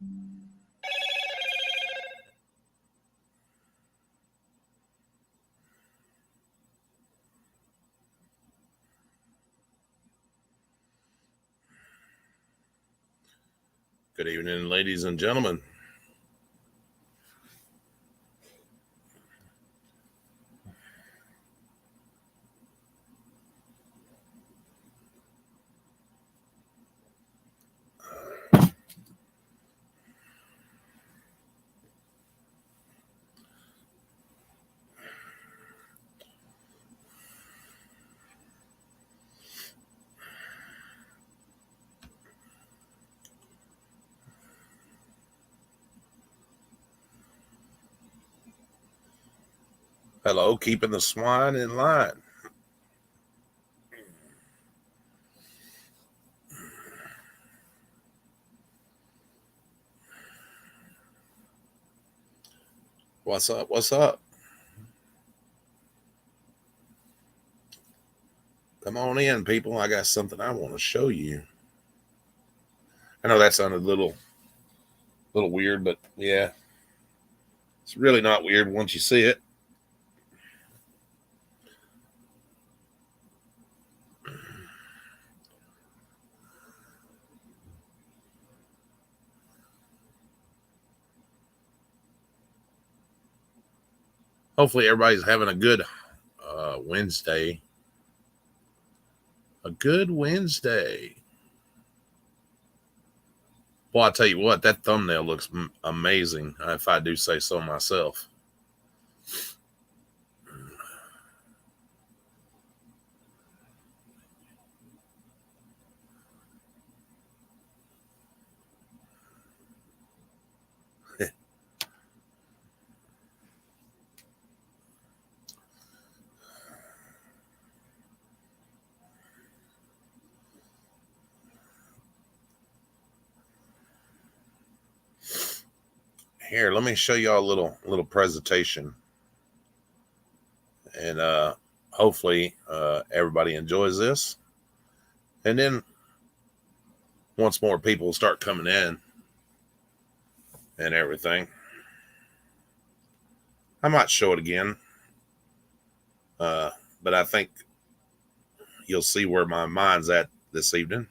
Good evening, ladies and gentlemen. Hello, keeping the swine in line. What's up? What's up? Come on in, people. I got something I want to show you. I know that sounded a little weird, but yeah, it's really not weird once you see it. Hopefully, everybody's having a good Wednesday. A good Wednesday. Well, I tell you what, that thumbnail looks amazing, if I do say so myself. Here, let me show y'all a little presentation, and hopefully everybody enjoys this. And then once more people start coming in and everything, I might show it again, but I think you'll see where my mind's at this evening.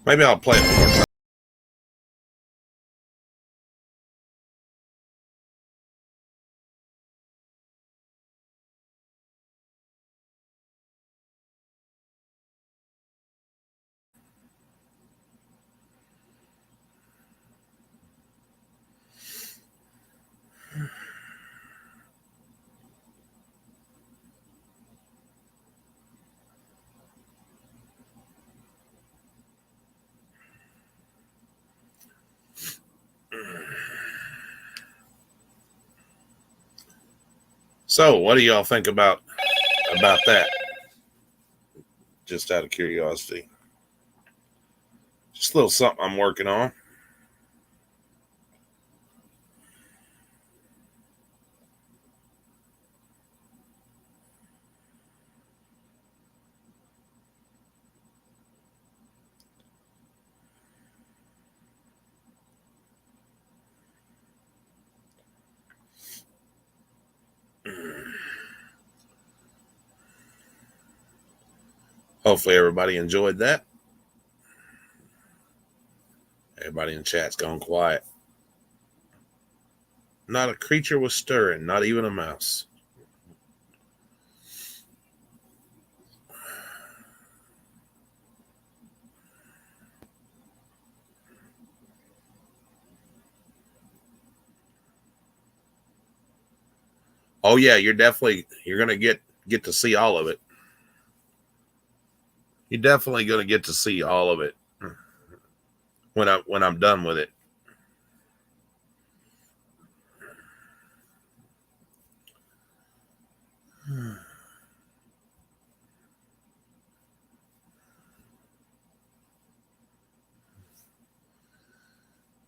Maybe I'll play it one more time. So, what do y'all think about that? Just out of curiosity, just a little something I'm working on. Hopefully, everybody enjoyed that. Everybody in chat's gone quiet. Not a creature was stirring, not even a mouse. Oh yeah, you're gonna get to see all of it. You're definitely gonna get to see all of it when I'm done with it.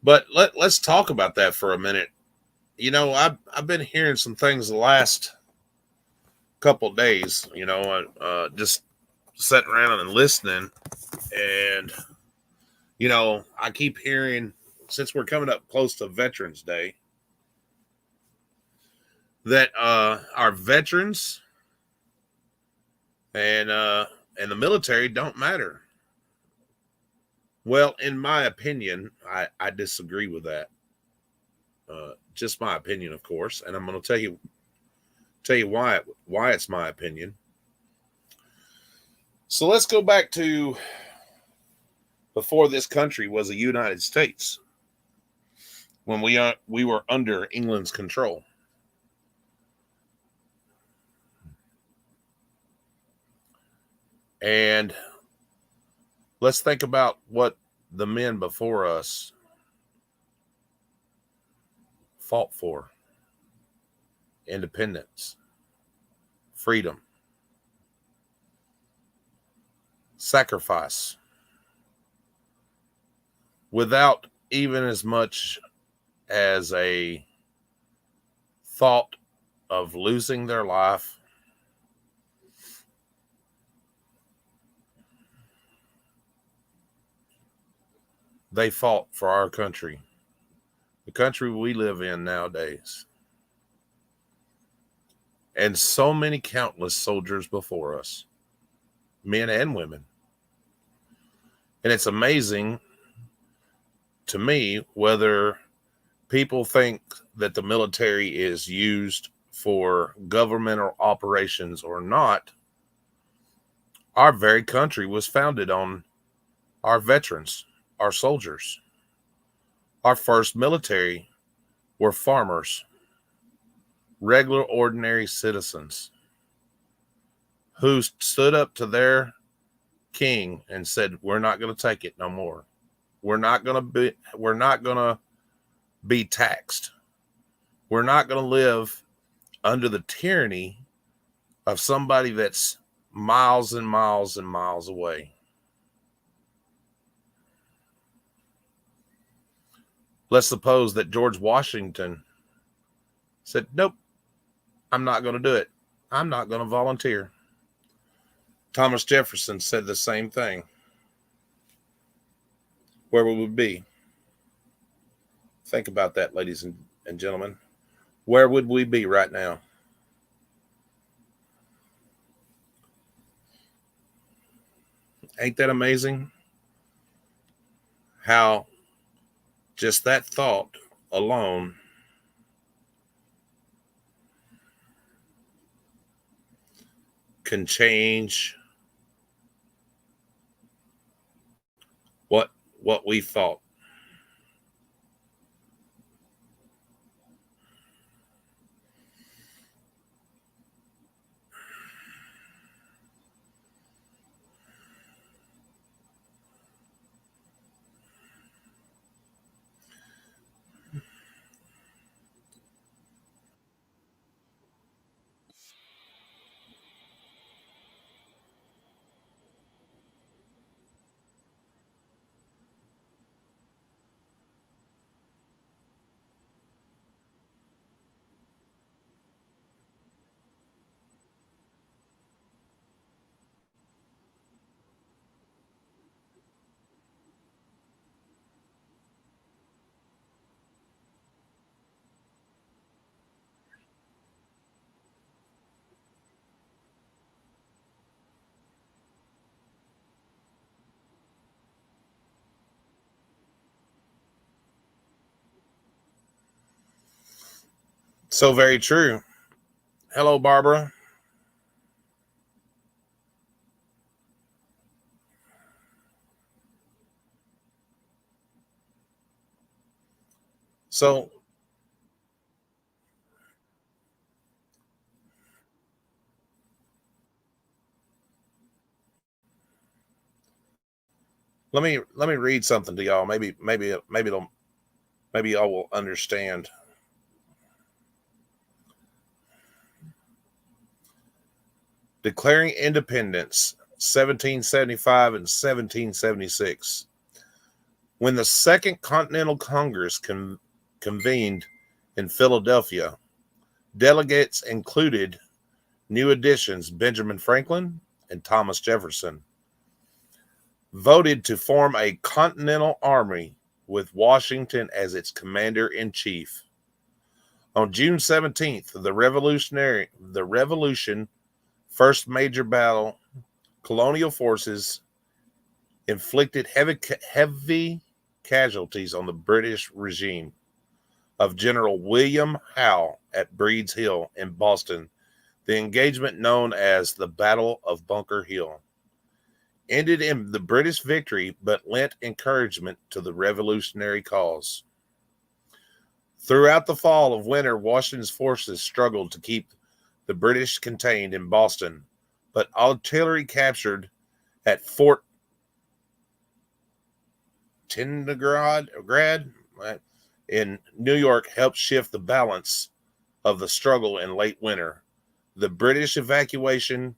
But let's talk about that for a minute. You know, I've been hearing some things the last couple of days. You know, just sitting around and listening, and you know, I keep hearing, since we're coming up close to Veterans Day, that our veterans and the military don't matter. Well, in my opinion, I disagree with that. Just my opinion, of course, and I'm going to tell you why it's my opinion. So let's go back to before this country was a United States, when we were under England's control. And let's think about what the men before us fought for: independence, freedom, sacrifice, without even as much as a thought of losing their life. They fought for our country, the country we live in nowadays. And so many countless soldiers before us, men and women. And it's amazing to me whether people think that the military is used for governmental operations or not. Our very country was founded on our veterans, our soldiers. Our first military were farmers, regular, ordinary citizens who stood up to their king and said, "We're not going to take it no more. We're not going to be taxed. We're not going to live under the tyranny of somebody that's miles and miles and miles away." Let's suppose that George Washington said, "Nope, I'm not going to do it. I'm not going to volunteer." Thomas Jefferson said the same thing. Where would we be? Think about that, ladies and gentlemen. Where would we be right now? Ain't that amazing? How just that thought alone can change what we thought. So very true. Hello, Barbara. So let me read something to y'all. Maybe y'all will understand. Declaring independence, 1775 and 1776. When the Second Continental Congress convened in Philadelphia, delegates included new additions Benjamin Franklin and Thomas Jefferson, voted to form a Continental Army with Washington as its commander-in-chief. On June 17th, the Revolution, first major battle, colonial forces inflicted heavy casualties on the British regime of General William Howe at Breed's Hill in Boston. The engagement, known as the Battle of Bunker Hill, ended in the British victory but lent encouragement to the revolutionary cause. Throughout the fall of winter, Washington's forces struggled to keep the British contained in Boston, but artillery captured at Fort Tindagrad in New York helped shift the balance of the struggle in late winter. The British evacuation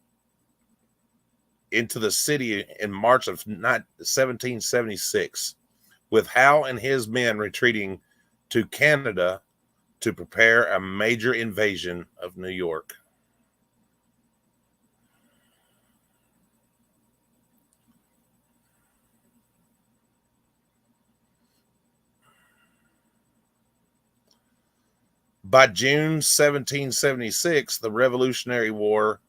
into the city in March of 1776, with Howe and his men retreating to Canada to prepare a major invasion of New York. By June 1776, the Revolutionary War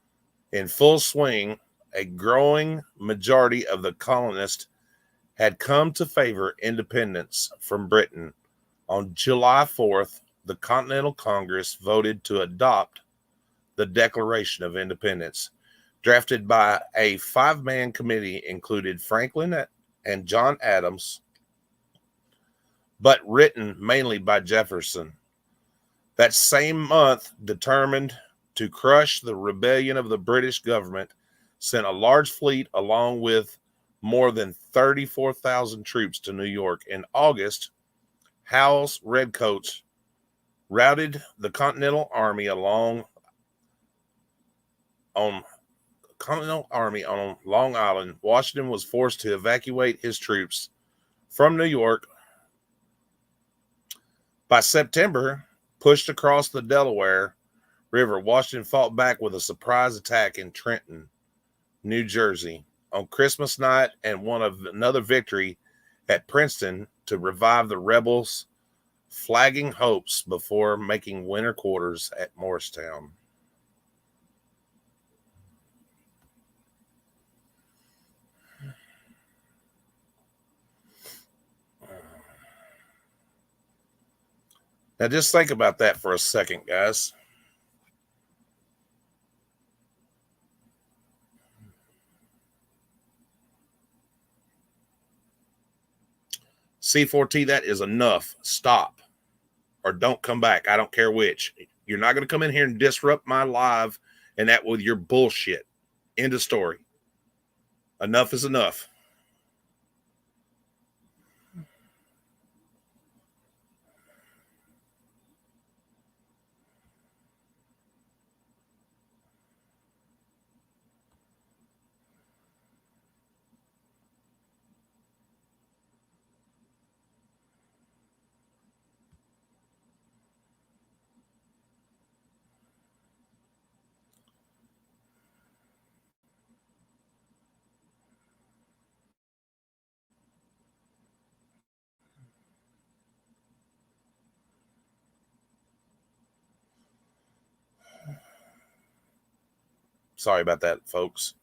in full swing, a growing majority of the colonists had come to favor independence from Britain. On July 4th, the Continental Congress voted to adopt the Declaration of Independence, drafted by a 5-man committee included Franklin and John Adams, but written mainly by Jefferson. That same month, determined to crush the rebellion of the British government, sent a large fleet along with more than 34,000 troops to New York. In August, Howe's redcoats routed the Continental Army on Long Island. Washington was forced to evacuate his troops from New York. By September, pushed across the Delaware River, Washington fought back with a surprise attack in Trenton, New Jersey, on Christmas night, and won another victory at Princeton to revive the rebels' flagging hopes before making winter quarters at Morristown. Now, just think about that for a second, guys. C4T, that is enough. Stop. Or don't come back. I don't care which. You're not going to come in here and disrupt my live and that with your bullshit. End of story. Enough is enough. Sorry about that, folks.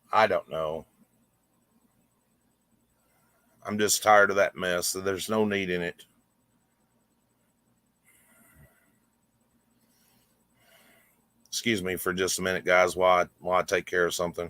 I don't know. I'm just tired of that mess. So there's no need in it. Excuse me for just a minute, guys, while I take care of something.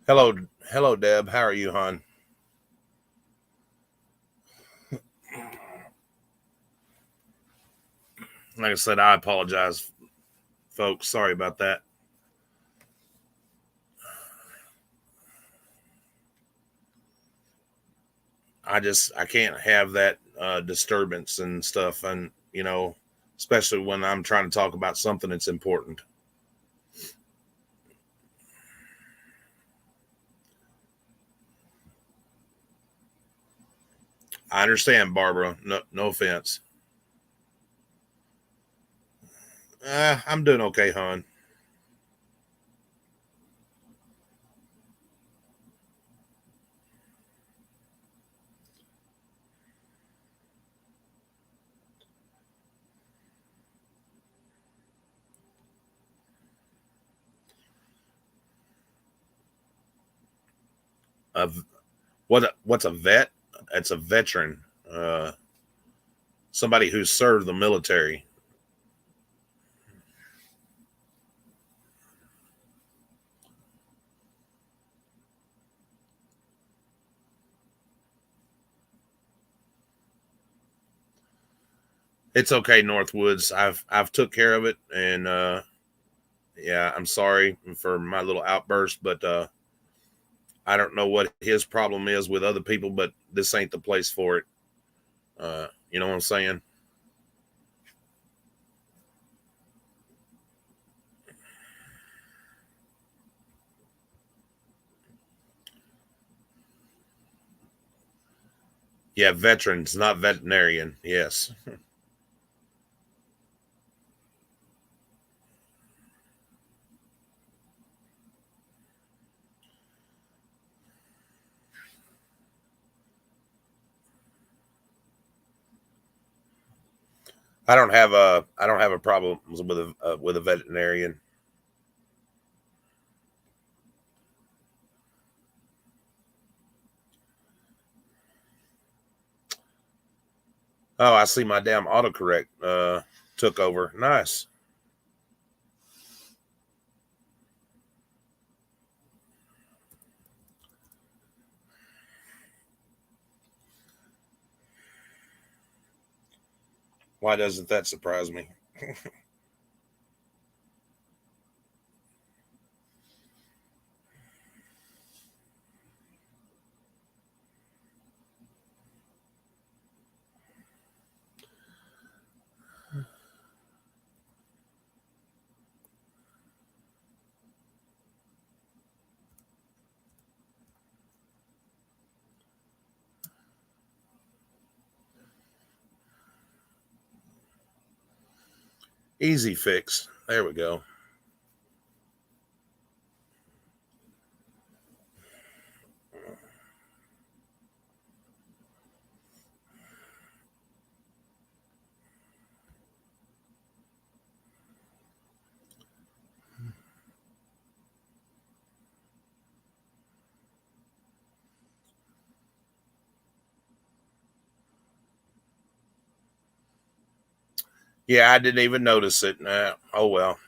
Hello, hello, Deb. How are you, hon? Like I said, I apologize, folks. Sorry about that. I can't have that disturbance and stuff, and especially when I'm trying to talk about something that's important. I understand, Barbara. No, no offense. I'm doing okay, hon. Uh, what's a vet? It's a veteran, uh, somebody who served the military. It's okay, Northwoods. I've took care of it, and yeah, I'm sorry for my little outburst, but I don't know what his problem is with other people, but this ain't the place for it. You know what I'm saying? Yeah, veterans, not veterinarian. Yes. I don't have a problem with a veterinarian. Oh, I see my damn autocorrect took over. Nice. Why doesn't that surprise me? Easy fix. There we go. Yeah, I didn't even notice it. Oh well.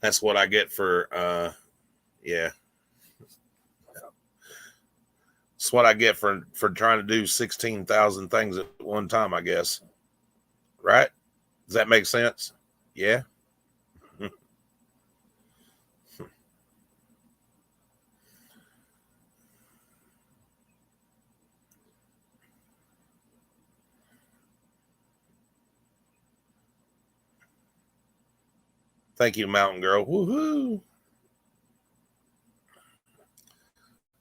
That's what I get for yeah. That's what I get for trying to do 16,000 things at one time, I guess. Right? Does that make sense? Yeah. Thank you, Mountain Girl. Woohoo.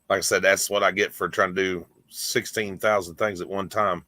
Like I said, that's what I get for trying to do 16,000 things at one time.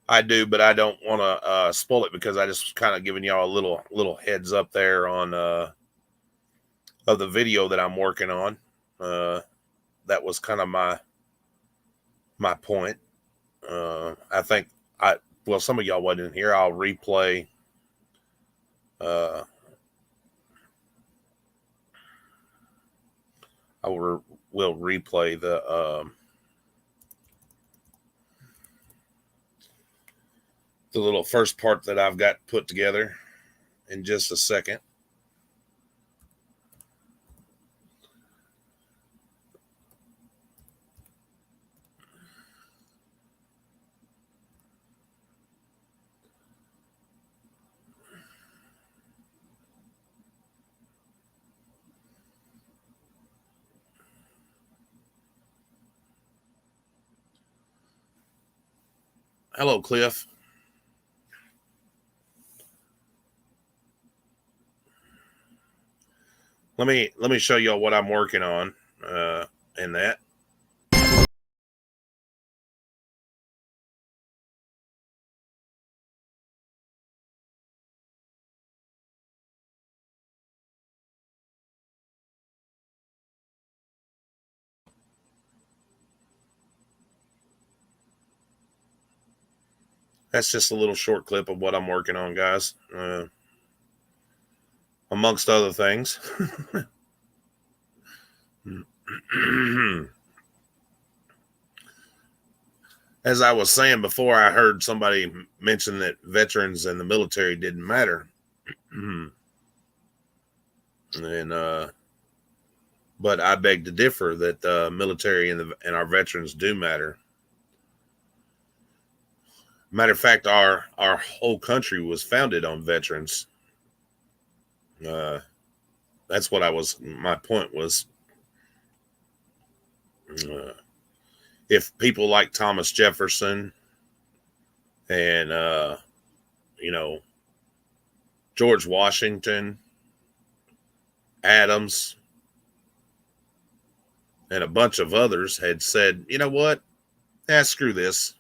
I do, but I don't want to spoil it because I just kind of giving y'all a little heads up there on of the video that I'm working on. That was kind of my point. I think some of y'all wasn't here. I'll replay. Uh, will replay the little first part that I've got put together in just a second. Hello, Cliff. Let me show y'all what I'm working on in that. That's just a little short clip of what I'm working on, guys. Amongst other things. As I was saying before, I heard somebody mention that veterans and the military didn't matter. And but I beg to differ that the military and our veterans do matter. Matter of fact, our whole country was founded on veterans. That's what my point was. If people like Thomas Jefferson and George Washington, Adams, and a bunch of others had said, you know what? Screw this.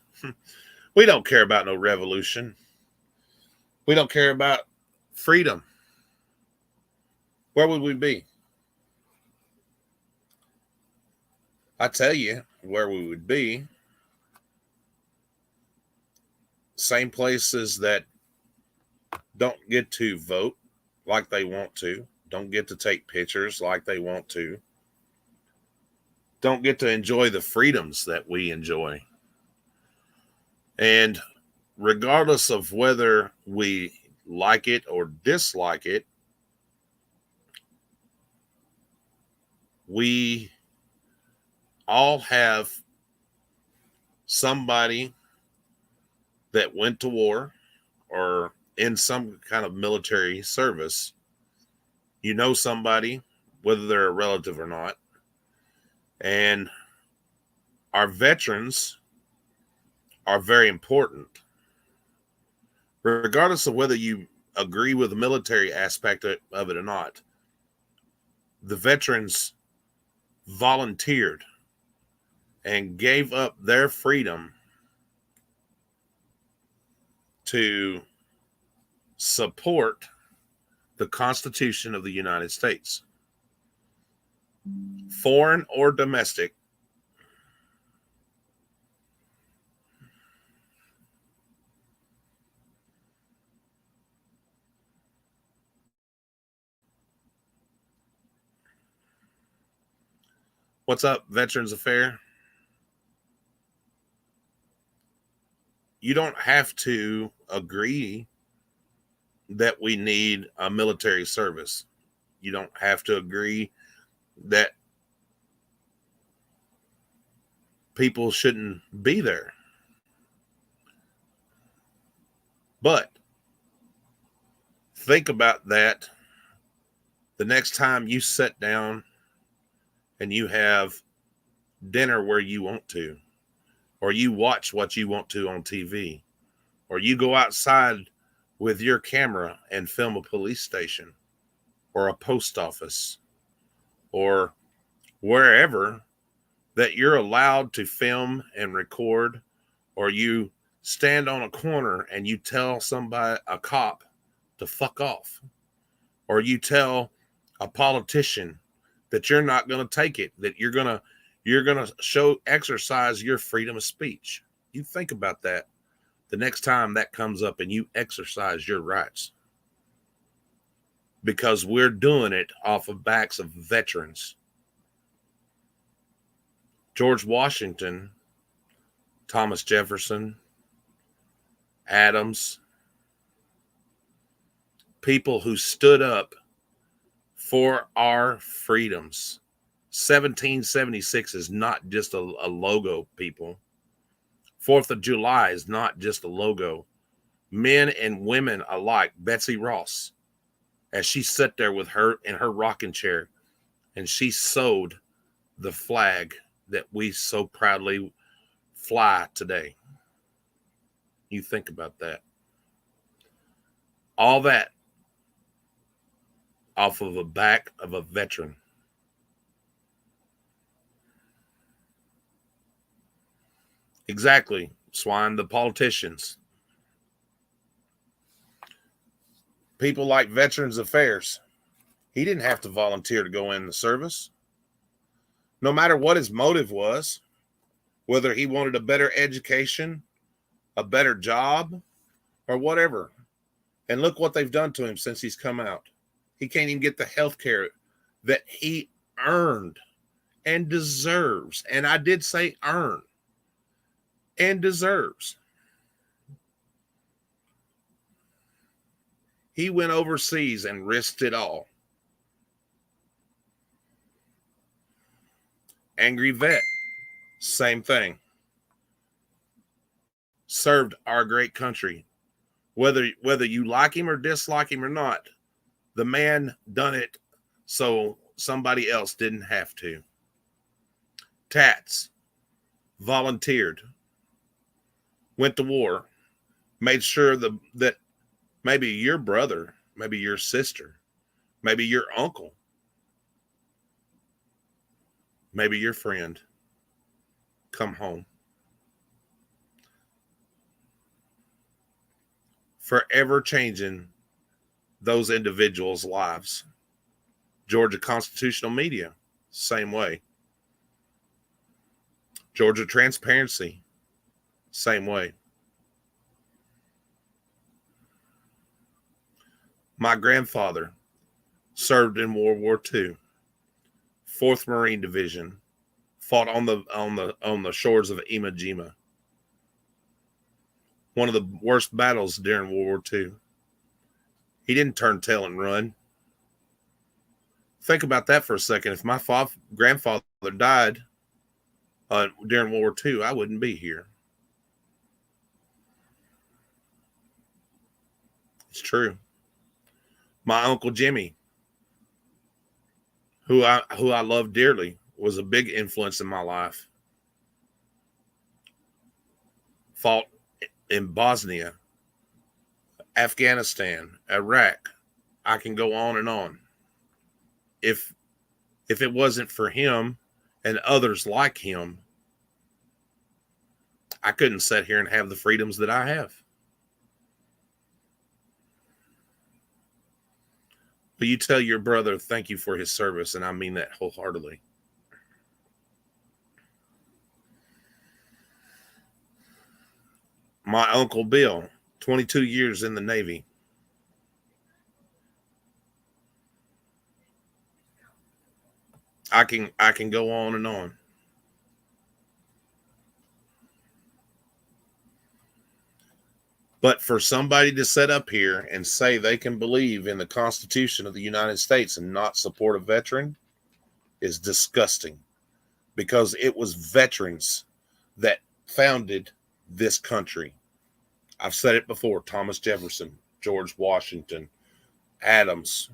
We don't care about no revolution. We don't care about freedom. Where would we be? I tell you where we would be. Same places that don't get to vote like they want to, don't get to take pictures like they want to, don't get to enjoy the freedoms that we enjoy. And regardless of whether we like it or dislike it, we all have somebody that went to war or in some kind of military service. You know somebody, whether they're a relative or not. And our veterans are very important. Regardless of whether you agree with the military aspect of it or not, the veterans volunteered and gave up their freedom to support the Constitution of the United States, foreign or domestic. What's up, Veterans Affair? You don't have to agree that we need a military service. You don't have to agree that people shouldn't be there. But think about that the next time you sit down and you have dinner where you want to, or you watch what you want to on TV, or you go outside with your camera and film a police station or a post office or wherever that you're allowed to film and record, or you stand on a corner and you tell somebody, a cop, to fuck off, or you tell a politician that you're not going to take it, that you're going to exercise your freedom of speech. You think about that the next time that comes up and you exercise your rights, because we're doing it off of backs of veterans. George Washington, Thomas Jefferson, Adams, people who stood up for our freedoms. 1776 is not just a logo, people. 4th of July is not just a logo. Men and women alike, Betsy Ross, as she sat there with her in her rocking chair, and she sewed the flag that we so proudly fly today. You think about that. All that off of the back of a veteran. Exactly, Swine, the politicians. People like Veterans Affairs. He didn't have to volunteer to go in the service. No matter what his motive was, whether he wanted a better education, a better job, or whatever. And look what they've done to him since he's come out. He can't even get the health care that he earned and deserves. And I did say earn and deserves. He went overseas and risked it all. Angry vet, same thing. Served our great country. Whether you like him or dislike him or not, the man done it so somebody else didn't have to. Tats volunteered, went to war, made sure that maybe your brother, maybe your sister, maybe your uncle, maybe your friend come home. Forever changing those individuals' lives. Georgia Constitutional Media, same way. Georgia Transparency, same way. My grandfather served in World War II, 4th Marine Division, fought on the shores of Iwo Jima. One of the worst battles during World War II. He didn't turn tail and run. Think about that for a second. If my grandfather died during World War II, I wouldn't be here. It's true. My Uncle Jimmy, who I love dearly, was a big influence in my life. Fought in Bosnia, Afghanistan, Iraq. I can go on and on. If it wasn't for him and others like him, I couldn't sit here and have the freedoms that I have. But you tell your brother thank you for his service, and I mean that wholeheartedly. My Uncle Bill, 22 years in the Navy. I can go on and on. But for somebody to sit up here and say they can believe in the Constitution of the United States and not support a veteran is disgusting, because it was veterans that founded this country. I've said it before: Thomas Jefferson, George Washington, Adams.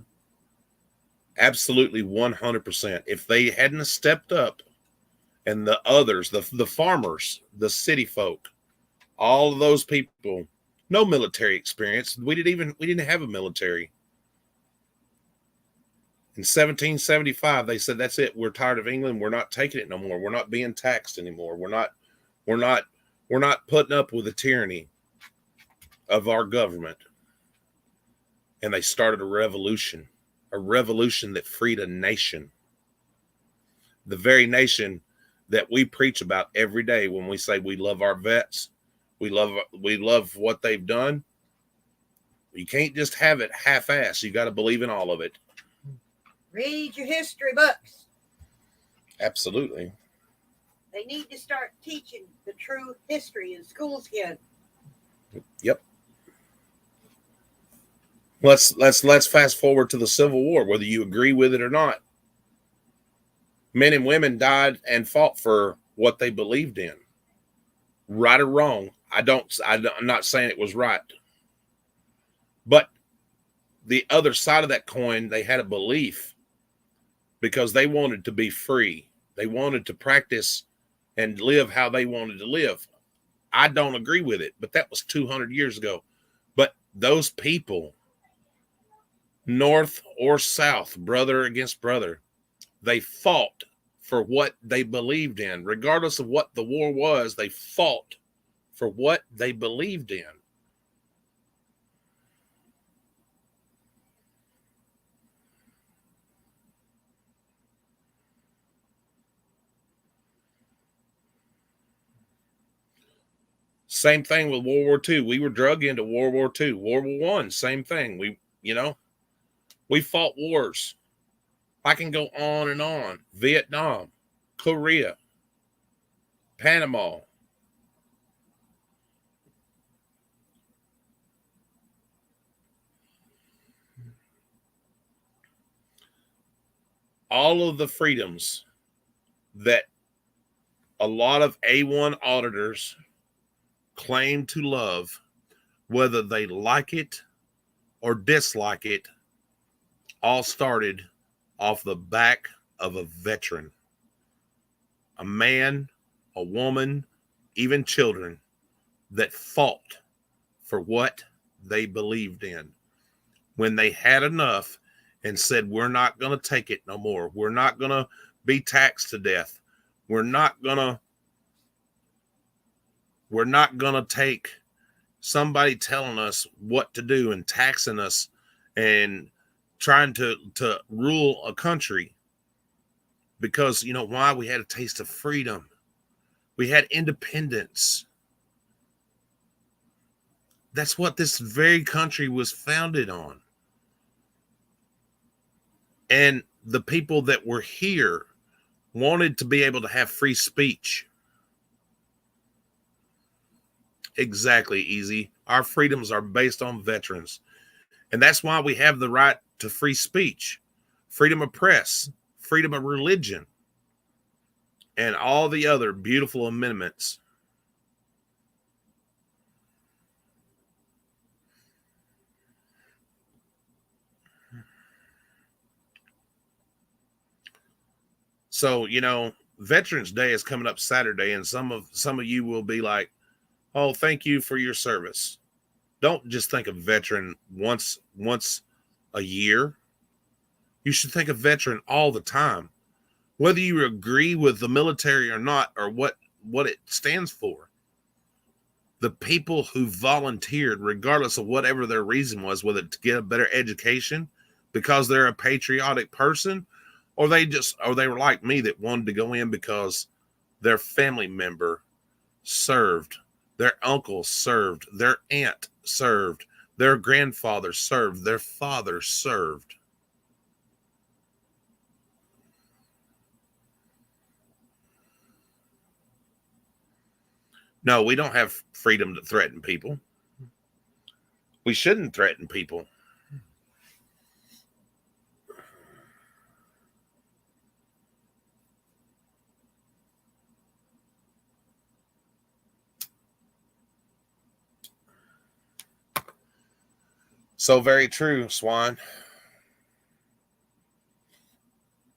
Absolutely 100%. If they hadn't stepped up, and the others, the farmers, the city folk, all of those people, no military experience. We didn't have a military. In 1775, they said, that's it. We're tired of England. We're not taking it no more. We're not being taxed anymore. We're not putting up with the tyranny of our government. And they started a revolution that freed a nation. The very nation that we preach about every day when we say we love our vets, we love what they've done. You can't just have it half-assed. You got to believe in all of it. Read your history books. Absolutely. They need to start teaching the true history in schools again. Yep. Let's fast forward to the Civil War, whether you agree with it or not. Men and women died and fought for what they believed in. Right or wrong, I'm not saying it was right. But the other side of that coin, they had a belief because they wanted to be free. They wanted to practice and live how they wanted to live. I don't agree with it, but that was 200 years ago. But those people, North or South, brother against brother, they fought for what they believed in. Regardless of what the war was, they fought for what they believed in. Same thing with World War II. We were drug into World War II. World War I, same thing. We fought wars. I can go on and on. Vietnam, Korea, Panama. All of the freedoms that a lot of A1 auditors claim to love, whether they like it or dislike it, all started off the back of a veteran. A man, a woman, even children that fought for what they believed in. When they had enough and said, we're not going to take it no more. We're not going to be taxed to death. We're not going to take somebody telling us what to do and taxing us and trying to rule a country. Because you know why? We had a taste of freedom. We had independence. That's what this very country was founded on. And the people that were here wanted to be able to have free speech. Exactly, Easy. Our freedoms are based on veterans. And that's why we have the right to free speech, freedom of press, freedom of religion, and all the other beautiful amendments. So, Veterans Day is coming up Saturday, and some of you will be like, oh, thank you for your service. Don't just think of veteran once a year. You should think of veteran all the time, whether you agree with the military or not, or what it stands for. The people who volunteered, regardless of whatever their reason was, whether to get a better education because they're a patriotic person, or they were like me that wanted to go in because their family member served, their uncle served, their aunt served, their grandfather served, their father served. No, we don't have freedom to threaten people. We shouldn't threaten people. So very true, Swan.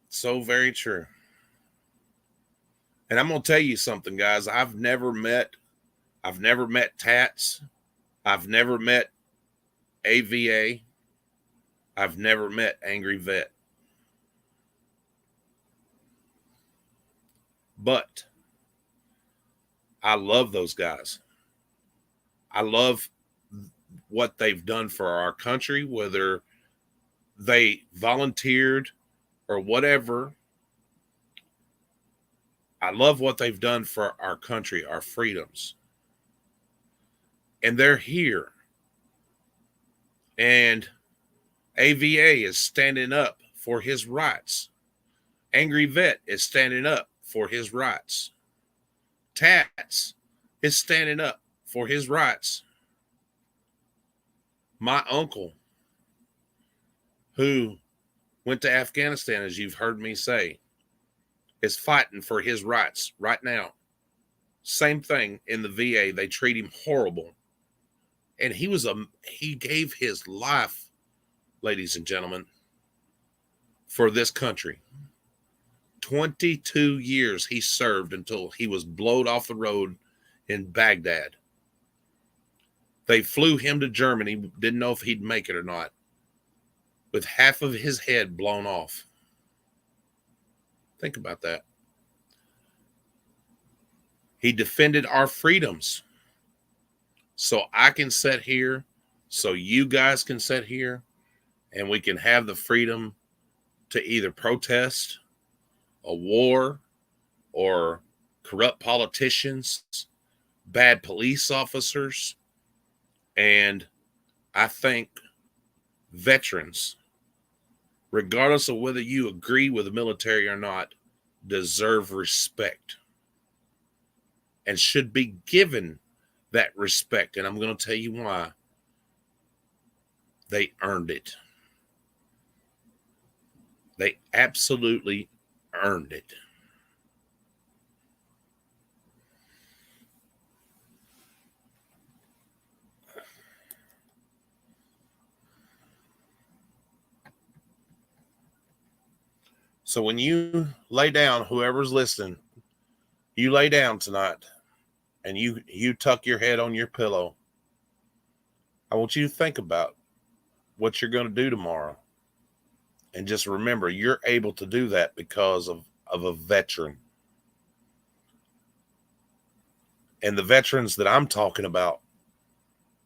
So very true. And I'm going to tell you something, guys. I've never met Tats. I've never met AVA. I've never met Angry Vet. But I love those guys. I love what they've done for our country, whether they volunteered or whatever. I love what they've done for our country, our freedoms. And they're here. And AVA is standing up for his rights. Angry Vet is standing up for his rights. Tats is standing up for his rights. My uncle, who went to Afghanistan, as you've heard me say, is fighting for his rights right now. Same thing in the VA. They treat him horrible. And he gave his life, ladies and gentlemen, for this country. 22 years he served until he was blowed off the road in Baghdad. They flew him to Germany, didn't know if he'd make it or not, with half of his head blown off. Think about that. He defended our freedoms. So I can sit here, so you guys can sit here, and we can have the freedom to either protest a war or corrupt politicians, bad police officers. And I think veterans, regardless of whether you agree with the military or not, deserve respect and should be given that respect. And I'm going to tell you why. They earned it. They absolutely earned it. So when you lay down, whoever's listening, you lay down tonight and you tuck your head on your pillow, I want you to think about what you're going to do tomorrow. And just remember, you're able to do that because of a veteran. And the veterans that I'm talking about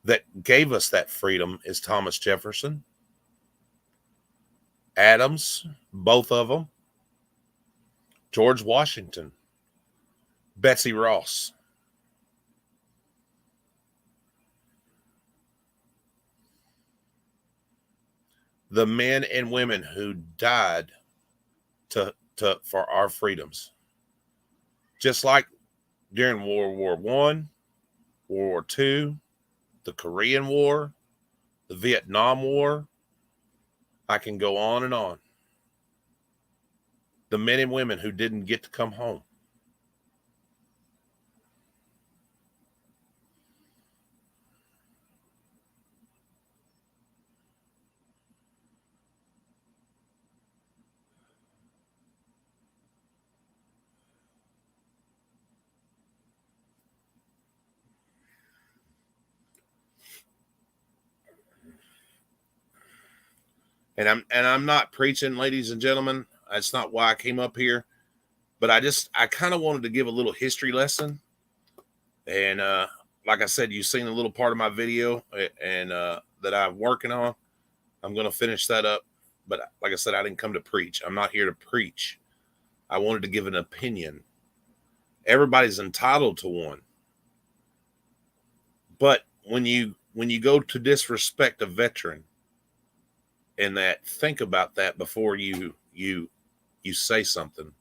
that gave us that freedom is Thomas Jefferson, Adams, both of them, George Washington, Betsy Ross. The men and women who died for our freedoms. Just like during World War I, World War II, the Korean War, the Vietnam War. I can go on and on. The men and women who didn't get to come home. And I'm not preaching, ladies and gentlemen. That's not why I came up here. But I kind of wanted to give a little history lesson. And like I said, you've seen a little part of my video and that I'm working on. I'm going to finish that up. But like I said, I didn't come to preach. I'm not here to preach. I wanted to give an opinion. Everybody's entitled to one. But when you go to disrespect a veteran, and that, think about that before you say something.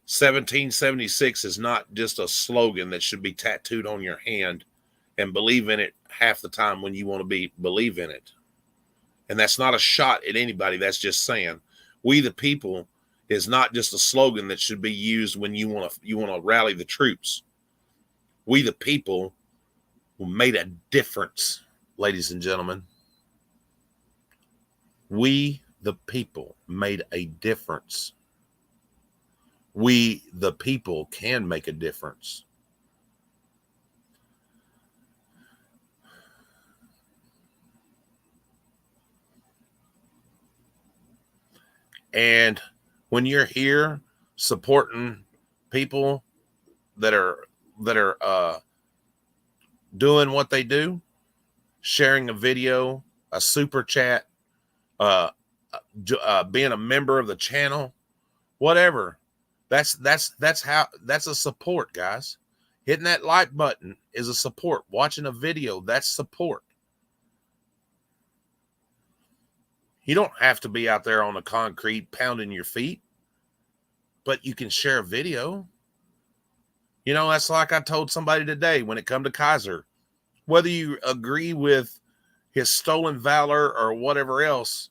"1776 is not just a slogan that should be tattooed on your hand and believe in it half the time when you want to believe in it. And that's not a shot at anybody. That's just saying, we the people is not just a slogan that should be used when you want to rally the troops. We the people who made a difference, ladies and gentlemen. We the people made a difference. We the people can make a difference. And when you're here supporting people that are doing what they do, sharing a video, a super chat, uh, being a member of the channel, whatever. That's a support, guys. Hitting that like button is a support. Watching a video, that's support. You don't have to be out there on the concrete pounding your feet, but you can share a video. You know, that's like I told somebody today when it come to Kaiser. Whether you agree with his stolen valor or whatever else,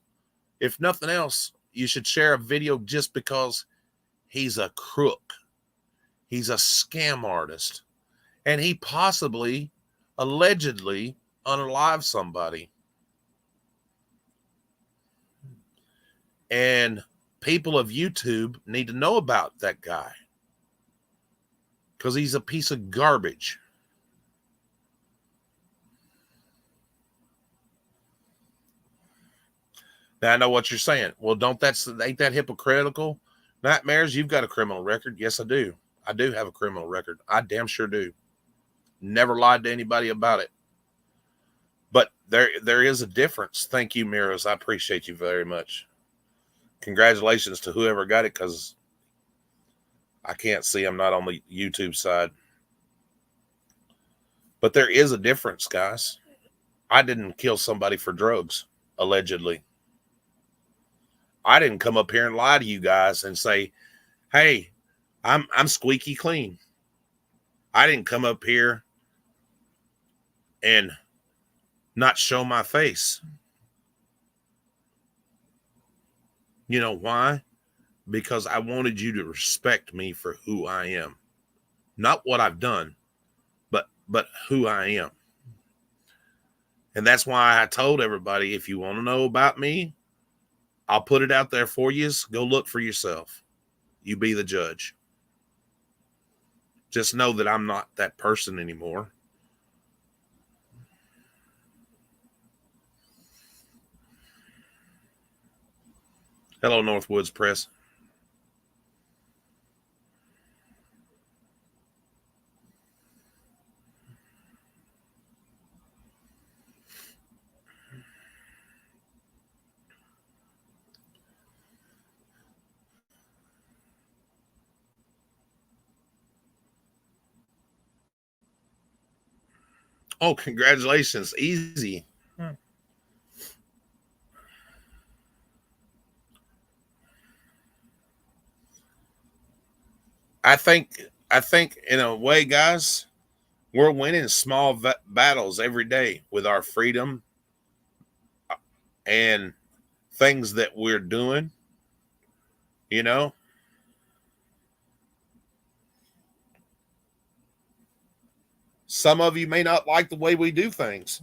if nothing else, you should share a video just because he's a crook. He's a scam artist. And he possibly, allegedly, unalived somebody. And people of YouTube need to know about that guy. Because he's a piece of garbage. Now I know what you're saying. Well, ain't that hypocritical? Nightmares, you've got a criminal record. Yes, I do. I do have a criminal record. I damn sure do. Never lied to anybody about it. But there is a difference. Thank you, Miros. I appreciate you very much. Congratulations to whoever got it, because I can't see. I'm not on the YouTube side. But there is a difference, guys. I didn't kill somebody for drugs, allegedly. I didn't come up here and lie to you guys and say, hey, I'm squeaky clean. I didn't come up here and not show my face. You know why? Because I wanted you to respect me for who I am. Not what I've done, but who I am. And that's why I told everybody, if you want to know about me, I'll put it out there for you. Go look for yourself. You be the judge. Just know that I'm not that person anymore. Hello, Northwoods Press. Oh, congratulations. Easy. I think in a way, guys, we're winning small battles every day with our freedom and things that we're doing, you know. Some of you may not like the way we do things.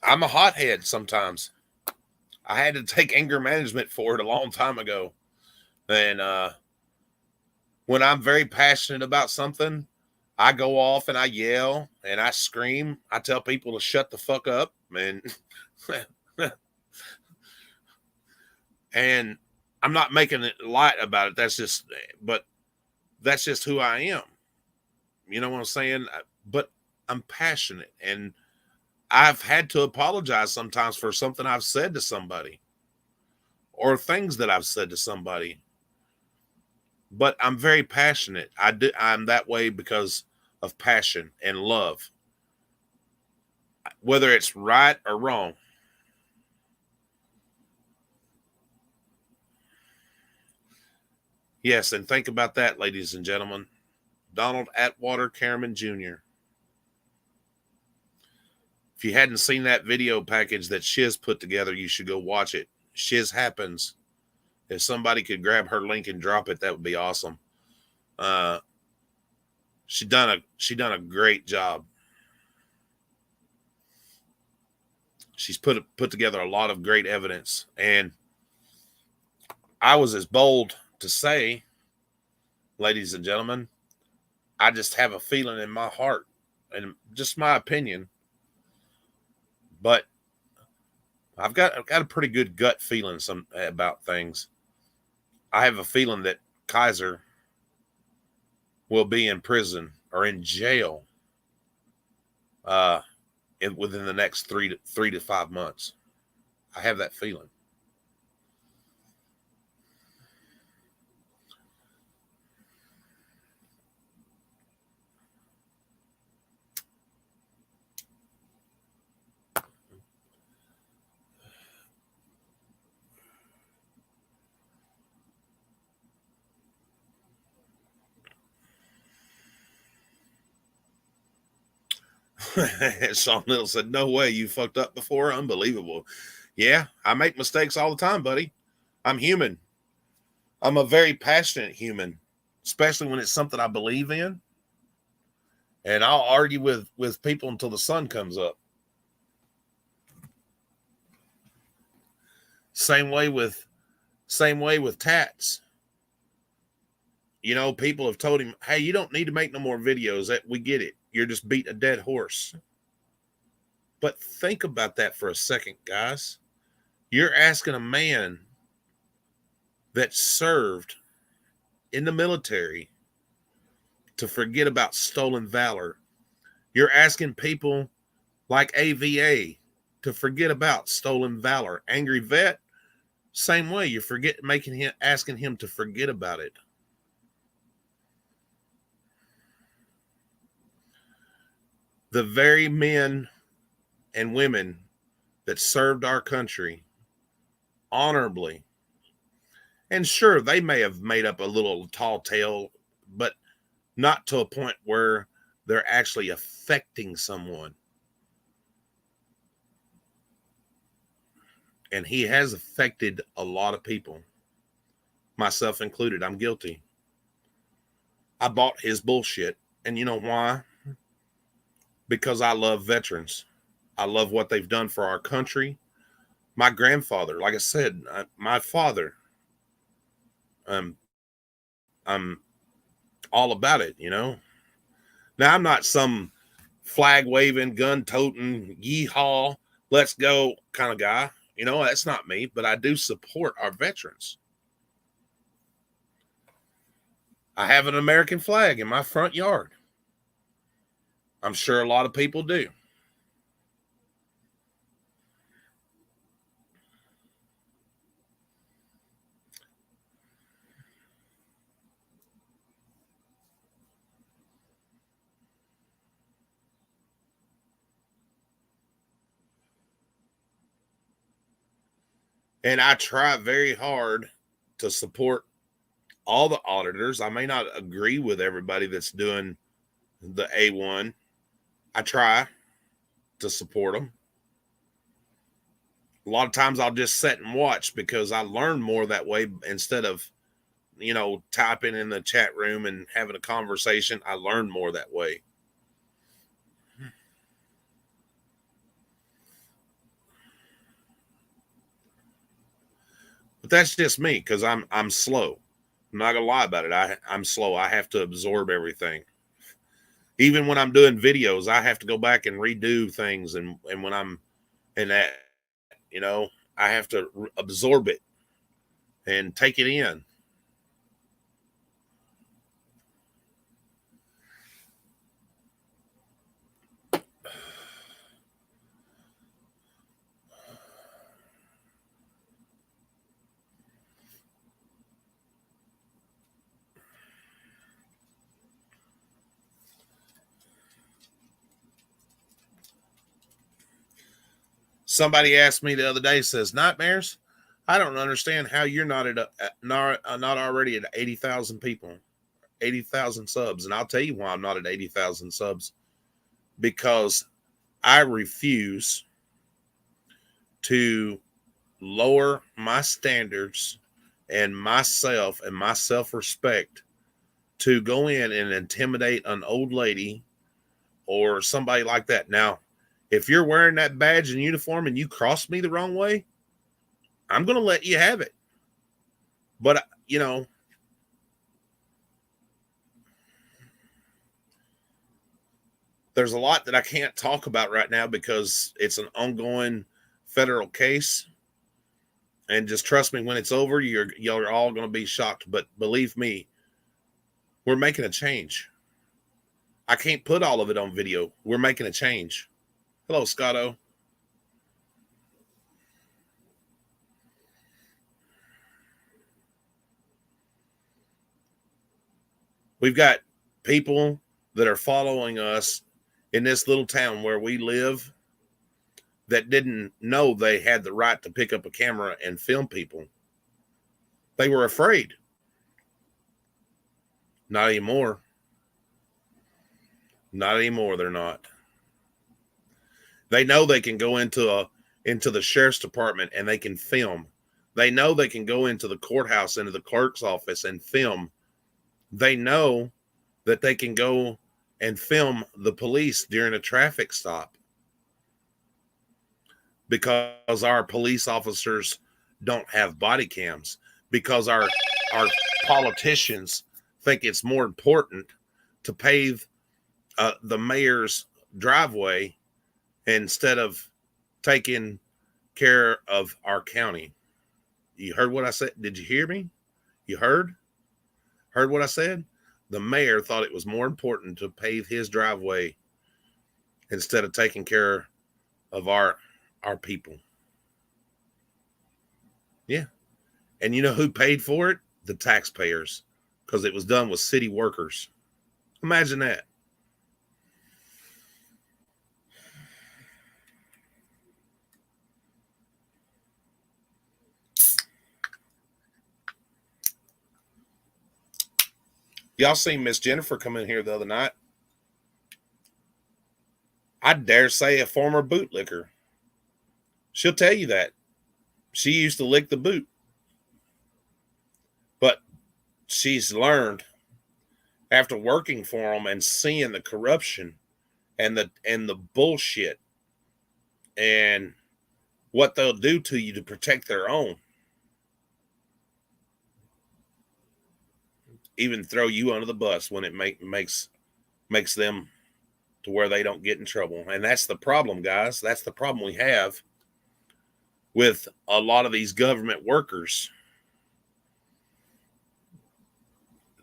I'm a hothead sometimes. I had to take anger management for it a long time ago. And when I'm very passionate about something, I go off and I yell and I scream. I tell people to shut the fuck up. And and I'm not making it light about it. That's just who I am. You know what I'm saying? But I'm passionate, and I've had to apologize sometimes for something I've said to somebody or things that I've said to somebody. But I'm very passionate. I'm that way because of passion and love, whether it's right or wrong. Yes, and think about that, ladies and gentlemen. Donald Atwater Cameron Jr. If you hadn't seen that video package that Shiz put together, you should go watch it. Shiz Happens. If somebody could grab her link and drop it, that would be awesome. She done a great job. She's put together a lot of great evidence, and I was as bold to say, ladies and gentlemen, I just have a feeling in my heart, and just my opinion, but I've got a pretty good gut feeling about things. I have a feeling that Kaiser will be in prison or in jail within the next 3 to 5 months. I have that feeling. Sean Little said, "No way, you fucked up before. Unbelievable." Yeah, I make mistakes all the time, buddy. I'm human. I'm a very passionate human, especially when it's something I believe in. And I'll argue with people until the sun comes up. Same way with Tats. You know, people have told him, "Hey, you don't need to make no more videos. That we get it. You're just beating a dead horse." But think about that for a second, guys. You're asking a man that served in the military to forget about stolen valor. You're asking people like AVA to forget about stolen valor. Angry Vet, same way. You forget asking him to forget about it. The very men and women that served our country honorably, and sure, they may have made up a little tall tale, but not to a point where they're actually affecting someone. And he has affected a lot of people, myself included. I'm guilty. I bought his bullshit. And you know why? Because I love veterans. I love what they've done for our country. My grandfather, like I said, my father, I'm all about it, you know. Now, I'm not some flag waving, gun toting, yeehaw, let's go kind of guy. You know, that's not me, but I do support our veterans. I have an American flag in my front yard. I'm sure a lot of people do. And I try very hard to support all the auditors. I may not agree with everybody that's doing the A1. I try to support them. A lot of times I'll just sit and watch because I learn more that way instead of, you know, typing in the chat room and having a conversation. I learn more that way. But that's just me because I'm slow. I'm not gonna lie about it. I'm slow. I have to absorb everything. Even when I'm doing videos, I have to go back and redo things. And when I'm in that, you know, I have to absorb it and take it in. Somebody asked me the other day, says, "Nightmares, I don't understand how you're not not already at 80,000 people, 80,000 subs." And I'll tell you why I'm not at 80,000 subs, because I refuse to lower my standards and myself and my self-respect to go in and intimidate an old lady or somebody like that. Now, if you're wearing that badge and uniform and you cross me the wrong way, I'm going to let you have it. But, you know, there's a lot that I can't talk about right now because it's an ongoing federal case. And just trust me, when it's over, y'all are all going to be shocked. But believe me, we're making a change. I can't put all of it on video. We're making a change. Hello, Scotto. We've got people that are following us in this little town where we live that didn't know they had the right to pick up a camera and film people. They were afraid. Not anymore. Not anymore, they're not. They know they can go into the sheriff's department and they can film. They know they can go into the courthouse, into the clerk's office and film. They know that they can go and film the police during a traffic stop because our police officers don't have body cams, because our politicians think it's more important to pave the mayor's driveway instead of taking care of our county. You heard what I said? Did you hear me? You heard what I said? The mayor thought it was more important to pave his driveway instead of taking care of our people. Yeah. And you know who paid for it? The taxpayers, because it was done with city workers. Imagine that. Y'all seen Miss Jennifer come in here the other night. I dare say a former bootlicker. She'll tell you that. She used to lick the boot. But she's learned after working for them and seeing the corruption and the bullshit and what they'll do to you to protect their own. Even throw you under the bus when it makes them to where they don't get in trouble. And that's the problem, guys. That's the problem we have with a lot of these government workers.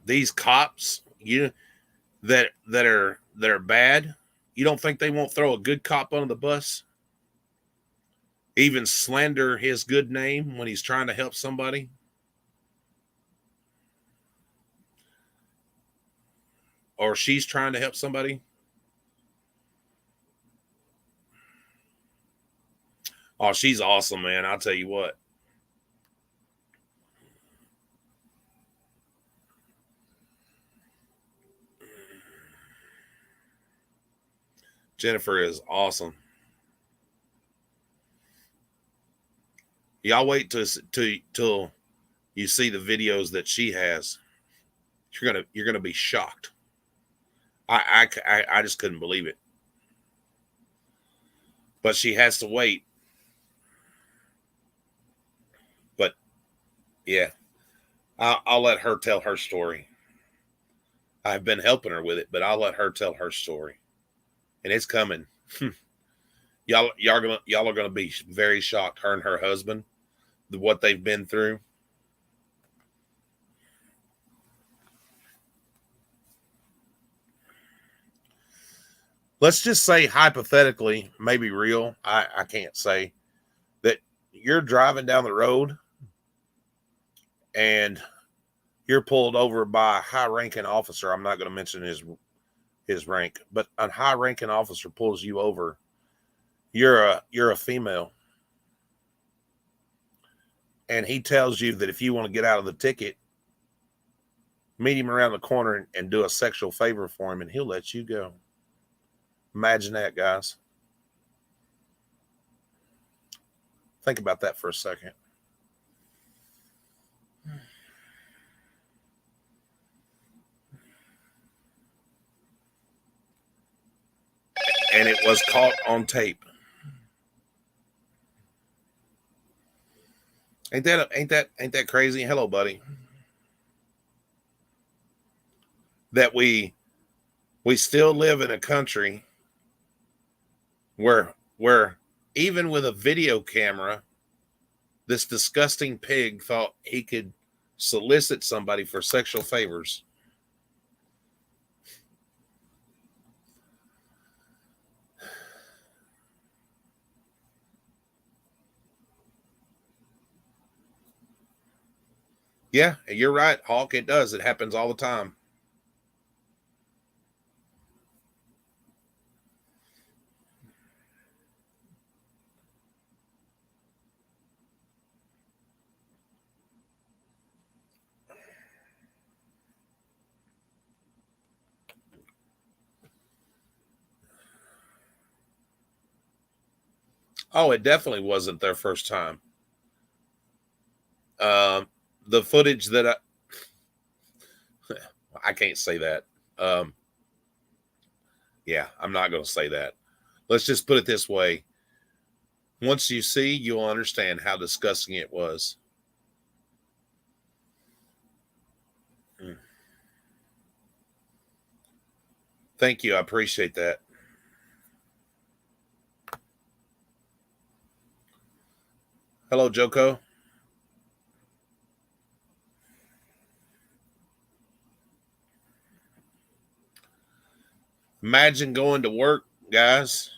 These cops, that are bad, you don't think they won't throw a good cop under the bus? Even slander his good name when he's trying to help somebody? Or she's trying to help somebody? Oh, she's awesome, man. I'll tell you what. Jennifer is awesome. Y'all wait till you see the videos that she has. You're gonna be shocked. I just couldn't believe it. But she has to wait. But yeah, I'll let her tell her story. I've been helping her with it, but I'll let her tell her story, and it's coming. Y'all are gonna be very shocked. Her and her husband, what they've been through. Let's just say hypothetically, maybe real. I can't say that you're driving down the road and you're pulled over by a high-ranking officer. I'm not going to mention his rank, but a high-ranking officer pulls you over. You're a female, and he tells you that if you want to get out of the ticket, meet him around the corner and do a sexual favor for him, and he'll let you go. Imagine that, guys. Think about that for a second. And it was caught on tape. Ain't that crazy? Hello, buddy. That we still live in a country where even with a video camera, this disgusting pig thought he could solicit somebody for sexual favors. Yeah, you're right, Hawk. It does. It happens all the time. Oh, it definitely wasn't their first time. The footage that I can't say that. Um, yeah, I'm not going to say that. Let's just put it this way. Once you see, you'll understand how disgusting it was. Thank you. I appreciate that. Hello, Joko. Imagine going to work, guys,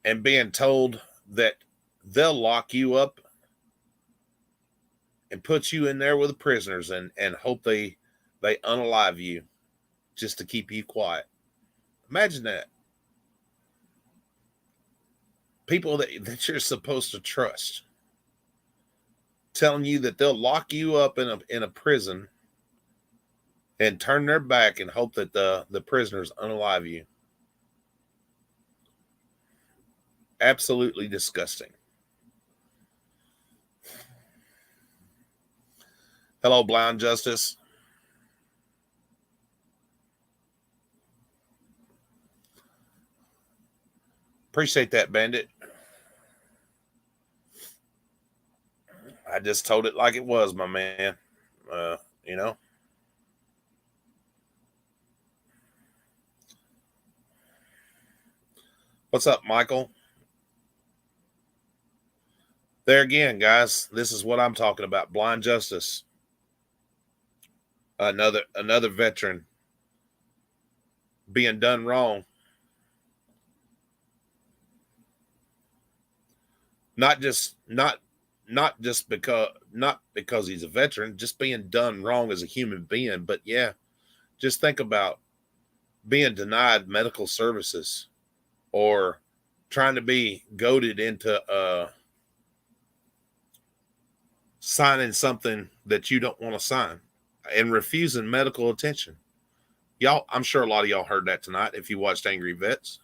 and being told that they'll lock you up and put you in there with the prisoners and hope they unalive you just to keep you quiet. Imagine that. People that you're supposed to trust telling you that they'll lock you up in a prison and turn their back and hope that the prisoners unalive you. Absolutely disgusting. Hello, Blind Justice. Appreciate that, Bandit. I just told it like it was, my man. You know. What's up, Michael? There again, guys. This is what I'm talking about. Blind justice. Another veteran being done wrong. Not just because he's a veteran, just being done wrong as a human being. But yeah, just think about being denied medical services or trying to be goaded into signing something that you don't want to sign and refusing medical attention. Y'all, I'm sure a lot of y'all heard that tonight if you watched Angry Vets.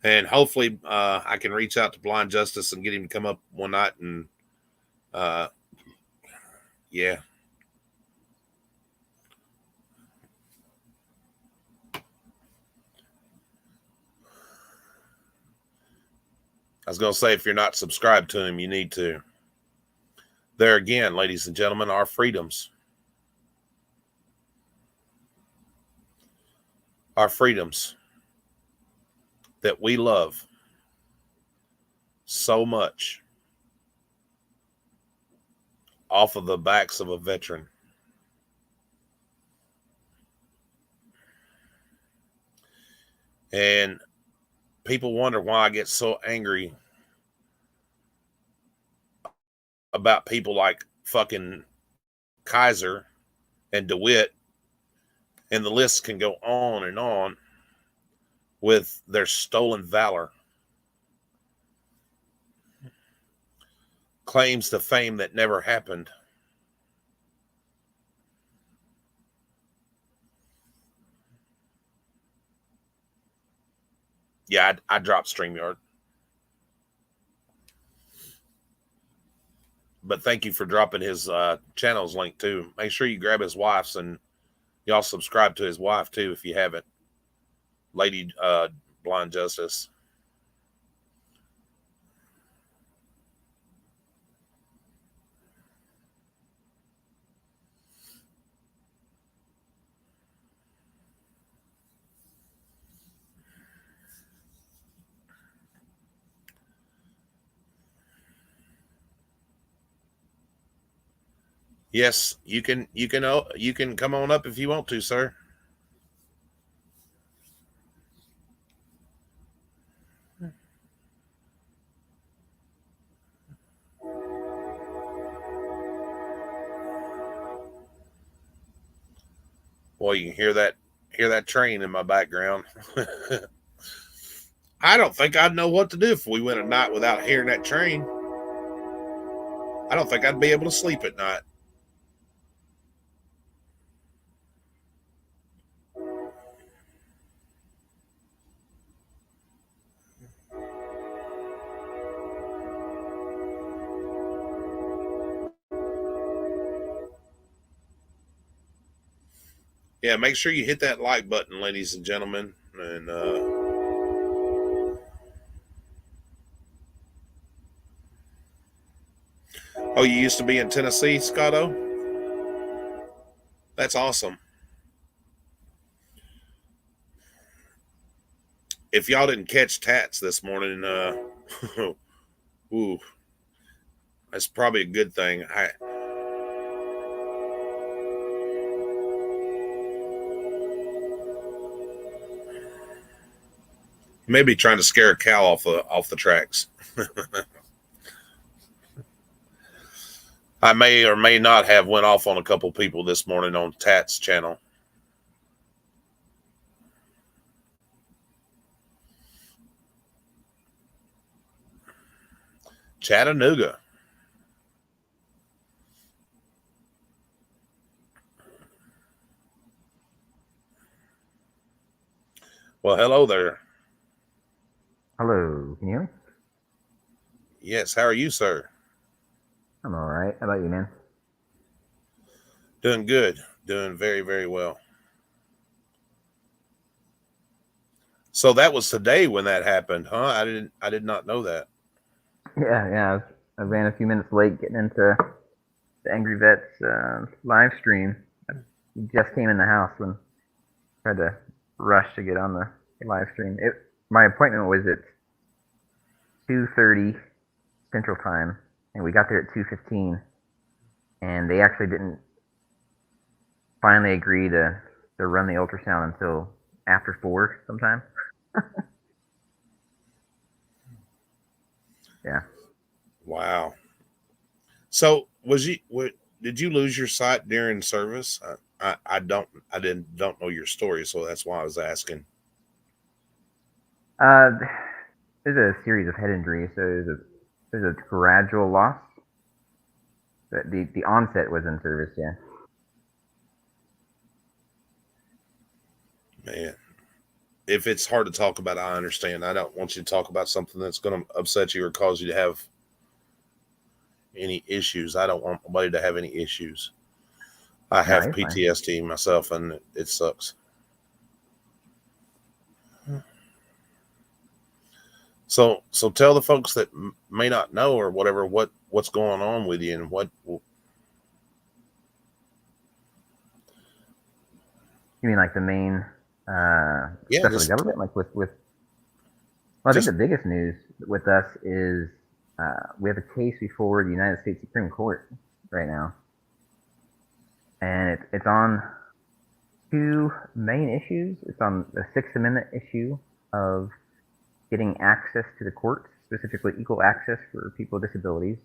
And hopefully I can reach out to Blind Justice and get him to come up one night and yeah. I was going to say, if you're not subscribed to him, you need to. There again, ladies and gentlemen, our freedoms. Our freedoms that we love so much off of the backs of a veteran. And people wonder why I get so angry about people like fucking Kaiser and DeWitt, and the list can go on and on with their stolen valor, claims to fame that never happened. Yeah, I dropped StreamYard. But thank you for dropping his channel's link too. Make sure you grab his wife's and y'all subscribe to his wife too if you haven't. Lady Blind Justice. Yes, you can. You can come on up if you want to, sir. Boy, you can hear that train in my background. I don't think I'd know what to do if we went a night without hearing that train. I don't think I'd be able to sleep at night. Yeah, make sure you hit that like button, ladies and gentlemen. And oh, you used to be in Tennessee, Scotto? That's awesome. If y'all didn't catch Tats this morning, ooh, that's probably a good thing. I maybe trying to scare a cow off the tracks. I may or may not have went off on a couple people this morning on Tat's channel. Chattanooga. Well, hello there. Hello, can you hear me? Yes, how are you, sir? I'm all right. How about you, man? Doing good. Doing very, very well. So that was today when that happened, huh? I did not know that. Yeah. I ran a few minutes late getting into the Angry Vets live stream. I just came in the house when I had to rush to get on the live stream. My appointment was at 2:30 Central Time, and we got there at 2:15, and they actually didn't finally agree to run the ultrasound until after 4 sometime. Yeah. Wow. So did you lose your sight during service? I don't know your story, so that's why I was asking. There's a series of head injuries, so there's a gradual loss. But the onset was in service, yeah. Man, if it's hard to talk about, I understand. I don't want you to talk about something that's going to upset you or cause you to have any issues. I don't want nobody to have any issues. I have PTSD myself, and it sucks. So tell the folks that may not know or whatever what's going on with you and what. You mean like the main, especially the government, like with. Well, I think the biggest news with us is we have a case before the United States Supreme Court right now, and it's on two main issues. It's on the Sixth Amendment issue of getting access to the courts, specifically equal access for people with disabilities.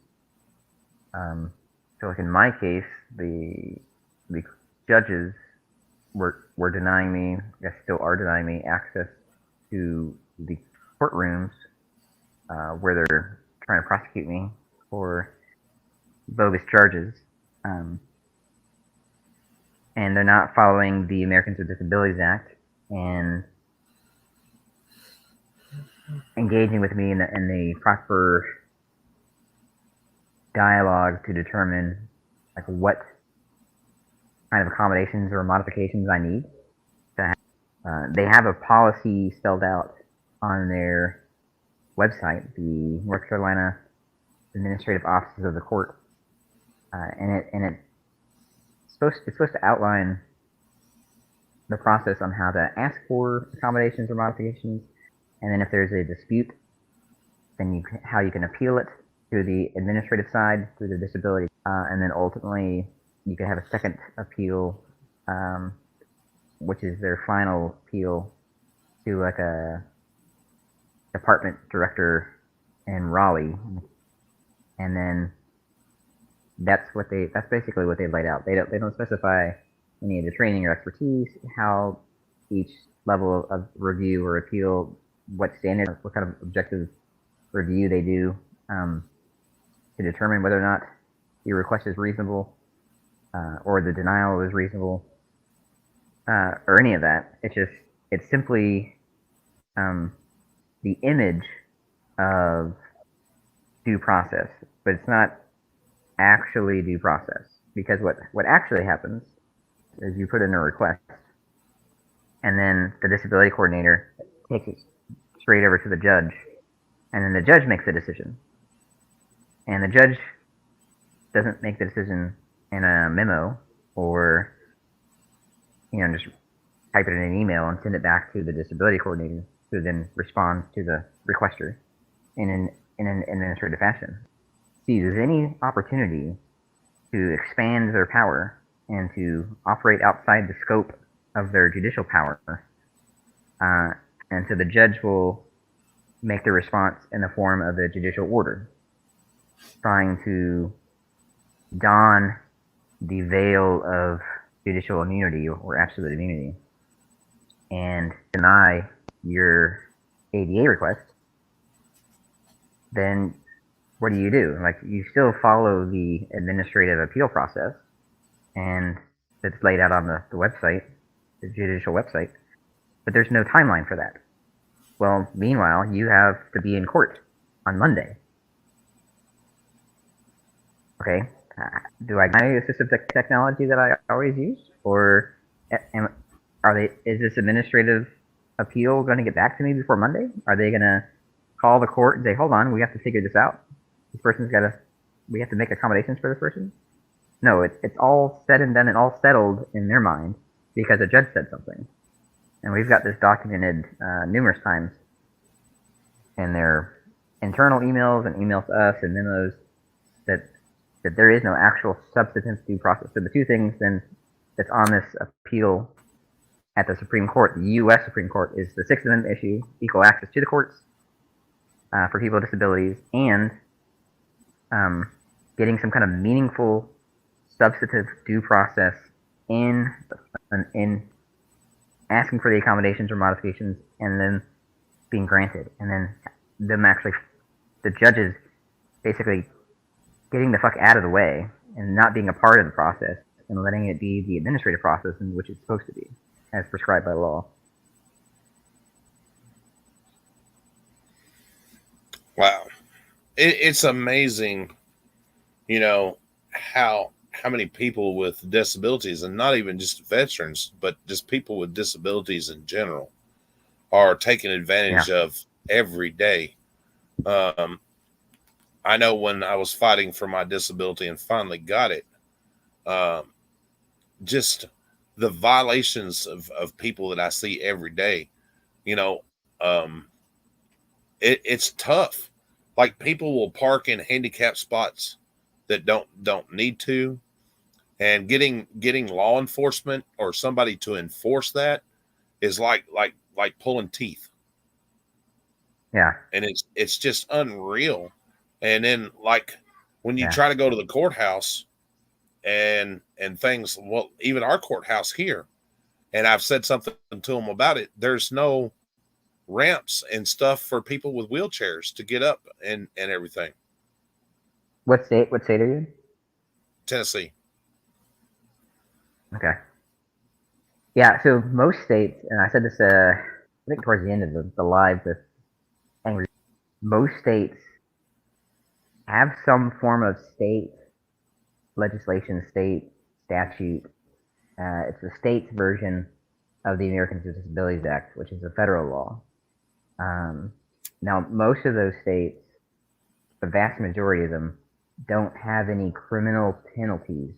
So, like in my case, the judges were denying me, I guess still are denying me, access to the courtrooms where they're trying to prosecute me for bogus charges. And they're not following the Americans with Disabilities Act and engaging with me in the proper dialogue to determine like what kind of accommodations or modifications I need to have. They have a policy spelled out on their website, the North Carolina Administrative Offices of the Court, and it's supposed to outline the process on how to ask for accommodations or modifications, and then if there's a dispute, then how you can appeal it to the administrative side through the disability, and then ultimately you can have a second appeal, which is their final appeal to like a department director in Raleigh, and then that's basically what they laid out. They don't specify any of the training or expertise, how each level of review or appeal, what standard, what kind of objective review they do to determine whether or not your request is reasonable or the denial is reasonable or any of that. It's simply the image of due process, but it's not actually due process, because what actually happens is you put in a request, and then the disability coordinator takes it straight over to the judge, and then the judge makes the decision, and the judge doesn't make the decision in a memo or just type it in an email and send it back to the disability coordinator, who then responds to the requester in an administrative fashion. Seizes any opportunity to expand their power and to operate outside the scope of their judicial power. And so the judge will make the response in the form of a judicial order, trying to don the veil of judicial immunity or absolute immunity and deny your ADA request. Then what do? Like, you still follow the administrative appeal process, and it's laid out on the website, the judicial website, but there's no timeline for that. Well, meanwhile, you have to be in court on Monday. Okay, do I buy assistive technology that I always use, or is this administrative appeal going to get back to me before Monday? Are they going to call the court and say, hold on, we have to figure this out? We have to make accommodations for this person? No, it's all said and done and all settled in their mind because a judge said something. And we've got this documented numerous times in their internal emails and emails to us and memos that there is no actual substantive due process. So the two things then that's on this appeal at the Supreme Court, the U.S. Supreme Court, is the Sixth Amendment issue, equal access to the courts for people with disabilities, and getting some kind of meaningful substantive due process in asking for the accommodations or modifications and then being granted, and then the judges basically getting the fuck out of the way and not being a part of the process and letting it be the administrative process in which it's supposed to be, as prescribed by law. Wow. It's amazing, how many people with disabilities, and not even just veterans, but just people with disabilities in general, are taken advantage of every day. I know when I was fighting for my disability and finally got it, just the violations of people that I see every day, it's tough. Like, people will park in handicapped spots that don't need to, and getting law enforcement or somebody to enforce that is like pulling teeth. Yeah. And it's just unreal. And then, like, when you try to go to the courthouse and things, well, even our courthouse here, and I've said something to them about it, there's no ramps and stuff for people with wheelchairs to get up and everything. What state are you in? Tennessee. Okay. Yeah, so most states, and I said this I think towards the end of the live with Angry, most states have some form of state legislation, state statute. It's the state's version of the Americans with Disabilities Act, which is a federal law. Now, most of those states, the vast majority of them, don't have any criminal penalties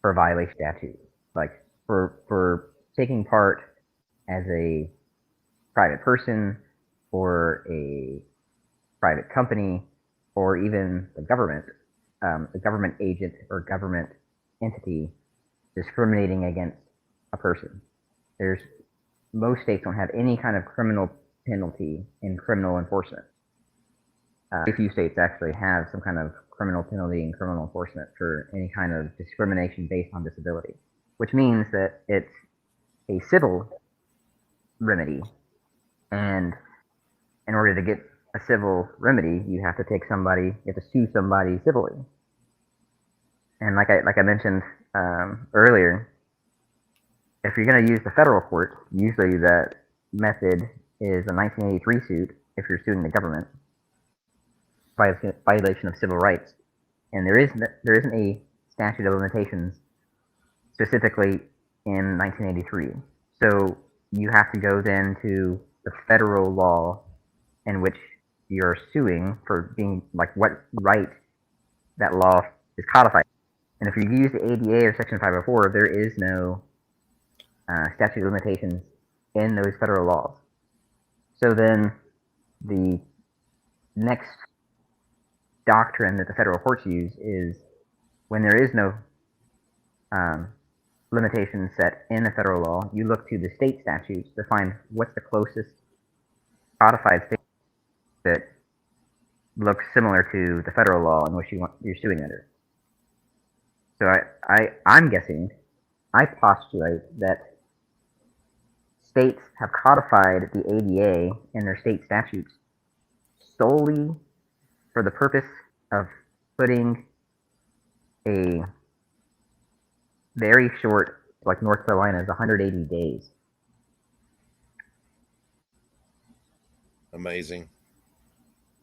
for violation statute. Like, for taking part as a private person or a private company or even the government a government agent or government entity discriminating against a person. Most states don't have any kind of criminal penalty in criminal enforcement. Very few states actually have some kind of criminal penalty in criminal enforcement for any kind of discrimination based on disability, which means that it's a civil remedy. And in order to get a civil remedy, you have to sue somebody civilly. And like I mentioned earlier, if you're going to use the federal court, usually that method is a 1983 suit if you're suing the government, violation of civil rights. And there isn't a statute of limitations specifically in 1983. So you have to go then to the federal law in which you're suing for being like what right that law is codified. And if you use the ADA or Section 504, there is no statute of limitations in those federal laws. So then the next doctrine that the federal courts use is when there is no limitations set in the federal law, you look to the state statutes to find what's the closest codified state that looks similar to the federal law in which you're suing under. So I'm guessing, I postulate that states have codified the ADA in their state statutes solely for the purpose of putting a very short, like North Carolina's 180 days. Amazing.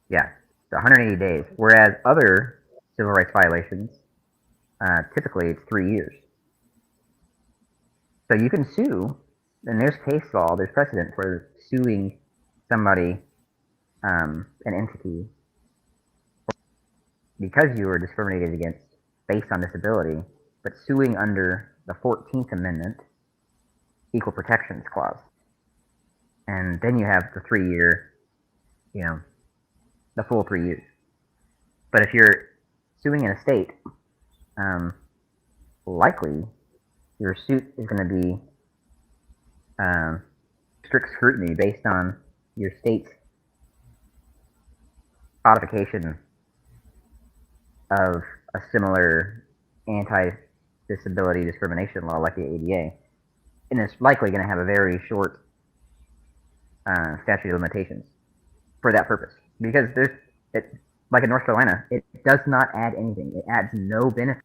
Yeah, 180 days. Whereas other civil rights violations, typically it's 3 years. So you can sue, and there's case law, there's precedent for suing somebody, an entity, because you were discriminated against based on disability, but suing under the 14th Amendment Equal Protections Clause. And then you have the 3 year, the full 3 years. But if you're suing in a state, likely your suit is going to be strict scrutiny based on your state's codification of a similar anti-disability discrimination law like the ADA. And it's likely going to have a very short statute of limitations for that purpose. Because like in North Carolina, it does not add anything. It adds no benefit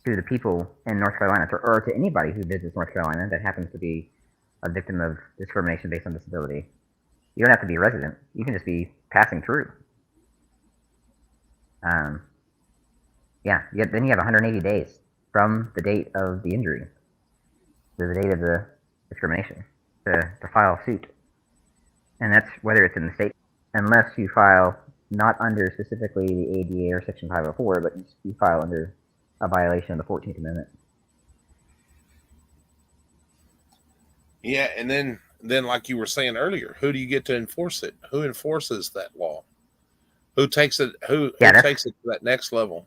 to the people in North Carolina or to anybody who visits North Carolina that happens to be a victim of discrimination based on disability. You don't have to be a resident. You can just be passing through. Then you have 180 days from the date of the injury to the date of the discrimination to file a suit. And that's whether it's in the state, unless you file not under specifically the ADA or Section 504, but you file under a violation of the 14th Amendment. Yeah, and then like you were saying earlier, who do you get to enforce it? Who enforces that law? Who takes it? Who takes it to that next level?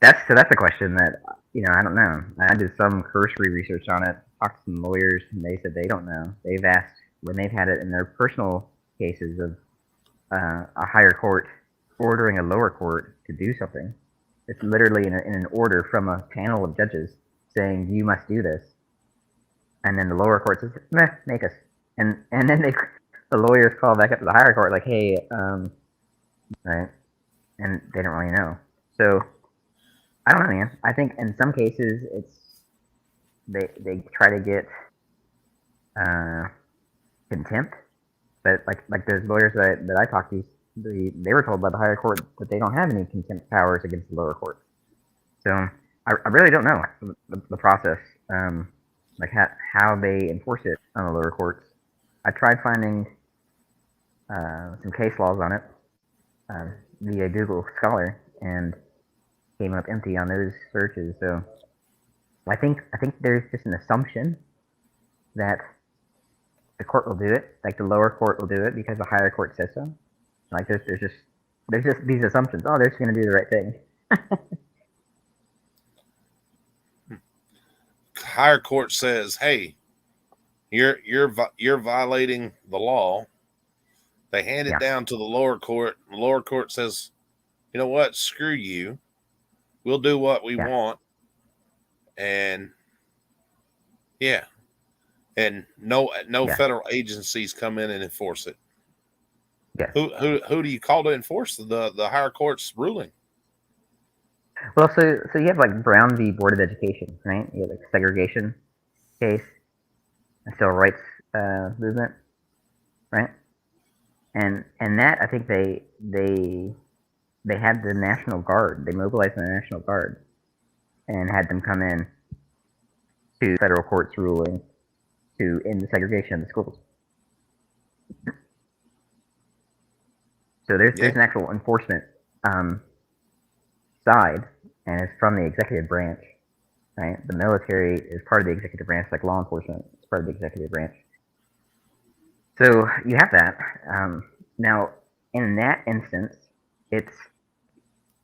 That's a question that I don't know. I did some cursory research on it. Talked to some lawyers, and they said they don't know. They've asked when they've had it in their personal cases of a higher court ordering a lower court to do something. It's literally in an order from a panel of judges saying you must do this, and then the lower court says, "Meh, make us." And then the lawyers call back up to the higher court like, "Hey, right," and they don't really know. So I don't know, man. I think in some cases they try to get contempt, but like those lawyers that I talked to, they were told by the higher court that they don't have any contempt powers against the lower court. So I really don't know the process, like how they enforce it on the lower courts. I tried finding some case laws on it via Google Scholar, and came up empty on those searches. So I think there's just an assumption that the court will do it, like the lower court will do it because the higher court says so. Like there's just there's just these assumptions. Oh, they're just going to do the right thing. Higher court says, "Hey, you're violating the law." They hand it down to the lower court. The lower court says, "You know what? Screw you. We'll do what we want." And yeah, and no federal agencies come in and enforce it. Yes. Who do you call to enforce the higher court's ruling? Well, so you have like Brown v. Board of Education, right? You have like segregation case, the civil rights movement, right? And that, I think they had the National Guard. They mobilized the National Guard and had them come in to federal court's ruling to end the segregation in the schools. So there's an actual enforcement side, and it's from the executive branch, right? The military is part of the executive branch, like law enforcement is part of the executive branch. So you have that. Now, in that instance, it's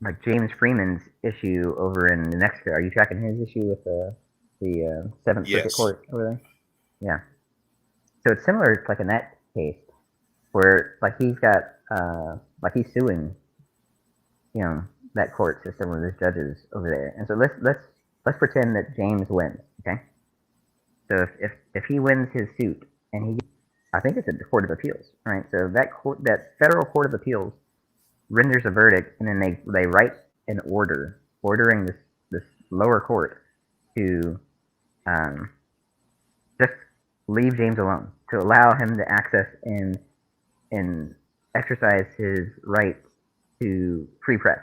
like James Freeman's issue over in New Mexico. Are you tracking his issue with the Seventh Circuit Court over there? Yeah. So it's similar, like in that case, where like he's got like he's suing, you know, that court system with his judges over there. And so let's pretend that James wins. Okay. So if he wins his suit and he, I think it's at the Court of Appeals, right? So that federal Court of Appeals renders a verdict, and then they write an order ordering this lower court to just leave James alone, to allow him to access and exercise his right to free press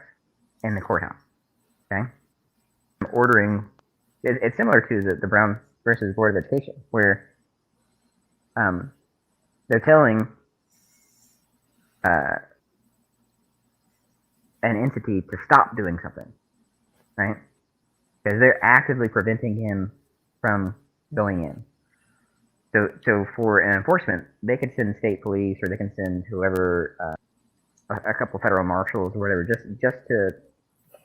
in the courthouse. Okay, ordering it's similar to the Brown versus Board of Education, where they're telling an entity to stop doing something, right? Because they're actively preventing him from going in. So for an enforcement, they could send state police, or they can send whoever, a couple federal marshals or whatever, just to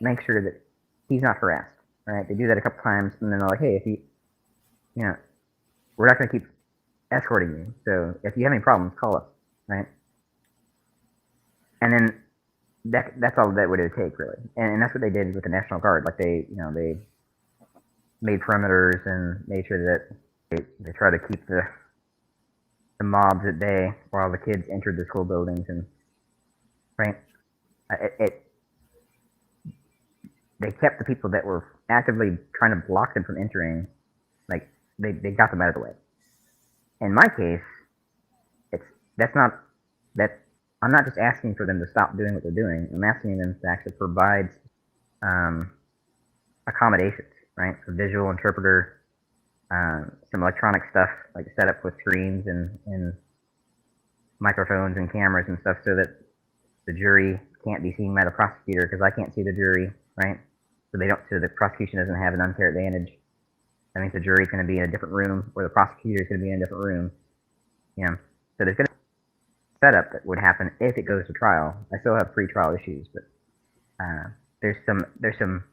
make sure that he's not harassed, right? They do that a couple times, and then they're like, hey, if you know, we're not going to keep escorting you, so if you have any problems, call us, right? And then that's all that would take, really. And that's what they did with the National Guard. Like they made perimeters and made sure that they try to keep the mobs at bay while the kids entered the school buildings, and right, they kept the people that were actively trying to block them from entering, like they got them out of the way. In my case, I'm not just asking for them to stop doing what they're doing. I'm asking them to actually provide accommodations, right? A visual interpreter, some electronic stuff like set up with screens and microphones and cameras and stuff, so that the jury can't be seen by the prosecutor, because I can't see the jury, right? So the prosecution doesn't have an unfair advantage. That means the jury's going to be in a different room, or the prosecutor's going to be in a different room. You know, so there's going to be a setup that would happen if it goes to trial. I still have pre-trial issues, but there's some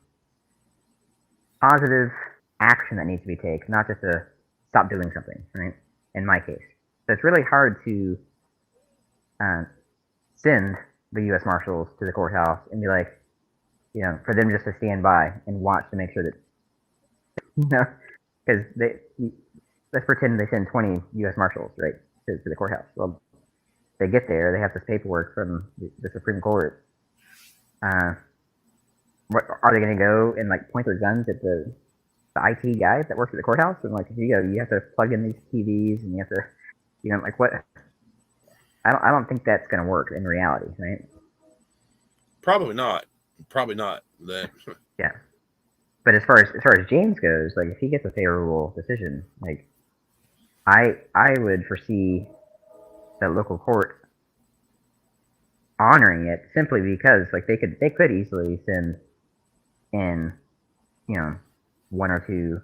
positive action that needs to be taken, not just to stop doing something, right? In my case. So it's really hard to send the U.S. Marshals to the courthouse and be like, you know, for them just to stand by and watch to make sure that, you know, because let's pretend they send 20 U.S. Marshals, right, to the courthouse. Well, they get there, they have this paperwork from the Supreme Court. What are they going to go and like point their guns at the IT guys that work at the courthouse, and like, you have to plug in these TVs, and you have to, you know, like what? I don't think that's going to work in reality, right? Probably not. That. Yeah. But as far as James goes, like if he gets a favorable decision, like I would foresee the local court honoring it, simply because like they could easily send in, you know, one or two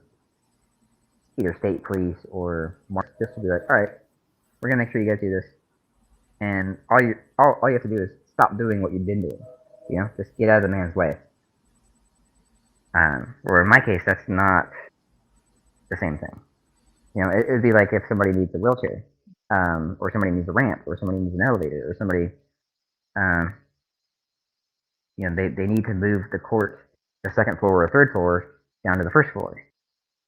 either state police or just to be like, all right, we're gonna make sure you guys do this, and all you have to do is stop doing what you've been doing. Just get out of the man's way. Or in my case, that's not the same thing. It would be like if somebody needs a wheelchair, or somebody needs a ramp, or somebody needs an elevator, or somebody, they need to move the court, the second floor or third floor, down to the first floor.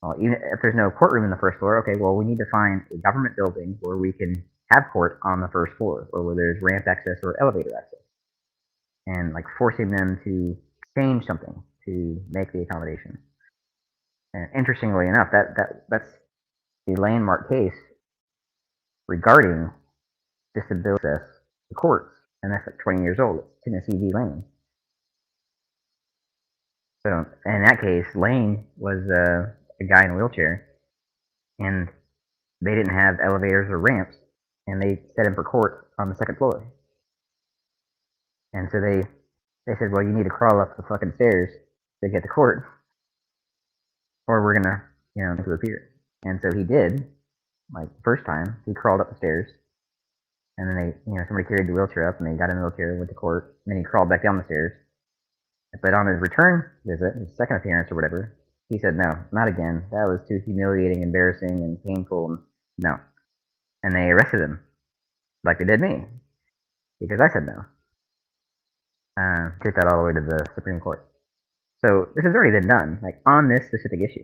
Well, even if there's no courtroom in the first floor, okay, well, we need to find a government building where we can have court on the first floor, or where there's ramp access or elevator access, and like forcing them to change something to make the accommodation. And interestingly enough, that's a landmark case regarding disability access to courts, and that's like 20 years old. It's Tennessee v. Lane. So in that case, Lane was a guy in a wheelchair, and they didn't have elevators or ramps, and they set him for court on the second floor. And so they said, well, you need to crawl up the fucking stairs to get to court, or we're gonna, make you appear. And so he did. Like, first time, he crawled up the stairs, and then somebody carried the wheelchair up, and they got in the wheelchair, went to court, and then he crawled back down the stairs. But on his return visit, his second appearance or whatever, he said, no, not again. That was too humiliating, embarrassing, and painful, and no. And they arrested him, like they did me, because I said no. Took that all the way to the Supreme Court. So this has already been done, like, on this specific issue,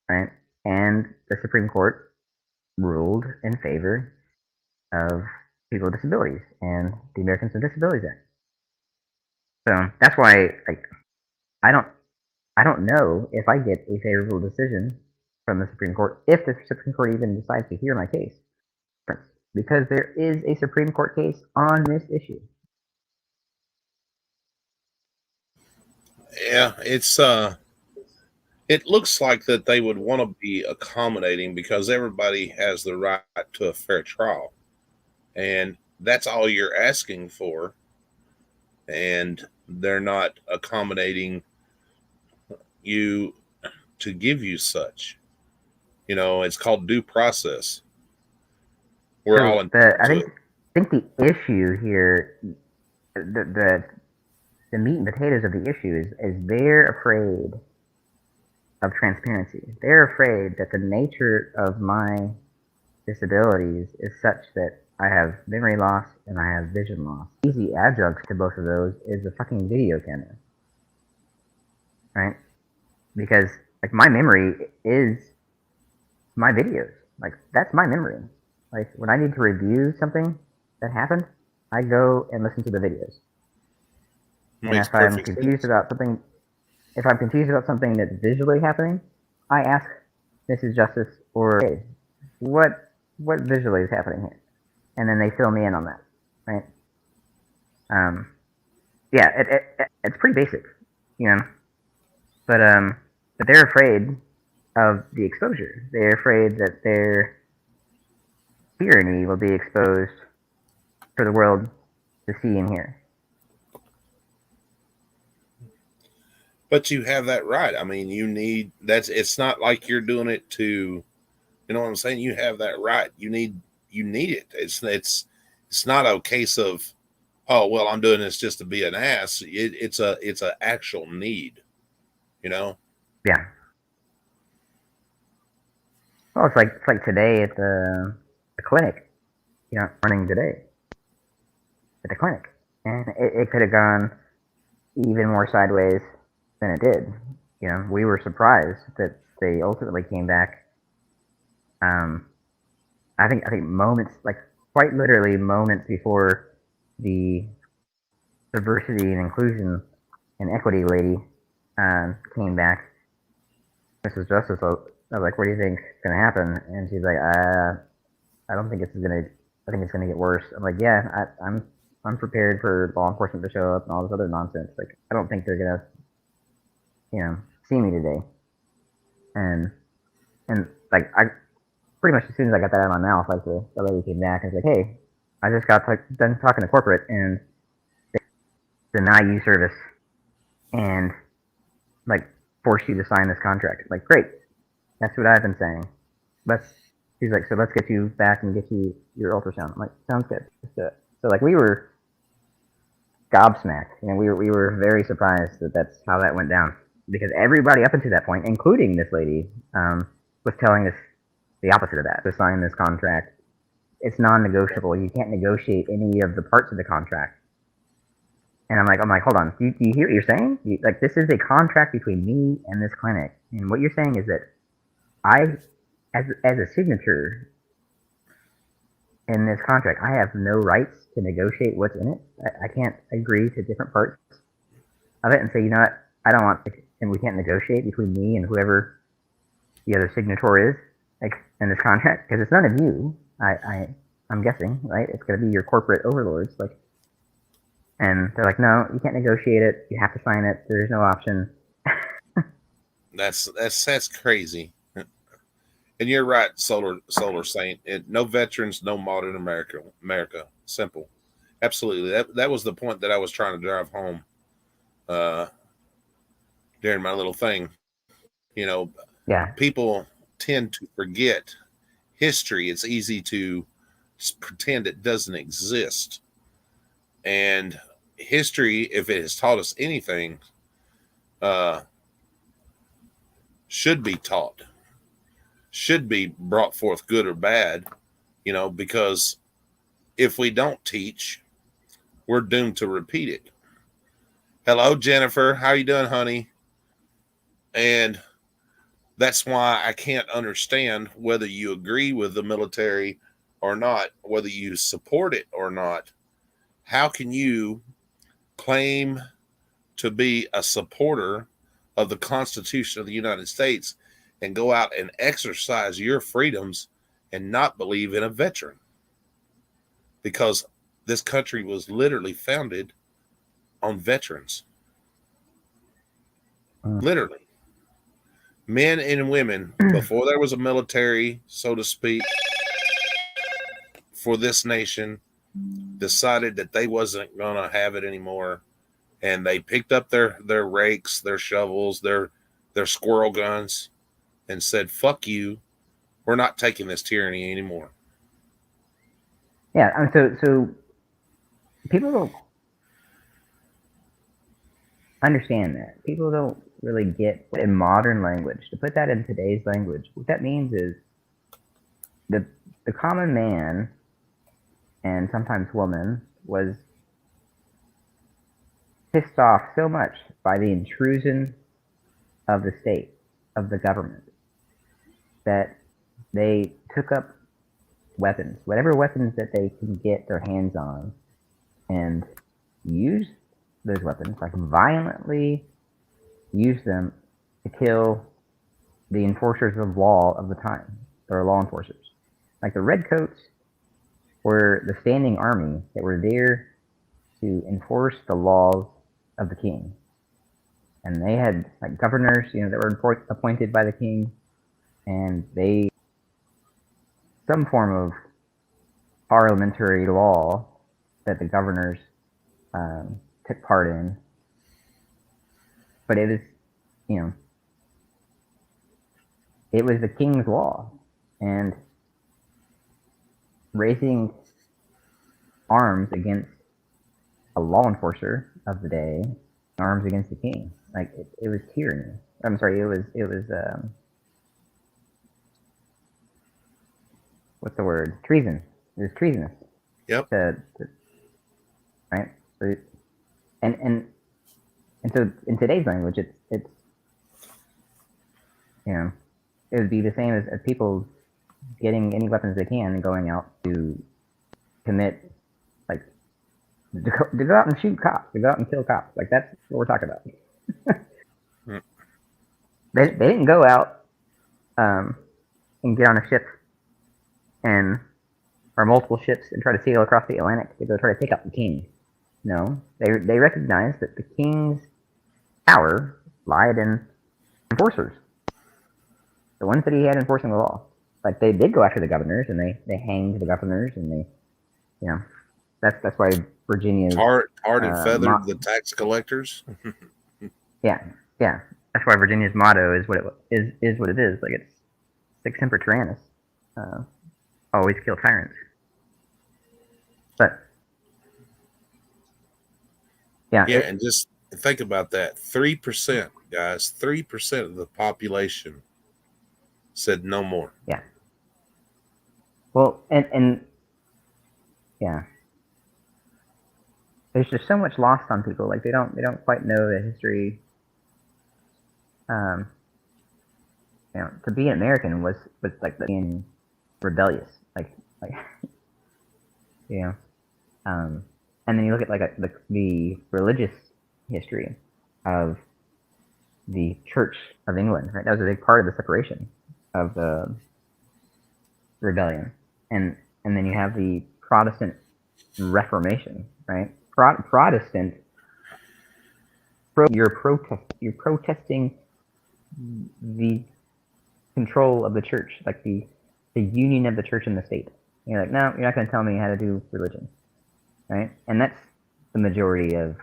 right? And the Supreme Court ruled in favor of people with disabilities and the Americans with Disabilities Act. So that's why, like, I don't know if I get a favorable decision from the Supreme Court, if the Supreme Court even decides to hear my case, because there is a Supreme Court case on this issue. Yeah, it looks like that they would want to be accommodating because everybody has the right to a fair trial, and that's all you're asking for. And they're not accommodating you to give you such. It's called due process. We're all I think the issue here, the meat and potatoes of the issue is they're afraid of transparency. They're afraid that the nature of my disabilities is such that I have memory loss and I have vision loss. Easy adjunct to both of those is the fucking video camera, right? Because, like, my memory is my videos. Like, that's my memory. Like, when I need to review something that happened, I go and listen to the videos. And if I'm confused about something, that's visually happening, I ask Mrs. Justice or, hey, what visually is happening here? And then they fill me in on that, right? Yeah, it's pretty basic, but they're afraid of the exposure. They're afraid that their tyranny will be exposed for the world to see and hear. But you have that right. I mean, it's not like you're doing it to, you know what I'm saying? You have that right. You need it. It's not a case of, oh, well, I'm doing this just to be an ass. It's a actual need, Yeah. Well, it's like today at the clinic, running today at the clinic, and it could have gone even more sideways than it did. We were surprised that they ultimately came back. I think moments, like quite literally moments before the diversity and inclusion and equity lady came back, Mrs. Justice, I was like, what do you think is going to happen? And she's like, I don't think I think it's going to get worse. I'm like, yeah, I'm prepared for law enforcement to show up and all this other nonsense. Like, I don't think they're going to, see me today. And like, I pretty much as soon as I got that out of my mouth, like the lady came back and was like, hey, I just got done talking to corporate and they deny you service and like force you to sign this contract. Like, great. That's what I've been saying. She's like, so let's get you back and get you your ultrasound. I'm like, sounds good. Let's do it. So like we were gobsmacked. And we were very surprised that that's how that went down, because everybody up until that point, including this lady, was telling us the opposite of that. To sign this contract, it's non-negotiable. You can't negotiate any of the parts of the contract. And I'm like, hold on. Do you hear what you're saying? Like, this is a contract between me and this clinic, and what you're saying is that I, as a signature in this contract, I have no rights to negotiate what's in it. I can't agree to different parts of it and say, you know what, I don't want, and we can't negotiate between me and whoever the other signator is, like, in this contract, because it's none of you. I'm guessing, right? It's going to be your corporate overlords, like. And they're like, no, you can't negotiate it. You have to sign it. There's no option. That's crazy. And you're right, Solar Saint. No veterans, no modern America. Simple. Absolutely. That was the point that I was trying to drive home during my little thing. You know, Yeah. People tend to forget history. It's easy to pretend it doesn't exist. And history, if it has taught us anything, should be taught, should be brought forth, good or bad, you know, because if we don't teach, we're doomed to repeat it. Hello, Jennifer. How you doing, honey? And that's why I can't understand whether you agree with the military or not, whether you support it or not. How can you claim to be a supporter of the Constitution of the United States and go out and exercise your freedoms and not believe in a veteran? Because this country was literally founded on veterans. Literally. Men and women, before there was a military, so to speak, for this nation, decided that they wasn't going to have it anymore, and they picked up their rakes, their shovels, their squirrel guns, and said, fuck you, we're not taking this tyranny anymore. Yeah, so people don't understand that. People don't really get, in modern language, to put that in today's language, what that means is the common man, and sometimes woman, was pissed off so much by the intrusion of the state, of the government, that they took up weapons, whatever weapons that they can get their hands on, and use those weapons, like violently use them to kill the enforcers of law of the time, or law enforcers. Like the Redcoats were the standing army that were there to enforce the laws of the king. And they had like governors, you know, that were appointed by the king, and they, some form of parliamentary law that the governors took part in. But it was, you know, it was the king's law, and raising arms against a law enforcer of the day, arms against the king, like it was tyranny. I'm sorry, it was what's the word? Treason. It was treasonous. Yep. Right. So, and so in today's language, it's you know, it would be the same as people getting any weapons they can and going out to commit, like, to go out and shoot cops, to go out and kill cops. Like, that's what we're talking about. They didn't go out and get on a ship or multiple ships and try to sail across the Atlantic to go try to take out the king. No, they recognized that the king's power lied in enforcers, the ones that he had enforcing the law. Like, they did go after the governors, and they hanged the governors, and they, you know, that's why Virginia's Tarred and feathered the tax collectors. yeah. That's why Virginia's motto is what it is. Like, it's Sic Semper Tyrannis, always kill tyrants. But Yeah. Yeah, and just think about that. 3%, guys, 3% of the population said no more. Yeah. Well, and yeah, there's just so much lost on people. Like they don't quite know the history. Um, to be an American was like being rebellious. Like you know. And then you look at like the religious history of the Church of England. Right, that was a big part of the separation of the rebellion, and then you have the Protestant Reformation. Right, Protestant. You're protesting the control of the church, like the union of the church and the state. And you're like, no, you're not going to tell me how to do religion, right? And that's the majority of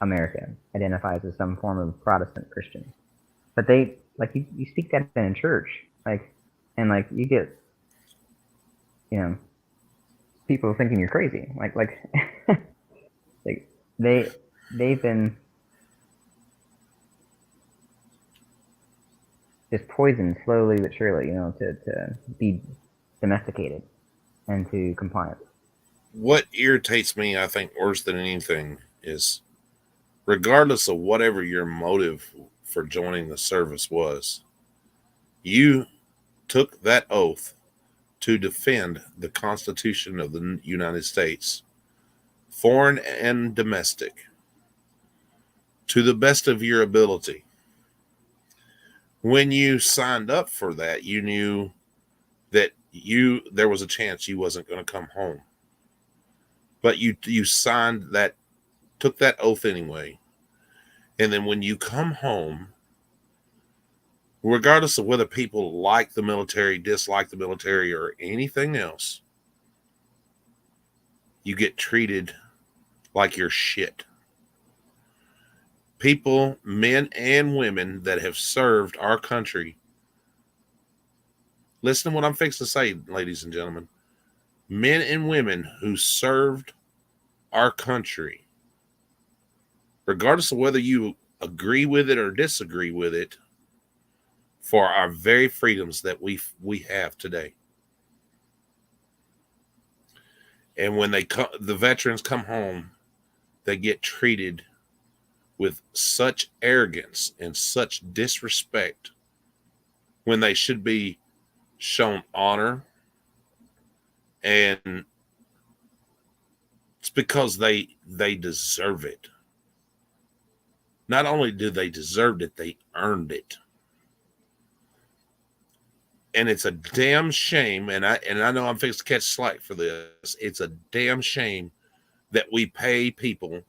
America identifies as some form of Protestant Christian. But they like you speak that in church, like, and like you get, people thinking you're crazy, like like they've been just poisoned slowly but surely, to be domesticated and to compliance. What irritates me, I think, worse than anything is regardless of whatever your motive for joining the service was, you took that oath to defend the Constitution of the United States, foreign and domestic, to the best of your ability. When you signed up for that, you knew that there was a chance you wasn't going to come home. But you signed that, took that oath anyway. And then when you come home, regardless of whether people like the military, dislike the military, or anything else, you get treated like you're shit. People, men and women that have served our country. Listen to what I'm fixing to say, ladies and gentlemen. Men and women who served our country, regardless of whether you agree with it or disagree with it, for our very freedoms that we have today. And when the veterans come home, they get treated with such arrogance and such disrespect when they should be shown honor. And it's because they deserve it. Not only do they deserve it, they earned it. And it's a damn shame, and I know I'm fixed to catch slack for this. It's a damn shame that we pay people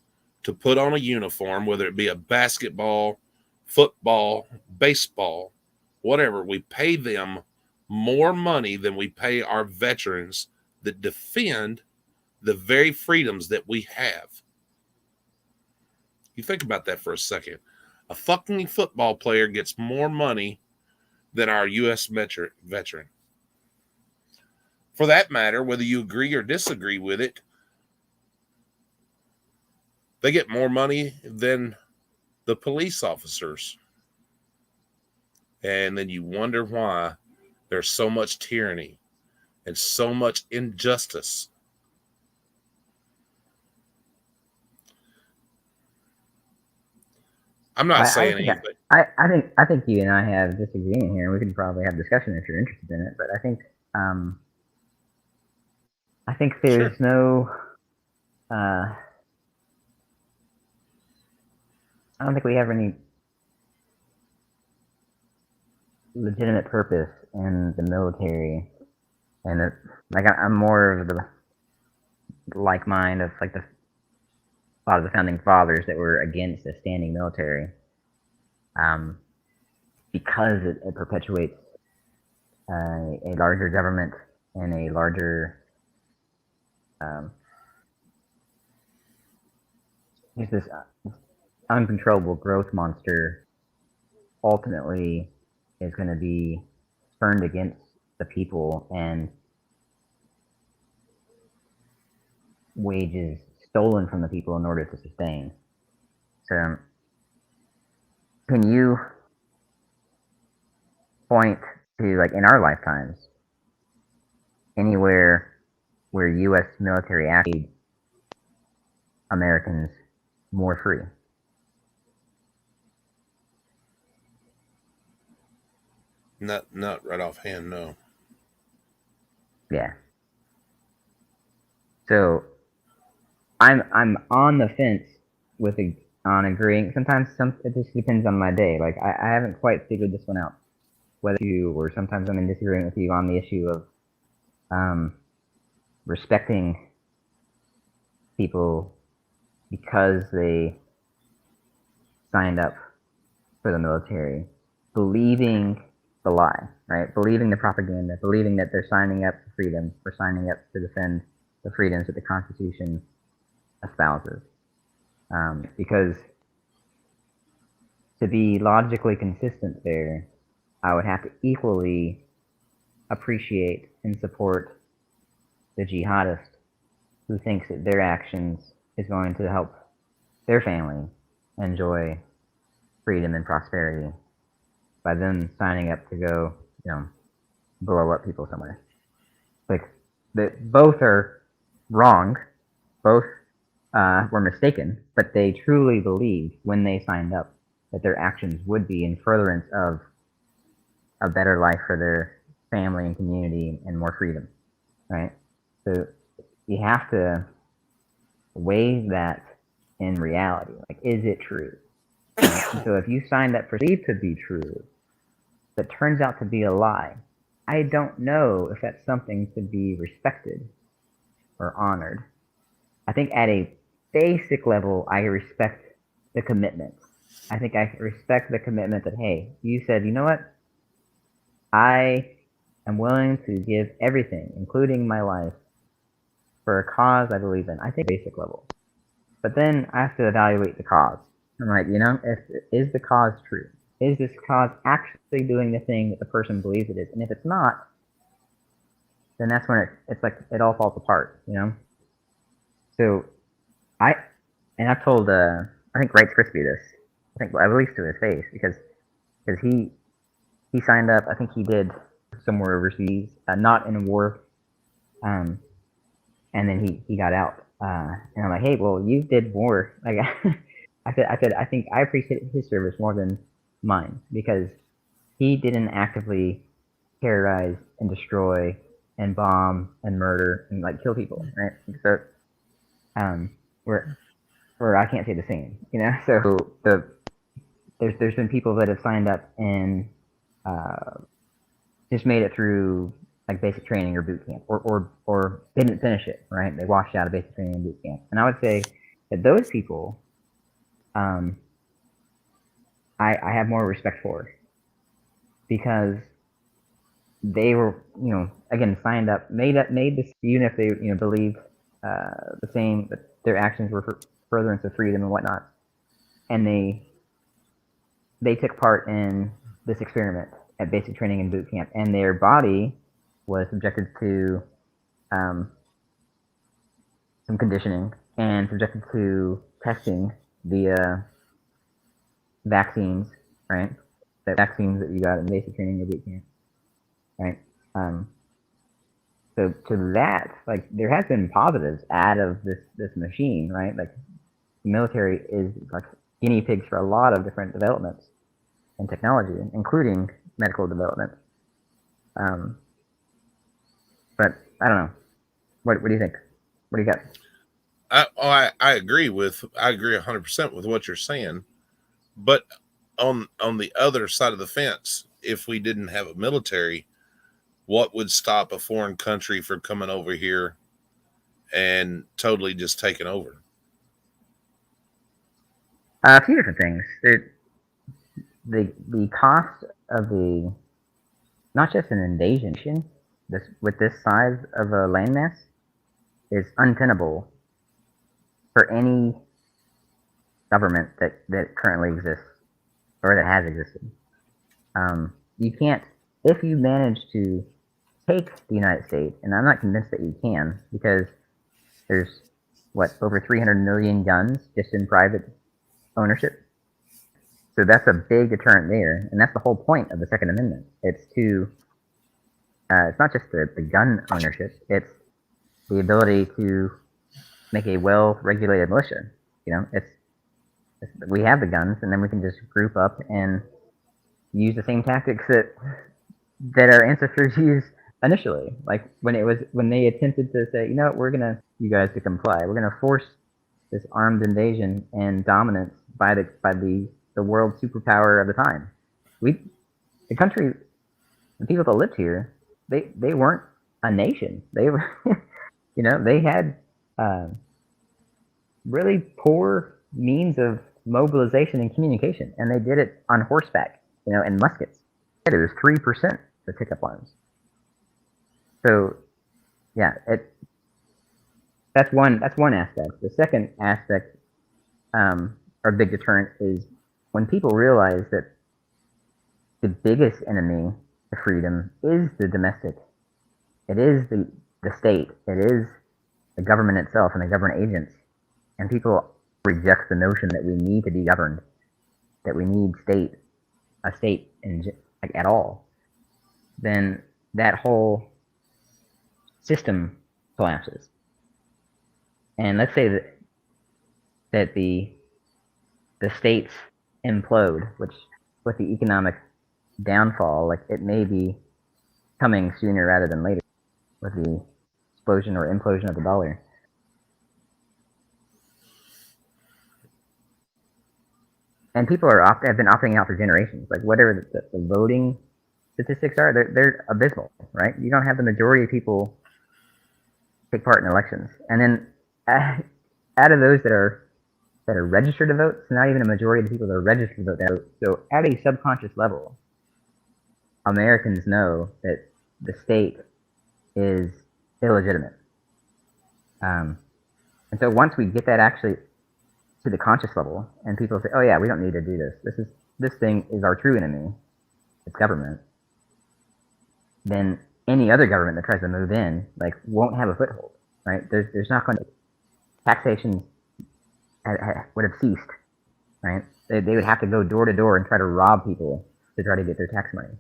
to put on a uniform, whether it be a basketball, football, baseball, whatever. We pay them more money than we pay our veterans that defend the very freedoms that we have. You think about that for a second. A fucking football player gets more money than our U.S. veteran. For that matter, whether you agree or disagree with it, they get more money than the police officers. And then you wonder why there's so much tyranny and so much injustice. I'm not saying anything. I think you and I have disagreement here. We can probably have discussion if you're interested in it. But I think there's Sure. no. I don't think we have any legitimate purpose in the military, and I'm more of the like mind of like a lot of the founding fathers that were against a standing military, because it perpetuates a larger government and a larger this uncontrollable growth monster ultimately is going to be turned against the people and wages stolen from the people in order to sustain. So, can you point to, like, in our lifetimes, anywhere where U.S. military actually made Americans more free? Not right offhand, no. Yeah. So I'm on the fence on agreeing. Sometimes it just depends on my day. Like I haven't quite figured this one out. Whether you or sometimes I'm in disagreement with you on the issue of respecting people because they signed up for the military, believing the lie, right? Believing the propaganda, believing that they're signing up for freedom, or signing up to defend the freedoms that the Constitution espouses. Because to be logically consistent there, I would have to equally appreciate and support the jihadist who thinks that their actions is going to help their family enjoy freedom and prosperity by them signing up to go, blow up people somewhere. Like, both are wrong, both were mistaken, but they truly believed when they signed up that their actions would be in furtherance of a better life for their family and community and more freedom, right? So you have to weigh that in reality. Like, is it true? So if you signed up perceived to be true, but turns out to be a lie, I don't know if that's something to be respected or honored. I think at a basic level, I respect the commitment. I think I respect the commitment that, hey, you said, you know what? I am willing to give everything, including my life, for a cause I believe in. I think basic level. But then I have to evaluate the cause. I'm like, is the cause true? Is this cause actually doing the thing that the person believes it is? And if it's not, then that's when it's like it all falls apart, So I've told I think Rights Crispy this. I think at least to his face, because he signed up. I think he did somewhere overseas, not in a war, and then he got out. And I'm like, hey, well, you did war. Like I said, I think I appreciate his service more than mine, because he didn't actively terrorize and destroy and bomb and murder and kill people, right? So where I can't say the same, So there's been people that have signed up and just made it through basic training or boot camp, or didn't finish it, right? They washed out of basic training and boot camp. And I would say that those people, I have more respect for, because they were, again, signed up, made this, even if they, believed the same, that their actions were for furtherance of freedom and whatnot, and they took part in this experiment at basic training and boot camp, and their body was subjected to some conditioning and subjected to testing via vaccines, right? The vaccines that you got in basic training or boot camp, right? So to that, there has been positives out of this machine, right? The military is guinea pigs for a lot of different developments and technology, including medical development. But I don't know. What do you think? What do you got? I agree 100% with what you're saying, but on the other side of the fence, if we didn't have a military, what would stop a foreign country from coming over here and totally just taking over? A few different things. The cost of not just an invasion, with this size of a landmass, is untenable for any government that currently exists or that has existed. You can't, if you manage to take the United States, and I'm not convinced that you can, because there's over 300 million guns just in private ownership. So that's a big deterrent there, and that's the whole point of the Second Amendment. It's to it's not just the gun ownership; it's the ability to make a well-regulated militia. You know, it's we have the guns, and then we can just group up and use the same tactics that our ancestors used initially. Like when they attempted to say, you know what, we're gonna you guys to comply. We're gonna force this armed invasion and dominance by the world superpower of the time. The country, the people that lived here, they weren't a nation. They were, you know, they had really poor means of mobilization and communication, and they did it on horseback, you know, and muskets. It was 3% to pick up arms. So, yeah, that's one aspect. The second aspect, or big deterrent, is when people realize that the biggest enemy to freedom is the domestic. It is the state. It is the government itself and the government agents. And people reject the notion that we need to be governed, that we need a state like at all. Then that whole system collapses. And let's say that the states implode, which with the economic downfall, like it may be coming sooner rather than later with the explosion or implosion of the dollar. And people have been opting out for generations. Like whatever the voting statistics are, they're abysmal, right? You don't have the majority of people take part in elections, and then out of those that are registered to vote, it's not even a majority of the people that are registered to vote. So at a subconscious level, Americans know that the state is illegitimate. And so once we get that actually to the conscious level, and people say, "Oh yeah, we don't need to do this. This thing is our true enemy. It's government." Then any other government that tries to move in, like, won't have a foothold, right? There's not going to taxation would have ceased, right? They would have to go door to door and try to rob people to try to get their tax money,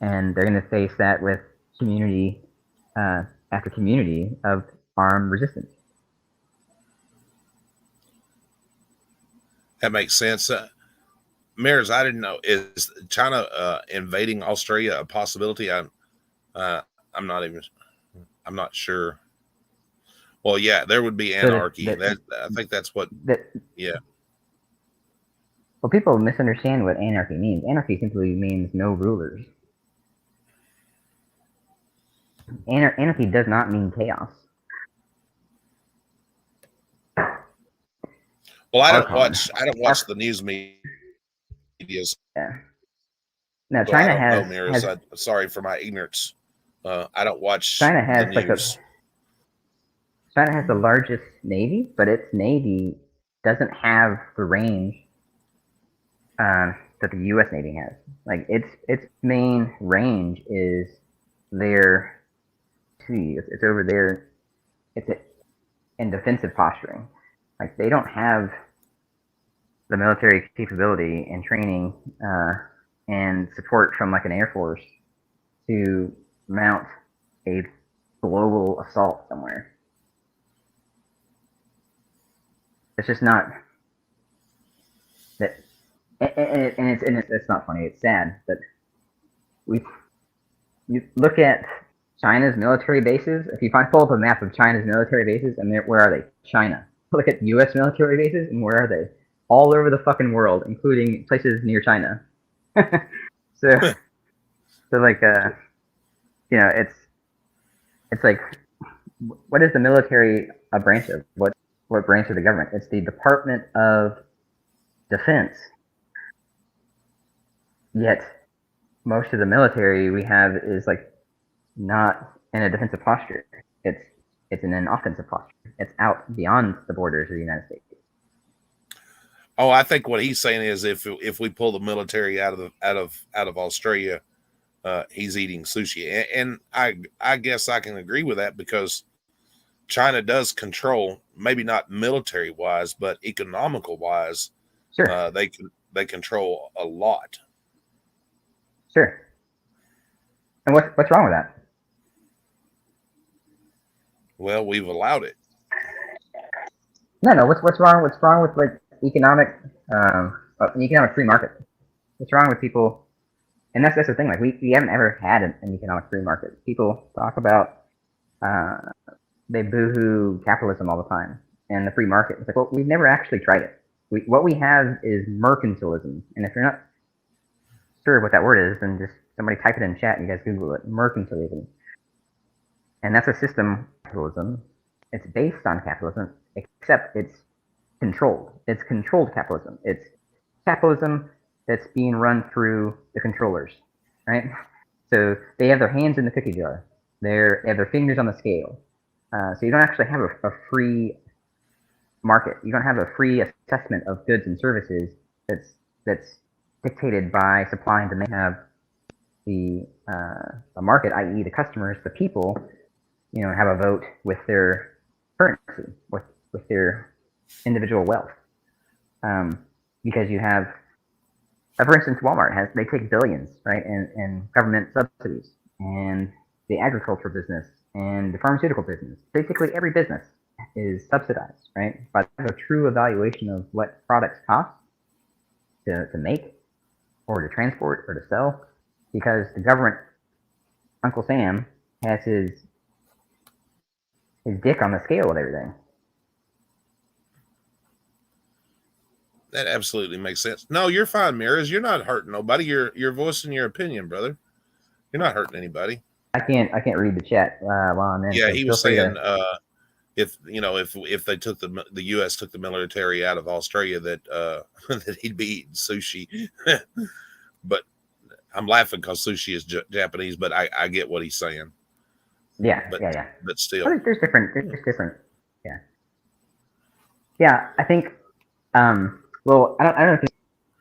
and they're going to face that with community after community of armed resistance. That makes sense. Mares, I didn't know, is China invading Australia a possibility? I'm not sure. Well, yeah, there would be anarchy. I think that's what. Yeah. Well, people misunderstand what anarchy means. Anarchy simply means no rulers. Anarchy does not mean chaos. Well, I don't watch the news media. Yeah. Now, China has sorry for my ignorance. I don't watch China has the news. China has the largest navy, but its navy doesn't have the range that the U.S. Navy has. Like its main range is there. It's over there. It's in defensive posturing. Like they don't have the military capability and training and support from like an air force to mount a global assault somewhere. It's just not that, and it's not funny. It's sad, but you look at China's military bases. If you pull up a map of China's military bases, and where are they? China. Look at U.S. military bases, and where are they? All over the fucking world, including places near China. so like, you know, it's like, what is the military a branch of? What branch of the government? It's the Department of Defense. Yet, most of the military we have is like not in a defensive posture. It's in an offensive posture. It's out beyond the borders of the United States. Oh, I think what he's saying is if we pull the military out of Australia, he's eating sushi, and I guess I can agree with that because China does control, maybe not military wise, but economical wise, Sure. They control a lot. Sure. And what's wrong with that? Well, we've allowed it. No. What's wrong? What's wrong with like economic an economic free market? What's wrong with people? And that's the thing. Like we haven't ever had an economic free market. People talk about they boohoo capitalism all the time and the free market. It's like, well, we've never actually tried it. What we have is mercantilism. And if you're not sure what that word is, then just somebody type it in chat and you guys Google it. Mercantilism. And that's a system capitalism. It's based on capitalism, except it's controlled. It's controlled capitalism. It's capitalism that's being run through the controllers, right? So they have their hands in the cookie jar. They have their fingers on the scale. So you don't actually have a free market. You don't have a free assessment of goods and services that's dictated by supply and demand. You have the market, i.e., the customers, the people, have a vote with their currency, with their individual wealth. Because you have, for instance, Walmart they take billions, right, in government subsidies, and the agriculture business and the pharmaceutical business. Basically, every business is subsidized, right, by a true evaluation of what products cost to make, or to transport, or to sell, because the government, Uncle Sam, has his dick on the scale with everything. That absolutely makes sense. No, you're fine, Mirrors. You're not hurting nobody. You're voicing your opinion, brother. You're not hurting anybody. I can't read the chat while I'm in. Yeah, so he was saying if they took the U.S. took the military out of Australia, that that he'd be eating sushi. But I'm laughing because sushi is Japanese. But I get what he's saying. Yeah, but, yeah. But still, there's different. Yeah. I think. Well, I don't think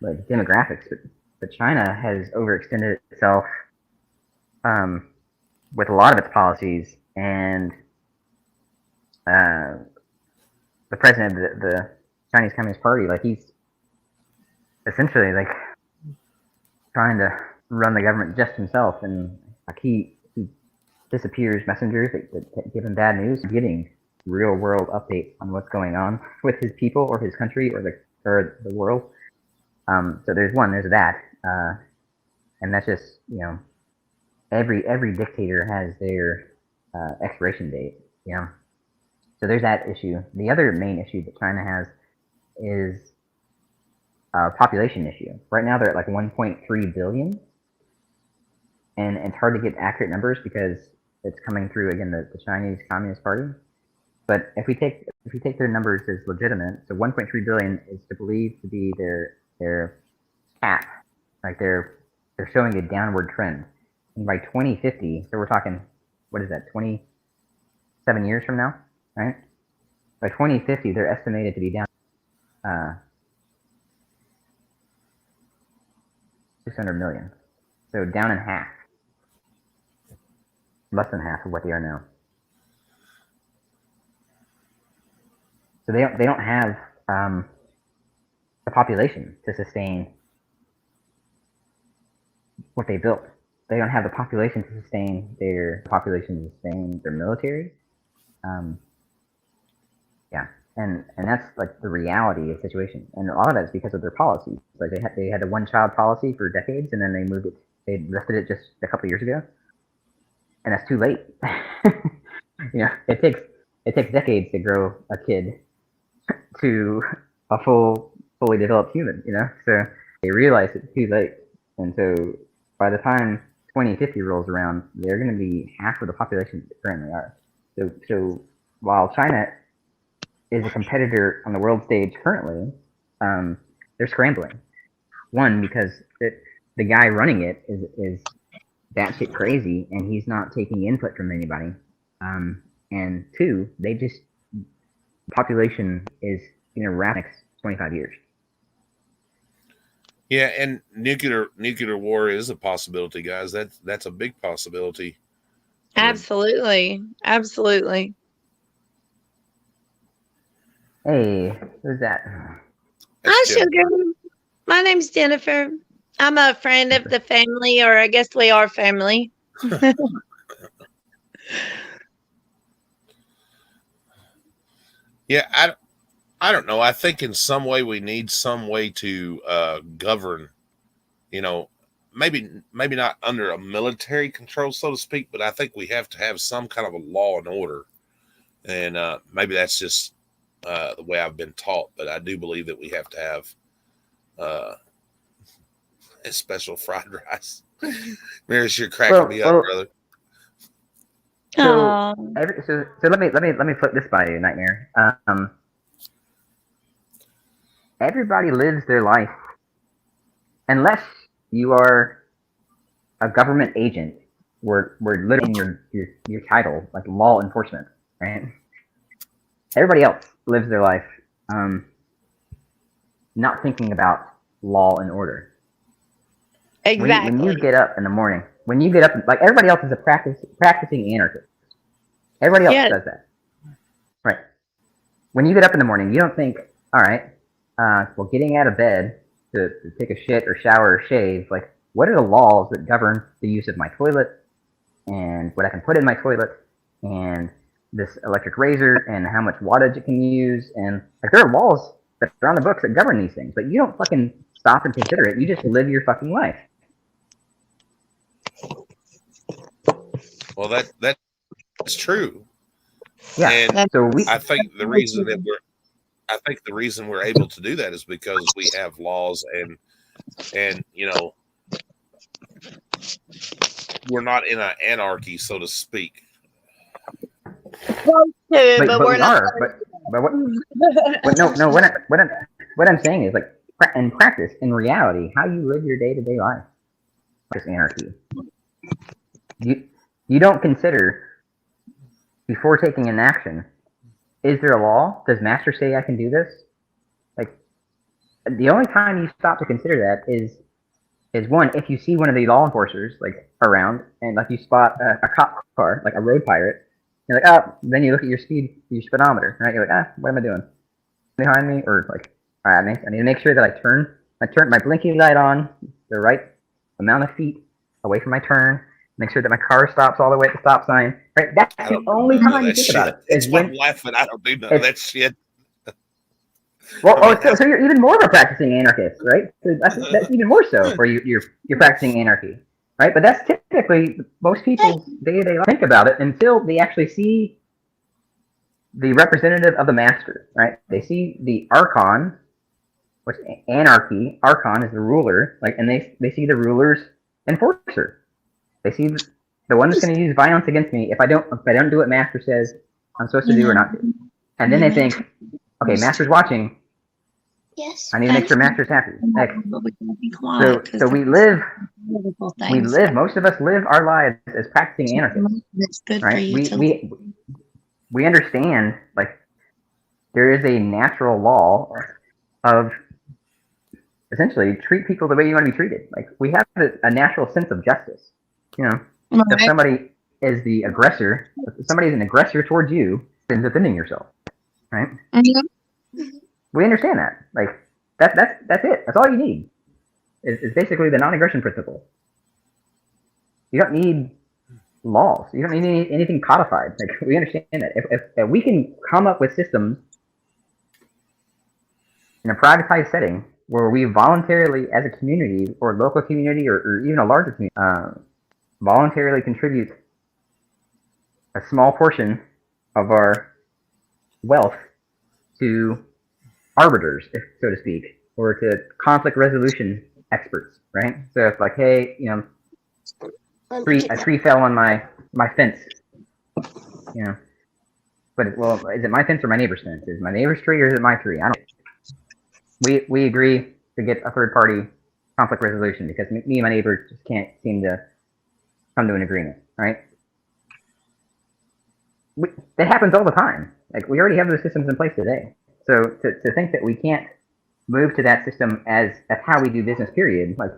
like demographics, but China has overextended itself with a lot of its policies, and the president of the Chinese Communist Party, like he's essentially like trying to run the government just himself, and like he disappears messengers that give him bad news, getting real world updates on what's going on with his people or his country or the world. So there's that, and that's just every dictator has their expiration date. So there's that issue. The other main issue that China has is a population issue. Right now they're at like 1.3 billion, and it's hard to get accurate numbers because it's coming through again the Chinese Communist Party. But if we take their numbers as legitimate, so 1.3 billion is believed to be their cap, like they're showing a downward trend, and by 2050, so we're talking, what is that, 27 years from now, right? By 2050, they're estimated to be down 600 million, so down in half, less than half of what they are now. So they don't have the population to sustain what they built. They don't have the population to sustain their military. And that's like the reality of the situation. And a lot of that is because of their policies. Like they had a one-child policy for decades, and then they lifted it just a couple of years ago, and that's too late. It takes decades to grow a kid to a fully developed human, so they realize it's too late. And so by the time 2050 rolls around, they're going to be half of the population they currently are. So while China is a competitor on the world stage currently, they're scrambling. One, because the guy running it is batshit crazy, and he's not taking input from anybody. And two, population is in a rapid next 25 years. Yeah, and nuclear war is a possibility, guys. That's a big possibility. Absolutely. Hey, who's that? Hi, Jennifer. Sugar. My name's Jennifer. I'm a friend of the family, or I guess we are family. Yeah, I don't know. I think in some way we need some way to govern. You know, maybe not under a military control, so to speak, but I think we have to have some kind of a law and order. And maybe that's just the way I've been taught. But I do believe that we have to have uh, a special fried rice. Mary's, you're cracking me up, brother. So, Aw. so let me flip this by you, Nightmare. Everybody lives their life, unless you are a government agent. We're literally in your title, like law enforcement, right? Everybody else lives their life, not thinking about law and order. Exactly. When you get up in the morning, like everybody else is a practicing anarchist. Everybody else does that, right? When you get up in the morning, you don't think, all right, well, getting out of bed to take a shit or shower or shave, like, what are the laws that govern the use of my toilet and what I can put in my toilet and this electric razor and how much wattage it can use, and like there are laws that are on the books that govern these things, but you don't fucking stop and consider it. You just live your fucking life. Well, that's true. Yeah. And so I think the reason we're able to do that is because we have laws and you know, we're not in an anarchy, so to speak. But we we're not. are. But what I'm saying is, like, in practice, in reality, how you live your day-to-day life is anarchy. You don't consider before taking an action, is there a law? Does master say I can do this? Like, the only time you stop to consider that is one, if you see one of the law enforcers like around and like you spot a cop car, like a road pirate, you're like, oh, then you look at your speedometer, right? You're like, what am I doing? Behind me, or like, all right, I need to make sure that I turn my blinky light on the right amount of feet away from my turn. Make sure that my car stops all the way at the stop sign. Right, that's the only time you think about it. It's when I'm laughing. I don't do none of that shit. Well, so you're even more of a practicing anarchist, right? So that's even more so, where you're practicing anarchy, right? But that's typically most people's day-to-day life. Think about it until they actually see the representative of the master, right? They see the archon, which anarchy. Archon is the ruler, like, and they see the ruler's enforcer. They see the one that's going to use violence against me if I don't do what master says I'm supposed to do or not do. And then they think, okay, master's watching. Yes. I need to make sure master's happy. Like, so we live. Most of us live our lives as practicing anarchists. That's good right? for you. We understand, like, there is a natural law of essentially treat people the way you want to be treated. Like, we have a natural sense of justice. You know, if somebody is the aggressor, if somebody is an aggressor towards you, then defending yourself, right? Mm-hmm. We understand that. Like, that's it. That's all you need. Is basically the non-aggression principle. You don't need laws. You don't need anything codified. Like, we understand that. If we can come up with systems in a privatized setting where we voluntarily, as a community or local community or even a larger community, voluntarily contribute a small portion of our wealth to arbiters, so to speak, or to conflict resolution experts, right? So it's like, hey, you know, a tree fell on my fence, you know, but is it my fence or my neighbor's fence? Is it my neighbor's tree or is it my tree? We agree to get a third party conflict resolution because me and my neighbor just can't seem to come to an agreement, right? That happens all the time. Like, we already have those systems in place today. So to think that we can't move to that system as how we do business, period, like,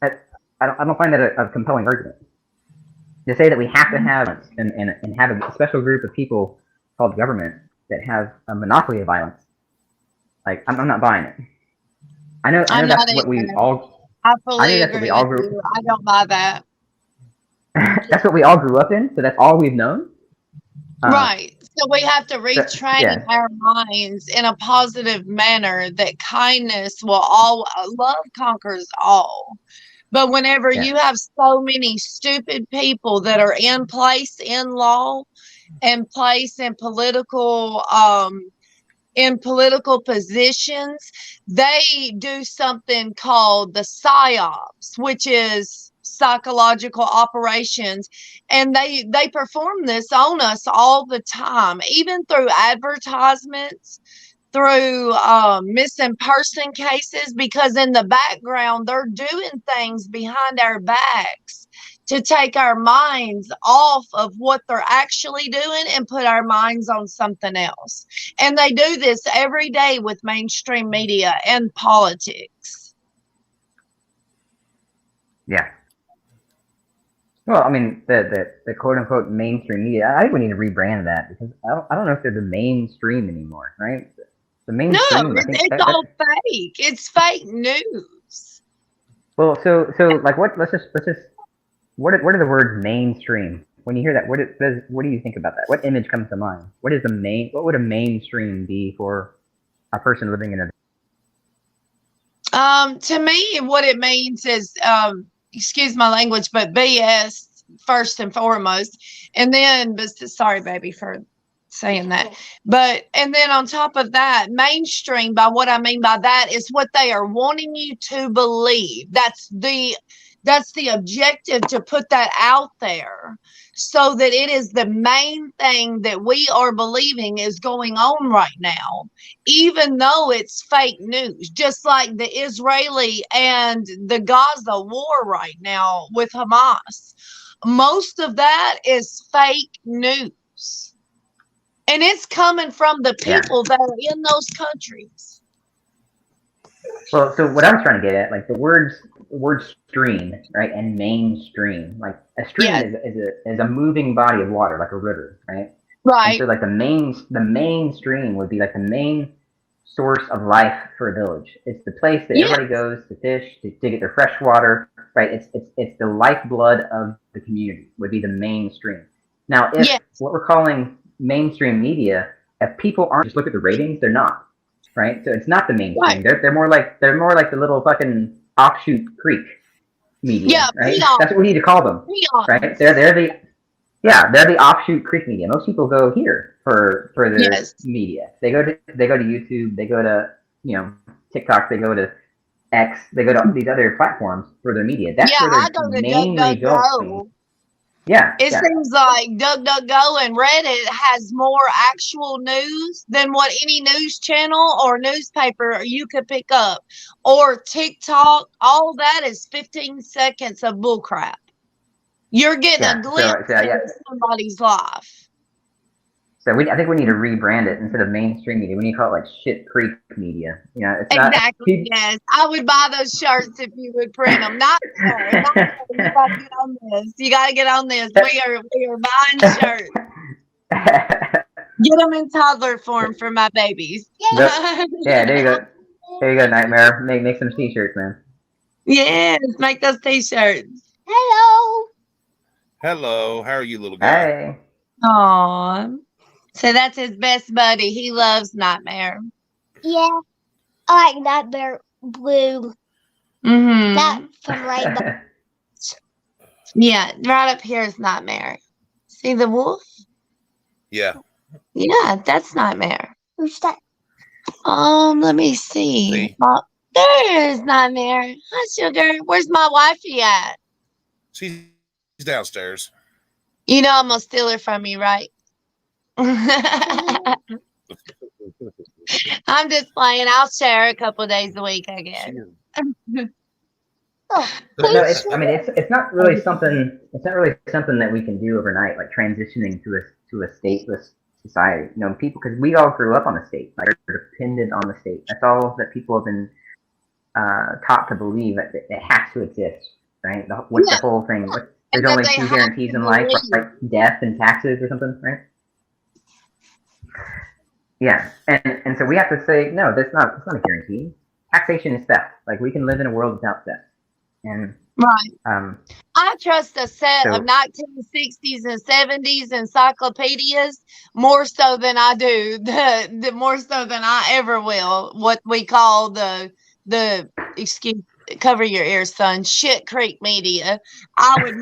I don't find that a compelling argument. To say that we have to have and have a special group of people called government that have a monopoly of violence, like, I'm not buying it. I know I'm that's not what we either. all. I I fully think that's what agree we all with grew. you. I don't buy that. That's what we all grew up in. So that's all we've known. Right. So we have to So, retrain yeah. our minds in a positive manner that kindness will all, love conquers all. But whenever Yeah. you have so many stupid people that are in place in law and place in political positions, they do something called the psyops, which is psychological operations, and they perform this on us all the time, even through advertisements, through missing person cases, because in the background they're doing things behind our backs to take our minds off of what they're actually doing and put our minds on something else. And they do this every day with mainstream media and politics. Yeah. Well, I mean, the quote unquote mainstream media. I think we need to rebrand that because I don't know if they're the mainstream anymore, right? The No, mainstream. I think it's all fake. It's fake news. Well, so like what? Let's just what are the words mainstream? When you hear that, what do you think about that? What image comes to mind? What would a mainstream be for a person living in a? To me, what it means is, excuse my language, but BS first and foremost, and then, but sorry, baby, for saying that. But and then on top of that, mainstream. By what I mean by that is what they are wanting you to believe. That's the objective, to put that out there so that it is the main thing that we are believing is going on right now, even though it's fake news, just like the Israeli and the Gaza war right now with Hamas. Most of that is fake news. And it's coming from the people that are in those countries. Well, so what I was trying to get at, like the word stream, right, and mainstream. Like a stream is a moving body of water, like a river, right? Right. And so like the mainstream would be like the main source of life for a village. It's the place that everybody goes to fish, to get their fresh water, right? It's the lifeblood of the community, would be the mainstream. Now, if what we're calling mainstream media, if people aren't just look at the ratings, they're not, right? So it's not the mainstream. Right. They're more like the little fucking offshoot creek media, right? That's what we need to call them, right? They're the offshoot creek media. Most people go here for their media. They go to YouTube, they go to TikTok, they go to X, they go to these other platforms for their media. That's where they're I go to mainly going. It seems like DuckDuckGo and Reddit has more actual news than what any news channel or newspaper you could pick up. Or TikTok, all that is 15 seconds of bullcrap. You're getting a glimpse of somebody's life. So I think we need to rebrand it. Instead of mainstream media, we need to call it like Shit Creek media. It's exactly. Yes, I would buy those shirts if you would print them. Not sure. You got to get on this. You got to get on this. We are buying shirts. Get them in toddler form for my babies. Yeah, there you go. There you go, Nightmare. Make some t-shirts, man. Yes, make those t-shirts. Hello. Hello. How are you, little guy? Hey. Aww. So that's his best buddy. He loves Nightmare. Yeah. I like Nightmare Blue. Mm-hmm. That from Rainbow. Yeah, right up here is Nightmare. See the wolf? Yeah. Yeah, that's Nightmare. Who's that? Let me see. There's Nightmare. Hi, sugar. Where's my wifey at? She's downstairs. You know I'm gonna steal her from you, right? I'm just playing. I'll share a couple days a week, I guess. It's not really something. It's not really something that we can do overnight, like transitioning to a stateless society. People, because we all grew up on the state, like we're dependent on the state. That's all that people have been taught to believe, that it has to exist, right? What's the whole thing? There's only two guarantees in life, like death and taxes or something, right? Yeah, and so we have to say, no, it's not a guarantee. taxation is theft. Like we can live in a world without theft, and Right. I trust a set So- of 1960s and 70s encyclopedias more so than I do the more so than I ever will what we call the excuse cover your ears, son, shit creek media. I would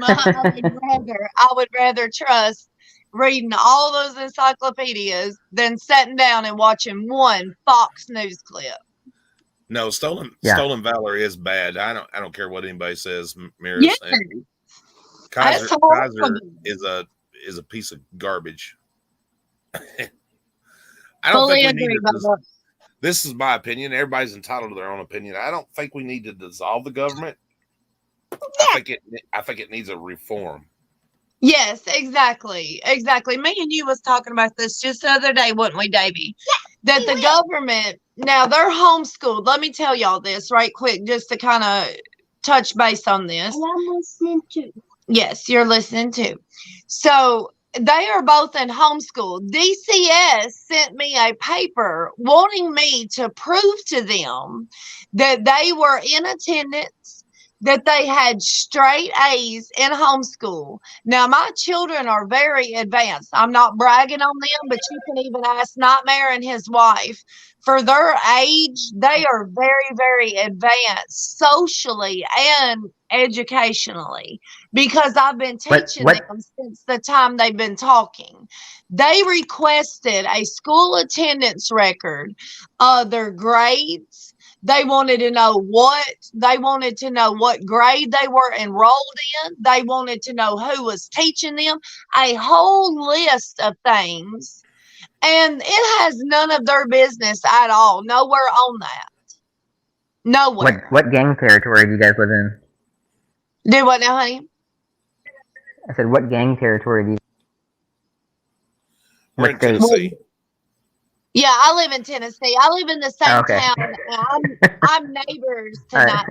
rather trust reading all those encyclopedias than sitting down and watching one Fox News clip. No, stolen Yeah. valor is bad. I don't care what anybody says, Miris. Yeah. And That's Kaiser horrible. is a piece of garbage. I don't Fully think we agree, need to. Bubba. This is my opinion. Everybody's entitled to their own opinion. I don't think we need to dissolve the government. I think it needs a reform. Yes, exactly. Exactly. Me and you was talking about this just the other day, wouldn't we, Davey? That the government, now they're homeschooled. Let me tell y'all this right quick, just to kind of touch base on this. And I'm listening too. Yes, you're listening too. So they are both in homeschool. DCS sent me a paper wanting me to prove to them that they were in attendance, that they had straight A's in homeschool. Now, my children are very advanced. I'm not bragging on them, but you can even ask Nightmare and his wife. For their age, they are very, very advanced socially and educationally because I've been teaching them since the time they've been talking. They requested a school attendance record, their grades. They wanted to know what grade they were enrolled in. They wanted to know who was teaching them, a whole list of things. And it has none of their business at all. Nowhere on that. Nowhere. What gang territory do you guys live in? Do what now, honey? I said, what gang territory do you? We're in What state? Tennessee. Yeah, I live in Tennessee. I live in the same Okay. town. I'm neighbors to All right.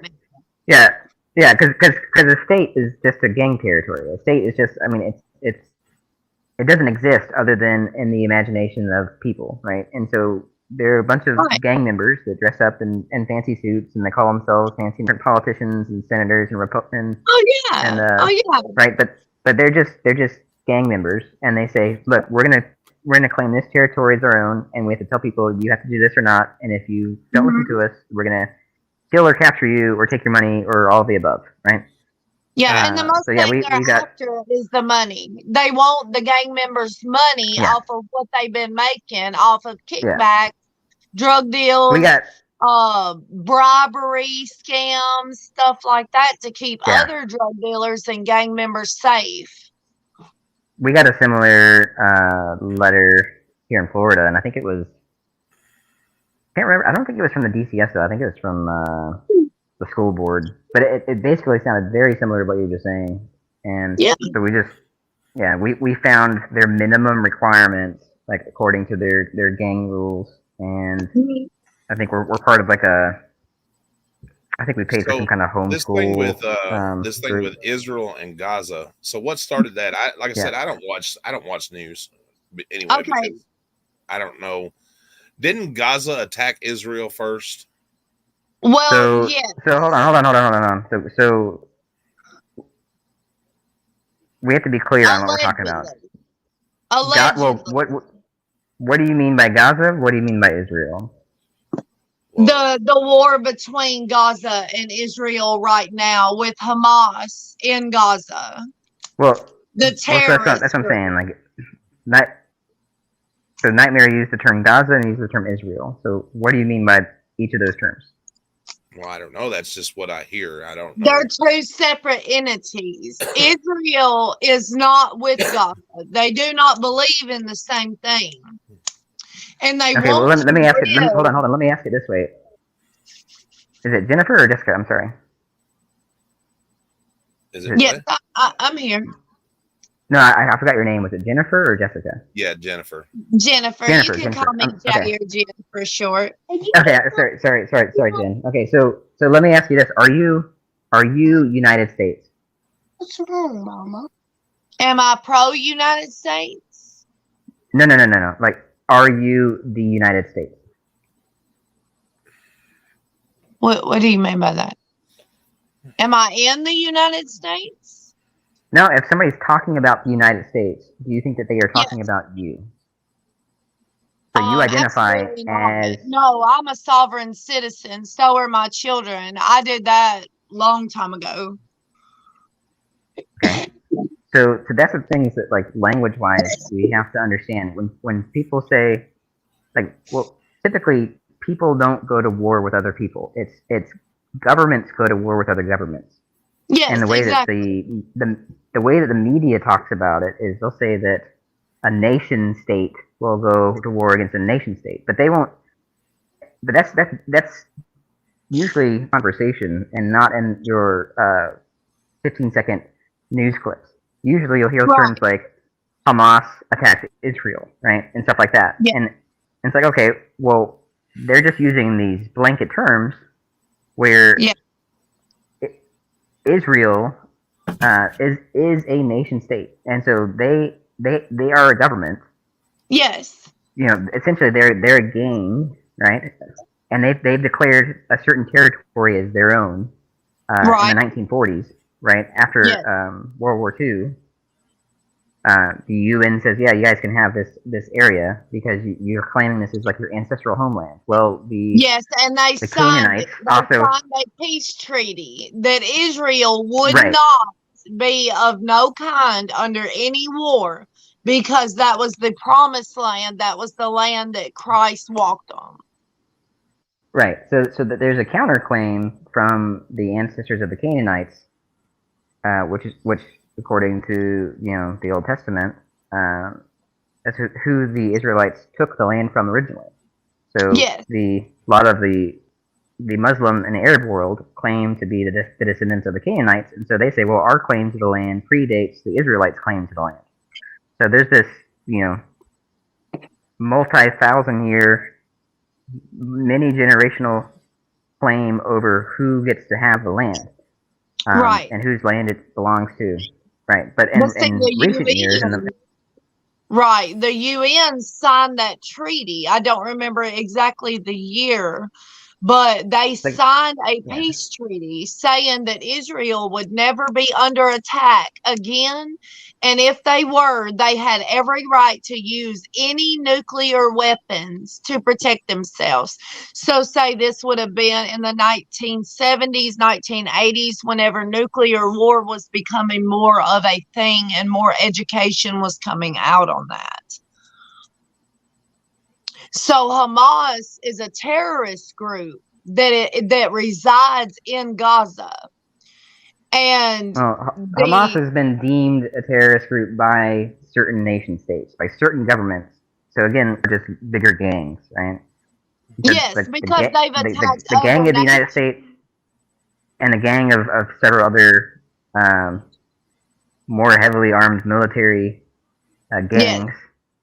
Nightmare. Yeah, because a state is just a gang territory. A state is just, I mean, it doesn't exist other than in the imagination of people, right? And so there are a bunch of Right. gang members that dress up in fancy suits and they call themselves fancy politicians and senators and Republicans, Oh yeah. And, oh yeah. right? But they're just gang members, and they say, look, we're gonna claim this territory as our own, and we have to tell people you have to do this or not, and if you don't listen to us, we're gonna kill or capture you or take your money or all of the above, right? Yeah, and the most so yeah, thing we they're got- after is the money. They want the gang members' money Yeah. off of what they've been making, off of kickbacks, drug deals, We got bribery scams, stuff like that, to keep Yeah. other drug dealers and gang members safe. we got a similar letter here in Florida, and I think it was. Can't remember. I don't think it was from the DCS though. I think it was from the school board. But it basically sounded very similar to what you were just saying. And Yeah. so we found their minimum requirements, like according to their gang rules, and I think we're part of like I think we paid for So, some kind of homeschool. This thing group. with Israel and Gaza. So what started that? I Yeah. said, I don't watch news but anyway. Okay. Because I don't know. Didn't Gaza attack Israel first? Well, So yeah. so hold on. So we have to be clear on what we're talking about. Allegedly. What do you mean by Gaza? What do you mean by Israel? Well, The war between Gaza and Israel right now with Hamas in Gaza. Well, The that's terrorists. what I'm saying. So Nightmare used the term Gaza and used the term Israel. So what do you mean by each of those terms? well, I don't know. That's just what I hear. I don't know. They're two separate entities. Israel is not with Gaza. They do not believe in the same thing. And they Okay, well want let me ask it. to Hold on. Let me ask it this way: is it Jennifer or Jessica? I'm sorry. Is it? Yes, what? I'm here. No, I forgot your name. Was it Jennifer or Jessica? Yeah, Jennifer. Jennifer. You can call me Okay. Jay or Jen for short. Okay, sorry, Jen. Okay, so let me ask you this: Are you United States? What's wrong, Mama? Am I pro United States? No. Like, are you the United States? What do you mean by that? Am I in the United States? No, if somebody's talking about the United States, do you think that they are talking Yes. about you? So you identify Absolutely not. as No, I'm a sovereign citizen. So are my children. I did that long time ago. okay. So that's the things that, like, language wise, we have to understand. When people say, like, well, typically people don't go to war with other people. It's governments go to war with other governments. Yes, And the way exactly. that the way that the media talks about it is they'll say that a nation state will go to war against a nation state, but they won't. But that's usually conversation and not in your 15-second news clips. Usually you'll hear Right. terms like Hamas attacked Israel, right, and stuff like that. Yeah. And it's like, okay, well, they're just using these blanket terms where Yeah. Israel is a nation state, and so they are a government. Yes. You know, essentially they're a gang, right? And they've declared a certain territory as their own Right. in the 1940s, right after Yes. World War II. The UN says, yeah, you guys can have this area because you're claiming this is like your ancestral homeland. Well, Yes, and they the signed, Canaanites also a peace treaty that Israel would Right. not be of no kind under any war because that was the promised land. That was the land that Christ walked on. right. So that there's a counterclaim from the ancestors of the Canaanites, which according to the Old Testament, that's who the Israelites took the land from originally. So Yes. a lot of the Muslim and Arab world claim to be the descendants of the Canaanites, and so they say, well, our claim to the land predates the Israelites' claim to the land. So there's this, multi-thousand-year, many-generational claim over who gets to have the land, Right. and whose land it belongs to, right? But in But see, the recent years, Right. The UN signed that treaty. I don't remember exactly the year, but they Like- signed a yeah. peace treaty saying that Israel would never be under attack again. And if they were, they had every right to use any nuclear weapons to protect themselves. So, say this would have been in the 1970s, 1980s, whenever nuclear war was becoming more of a thing and more education was coming out on that. So, Hamas is a terrorist group that resides in Gaza. And Hamas has been deemed a terrorist group by certain nation states, by certain governments. So again, they're just bigger gangs, right? Yes, because they've attacked the gang other of the United nations. States and the gang of several other more heavily armed military gangs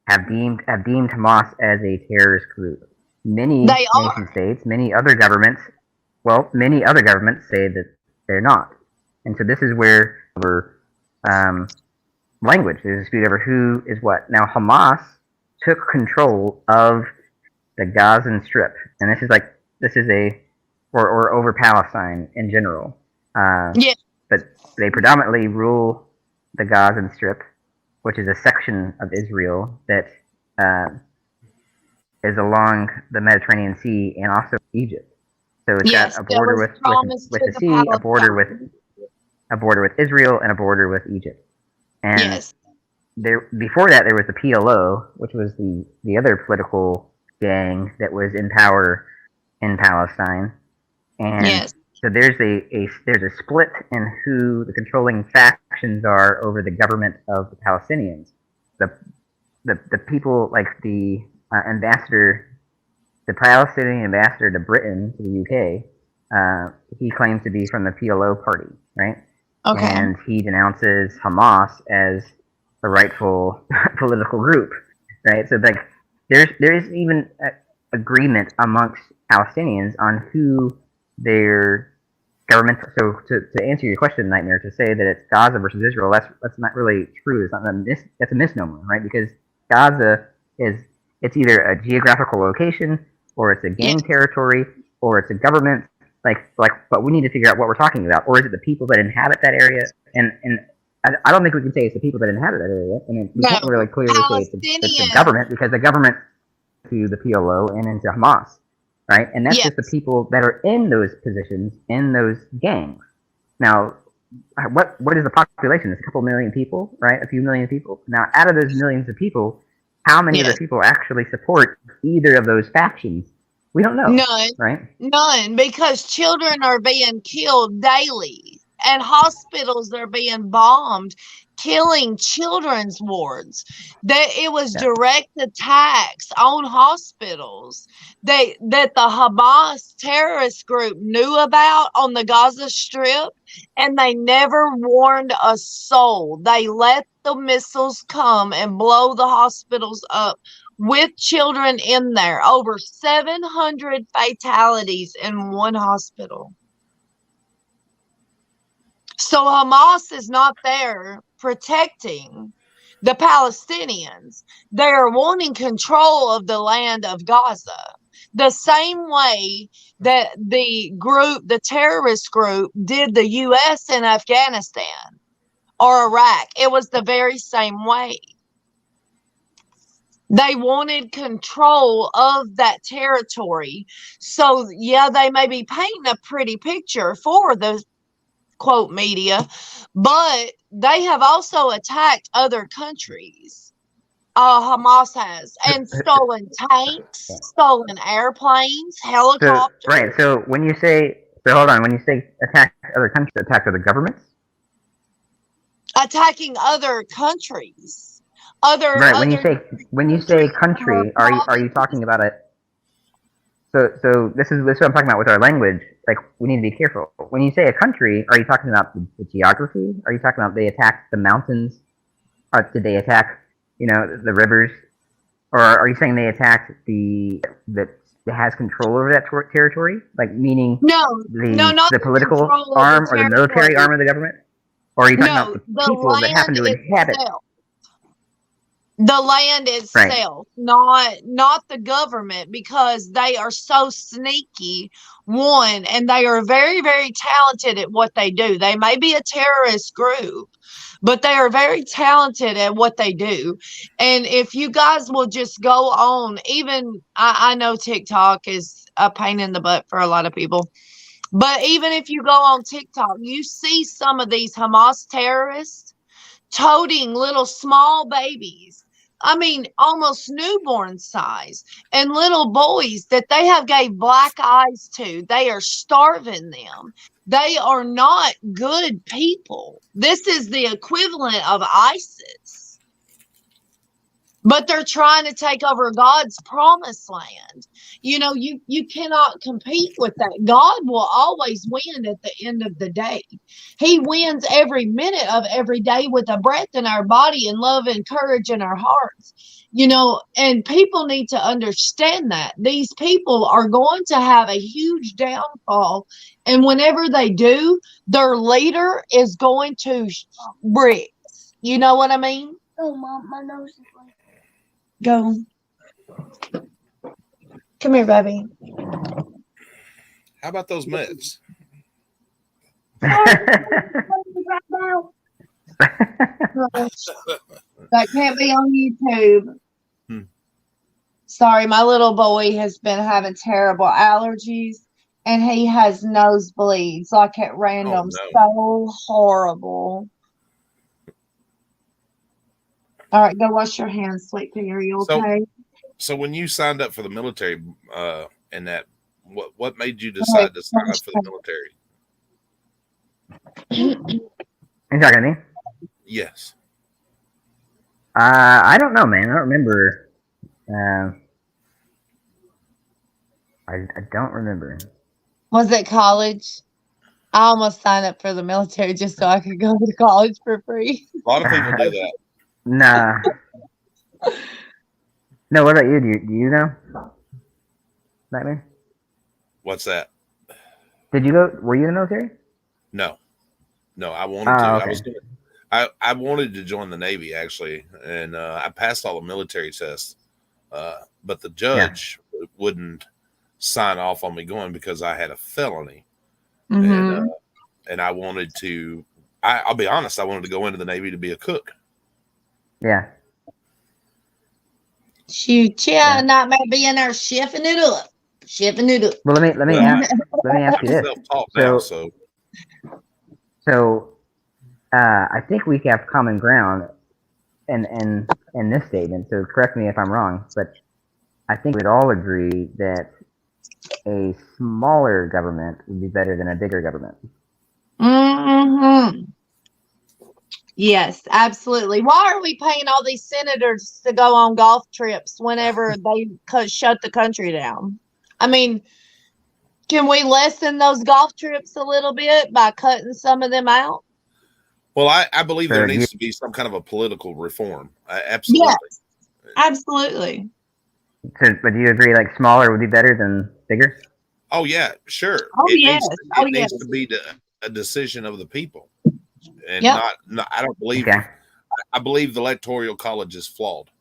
have deemed Hamas as a terrorist group. Many They are. nation states, many other governments say that they're not. And so this is where language, there's a dispute over who is what. Now, Hamas took control of the Gazan Strip, and this is over Palestine in general. Yeah. But they predominantly rule the Gazan Strip, which is a section of Israel that is along the Mediterranean Sea and also Egypt. So it's Yes, got a that border was with promised the to the sea, a border with Israel, and a border with Egypt. And Yes. before that, there was the PLO, which was the other political gang that was in power in Palestine. And Yes. so there's a split in who the controlling factions are over the government of the Palestinians. The people like the ambassador, the Palestinian ambassador to Britain, to the UK, he claims to be from the PLO party, right? Okay. And he denounces Hamas as the rightful political group, right? So like there is even agreement amongst Palestinians on who their government. So to answer your question, Nightmare, to say that it's Gaza versus Israel, that's not really true. That's a misnomer, right? Because Gaza it's either a geographical location, or it's a gang territory, or it's a government, But we need to figure out what we're talking about. Or is it the people that inhabit that area? And I don't think we can say it's the people that inhabit that area. And we can't really clearly say it's the government, because the government to the PLO and into Hamas, right? And that's just the people that are in those positions, in those gangs. Now, what is the population? It's a couple million people, right? A few million people. Now, out of those millions of people, how many of the people actually support either of those factions? We don't know. None. Right? None, because children are being killed daily and hospitals are being bombed, killing children's wards. That it was direct attacks on hospitals that the Hamas terrorist group knew about on the Gaza Strip, and they never warned a soul. They let the missiles come and blow the hospitals up with children in there. Over 700 fatalities in one hospital. So Hamas is not there protecting the Palestinians. They are wanting control of the land of Gaza. The same way that the terrorist group did the U.S. in Afghanistan or Iraq. It was the very same way. They wanted control of that territory. So, yeah, they may be painting a pretty picture for the quote media, but they have also attacked other countries. Hamas has, and stolen tanks, stolen airplanes, helicopters. Right. So when you say, when you say attack other countries, attack other governments, attacking other countries. When you say country, are you talking about it? So this is what I'm talking about with our language. Like, we need to be careful. When you say a country, are you talking about the geography? Are you talking about they attacked the mountains? Or did they attack, the rivers? Or are you saying they attacked that has control over that territory? Like, meaning not the political arm or the military arm of the government? Or are you talking about the people that happen to inhabit? The land itself, not the government, because they are so sneaky, and they are very, very talented at what they do. They may be a terrorist group, but they are very talented at what they do. And if you guys will just go on, even I know TikTok is a pain in the butt for a lot of people, but even if you go on TikTok, you see some of these Hamas terrorists toting little small babies. I mean, almost newborn size, and little boys that they have gave black eyes to. They are starving them. They are not good people. This is the equivalent of ISIS. But they're trying to take over God's promised land. You cannot compete with that. God will always win at the end of the day. He wins every minute of every day with a breath in our body and love and courage in our hearts. And people need to understand that. These people are going to have a huge downfall. And whenever they do, their leader is going to bricks. You know what I mean? Oh, Mom, my nose is like. Go. Come here, baby. How about those Mets? That can't be on YouTube. Sorry, my little boy has been having terrible allergies, and he has nosebleeds like at random. So horrible. All right, go wash your hands, sweet pea. Are you okay? So when you signed up for the military, and that, what made you decide to sign up for the military? You talking to me? Yes. I don't know, man. I don't remember. I don't remember. Was it college? I almost signed up for the military just so I could go to college for free. A lot of people do that. Nah. No, what about you? Do you know? Nightmare? What's that? Did you go? Were you in the military? No, I wanted to. Okay. I was gonna. I wanted to join the Navy actually, and I passed all the military tests, but the judge wouldn't sign off on me going because I had a felony, Mhm. And I wanted to. I'll be honest. I wanted to go into the Navy to be a cook. Yeah. Shoot, yeah, not maybe in there shifting it up. Well, let me Well, ask you I'm this. self-taught now, So I think we have common ground in this statement. So correct me if I'm wrong, but I think we'd all agree that a smaller government would be better than a bigger government. Mm-hmm. Yes, absolutely. Why are we paying all these senators to go on golf trips whenever they shut the country down? I mean, can we lessen those golf trips a little bit by cutting some of them out? Well, I believe there Sure, needs to be some kind of a political reform. Absolutely. Yes, absolutely. So, but do you agree like smaller would be better than bigger? Oh yeah, sure. Oh, It yes. needs Oh, it needs yes. to be a decision of the people, and Yep. not. I don't believe. Okay. I believe the electoral college is flawed.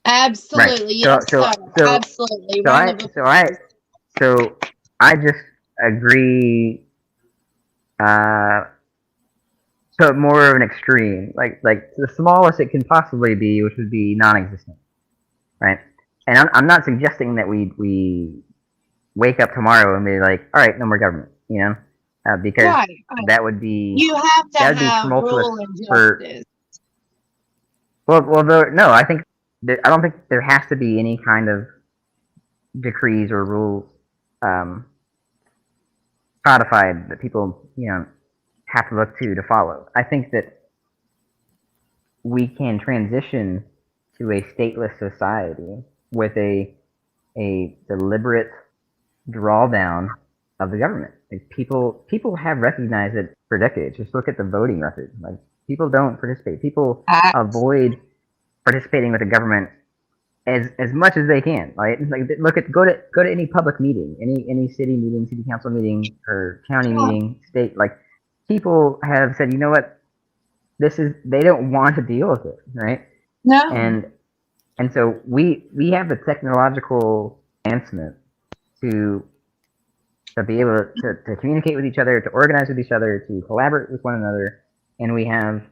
Absolutely. Right. Yes, So- sir. so- Absolutely. So Round of applause. So I just agree. So more of an extreme, like the smallest it can possibly be, which would be non-existent, right? And I'm not suggesting that we wake up tomorrow and be like, all right, no more government, because Right, right. that would be You have to that'd be have tumultuous rule and for- justice. no, I think I don't think there has to be any kind of decrees or rules codified that people have to look to follow. I think that we can transition to a stateless society with a deliberate drawdown of the government. Like people have recognized it for decades. Just look at the voting record. Like people don't participate. People avoid participating with the government as much as they can. Like go to any public meeting, any city meeting, city council meeting, or county meeting, state. Like people have said, you know what, they don't want to deal with it, right? No. And so we have the technological advancement to be able to communicate with each other, to organize with each other, to collaborate with one another, and we have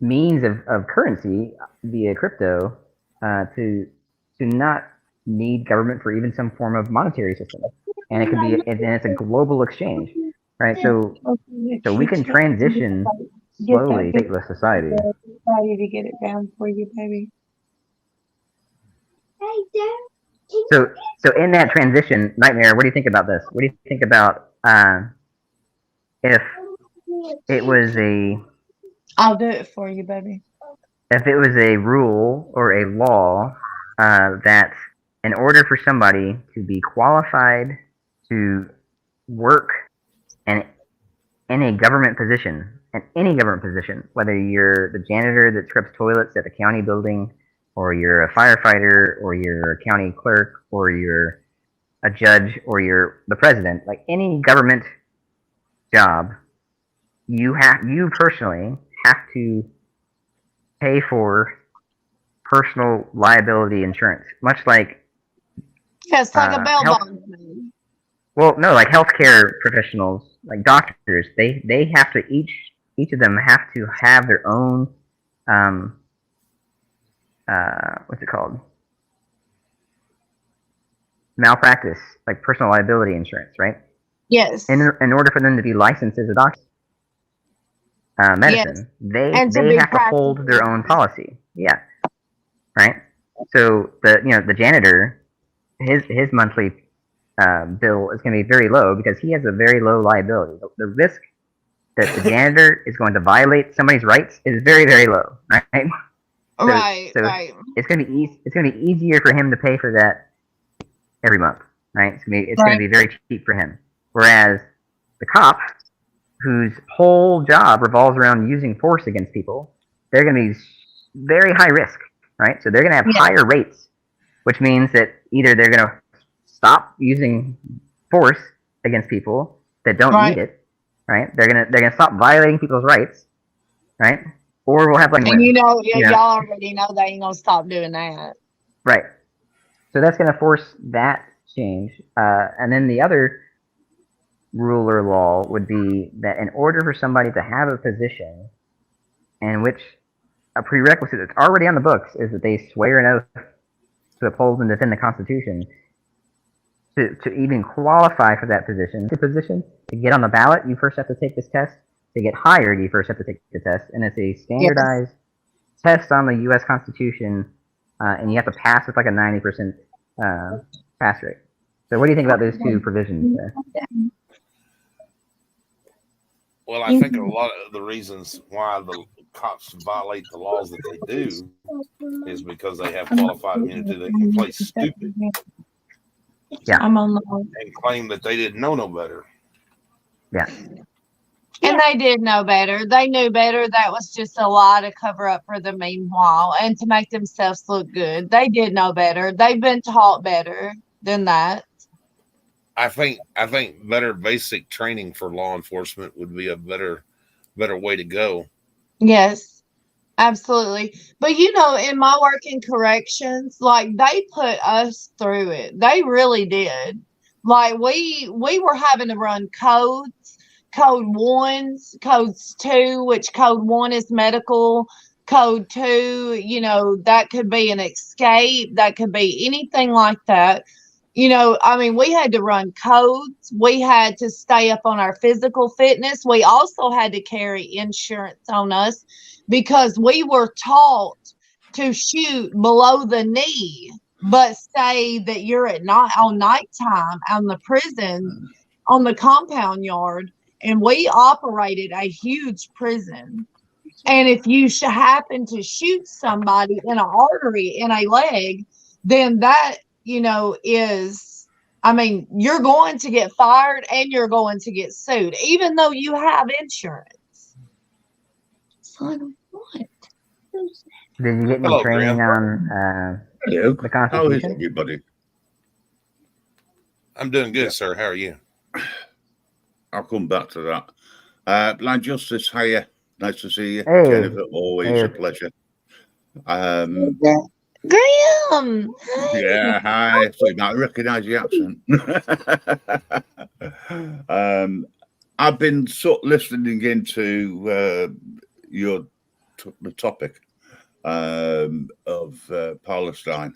means of currency via crypto to not need government for even some form of monetary system, and it could be and it's a global exchange, right? So we can transition slowly to stateless society. Ready to get it down for you, baby. So in that transition, Nightmare, what do you think about this? What do you think about if it was I'll do it for you, baby. if it was a rule or a law that in order for somebody to be qualified to work in a government position, in any government position, whether you're the janitor that scrubs toilets at the county building, or you're a firefighter, or you're a county clerk, or you're a judge, or you're the president, like any government job, you personally have to pay for personal liability insurance, much like Yeah, it's like a bail health- bondsman. well, no, like healthcare professionals, like doctors, they have to each of them have to have their own what's it called? Malpractice, like personal liability insurance, right? Yes. In order for them to be licensed as a doctor, medicine, And to they be have to hold their own policy. Yeah, right. So the janitor, his monthly bill is going to be very low because he has a very low liability. The risk that the janitor is going to violate somebody's rights is very, very low, right? Right. It's going to be it's going to be easier for him to pay for that every month, right? It's going to be very cheap for him. Whereas the cop, whose whole job revolves around using force against people, they're going to be very high risk, right? So they're going to have higher rates, which means that either they're going to stop using force against people that don't need it, right? They're gonna stop violating people's rights, right? Or we'll have like and y'all already know they ain't gonna stop doing that, right? So that's gonna force that change, and then the other rule or law would be that in order for somebody to have a position in which a prerequisite that's already on the books is that they swear an oath to uphold and defend the Constitution, to even qualify for that position, to get on the ballot, you first have to take this test. To get hired, you first have to take the test, and it's a standardized test on the U.S. Constitution, and you have to pass with like a 90% pass rate. So, what do you think about those two provisions there? Well, I think a lot of the reasons why the cops violate the laws that they do is because they have qualified immunity. They can play stupid Yeah. I'm on the and claim that they didn't know no better. Yeah. And they did know better. They knew better. That was just a lie to cover up for the meanwhile and to make themselves look good. They did know better. They've been taught better than that. I think better basic training for law enforcement would be a better way to go. Yes, absolutely. But in my work in corrections, like they put us through it. They really did. Like we were having to run codes, code 1s, codes 2, which code 1 is medical, code 2, that could be an escape, that could be anything like that. We had to run codes. We had to stay up on our physical fitness. We also had to carry insurance on us because we were taught to shoot below the knee, but say that you're at night on nighttime on the prison, on the compound yard, and we operated a huge prison. And if you happen to shoot somebody in an artery in a leg, then that you're going to get fired and you're going to get sued, even though you have insurance. Son, what? Did you get any Hello, training Graham. on Hello. the How is Constitution? everybody? I'm doing good, sir. How are you? I'll come back to that. Blind Justice, hiya. Nice to see you. Hey. Jennifer, always Hey. a pleasure. Graham. Yeah, hi. So you might recognize the accent. I've been listening into the topic of Palestine,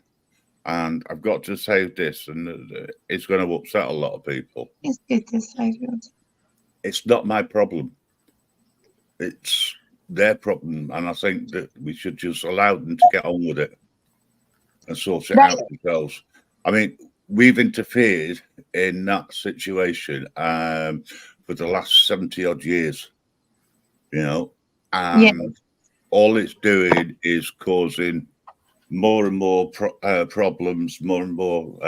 and I've got to say this, and it's going to upset a lot of people. It's good to say that. It's not my problem. It's their problem, and I think that we should just allow them to get on with it and sort it out themselves. I mean, we've interfered in that situation for the last 70 odd years, and all it's doing is causing more and more problems, more and more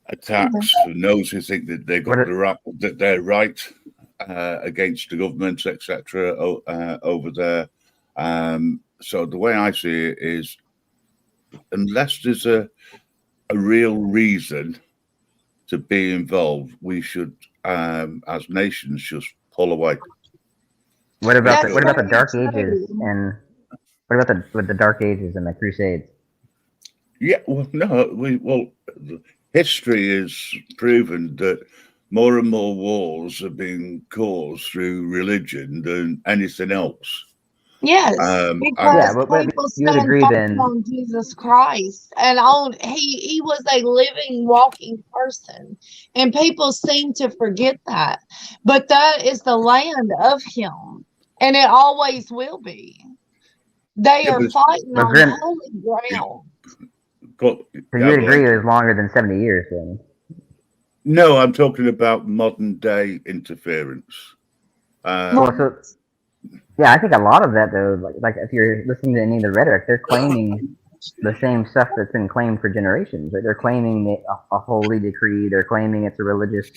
attacks. Those who think that they've got the right, that they're right against the government, etc. over there. So the way I see it is, unless there's a real reason to be involved, we should, as nations, just pull away. What about the That's Dark very Ages true. and what about the Dark Ages and the Crusades? Yeah, well, history has proven that more and more wars are being caused through religion than anything else. Yes, because but people you would stand agree firm then. on Jesus Christ, and he was a living, walking person, and people seem to forget that. But that is the land of him, and it always will be. They are fighting but on Grim- holy ground. So you would agree it was longer than 70 years then? No, I'm talking about modern day interference. Yeah, I think a lot of that though, like if you're listening to any of the rhetoric, they're claiming the same stuff that's been claimed for generations. Right? They're claiming that a holy decree. They're claiming it's a religious,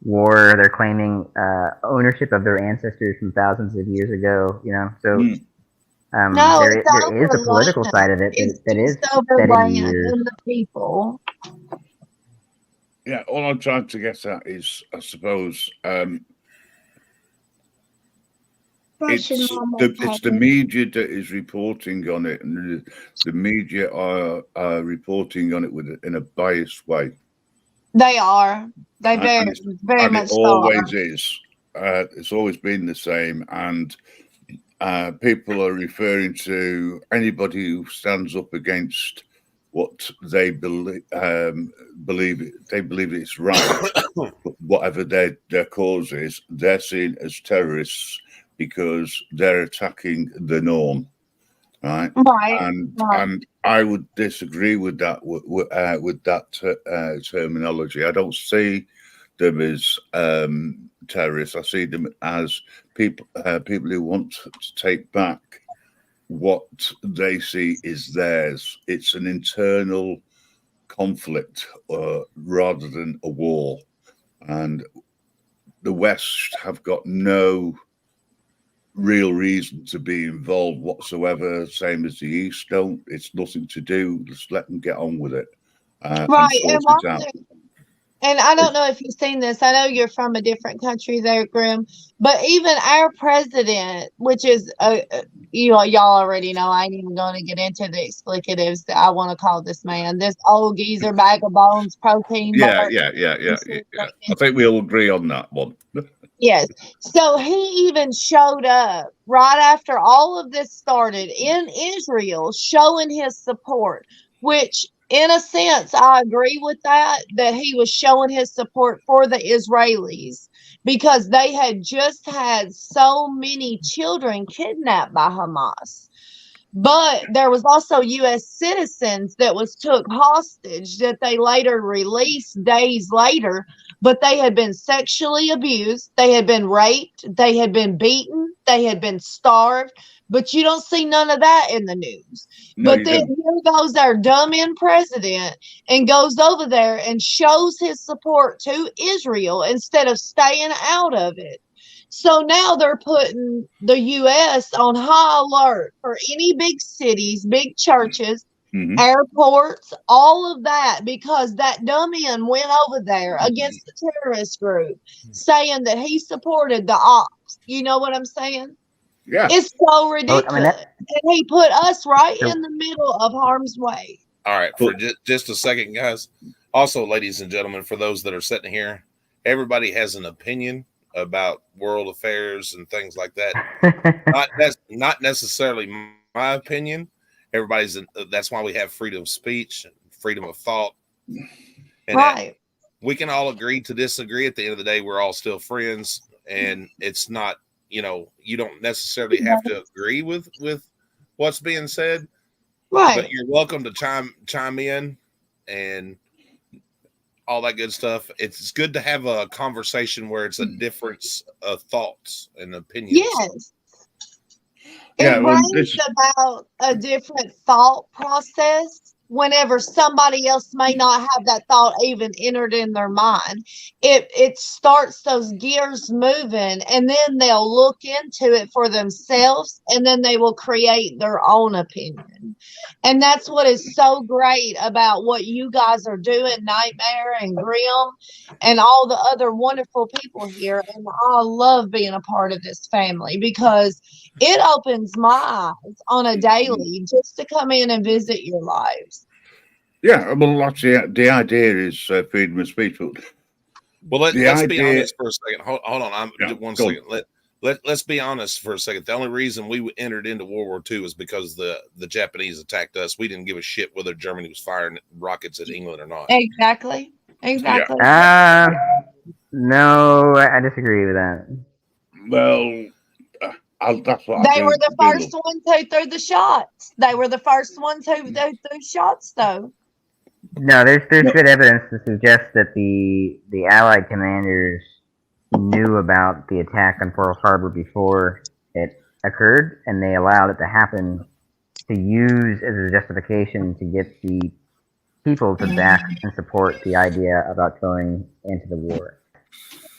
war. They're claiming ownership of their ancestors from thousands of years ago. So No, there it's is the over political land. side of it It's that is just over steady land years. and the people. Yeah, all I'm trying to get at is, I suppose, it's the media that is reporting on it, and the media are reporting on it in a biased way. They are. They very and much it so. always is. It's always been the same, and people are referring to anybody who stands up against what they believe. They believe it's right, whatever their cause is. They're seen as terrorists because they're attacking the norm, right? Right. And I would disagree with that terminology. I don't see them as terrorists. I see them as people who want to take back what they see is theirs. It's an internal conflict rather than a war, and the West have got no real reason to be involved whatsoever, same as the East don't. It's nothing to do. Just let them get on with it. Right. And sort it out. And I don't know if you've seen this. I know you're from a different country there, Grim. But even our president, which is, y'all already know, I ain't even going to get into the explicatives that I want to call this man. This old geezer, bag of bones, protein bar. Yeah. I think we all agree on that one. Yes. So he even showed up right after all of this started in Israel, showing his support, which in a sense, I agree with that he was showing his support for the Israelis because they had just had so many children kidnapped by Hamas. But there was also U.S. citizens that was took hostage that they later released days later, but they had been sexually abused, they had been raped, they had been beaten, they had been starved, but you don't see none of that in the news. No, But then here goes our dumb president and goes over there and shows his support to Israel instead of staying out of it. So now they're putting the U.S. on high alert for any big cities, big churches, airports, all of that, because that dumbass went over there against the terrorist group saying that he supported the ops. You know what I'm saying? Yeah. It's so ridiculous. I mean, and he put us right in the middle of harm's way. All right, for just a second, guys. Also, ladies and gentlemen, for those that are sitting here, everybody has an opinion about world affairs and things like that. Not necessarily my opinion. Everybody's that's why we have freedom of speech, freedom of thought, and right. We can all agree to disagree. At the end of the day, we're all still friends, and it's not, you don't necessarily have to agree with what's being said, right? But you're welcome to chime in and all that good stuff. It's good to have a conversation where it's a difference of thoughts and opinions. Yes. Yeah, it brings about a different thought process whenever somebody else may not have that thought even entered in their mind. It starts those gears moving, and then they'll look into it for themselves, and then they will create their own opinion. And that's what is so great about what you guys are doing, Nightmare and Grim and all the other wonderful people here. And I love being a part of this family because it opens my eyes on a daily just to come in and visit your lives. Yeah, well, actually, the idea is freedom of speech. Well, let's be honest for a second. Hold on, one second. Let's be honest for a second. The only reason we entered into World War II is because the Japanese attacked us. We didn't give a shit whether Germany was firing rockets at England or not. Exactly. Yeah. No, I disagree with that. Well, that's what they were the first ones who threw the shots. They were the first ones who threw shots, though. No, there's good evidence to suggest that the Allied commanders knew about the attack on Pearl Harbor before it occurred, and they allowed it to happen to use as a justification to get the people to back and support the idea about going into the war.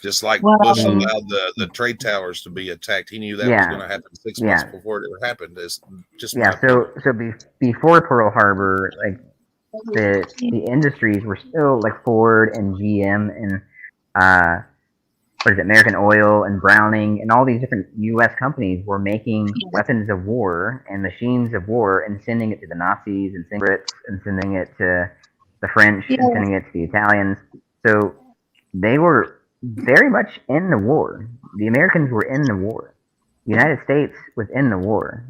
Just like Bush allowed the trade towers to be attacked. He knew that was going to happen 6 months before it ever happened. It's just before Pearl Harbor, like the industries were still like Ford and GM and American Oil and Browning and all these different U.S. companies were making weapons of war and machines of war and sending it to the Nazis and sending it to the French and sending it to the Italians. So they were very much in the war. The Americans were in the war. The United States was in the war.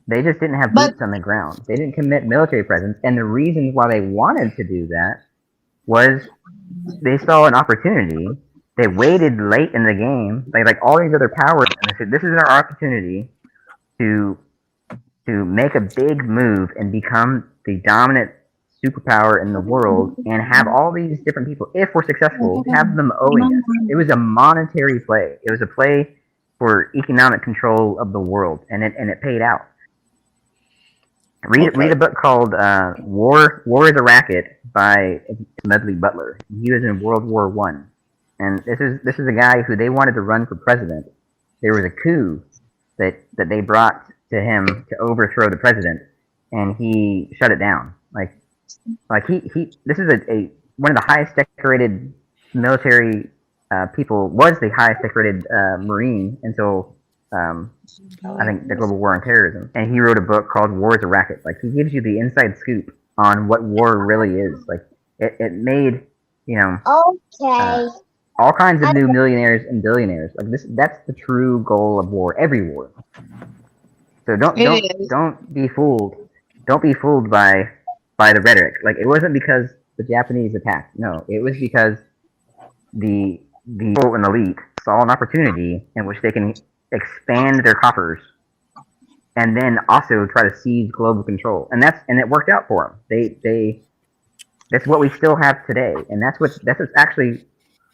They just didn't have But boots on the ground. They didn't commit military presence. And the reasons why they wanted to do that was they saw an opportunity. They waited late in the game, like all these other powers, and they said, "This is our opportunity to make a big move and become the dominant superpower in the world, and have all these different people, if we're successful, have them owing us." It was a monetary play. It was a play for economic control of the world, and it paid out. Read a book called "War is a Racket" by Smedley Butler. He was in World War One, and this is a guy who they wanted to run for president. There was a coup that they brought to him to overthrow the president, and he shut it down. Like he this is a one of the highest decorated military people, was the highest decorated Marine until I think the Global War on Terrorism, and he wrote a book called "War is a Racket." Like, he gives you the inside scoop on what war really is. Like, it made, you know, all kinds of new millionaires and billionaires. Like, that's the true goal of war. Every war. So don't be fooled. Don't be fooled by the rhetoric. Like, it wasn't because the Japanese attacked. No, it was because the people and elite saw an opportunity in which they can expand their coffers, and then also try to seize global control, and it worked out for them. That's what we still have today, and that's what's actually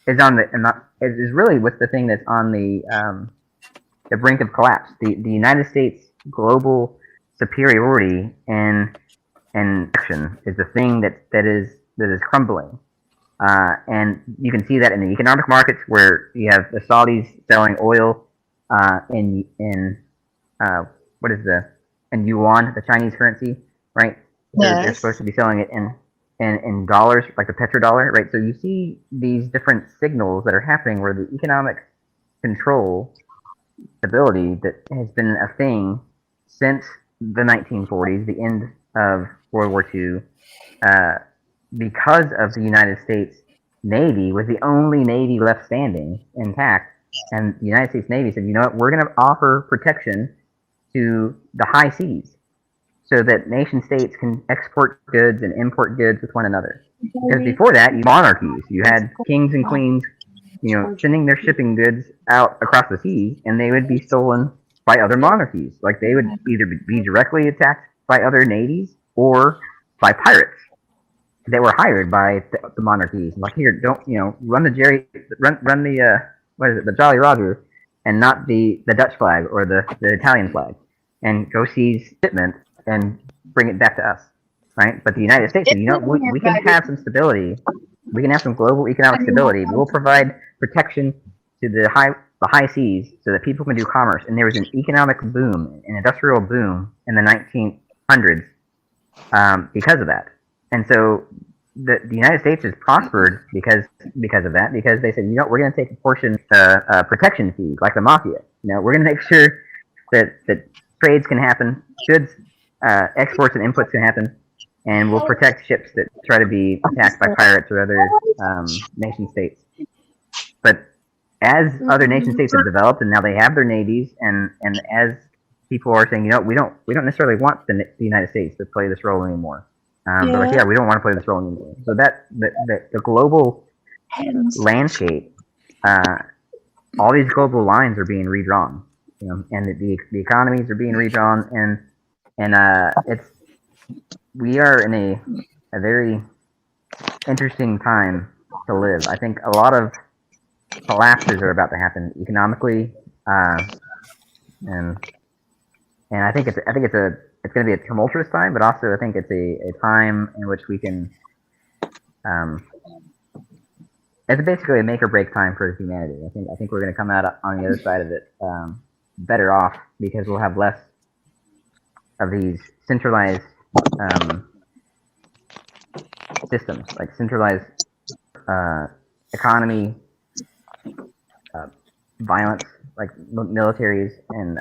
is on the is really what's the thing that's on the brink of collapse. The United States global superiority and action is the thing that is crumbling. And you can see that in the economic markets, where you have the Saudis selling oil in yuan, the Chinese currency, right? They're supposed to be selling it in dollars, like the petrodollar, right? So you see these different signals that are happening where the economic control stability that has been a thing since the 1940s, the end of World War II, because of the United States Navy was the only Navy left standing intact. And the United States Navy said, you know what, we're going to offer protection to the high seas so that nation states can export goods and import goods with one another. Because before that, you had monarchies. You had kings and queens, you know, sending their shipping goods out across the seas, and they would be stolen by other monarchies. Like, they would either be directly attacked by other navies or by pirates that were hired by the monarchies. Like, here, don't, you know, run the the Jolly Roger, and not the Dutch flag or the Italian flag, and go seize shipment and bring it back to us, right? But the United States, you know, we can have some stability. We can have some global economic stability. We'll provide protection to the high seas so that people can do commerce. And there was an economic boom, an industrial boom in the 1900s because of that. And so the United States has prospered because of that, because they said, you know, we're going to take a portion protection fees, like the mafia. You know, we're going to make sure that trades can happen, goods, exports and inputs can happen, and we'll protect ships that try to be attacked by pirates or other nation states. But as other nation states have developed, and now they have their navies, and as people are saying, you know, we don't necessarily want the United States to play this role anymore. They're like, yeah, we don't want to play this role anymore. So that the global landscape, all these global lines are being redrawn, you know, and the economies are being redrawn, and we are in a very interesting time to live. I think a lot of collapses are about to happen economically, and I think it's going to be a tumultuous time, but also I think it's a time in which we can, it's basically a make or break time for humanity. I think we're going to come out on the other side of it better off, because we'll have less of these centralized systems, like centralized economy, violence, like militaries, and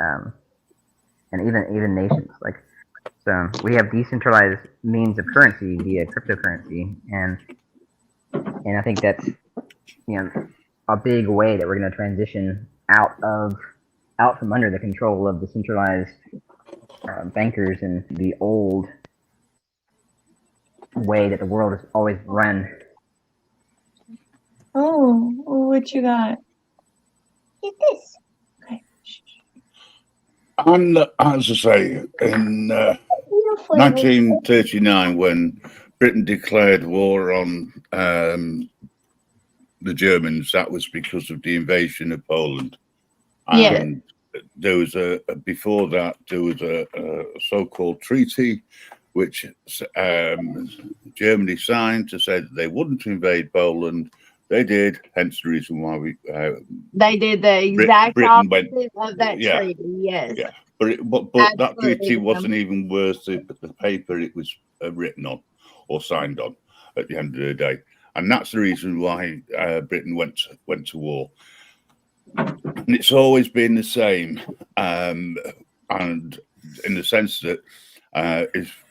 even nations. Like, so we have decentralized means of currency via cryptocurrency, and I think that's a big way that we're going to transition out from under the control of the centralized bankers and the old way that the world has always run. Oh, what you got? Get this. Okay. And as I say, in 1939, when Britain declared war on the Germans, that was because of the invasion of Poland. And there was before that, there was a so-called treaty which Germany signed to say that they wouldn't invade Poland. They did, hence the reason why They did the exact Britain went- opposite of that yeah, treaty. Yes. yeah. But that treaty wasn't even worth the paper it was written on or signed on at the end of the day. And that's the reason why Britain went to war. And it's always been the same. And in the sense that if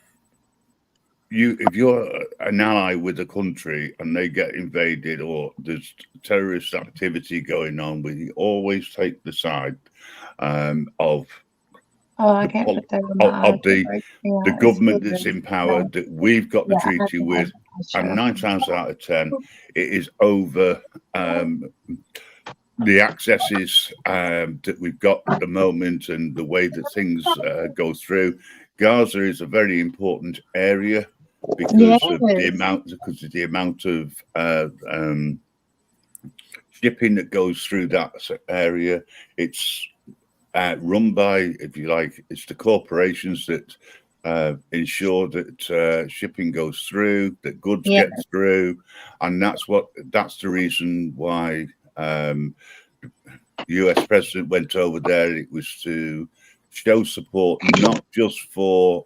you're an ally with a country and they get invaded or there's terrorist activity going on, we always take the side of I can't put that on my of the government that's in power that we've got the Yeah, treaty with, and 9 times out of 10 it is over the accesses that we've got at the moment and the way that things go through. Gaza is a very important area because of the amount of shipping that goes through that area. It's run by, if you like, it's the corporations that ensure that shipping goes through, that goods get through, and that's the reason why the US president went over there. It was to show support not just for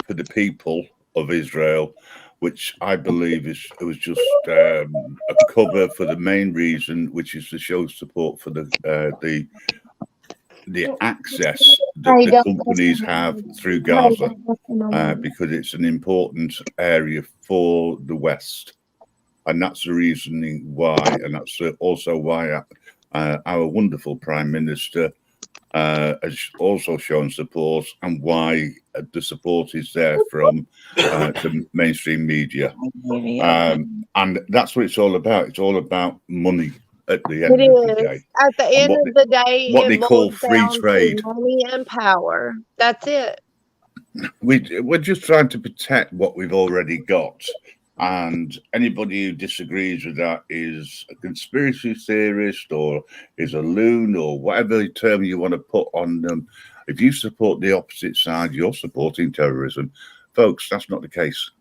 the people of Israel, which I believe was just a cover for the main reason, which is to show support for the access that the companies have through Gaza, because it's an important area for the West, and that's the reasoning why, and that's also why our wonderful Prime Minister has also shown support, and why the support is there from the mainstream media. And that's what it's all about. It's all about money at the end of the day. At the end of the day, what they it call boils free down to trade. money and power. That's it. We're just trying to protect what we've already got. And anybody who disagrees with that is a conspiracy theorist or is a loon or whatever term you want to put on them. If you support the opposite side, you're supporting terrorism. Folks, that's not the case.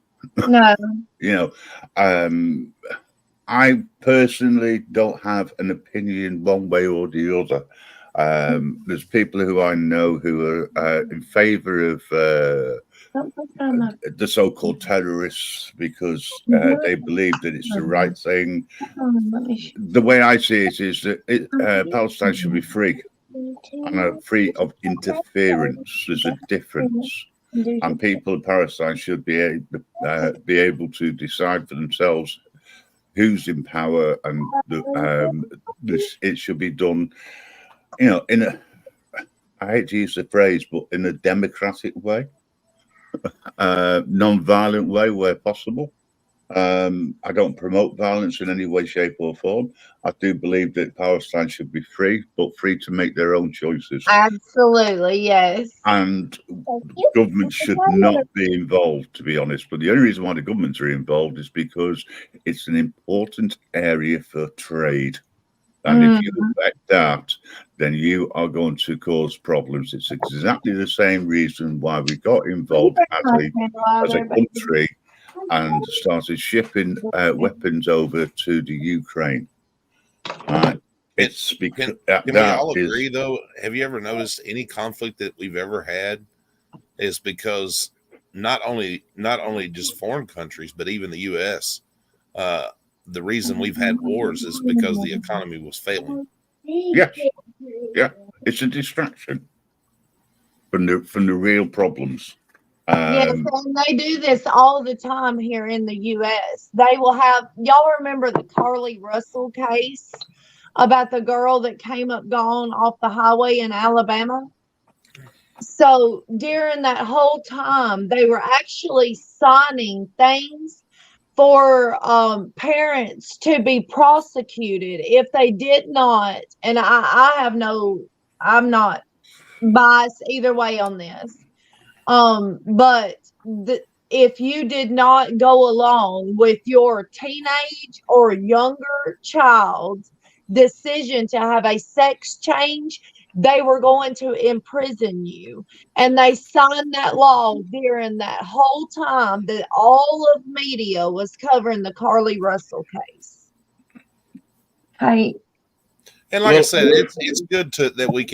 No. I personally don't have an opinion one way or the other. There's people who I know who are in favor of the so-called terrorists because they believe that it's the right thing. The way I see it is that Palestine should be free and free of interference. There's a difference, and people in Palestine should be able to decide for themselves who's in power, and it should be done, in a, I hate to use the phrase, but in a democratic way. Non-violent way where possible. I don't promote violence in any way, shape or form. I do believe that Palestine should be free, but free to make their own choices. Absolutely, yes. And governments should not be involved, to be honest. But the only reason why the governments are involved is because it's an important area for trade. And if you affect that, then you are going to cause problems. It's exactly the same reason why we got involved as a country and started shipping weapons over to the Ukraine. It's because can we all agree, though? Have you ever noticed any conflict that we've ever had is because not only just foreign countries, but even the U.S. The reason we've had wars is because the economy was failing. Yes, yeah, it's a distraction from the real problems. Yes, and they do this all the time here in the U.S. They will have, y'all remember the Carly Russell case about the girl that came up gone off the highway in Alabama? So during that whole time, they were actually signing things for parents to be prosecuted if they did not. And I have no, I'm not biased either way on this. But if you did not go along with your teenage or younger child's decision to have a sex change, they were going to imprison you. And they signed that law during that whole time that all of media was covering the Carly Russell case. Hey, And like I Well, said, it's good that we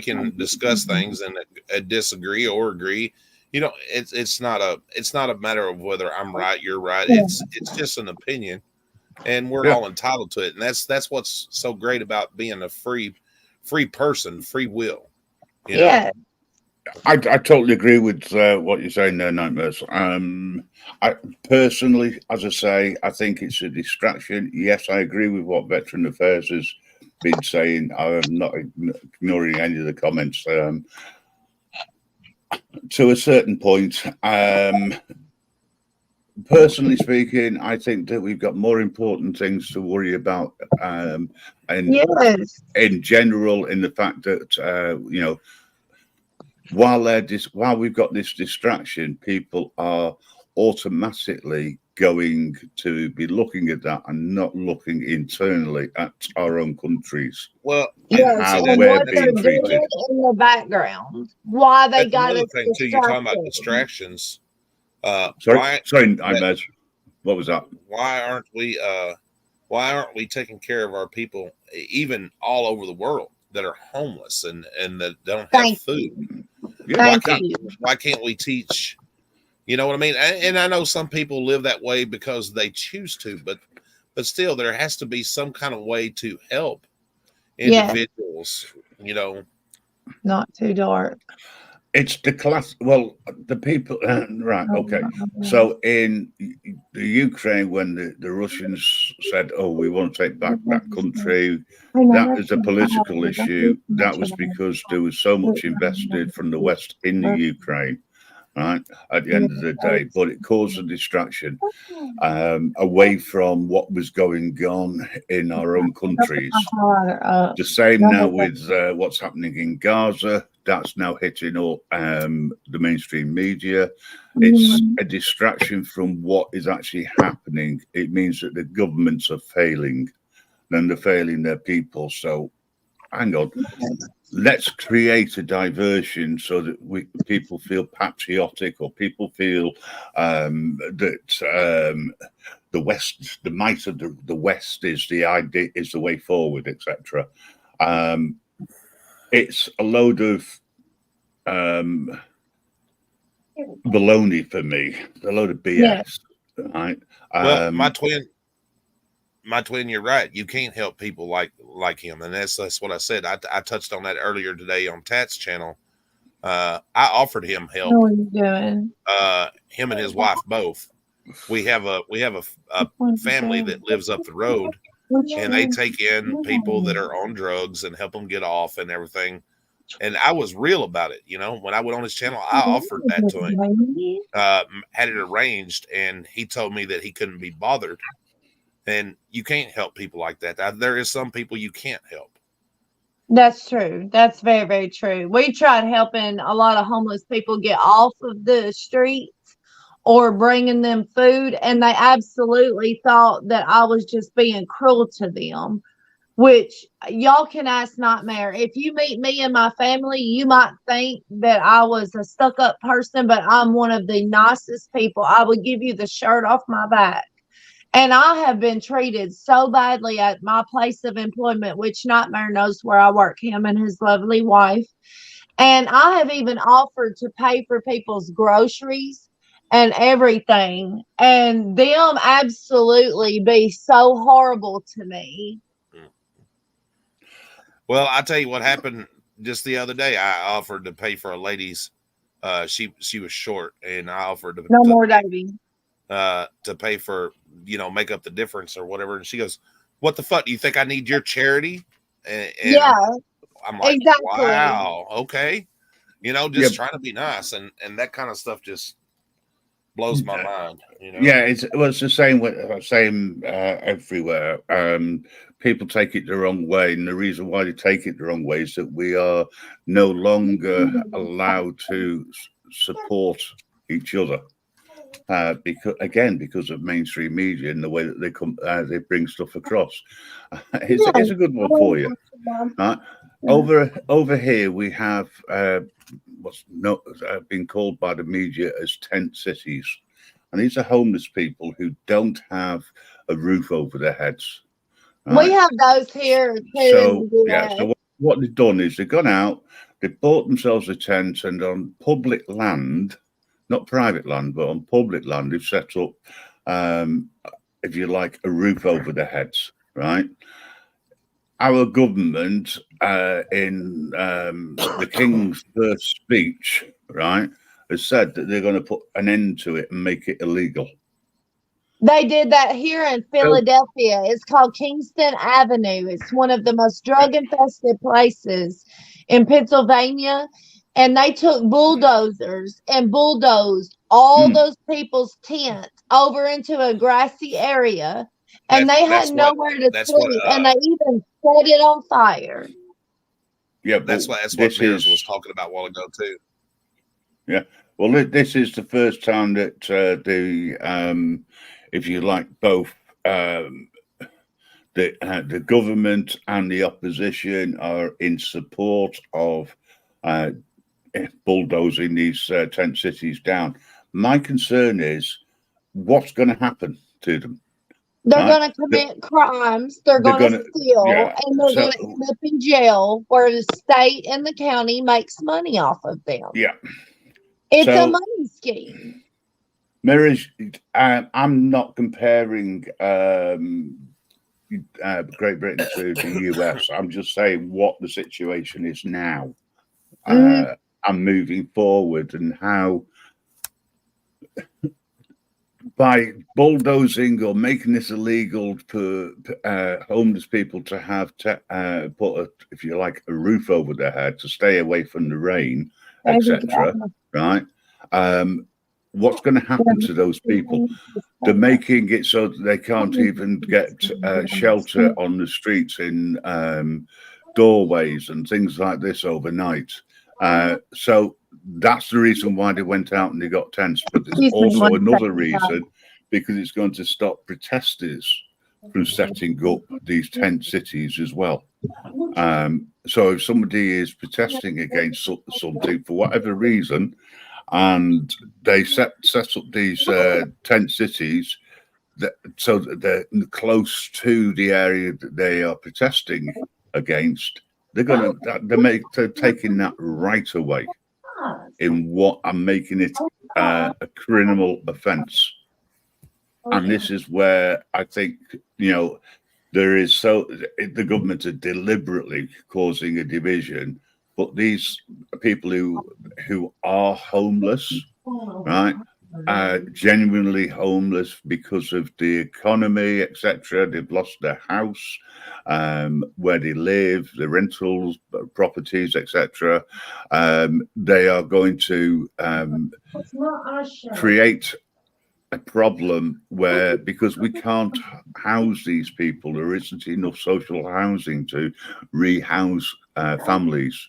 can discuss things and disagree or agree. You know, it's not a matter of whether I'm right, you're right. It's just an opinion, and we're Yeah. all entitled to it. And that's what's so great about being a free person, free will. You know? yeah, I totally agree with what you're saying there, Nightmares. I personally, as I say, I think it's a distraction. Yes, I agree with what Veteran Affairs has been saying. I'm not ignoring any of the comments. To a certain point, personally speaking, I think that we've got more important things to worry about, and yes, in general, in the fact that you know, while we've got this distraction, people are automatically going to be looking at that and not looking internally at our own countries. Well, yes, how and we're what they're being doing treated. in the background, why they that's got another us thing too. You're talking about distracted. distractions. Sorry, Ahmed. What was that? Why aren't we taking care of our people, even all over the world, that are homeless and that don't have Thank food? you. Yeah, Thank you. Why can't we teach? You know what I mean? And I know some people live that way because they choose to, but still, there has to be some kind of way to help Yeah. individuals. You know, Not too dark. it's the class. Well, the people. Right. Okay. So in the Ukraine, when the Russians said, "Oh, we want to take back that country," that is a political issue. That was because there was so much invested from the West in the Ukraine. Right, at the end of the day, but it caused a distraction away from what was going on in our own countries. The same now with what's happening in Gaza. That's now hitting all the mainstream media. It's a distraction from what is actually happening. It means that the governments are failing, then they're failing their people. So, hang on. Let's create a diversion so that people feel patriotic, or people feel that the West, the might of the West, is the idea, is the way forward, etc. It's a load of baloney for me, a load of BS. Yeah. Right? Well, my twin, you're right. You can't help people like him, and that's what I said. I touched on that earlier today on Tat's channel. I offered him help. What are you doing? Him and his wife both. We have a family that lives up the road, and they take in people that are on drugs and help them get off and everything. And I was real about it. You know, when I went on his channel, I offered that to him, had it arranged, and he told me that he couldn't be bothered. And you can't help people like that. There is some people you can't help. That's true. That's very, very true. We tried helping a lot of homeless people get off of the streets or bringing them food, and they absolutely thought that I was just being cruel to them, which y'all can ask Nightmare. If you meet me and my family, you might think that I was a stuck-up person, but I'm one of the nicest people. I would give you the shirt off my back. And I have been treated so badly at my place of employment, which Nightmare knows where I work, him and his lovely wife. And I have even offered to pay for people's groceries and everything. And them absolutely be so horrible to me. Well, I tell you what happened just the other day. I offered to pay for a lady's She was short, and I offered No more, Davy. to pay for, make up the difference or whatever. And she goes, "What the fuck? Do you think I need your charity?" And Yeah, I'm like, exactly. "Wow, okay." Just Yeah. trying to be nice, and that kind of stuff just blows my mind. Yeah, it's the same everywhere. People take it the wrong way, and the reason why they take it the wrong way is that we are no longer allowed to support each other because of mainstream media and the way that they bring stuff across. Here's a good one for you. Over here we have what's been called by the media as tent cities. And these are homeless people who don't have a roof over their heads. Right? We have those here too. So what they've done is they've gone out, they've bought themselves a tent, and on public land, not private land, but on public land, they've set up, if you like, a roof over their heads, right? Our government, in the King's first speech, right, has said that they're going to put an end to it and make it illegal. They did that here in Philadelphia. It's called Kingston Avenue. It's one of the most drug-infested places in Pennsylvania. And they took bulldozers and bulldozed all those people's tents over into a grassy area. And they had nowhere to sleep. And they even set it on fire. Yeah, that's what Mears was talking about a while ago too. Yeah, well, this is the first time that if you like, both the government and the opposition are in support of bulldozing these tent cities down. My concern is what's going to happen to them. They're going to commit crimes. They're going to steal, and they're going to end up in jail, where the state and the county makes money off of them. Yeah, it's a money scheme. Mears, I'm not comparing Great Britain to the US. I'm just saying what the situation is now. I'm moving forward, and how by bulldozing or making this illegal for homeless people to have put if you like, a roof over their head to stay away from the rain, etc. Right? What's going to happen to those people? They're making it so that they can't even get shelter on the streets in doorways and things like this overnight. So that's the reason why they went out and they got tents. But there's also another reason, because it's going to stop protesters from setting up these tent cities as well. So if somebody is protesting against something for whatever reason, and they set up these tent cities so that they're close to the area that they are protesting against, they're taking that right away in what I'm making it a criminal offence. And this is where I think, there is the government are deliberately causing a division, but these people who are homeless, right, genuinely homeless because of the economy, etc. They've lost their house, where they live, the rentals, properties, etc. They are going to create a problem where, because we can't house these people, there isn't enough social housing to rehouse families.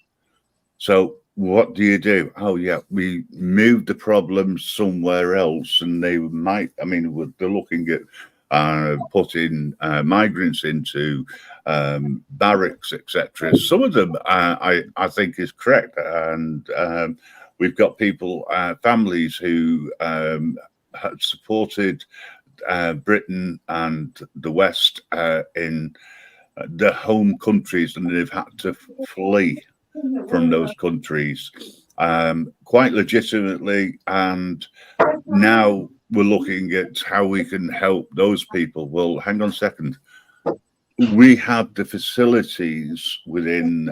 So what do? Oh, yeah, we moved the problem somewhere else, and they might, they're looking at putting migrants into barracks, etc. Some of them, I think, is correct. And we've got people, families who had supported Britain and the West in their home countries, and they've had to flee from those countries quite legitimately, and now we're looking at how we can help those people. Well, hang on a second. We have the facilities within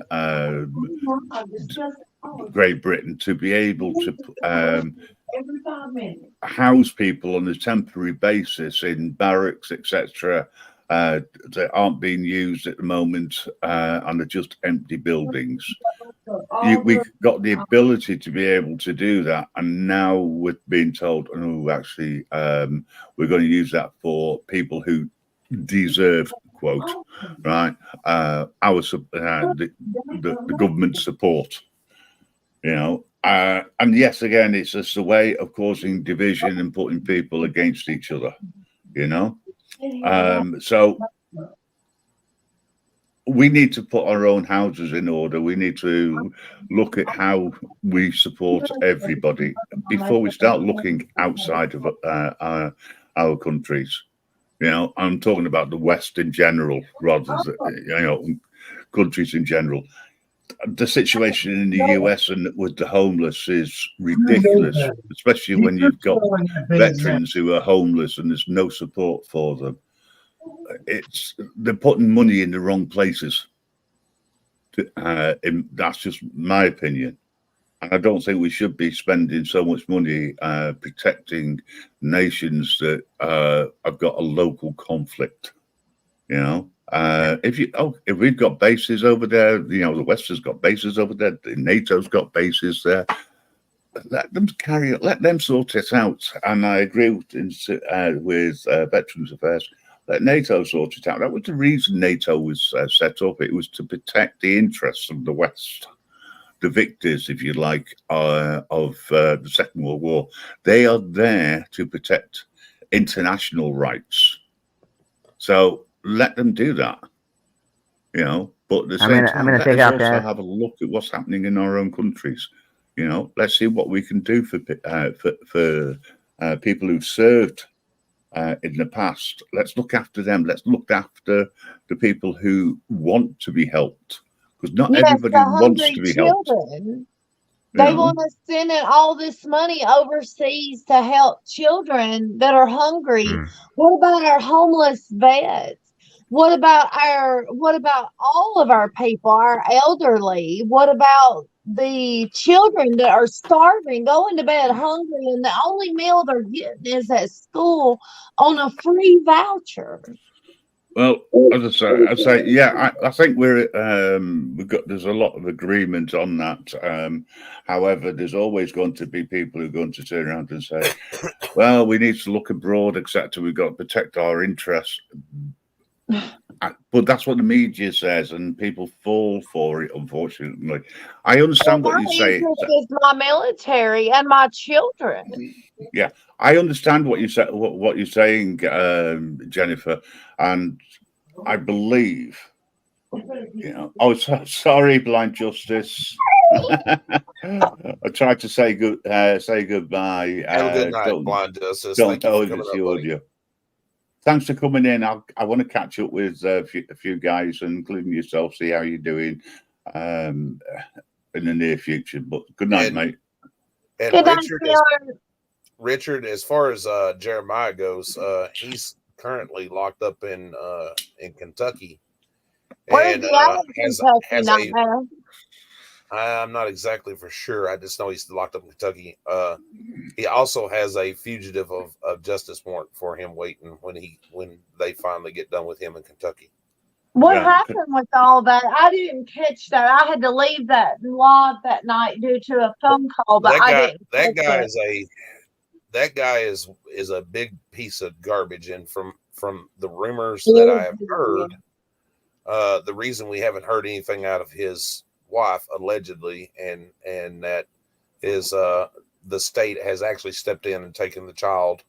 Great Britain to be able to house people on a temporary basis in barracks, etc., that aren't being used at the moment and are just empty buildings. We've got the ability to be able to do that, and now we're being told, "Oh, actually, we're going to use that for people who deserve." Quote, right? The government support, and yes, again, it's just a way of causing division and putting people against each other, So we need to put our own houses in order. We need to look at how we support everybody before we start looking outside of our countries. I'm talking about the West in general, rather than countries in general. The situation in the US and with the homeless is ridiculous, especially when you've got veterans who are homeless and there's no support for them. They're putting money in the wrong places. That's just my opinion. And I don't think we should be spending so much money protecting nations that have got a local conflict. If we've got bases over there, the West has got bases over there, NATO's got bases there. Let them sort it out. And I agree with Veterans Affairs. Let NATO sort it out. That was the reason NATO was set up. It was to protect the interests of the West, the victors, if you like, of the Second World War. They are there to protect international rights. So let them do that, But at the same time, let us also have a look at what's happening in our own countries. Let's see what we can do for people who've served in the past. Let's look after them. Let's look after the people who want to be helped, because not everybody wants to be helped. They want to send in all this money overseas to help children that are hungry. What about our homeless vets? What about all of our people, our elderly? What about the children that are starving, going to bed hungry, and the only meal they're getting is at school on a free voucher? Well, as I say, yeah, I think there's a lot of agreement on that. However, there's always going to be people who are going to turn around and say, "Well, we need to look abroad, etc. We've got to protect our interests." But that's what the media says, and people fall for it. Unfortunately, I understand what you say. Is my military and my children. Yeah, I understand what you said. What you're saying, Jennifer, and I believe. Oh, sorry, Blind Justice. I tried to say goodbye. Have a good night, Blind Justice. Don't know if it's the audio. Thanks for coming in. I want to catch up with a few guys, including yourself, see how you're doing in the near future. But good night, mate. And Richard, as far as Jeremiah goes, he's currently locked up in Kentucky. Where is he I'm not exactly for sure. I just know he's locked up in Kentucky. He also has a fugitive of justice warrant for him waiting when they finally get done with him in Kentucky. What happened with all that? I didn't catch that. I had to leave that live that night due to a phone call. But that guy is a big piece of garbage. And from the rumors that I have heard, the reason we haven't heard anything out of his wife allegedly, and that is the state has actually stepped in and taken the child,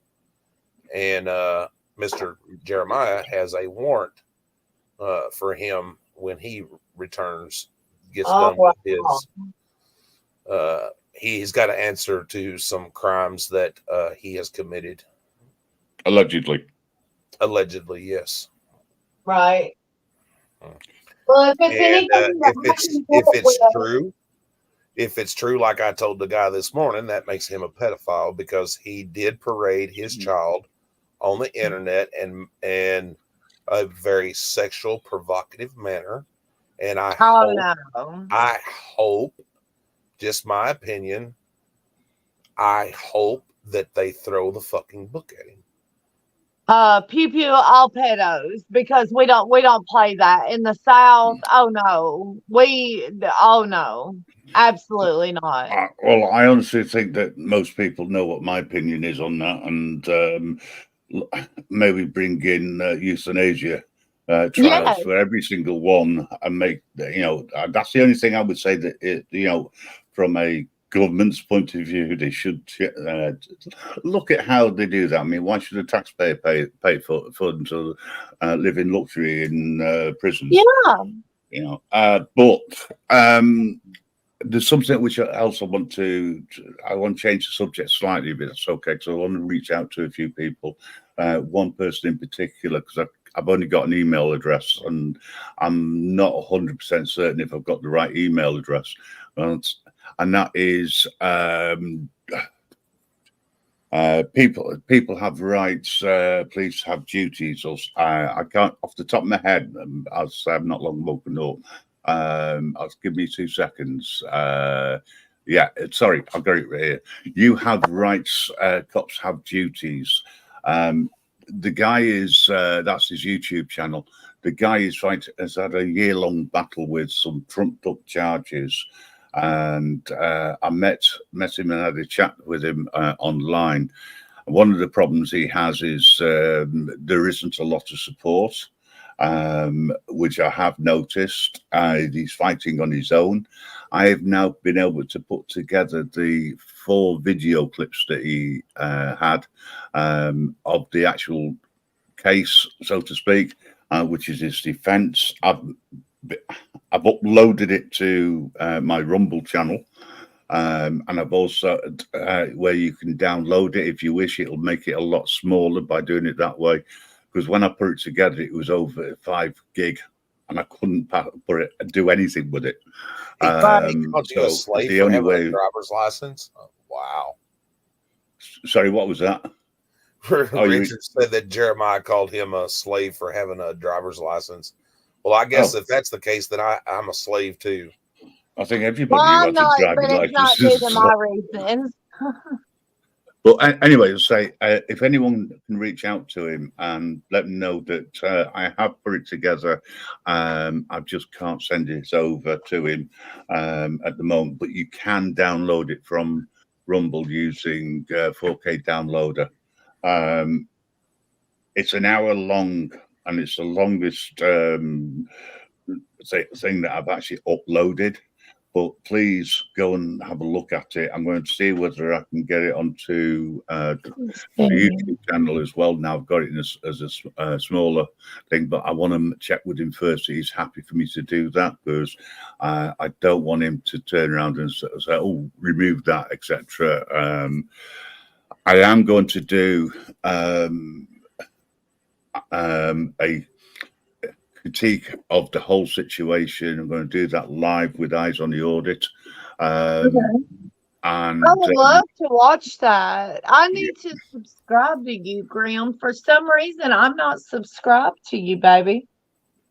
and Mr. Jeremiah has a warrant for him when he returns, gets done with his he's got to answer to some crimes that he has committed. Allegedly, yes. Right. Well, if it's true, like I told the guy this morning, that makes him a pedophile, because he did parade his child on the internet and a very sexual, provocative manner. And I hope just my opinion, I hope that they throw the fucking book at him. Pew pew all pedos, because we don't play that in the South. Oh no, absolutely not. Well, I honestly think that most people know what my opinion is on that, and maybe bring in euthanasia trials Yes. for every single one, and make that's the only thing I would say that from a government's point of view, they should look at how they do that. I mean, why should the taxpayer pay for them to live in luxury in prisons? Yeah. But there's something which I also want to change the subject slightly, but that's okay, because I want to reach out to a few people. One person in particular, because I've only got an email address, and I'm not 100% certain if I've got the right email address. And that is people have rights, police have duties. I can't off the top of my head, as I've not long woken up. I'll give me 2 seconds. Yeah, sorry, I've got it right here. You have rights, cops have duties. The guy is that's his YouTube channel. The guy has had a year-long battle with some trumped-up charges. And I met him and had a chat with him online. One of the problems he has is there isn't a lot of support, which I have noticed. He's fighting on his own. I have now been able to put together the 4 video clips that he had of the actual case, so to speak, which is his defense. I've uploaded it to my Rumble channel, and I've also where you can download it if you wish. It'll make it a lot smaller by doing it that way, because when I put it together, it was over 5 gig, and I couldn't do anything with it. Called you a slave the for only having way. a driver's license? Oh, wow. Sorry, what was that? Richard said that Jeremiah called him a slave for having a driver's license. Well, I guess if that's the case, then I'm a slave too. I think everybody Well, who has a driving license. not due to my reasons. But anyway, say if anyone can reach out to him and let him know that I have put it together, I just can't send it over to him at the moment. But you can download it from Rumble using 4K downloader. It's an hour long, and it's the longest thing that I've actually uploaded. But please go and have a look at it. I'm going to see whether I can get it onto the YouTube channel as well. Now I've got it as a smaller thing, but I want to check with him first that he's happy for me to do that, because I don't want him to turn around and say, "Oh, remove that," etc. I am going to do a critique of the whole situation. I'm going to do that live with Eyes on the Audit. And I would love to watch that. I need to subscribe to you, Graham. For some reason, I'm not subscribed to you, baby.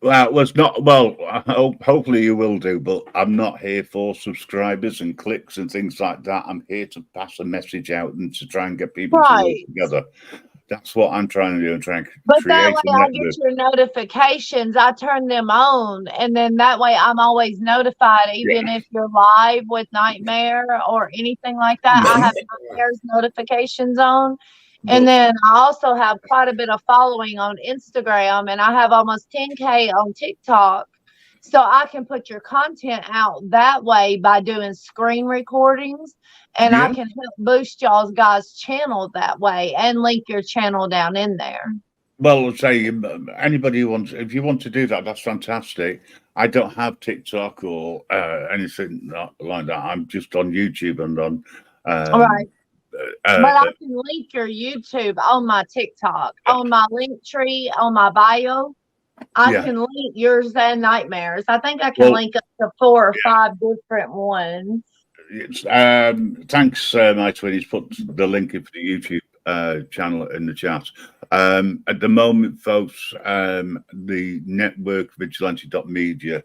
Well, it was not. Well, hopefully you will do, but I'm not here for subscribers and clicks and things like that. I'm here to pass a message out and to try and get people to work together. That's what I'm trying to do. I'm trying to But create that way a I network. get your notifications. I turn them on, and then that way I'm always notified, even if you're live with Nightmare or anything like that. I have Nightmare's notifications on. And then I also have quite a bit of following on Instagram, and I have almost 10K on TikTok. So I can put your content out that way by doing screen recordings, and I can help boost y'all's guys' channel that way and link your channel down in there. Well, say anybody who wants, if you want to do that, that's fantastic. I don't have TikTok or anything like that. I'm just on YouTube and on. All right. But I can link your YouTube on my TikTok, on my link tree, on my bio. I can link yours and Nightmares. I think I can link up to 4 or 5 different ones. Thanks, my twin. He's put the link in for the YouTube channel in the chat. At the moment, folks, the network vigilante.media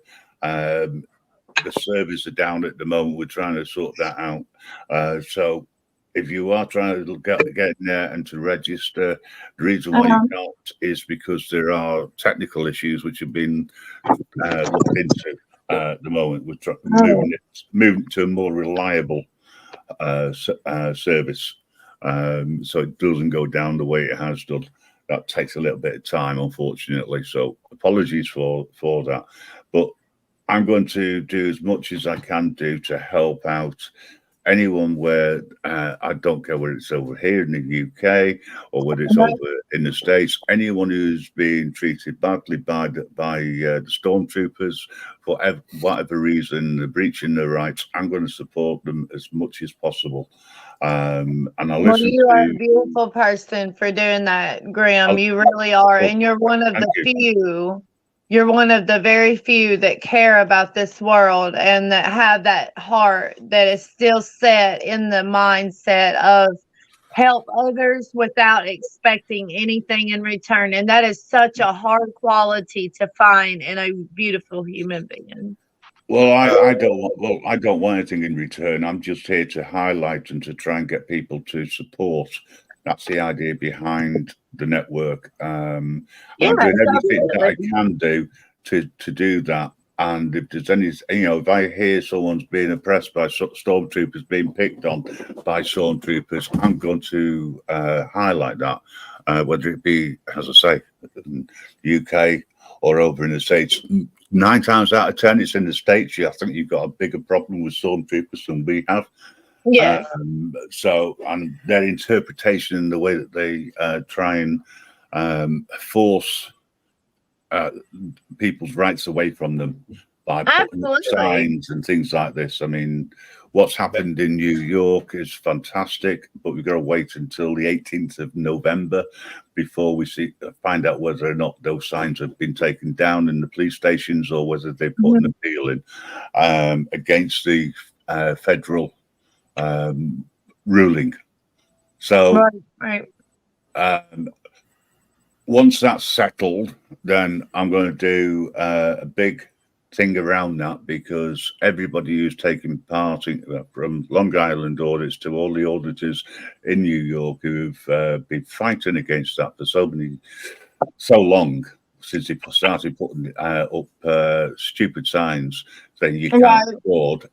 the servers are down at the moment. We're trying to sort that out. So if you are trying to get in there and to register, the reason why you can't is because there are technical issues which have been looked into at the moment. We're moving to a more reliable service, so it doesn't go down the way it has done. That takes a little bit of time, unfortunately. So apologies for that, but I'm going to do as much as I can do to help out anyone where I don't care whether it's over here in the UK or whether it's over in the States. Anyone who's being treated badly by the stormtroopers for whatever reason, they're breaching their rights, I'm going to support them as much as possible. And I listen you are a beautiful person for doing that, Graham. You really are, and you're one of the few. You're one of the very few that care about this world and that have that heart that is still set in the mindset of help others without expecting anything in return. And that is such a hard quality to find in a beautiful human being. Well, I don't want anything in return. I'm just here to highlight and to try and get people to support. That's the idea behind the network. I'm doing everything that I can do to do that. And if there's any, if I hear someone's being oppressed by stormtroopers, being picked on by stormtroopers, I'm going to highlight that, whether it be, as I say, UK or over in the States. 9 times out of 10, it's in the States. I think you've got a bigger problem with stormtroopers than we have. Yes. So, and their interpretation and the way that they try and force people's rights away from them by putting up signs and things like this. I mean, what's happened in New York is fantastic, but we've got to wait until the 18th of November before we find out whether or not those signs have been taken down in the police stations or whether they put an appeal in against the federal ruling. So once that's settled, then I'm going to do a big thing around that, because everybody who's taking part in, from Long Island audits to all the auditors in New York who've been fighting against that for so long, since they started putting up stupid signs saying you can't afford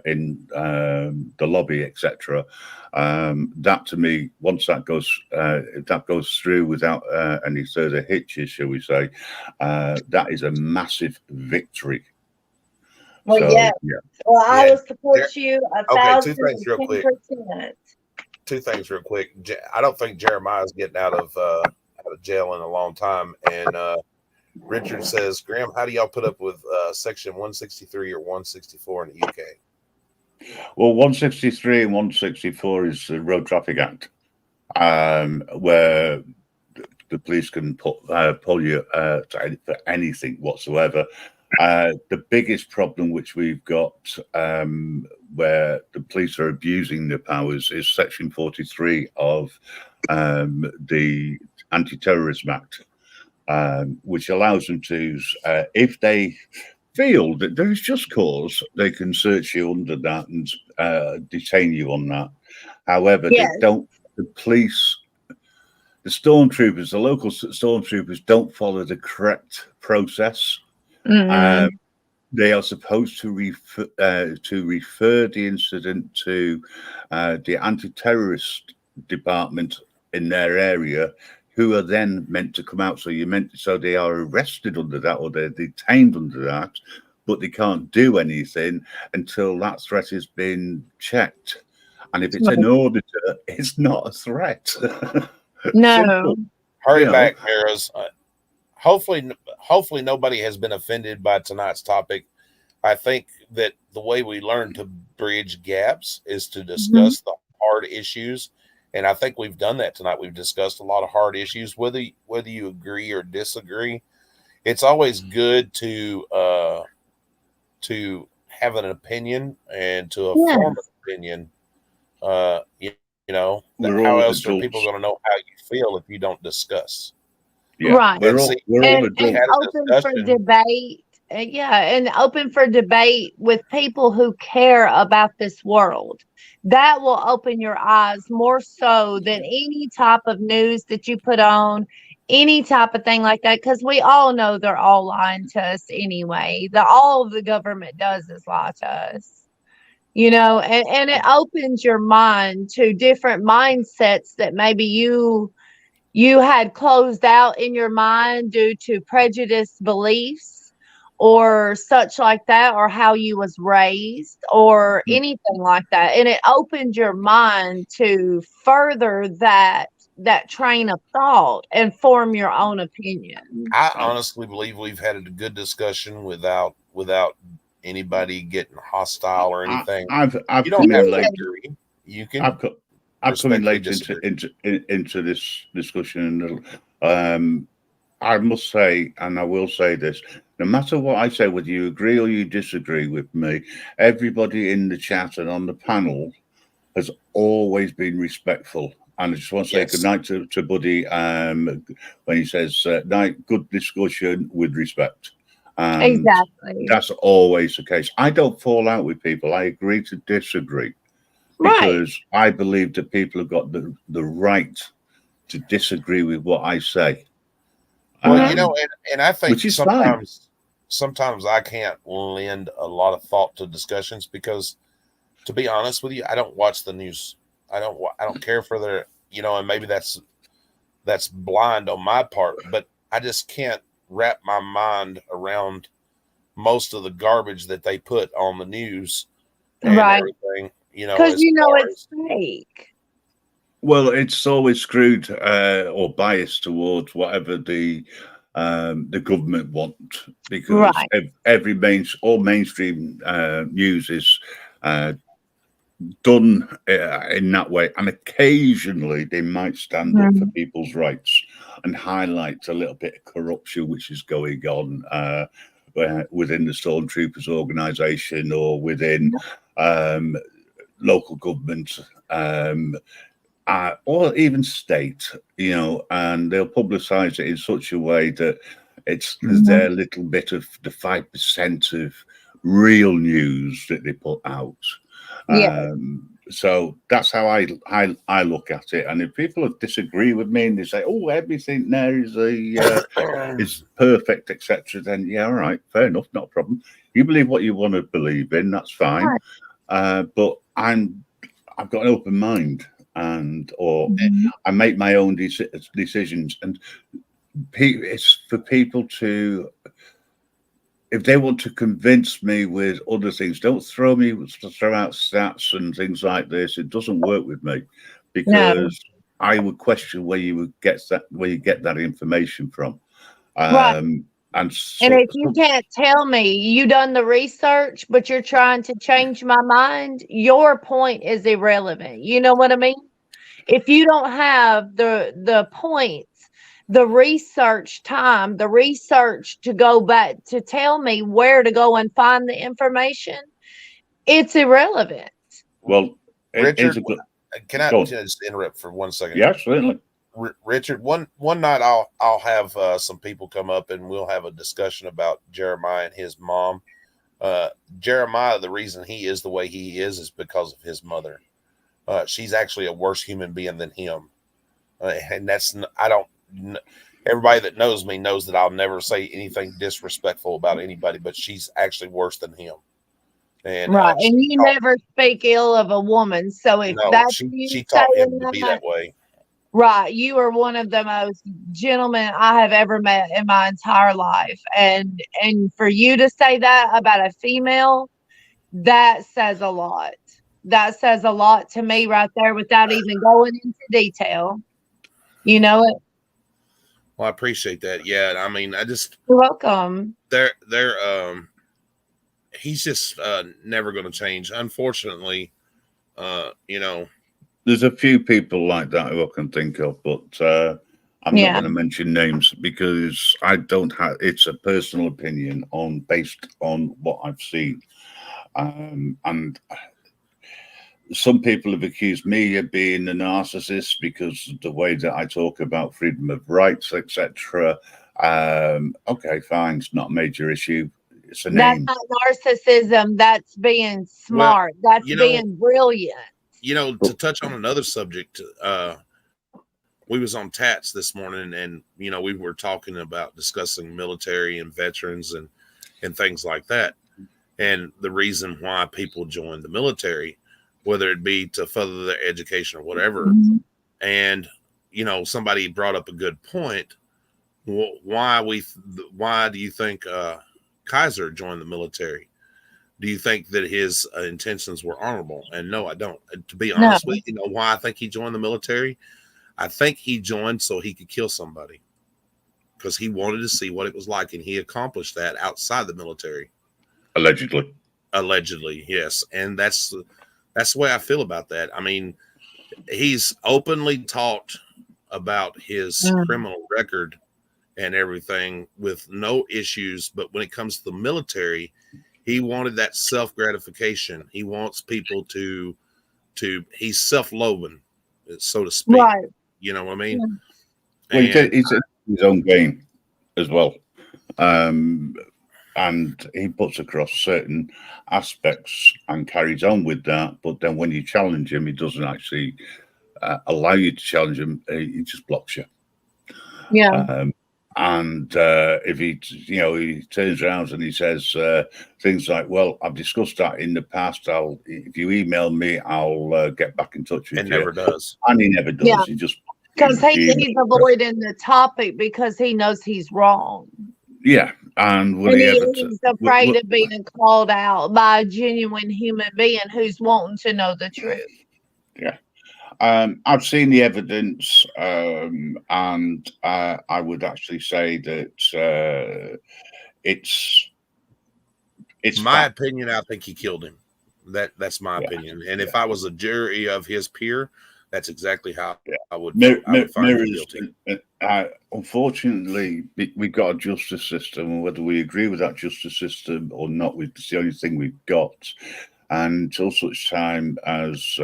in the lobby, etc. That to me, once that goes, if that goes through without any further hitches, shall we say, that is a massive victory. Well, So, yeah. Well, I will support you 1,000%. Two things real quick. I don't think Jeremiah's getting out of jail in a long time. And Richard says, Graham, how do y'all put up with Section 163 or 164 in the UK? Well, 163 and 164 is the Road Traffic Act, where the police can pull you for anything whatsoever. The biggest problem which we've got where the police are abusing their powers is Section 43 of the Anti-Terrorism Act, which allows them to, if they feel that there is just cause, they can search you under that and detain you on that. However, they don't. The police, the stormtroopers, the local stormtroopers, don't follow the correct process. They are supposed to refer the incident to the anti-terrorist department in their area, who are then meant to come out. So they are arrested under that, or they're detained under that, but they can't do anything until that threat has been checked. And if it's an auditor, it's not a threat. No. Hurry back, Harris. Hopefully nobody has been offended by tonight's topic. I think that the way we learn to bridge gaps is to discuss the hard issues. And I think we've done that tonight. We've discussed a lot of hard issues, whether you agree or disagree. It's always good to have an opinion and to form an opinion. How else are people going to know how you feel if you don't discuss? Yeah, right. We're all and open for debate Yeah, and open for debate with people who care about this world. That will open your eyes more so than any type of news that you put on, any type of thing like that, because we all know they're all lying to us anyway. All the government does is lie to us. And it opens your mind to different mindsets that maybe you had closed out in your mind due to prejudiced beliefs or such like that, or how you was raised or anything like that. And it opened your mind to further that train of thought and form your own opinion. I honestly believe we've had a good discussion without anybody getting hostile or anything. I've You don't come have in to late. agree. You can. I've come in late respectfully into this discussion. I must say, and I will say this: no matter what I say, whether you agree or you disagree with me, everybody in the chat and on the panel has always been respectful. And I just want to say Yes. good night to Buddy when he says, night, good discussion with respect. And Exactly. that's always the case. I don't fall out with people. I agree to disagree because I believe that people have got the right to disagree with what I say. Well, and I think which is fine. sometimes I can't lend a lot of thought to discussions because, to be honest with you, I don't watch the news. I don't care for their, and maybe that's blind on my part, but I just can't wrap my mind around most of the garbage that they put on the news and everything, Because as it's fake. Well, it's always screwed or biased towards whatever the government want, because all mainstream news is done in that way, and occasionally they might stand up for people's rights and highlight a little bit of corruption which is going on within the Stormtroopers organisation or within local government. Or even state, and they'll publicize it in such a way that it's their little bit of the 5% of real news that they put out. So that's how I look at it. And if people disagree with me and they say, "Oh, everything there is is perfect," etc., then yeah, all right, fair enough, not a problem. You believe what you want to believe in, that's fine. But I've got an open mind. I make my own decisions, and it's for people to, if they want to convince me with other things, don't throw out stats and things like this. It doesn't work with me, because I would question where you get that information from. And if you can't tell me you done the research, but you're trying to change my mind, your point is irrelevant. You know what I mean? If you don't have the points, the research time, the research to go back to tell me where to go and find the information, it's irrelevant. Well, Richard, can I just interrupt for 1 second? Yeah, certainly. Richard, one night I'll have some people come up and we'll have a discussion about Jeremiah and his mom. Jeremiah, the reason he is the way he is because of his mother. She's actually a worse human being than him, and everybody that knows me knows that I'll never say anything disrespectful about anybody, but she's actually worse than him. And and you never speak ill of a woman, so if she taught him to be that way. Right, you are one of the most gentlemen I have ever met in my entire life, and for you to say that about a female, that says a lot. That says a lot to me right there without even going into detail. You know it. Well, I appreciate that. Yeah, I mean, You're welcome. He's just never going to change. Unfortunately, there's a few people like that who I can think of, but I'm not going to mention names because I don't have. It's a personal opinion based on what I've seen, and. Some people have accused me of being a narcissist because of the way that I talk about freedom of rights, etc. Okay, fine, it's not a major issue. It's a That's name. not narcissism. That's being smart. That's you know- being brilliant. To touch on another subject, we was on Tats this morning, and we were talking about discussing military and veterans and things like that, and the reason why people join the military, whether it be to further their education or whatever. And somebody brought up a good point. Why do you think Kaiser joined the military? Do you think that his intentions were honorable? And no, I don't. To be honest with you, why I think he joined the military? I think he joined so he could kill somebody because he wanted to see what it was like, and he accomplished that outside the military. Allegedly. Allegedly, yes. And that's the way I feel about that. I mean, he's openly talked about his criminal record and everything with no issues, but when it comes to the military, he wanted that self-gratification. He wants people to he's self-loathing, so to speak. Right. You know what I mean? Well, he's in his own game as well. And he puts across certain aspects and carries on with that. But then when you challenge him, he doesn't actually allow you to challenge him. He just blocks you. Yeah. And if he turns around and he says things like, "Well, I've discussed that in the past. If you email me, I'll get back in touch with you." Never does. And he never does. Yeah. He just Because he's avoiding the topic because he knows he's wrong. Yeah, and will And he ever? he's afraid of being called out by a genuine human being who's wanting to know the truth. Yeah. I've seen the evidence, and I would actually say that it's my opinion. I think he killed him. That's my opinion. And if I was a jury of his peer, that's exactly how I would find him guilty. Unfortunately, we've got a justice system, and whether we agree with that justice system or not, it's the only thing we've got. And until such time as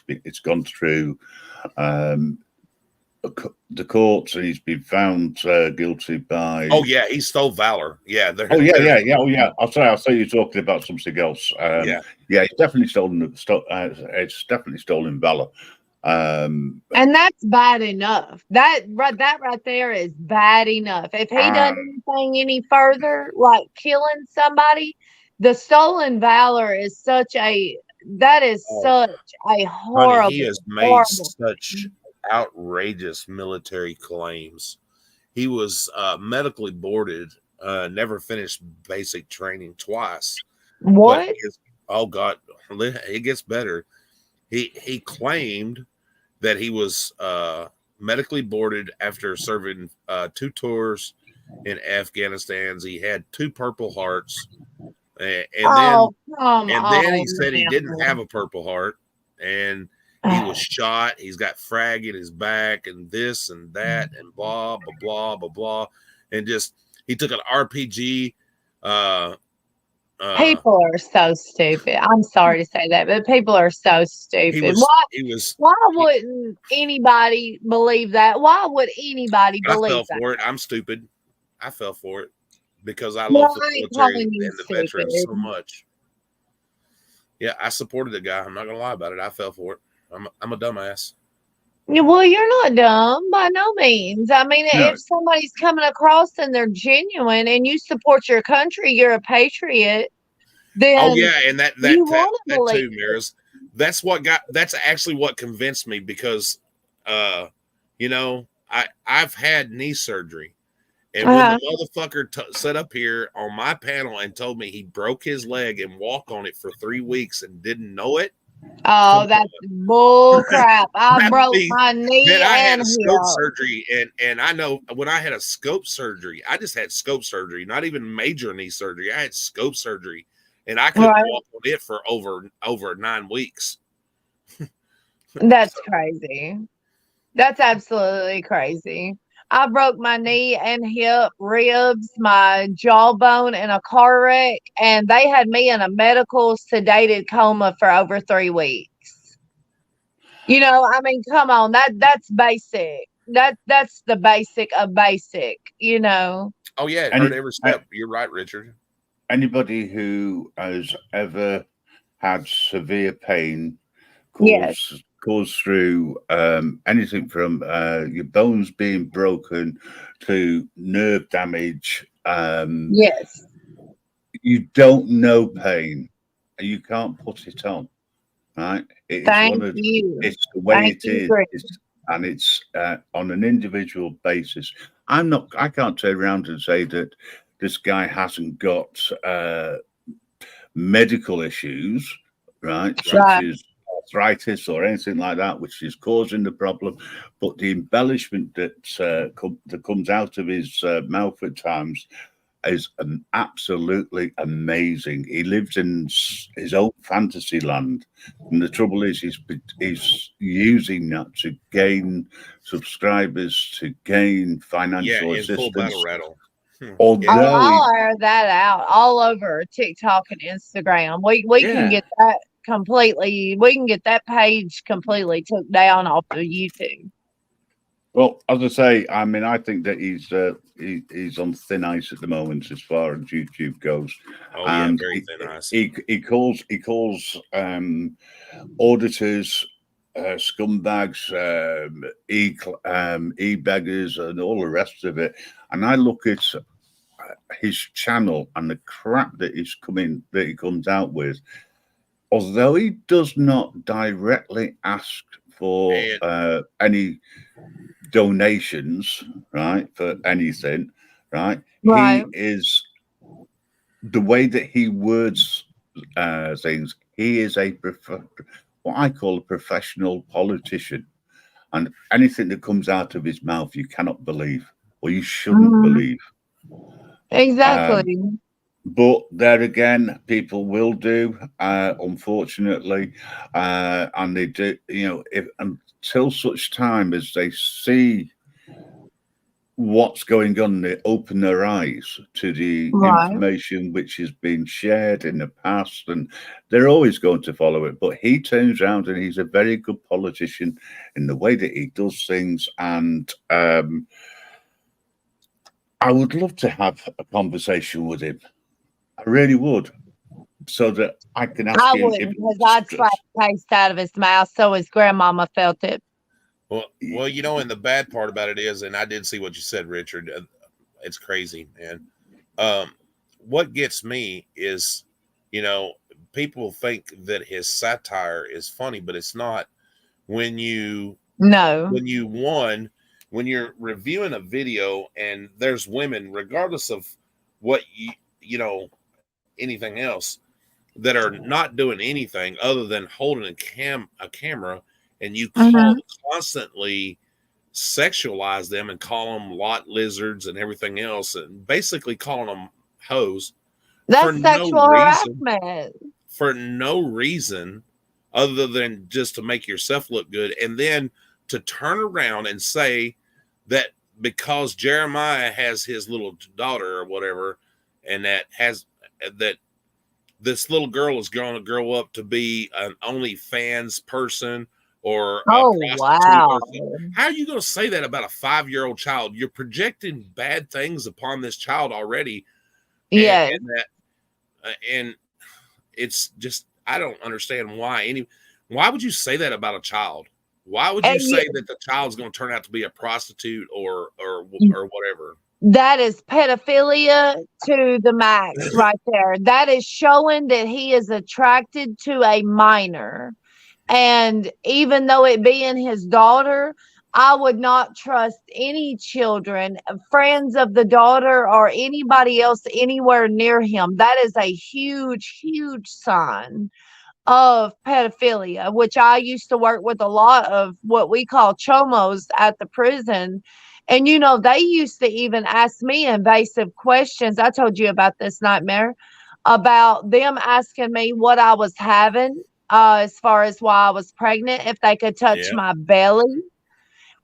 it's gone through the courts and he's been found guilty by. Oh yeah, he stole valor. Yeah. Oh yeah. I'll say you're talking about something else. Yeah, it's definitely stolen. It's definitely stolen valor. And that's bad enough. That right there is bad enough. If he does anything any further, like killing somebody, the stolen valor is such a horrible. Honey, he has made such outrageous military claims. He was medically boarded, never finished basic training twice. What? Oh God, it gets better. He claimed that he was medically boarded after serving 2 tours in Afghanistan. He had 2 Purple Hearts, and then he said he didn't have a Purple Heart, and he was shot. He's got frag in his back, and this and that, and blah blah blah blah blah, and just he took an RPG. People are so stupid. I'm sorry to say that, but people are so stupid. Why wouldn't anybody believe that? Why would anybody believe that? I fell for it. I'm stupid. I fell for it because I love the military and the veterans so much. Yeah, I supported the guy. I'm not gonna lie about it. I fell for it. I'm a dumbass. Yeah, well, you're not dumb by no means. I mean, if somebody's coming across and they're genuine and you support your country, you're a patriot. Then and that too, Maris. That's actually what convinced me because, I've had knee surgery, and when the motherfucker sat up here on my panel and told me he broke his leg and walked on it for 3 weeks and didn't know it. Oh, that's bull crap. I broke my knee and I had a scope surgery, and I know when I had a scope surgery, I just had scope surgery, not even major knee surgery. I had scope surgery, and I couldn't walk on it for over 9 weeks. That's crazy. That's absolutely crazy. I broke my knee and hip, ribs, my jawbone in a car wreck, and they had me in a medical sedated coma for over 3 weeks. I mean, come on, that's basic. That's the basic of basic, Oh yeah, it hurt every step. You're right, Richard. anybody who has ever had severe pain Yes. goes through anything from your bones being broken to nerve damage. Yes. You don't know pain, and you can't put it on. Right? It is Thank you. it's the way Thank it you, is. Chris. And it's on an individual basis. I can't turn around and say that this guy hasn't got medical issues, right? Such Right. as arthritis or anything like that, which is causing the problem. But the embellishment that comes out of his mouth at times is absolutely amazing. He lives in his own fantasy land, and the trouble is, he's using that to gain subscribers, to gain financial in full battle assistance. rattle. Although I'll air that out all over TikTok and Instagram. We can get that completely. We can get that page completely took down off of YouTube. well, as I say, I mean, I think that he's on thin ice at the moment as far as YouTube goes. Oh And yeah, very thin ice. He calls auditors scumbags, e-beggars, and all the rest of it. And I look at his channel and the crap that he comes out with. Although he does not directly ask for any donations, right, for anything, right? Right. He is the way that he words things. He is what I call a professional politician, and anything that comes out of his mouth, you cannot believe, or you shouldn't believe. Exactly. But there again, people will do, unfortunately, and they do. Until such time as they see what's going on, they open their eyes to the information which has been shared in the past, and they're always going to follow it. But he turns around and he's a very good politician in the way that he does things, and I would love to have a conversation with him. I really would, so that I can ask him. Wouldn't, because I'd slap the taste out of his mouth so his grandmama felt it. Well, and the bad part about it is, and I did see what you said, Richard. It's crazy, man. What gets me is, people think that his satire is funny, but it's not. When you're reviewing a video and there's women, regardless of what anything else, that are not doing anything other than holding a camera, and you constantly sexualize them and call them lot lizards and everything else, and basically calling them hoes. That's sexual harassment. For no reason other than just to make yourself look good. And then to turn around and say that because Jeremiah has his little daughter or whatever, and that this little girl is going to grow up to be an OnlyFans person or a prostitute. Wow. How are you going to say that about a 5-year-old child? You're projecting bad things upon this child already. Yeah. And it's just, I don't understand why would you say that about a child? Why would you say that the child's going to turn out to be a prostitute or whatever? That is pedophilia to the max right there. That is showing that he is attracted to a minor. And even though it being his daughter, I would not trust any children, friends of the daughter, or anybody else anywhere near him. That is a huge, huge sign of pedophilia, which I used to work with a lot of what we call chomos at the prison. And, they used to even ask me invasive questions. I told you about this nightmare, about them asking me what I was having as far as why I was pregnant, if they could touch my belly,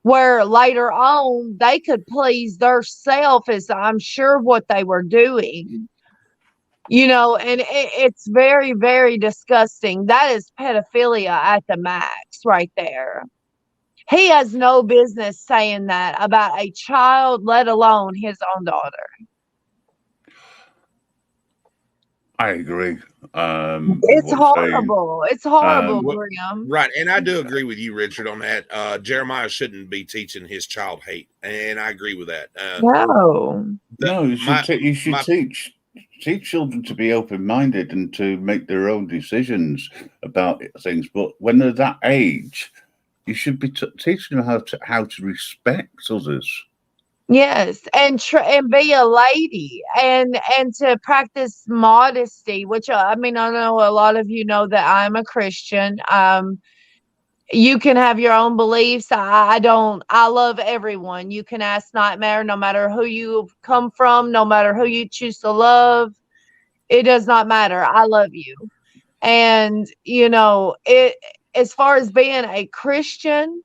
where later on they could please their self, is I'm sure what they were doing. And it's very, very disgusting. That is pedophilia at the max right there. He has no business saying that about a child, let alone his own daughter. I agree. It's what you're saying. horrible. It's horrible, What- Graham. Right, and I do agree with you, Richard, on that. Jeremiah shouldn't be teaching his child hate, and I agree with that. No. No, you should, my- you should my- teach children to be open-minded and to make their own decisions about things. But when they're that age, you should be teaching them how to respect others. Yes, and be a lady, and to practice modesty, which I mean, I know a lot of you know that I'm a Christian. You can have your own beliefs. I don't. I love everyone. You can ask Nightmare, no matter who you come from, no matter who you choose to love. It does not matter. I love you, and you know it. As far as being a Christian,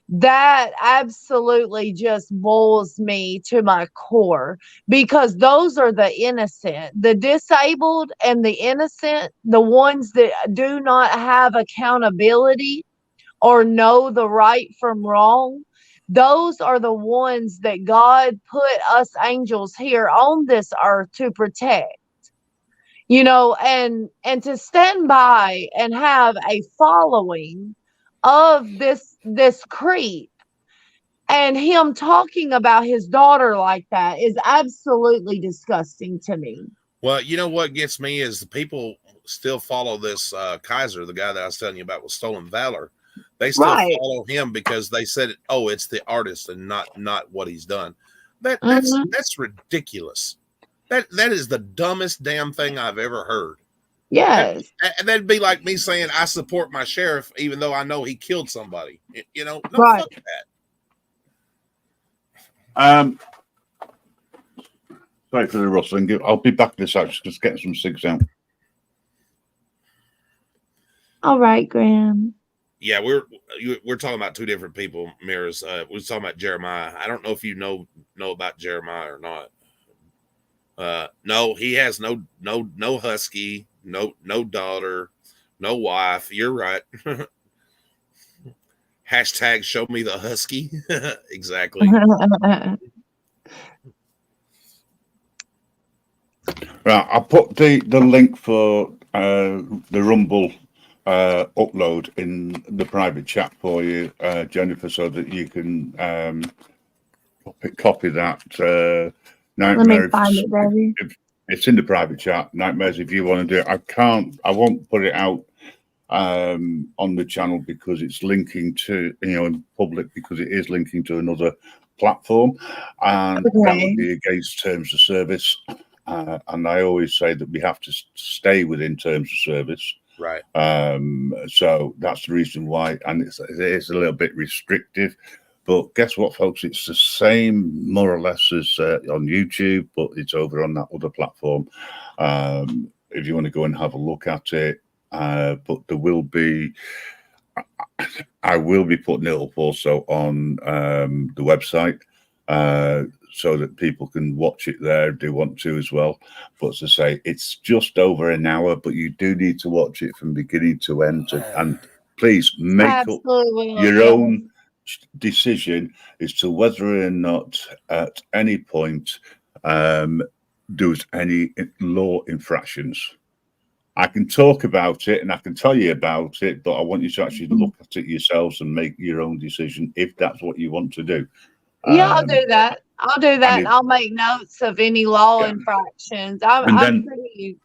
that absolutely just boils me to my core, because those are the innocent, the disabled and the innocent, the ones that do not have accountability or know the right from wrong. Those are the ones that God put us angels here on this earth to protect. You know, and to stand by and have a following of this creep, and him talking about his daughter like that is absolutely disgusting to me. Well, you know what gets me is the people still follow this Kaiser, the guy that I was telling you about with Stolen Valor. They still Right. follow him because they said, "Oh, it's the artist and not what he's done." That's Mhm. ridiculous. That is the dumbest damn thing I've ever heard. Yes. And that'd be like me saying I support my sheriff even though I know he killed somebody. You know, no, Right. fuck that. Sorry for the rustling. I'll be back this out just getting some cigs out. All right, Graham. Yeah, we're talking about two different people, Mirrors. We're talking about Jeremiah. I don't know if you know about Jeremiah or not. No, he has no husky, no daughter, no wife. You're right. Hashtag show me the husky. Exactly. Right, I'll put the link for the Rumble upload in the private chat for you, Jennifer, so that you can copy that. Let me Nightmare, find it, baby. it's in the private chat. Nightmares, if you want to do it, I won't put it out on the channel because it's linking to, in public, because it is linking to another platform, and that Okay. would be against terms of service. And I always say that we have to stay within terms of service. Right. So that's the reason why, and it is a little bit restrictive. But guess what, folks? It's the same, more or less, as on YouTube, but it's over on that other platform. If you want to go and have a look at it, but there will be, I will be putting it up also on the website, so that people can watch it there if they want to as well. But as I say, it's just over an hour, but you do need to watch it from beginning to end. And please make Absolutely. up your own decision as to whether or not at any point there's any law infractions. I can talk about it and I can tell you about it, but I want you to actually look at it yourselves and make your own decision if that's what you want to do. Yeah, I'll do that. I'll do that, and if- I'll make notes of any law Yeah. infractions. And then-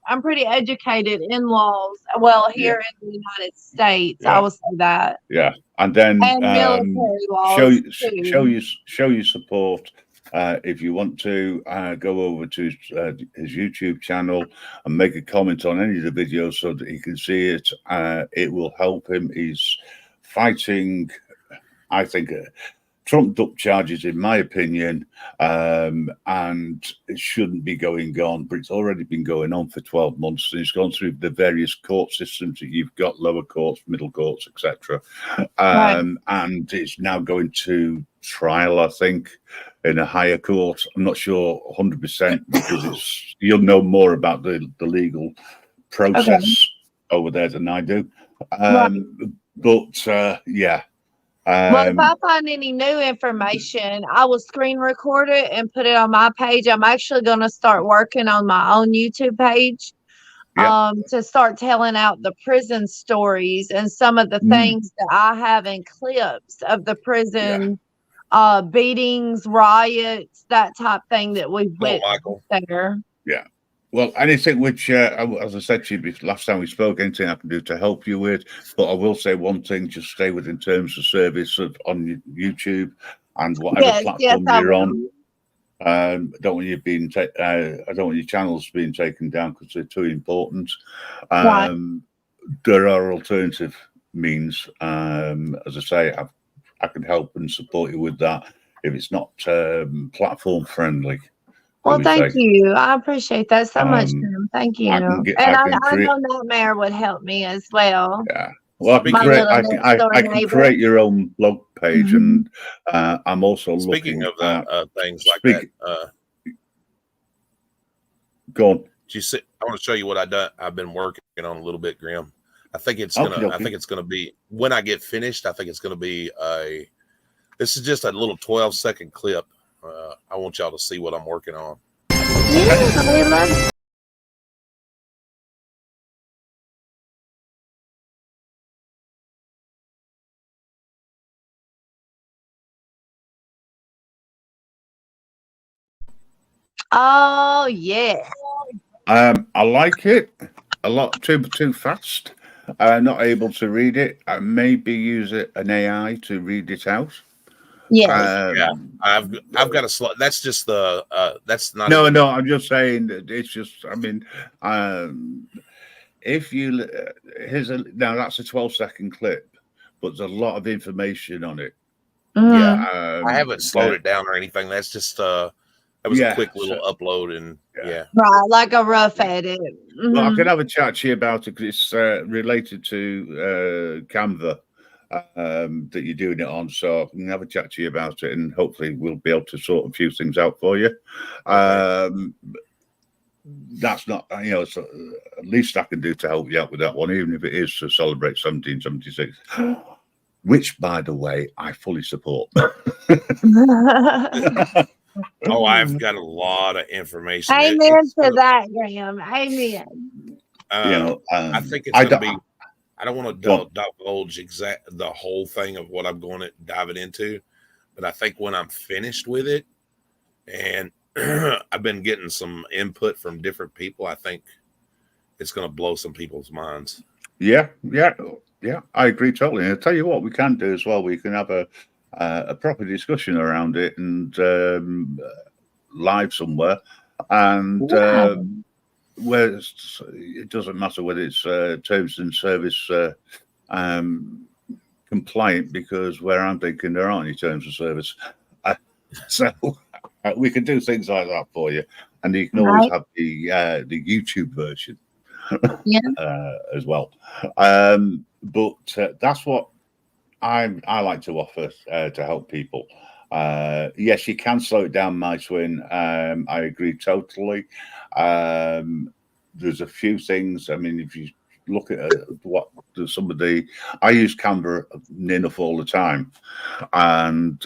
I'm pretty educated in laws. Well, here in the United States, Yeah. I will say that, Yeah, and then and military laws show too. your support. If you want to go over to his YouTube channel and make a comment on any of the videos so that he can see it, it will help him. He's fighting, I think, trumped up charges, in my opinion, and it shouldn't be going on, but it's already been going on for 12 months. And it's gone through the various court systems that you've got, lower courts, middle courts, etc. Right. And it's now going to trial, I think, in a higher court. I'm not sure 100% because you'll know more about the legal process over there than I do. But yeah. Well, if I find any new information, I will screen record it and put it on my page. I'm actually going to start working on my own YouTube page. Yep. to start telling out the prison stories and some of the things that I have in clips of the prison beatings, riots, that type thing that we've Oh, witnessed Michael. there. Yeah. Well, anything which, as I said to you last time we spoke, anything I can do to help you with. But I will say one thing: just stay within terms of service on YouTube and whatever platform you're on. I don't want you being. I don't want your channels being taken down because they're too important. Right. There are alternative means. As I say, I can help and support you with that if it's not platform friendly. Well, we thank say. you. I appreciate that so much, Tim. Thank you. I can get- And I I can create- know Nightmare would help me as well. Yeah. Well, I can My create. little I next door can neighbor. create your own blog page, Mhm. and I'm also Speaking looking of that, at. things like Speak- that, Go on. do you see? I want to show you what I've been working on a little bit, Grim. I think it's Okey-dokey. gonna. I think it's gonna be when I get finished. I think it's gonna be a. This is just a little 12-second clip. I want y'all to see what I'm working on. Yeah, I love it. Oh yeah. I like it a lot too fast. Not able to read it. I maybe use an AI to read it out. Yes. Yeah, I've got a slot. That's just the. That's not. No, even, no. I'm just saying that it's just. I mean, if you now that's a 12-second clip, but there's a lot of information on it. Mhm. Yeah, I haven't slowed it down or anything. That's just. That was a quick little upload, and yeah. Right, like a rough edit. Well, I Mhm. can have a chat to you about it because it's related to Canva that you're doing it on. So I can have a chat to you about it, and hopefully we'll be able to sort a few things out for you. That's not, so at least I can do to help you out with that one, even if it is to celebrate 1776, which, by the way, I fully support. Oh, I've got a lot of information. Amen to that, Graham. Amen. I think it's going to be. I don't want to divulge the whole thing of what I'm going to dive it into, but I think when I'm finished with it, and I've been getting some input from different people, I think it's going to blow some people's minds. Yeah, I agree totally. And I'll tell you what we can do as well. We can have a proper discussion around it and live somewhere, and where it doesn't matter whether it's terms and service compliant, because where I'm thinking there aren't any terms of service, so we can do things like that for you, and you can always have the YouTube version as well. But that's what I like to offer to help people. Yes, you can slow it down, my twin. I agree totally. There's a few things. I mean, if you look at what some of the, I use Canva enough all the time, and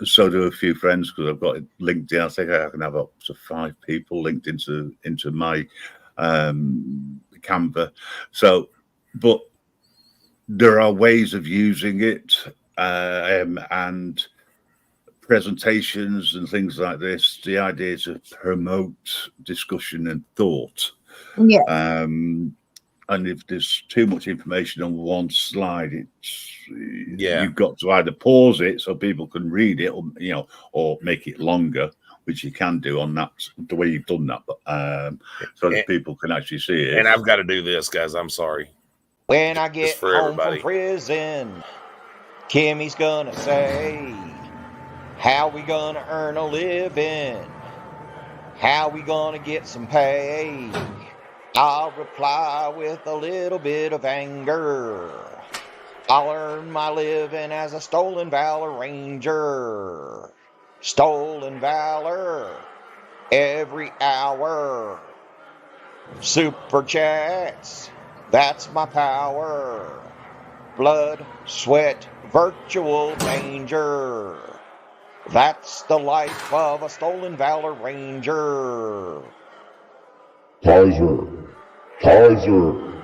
so do a few friends, because I've got it linked in. I think I can have up to 5 people linked into my Canva. So, but there are ways of using it, and presentations and things like this. The idea is to promote discussion and thought. Yeah. And if there's too much information on one slide, you've got to either pause it so people can read it, or make it longer, which you can do on that, the way you've done that, so that people can actually see it. And I've got to do this, guys. I'm sorry. When I get home from prison, Kimmy's gonna say, how we gonna earn a living? How we gonna get some pay? I'll reply with a little bit of anger. I'll earn my living as a Stolen Valor Ranger. Stolen Valor every hour. Super chats, that's my power. Blood, sweat, virtual danger. That's the life of a Stolen Valor Ranger. Kaiser, Kaiser,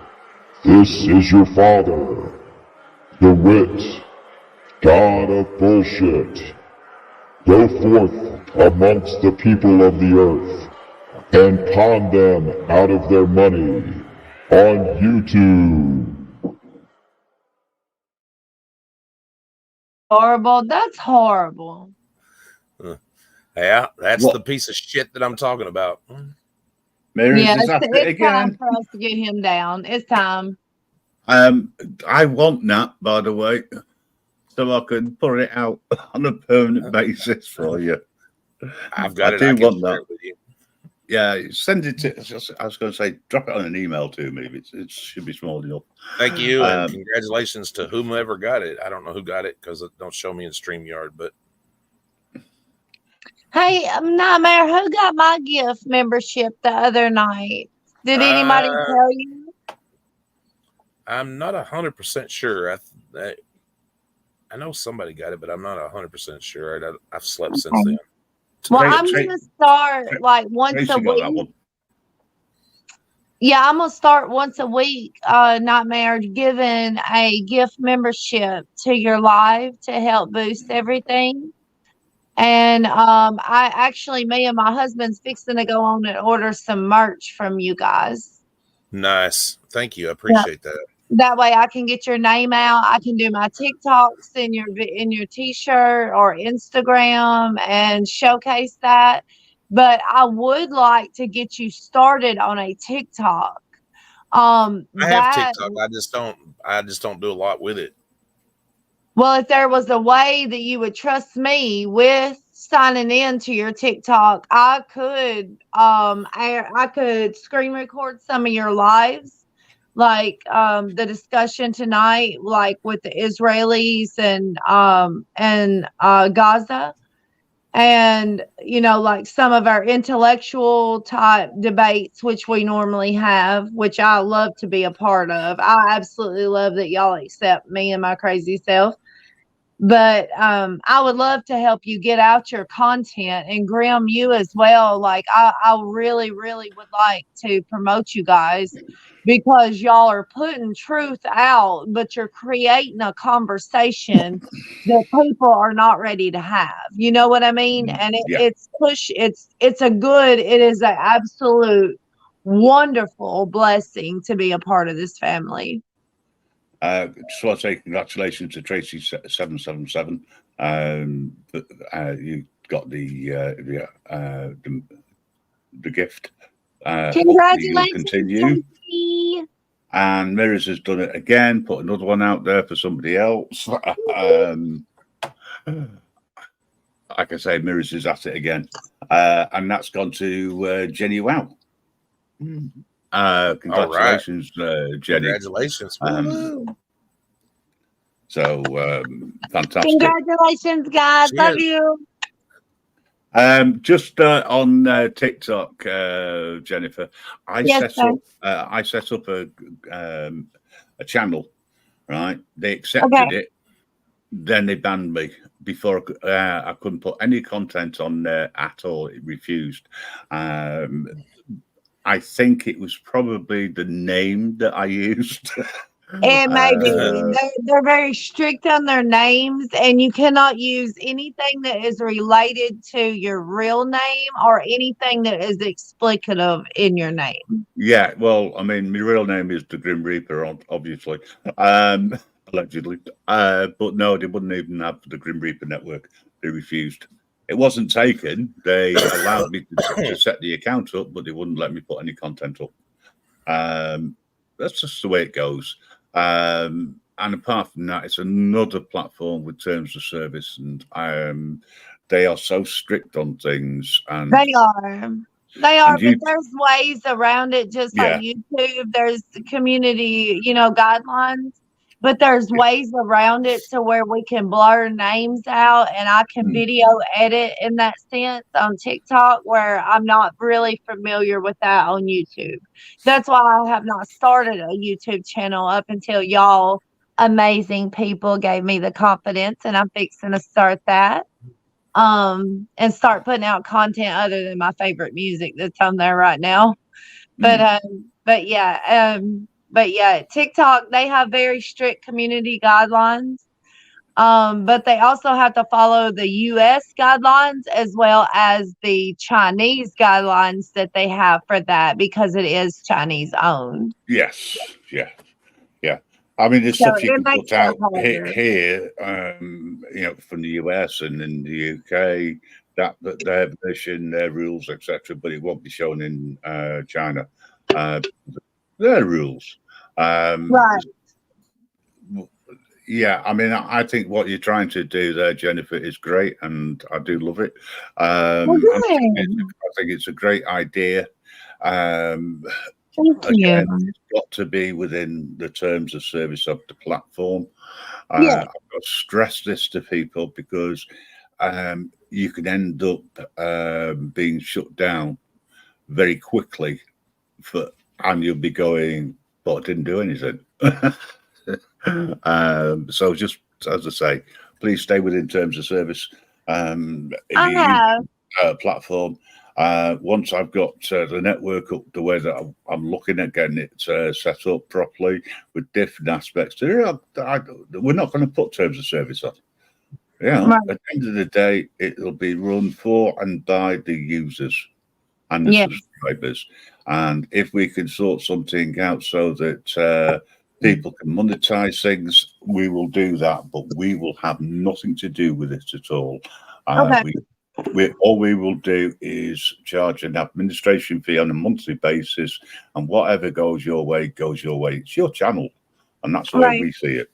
this is your father, the wit, god of bullshit. Go forth amongst the people of the earth and con them out of their money on YouTube. Horrible. That's horrible. Yeah, that's What? the piece of shit that I'm talking about. Mirrors Yeah, is at it it's time again. for us to get him down. It's time. I want that, by the way, so I can put it out on a permanent basis for you. I've got I it. do I can want share that. it with you. Yeah, send it to. I was going to say, drop it on an email to me. It should be small enough. Thank you, and congratulations to whomever got it. I don't know who got it because it don't show me in StreamYard, but Hey, Nightmare, who got my gift membership the other night? Did anybody tell you? I'm not 100% sure. I know somebody got it, but I'm not 100% sure. I've slept since then. Well, I'm gonna start like once a Tracy got that week. one. Yeah, I'm gonna start once a week, Nightmare, giving a gift membership to your live to help boost everything. And I actually, me and my husband's fixing to go on and order some merch from you guys. Nice. Thank you. I appreciate that. That way I can get your name out. I can do my TikToks in your t-shirt or Instagram and showcase that. But I would like to get you started on a TikTok. I have TikTok. I just don't do a lot with it. Well, if there was a way that you would trust me with signing in to your TikTok, I could screen record some of your lives, like the discussion tonight, like with the Israelis and Gaza, and like some of our intellectual type debates, which we normally have, which I love to be a part of. I absolutely love that y'all accept me and my crazy self. But I would love to help you get out your content, and Grim, you as well. Like I really, really would like to promote you guys because y'all are putting truth out, but you're creating a conversation that people are not ready to have. You know what I mean? And it is an absolute wonderful blessing to be a part of this family. Just want to say congratulations to Tracy 777. You got the gift. Congratulations, continue. Tracy. And Mirrors has done it again. Put another one out there for somebody else. Like I say, Mirrors is at it again, and that's gone to Jenny Wow. Congratulations, right. Jenny. Congratulations. Fantastic. Congratulations, guys. Love you. Just on TikTok, Jennifer, I set up a channel, right? They accepted it, then they banned me before I couldn't put any content on there at all. It refused. I think it was probably the name that I used. It may be. They're very strict on their names, and you cannot use anything that is related to your real name or anything that is explicative in your name. Yeah, well, I mean, my real name is the Grim Reaper, obviously, allegedly. But no, they wouldn't even have the Grim Reaper network. They refused. It wasn't taken. They allowed me to set the account up, but they wouldn't let me put any content up. That's just the way it goes. And apart from that, it's another platform with terms of service, and they are so strict on things. And they are, but there's ways around it, just like YouTube. There's community, guidelines. But there's ways around it to where we can blur names out, and I can video edit in that sense on TikTok, where I'm not really familiar with that on YouTube. That's why I have not started a YouTube channel up until y'all amazing people gave me the confidence, and I'm fixing to start that. And start putting out content other than my favorite music that's on there right now. But but yeah, TikTok, they have very strict community guidelines. But they also have to follow the US guidelines as well as the Chinese guidelines that they have for that because it is Chinese owned. Yes, yeah. I mean, there's So stuff you it can makes put out it harder. here, from the US and in the UK, that their version, their rules, etc. But it won't be shown in China. Their rules. Right. Yeah, I mean, I think what you're trying to do there, Jennifer, is great, and I do love it. I think it's a great idea. Thank Again, you. it's got to be within the terms of service of the platform. Yeah. I've got to stress this to people because you can end up being shut down very quickly, and you'll be going, "But I didn't do anything." So just as I say, please stay within terms of service. If you use a platform, once I've got the network up the way that I'm looking at getting it set up properly with different aspects, we're not going to put terms of service on. At the end of the day, it'll be run for and by the users and the subscribers. And if we can sort something out so that people can monetize things, we will do that, but we will have nothing to do with it at all. All we will do is charge an administration fee on a monthly basis, and whatever goes your way, goes your way. It's your channel, and that's the way we see it.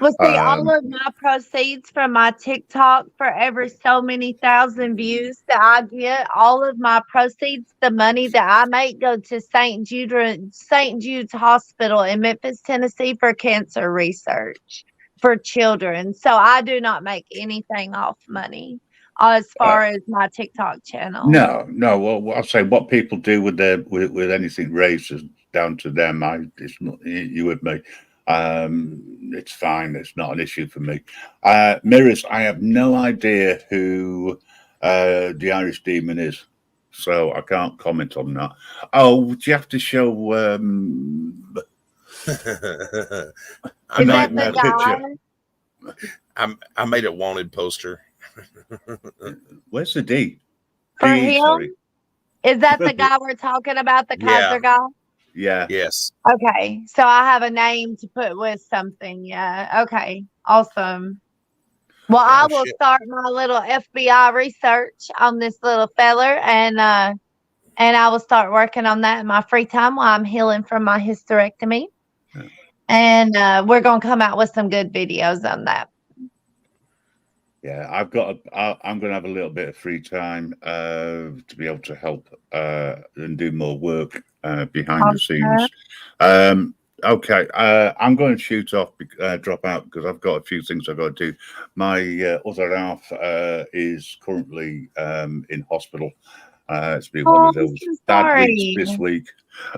Well, see, all of my proceeds from my TikTok, for every so many thousand views that I get, all of my proceeds, the money that I make, go to St. Jude's Hospital in Memphis, Tennessee, for cancer research for children. So I do not make anything off money as far as my TikTok channel. No. Well, I'll say what people do with with anything raised is down to them. It's not you with me. It's fine. It's not an issue for me. Mirrors, I have no idea who the Irish Demon is, so I can't comment on that. Oh, do you have to show I made that picture. I made a wanted poster. Where's the D? For him? Sorry. Is that the guy we're talking about, the Kaiser guy? Yeah. Yes. Okay. So I have a name to put with something. Yeah. Okay. Awesome. Well, I will start my little FBI research on this little feller, and I will start working on that in my free time while I'm healing from my hysterectomy. Yeah. And we're going to come out with some good videos on that. Yeah, I'm going to have a little bit of free time to be able to help and do more work behind the scenes. Okay, I'm going to shoot off, drop out because I've got a few things I've got to do. My other half is currently in hospital. It's been one of those bad weeks this week.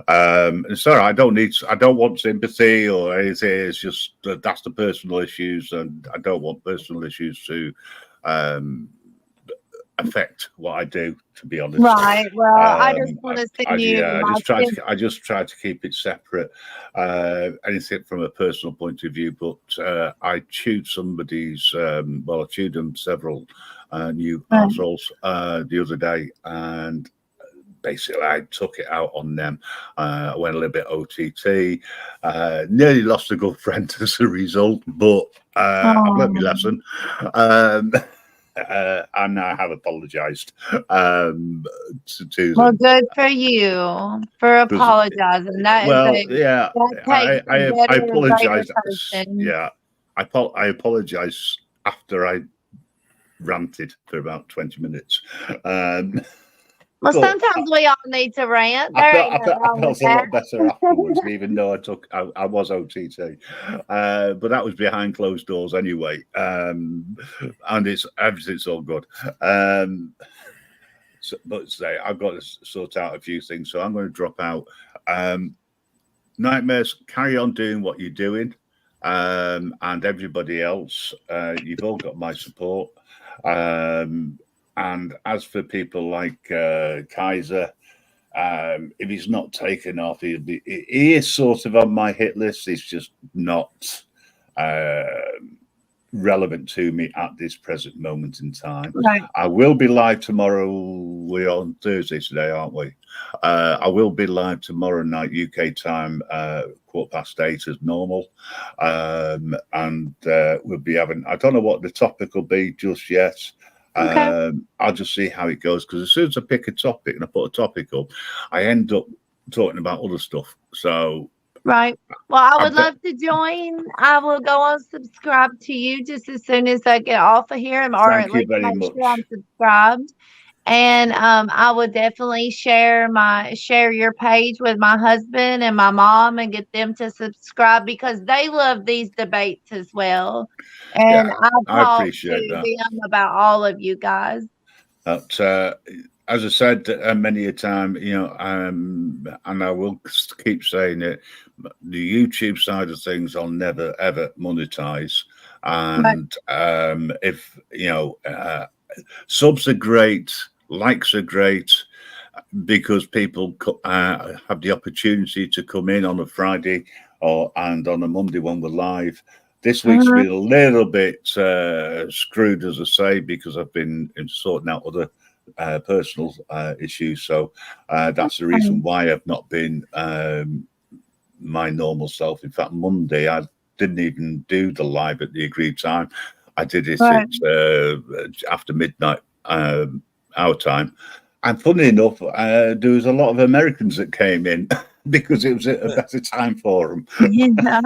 Sorry, I don't want sympathy or anything. It's just that's the personal issues, and I don't want personal issues to affect what I do, to be honest. Right. Well, I just want to send you. I just try to keep it separate. Anything from a personal point of view, but I chewed somebody's. I chewed them several new assholes the other day, and basically I took it out on them. I went a little bit OTT. Nearly lost a good friend as a result, but I've learned my lesson. And I have apologized to them. Well, good for you for apologizing. I apologize. Yeah, I apologize after I ranted for about 20 minutes. Well, sometimes we all need to rant. I felt a lot better afterwards, even though I was OTT. But that was behind closed doors anyway. And everything's all good. But I've got to sort out a few things, so I'm going to drop out. Nightmares, carry on doing what you're doing. And everybody else, you've all got my support. And as for people like Kaiser, If he's not taken off, he is sort of on my hit list. It's just not relevant to me at this present moment in time. Right. I will be live tomorrow. We're on Thursday today, aren't we? I will be live tomorrow night UK time, 8:15 as normal, and we'll be having. I don't know what the topic will be just yet. Okay. I'll just see how it goes, because as soon as I pick a topic and I put a topic up, I end up talking about other stuff. So Right. Well, I would bet- love to join. I will go on subscribe to you just as soon as I get off of here, or Thank at you least very make much. sure I'm subscribed. And I would definitely share your page with my husband and my mom and get them to subscribe, because they love these debates as well. And Yeah, I've I talked appreciate to that. them about all of you guys. But as I said many a time, and I will keep saying it, the YouTube side of things I'll never ever monetize. And if subs are great, likes are great, because people have the opportunity to come in on a Friday and on a Monday when we're live. This week's been a little bit screwed, as I say, because I've been sorting out other personal issues. So that's the reason why I've not been my normal self. In fact, Monday I didn't even do the live at the agreed time. I did it after midnight our time. And funny enough, there was a lot of Americans that came in because it was a better time for them. Yeah.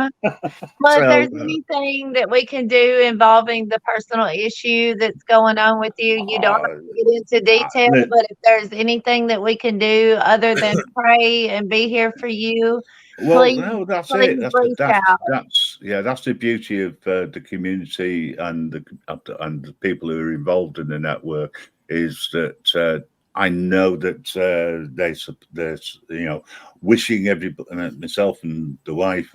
Well, if there's anything that we can do involving the personal issue that's going on with you, you don't have to get into detail, but if there's anything that we can do other than pray and be here for you, well, no, that's it. That's the beauty of the community and the people who are involved in the network, is that I know that they're wishing everybody, myself and the wife,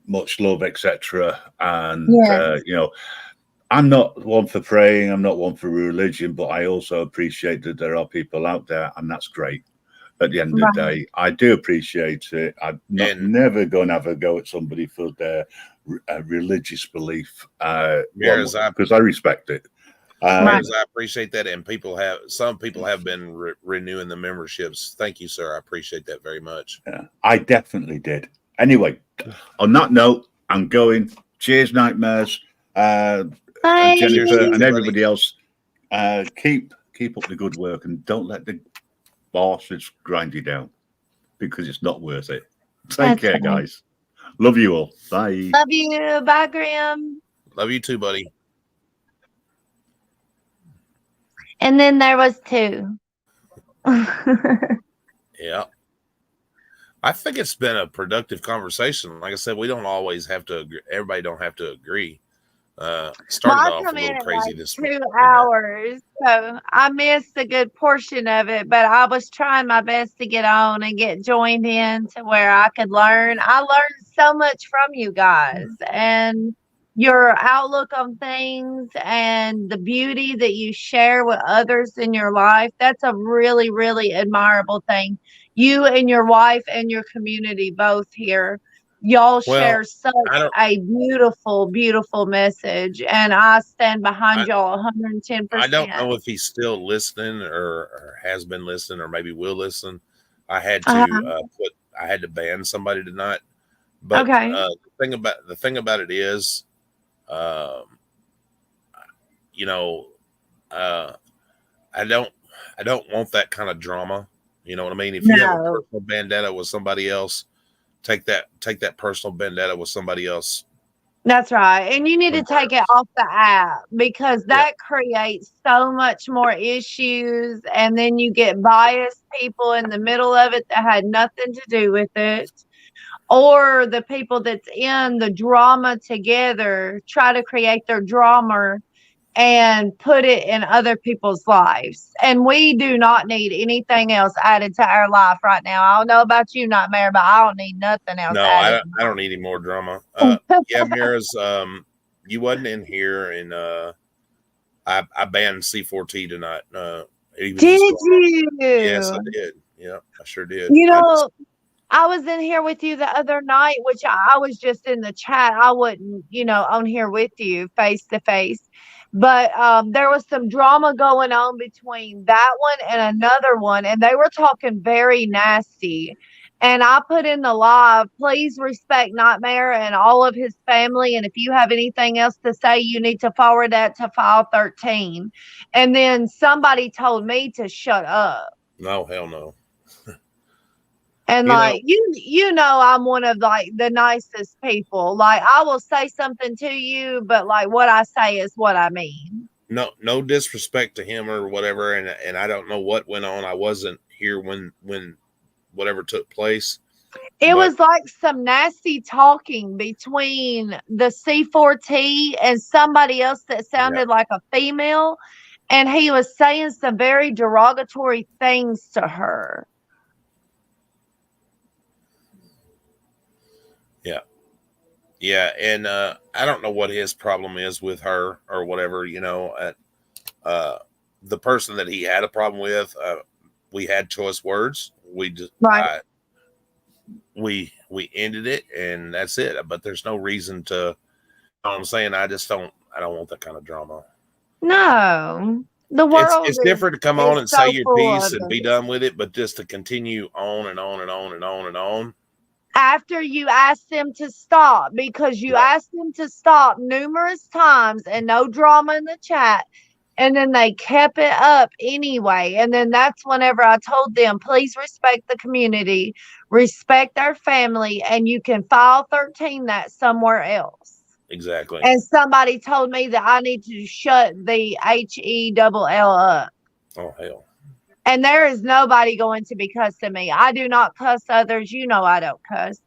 much love, etc. And I'm not one for praying, I'm not one for religion, but I also appreciate that there are people out there, and that's great. At the end of the day, I do appreciate it. I'm never going to have a go at somebody for their religious belief, because I respect it. I appreciate that, and some people have been renewing the memberships. Thank you, sir. I appreciate that very much. Yeah, I definitely did. Anyway, on that note, I'm going. Cheers, Nightmares. Jennifer and everybody else, keep up the good work, and don't let the bastards grind you down, because it's not worth it. Take care, guys. Love you all. Bye. Love you. Bye, Graham. Love you too, buddy. And then there was 2. Yeah. I think it's been a productive conversation. Like I said, we don't always have to agree. Everybody don't have to agree. Started off a little crazy this 2 hours, so I missed a good portion of it, but I was trying my best to get on and get joined in to where I could learn. I learned so much from you guys, and your outlook on things and the beauty that you share with others in your life. That's a really, really admirable thing. You and your wife and your community both here, y'all share such a beautiful, beautiful message, and I stand behind y'all 110%. I don't know if he's still listening or has been listening or maybe will listen. I had to I had to ban somebody tonight. But the thing about it is, I don't want that kind of drama. You know what I mean? If you have a personal vendetta with somebody else, take that personal vendetta with somebody else. That's right. And you need to take it off the app, because that creates so much more issues. And then you get biased people in the middle of it that had nothing to do with it. Or the people that's in the drama together try to create their drama and put it in other people's lives. And we do not need anything else added to our life right now. I don't know about you, Nightmare, but I don't need nothing else added. I don't need any more drama. Mira's, you wasn't in here, and I banned C4T tonight. He was Did just you? yes, I did. Yeah, I sure did. You know, I was in here with you the other night, which I was just in the chat. I wasn't, on here with you face to face. But there was some drama going on between that one and another one, and they were talking very nasty. And I put in the live, please respect Nightmare and all of his family. And if you have anything else to say, you need to forward that to file 13. And then somebody told me to shut up. No, hell no. And I'm one of like the nicest people. Like I will say something to you, but like what I say is what I mean. No disrespect to him or whatever. And I don't know what went on. I wasn't here when whatever took place. It was like some nasty talking between the C4T and somebody else that sounded like a female. And he was saying some very derogatory things to her. Yeah, and I don't know what his problem is with her or whatever. The person that he had a problem with, we had choice words. We just we ended it, and that's it. But there's no reason to. You know what I'm saying? I don't want that kind of drama. No, the world. It's different to come on and so say your piece and it. be done with it, but just to continue on and on and on and on and on. After you asked them to stop, because you asked them to stop numerous times and no drama in the chat, and then they kept it up anyway. And then that's whenever I told them, please respect the community, respect our family, and you can file 13 that somewhere else. Exactly. And somebody told me that I need to shut the HELL up. Oh, hell. And there is nobody going to be cussing me. I do not cuss others. You know I don't cuss.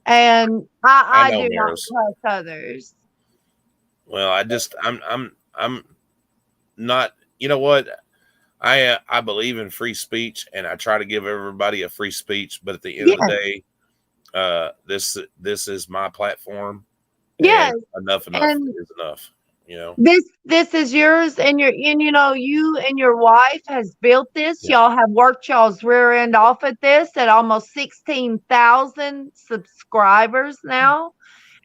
And I do not cuss others. Well, I'm not, you know what? I believe in free speech, and I try to give everybody a free speech, but at the end of the day, this is my platform. Yes. Enough is enough. This is yours, and you and your wife has built this. Y'all have worked y'all's rear end off at this at almost 16,000 subscribers now.